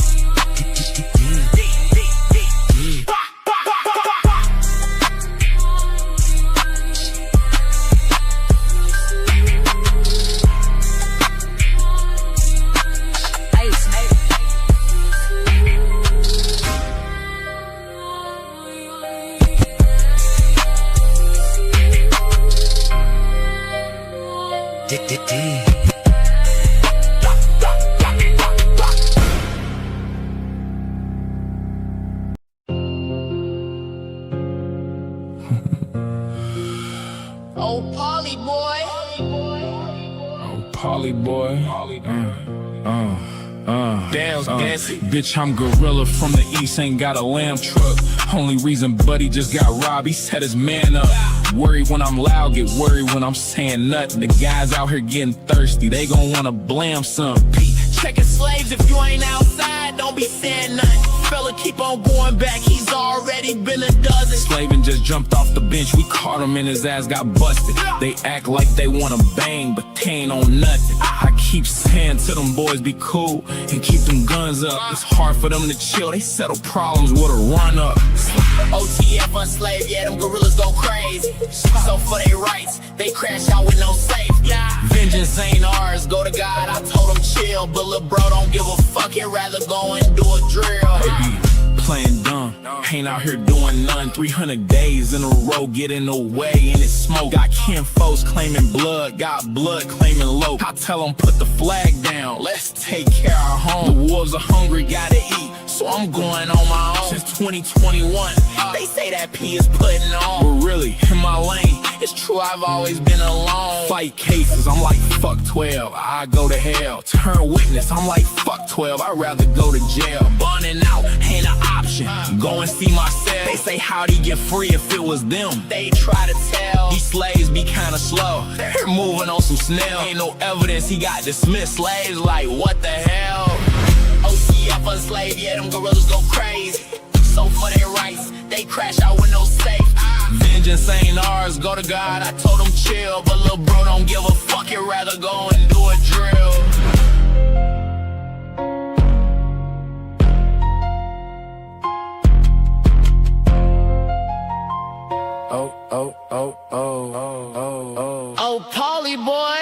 Oh, Polly boy. Polly boy. Damn, bitch, I'm gorilla from the east, ain't got a lamb truck. Only reason Buddy just got robbed, he set his man up. Worried when I'm loud, get worried when I'm saying nothing. The guys out here getting thirsty, they gon' wanna blam some. Checking slaves if you ain't outside, don't be saying nothing. Fella keep on going back, he's already been a dozen. Slavin' just jumped off the bench, we caught him and his ass got busted. They act like they wanna bang, but they ain't on nothing. I keep saying to them boys be cool and keep them guns up. It's hard for them to chill, they settle problems with a run up. OTF unslaved, yeah, them gorillas go crazy. So for their rights, they crash out with no safety. Vengeance ain't ours, go to God, I told him chill. But lil' bro don't give a fuck, he'd rather go and do a drill. playing dumb. Ain't out here doing none. 300 days in a row, getting away, and it's smoke. Got kinfolks claiming blood, got blood claiming low. I tell them put the flag down, let's take care of home. The wolves are hungry, gotta eat, so I'm going on my own. Since 2021, they say that P is putting on, but really, in my lane, it's true I've always been alone. Fight cases, I'm like fuck 12, I go to hell. Turn witness, I'm like fuck 12, I'd rather go to jail. Burning out ain't an option, go and see myself. They say how'd he get free if it was them? They try to tell, these slaves be kinda slow, they're moving on some snail. Ain't no evidence he got dismissed, slaves like what the hell? OCF enslaved, yeah, them gorillas go crazy. So for their rights, they crash out with no safe. Vengeance ain't ours, go to God, I told him chill. But little bro don't give a fuck, he'd rather go and do a drill. Oh, oh, oh, oh, oh, oh, oh. Oh, Paulie boy.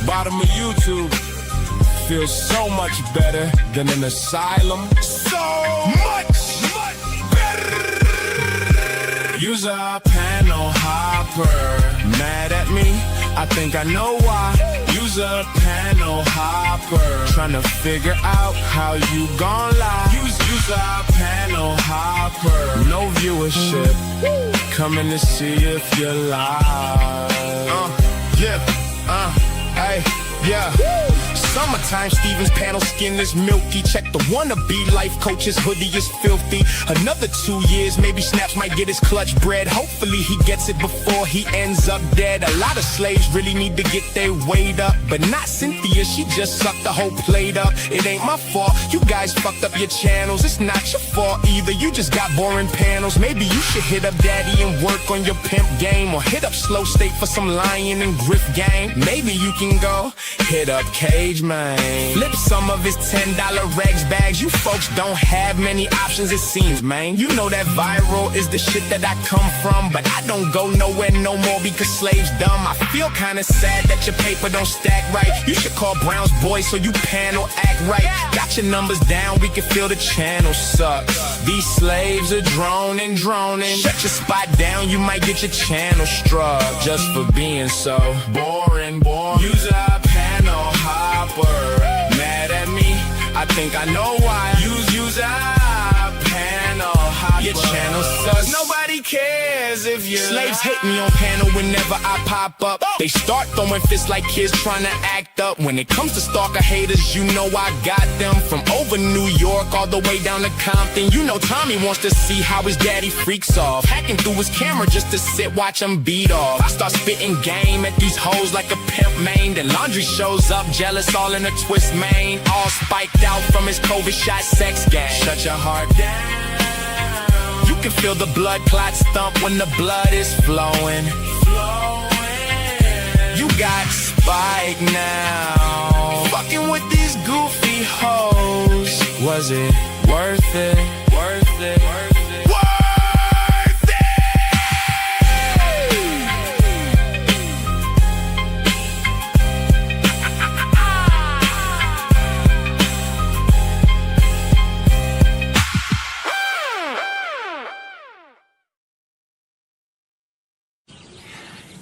Bottom of YouTube feels so much better than an asylum. So much better. User panel hopper mad at me. I think I know why. User panel hopper trying to figure out how you gon' lie. User panel hopper, no viewership. Coming to see if you're live. Hey, yeah. Summertime, Steven's panel skin is milky. Check the wannabe life coach's hoodie is filthy. Another 2 years, maybe Snaps might get his clutch bread. Hopefully he gets it before he ends up dead. A lot of slaves really need to get their weight up, but not Cynthia, she just sucked the whole plate up. It ain't my fault, you guys fucked up your channels. It's not your fault either, you just got boring panels. Maybe you should hit up Daddy and work on your pimp game, or hit up Slow State for some lion and griff game. Maybe you can go hit up Cage Man, flip some of his $10 regs bags. You folks don't have many options, it seems, man. You know that viral is the shit that I come from, but I don't go nowhere no more because slaves dumb. I feel kinda sad that your paper don't stack right. You should call Brown's boy so you panel act right. Got your numbers down, we can feel the channel suck. These slaves are droning. Shut your spot down, you might get your channel struck just for being so boring. User panel hopper mad at me. I think I know why. User panel hopper, your channel sucks. Nobody cares if you slaves hate me on panel whenever I pop up. They start throwing fists like kids trying to act up. When it comes to stalker haters, you know I got them. From over New York all the way down to Compton. You know Tommy wants to see how his daddy freaks off, hacking through his camera just to sit watch him beat off. I start spitting game at these hoes like a pimp main. Then Laundry shows up jealous all in a twist mane, all spiked out from his COVID shot sex game. Shut your heart down. You can feel the blood clots thump when the blood is flowing. You got Spike now, fucking with these goofy hoes. Was it worth it? Worth it? Worth it?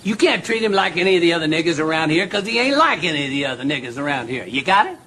You can't treat him like any of the other niggas around here, because he ain't like any of the other niggas around here. You got it?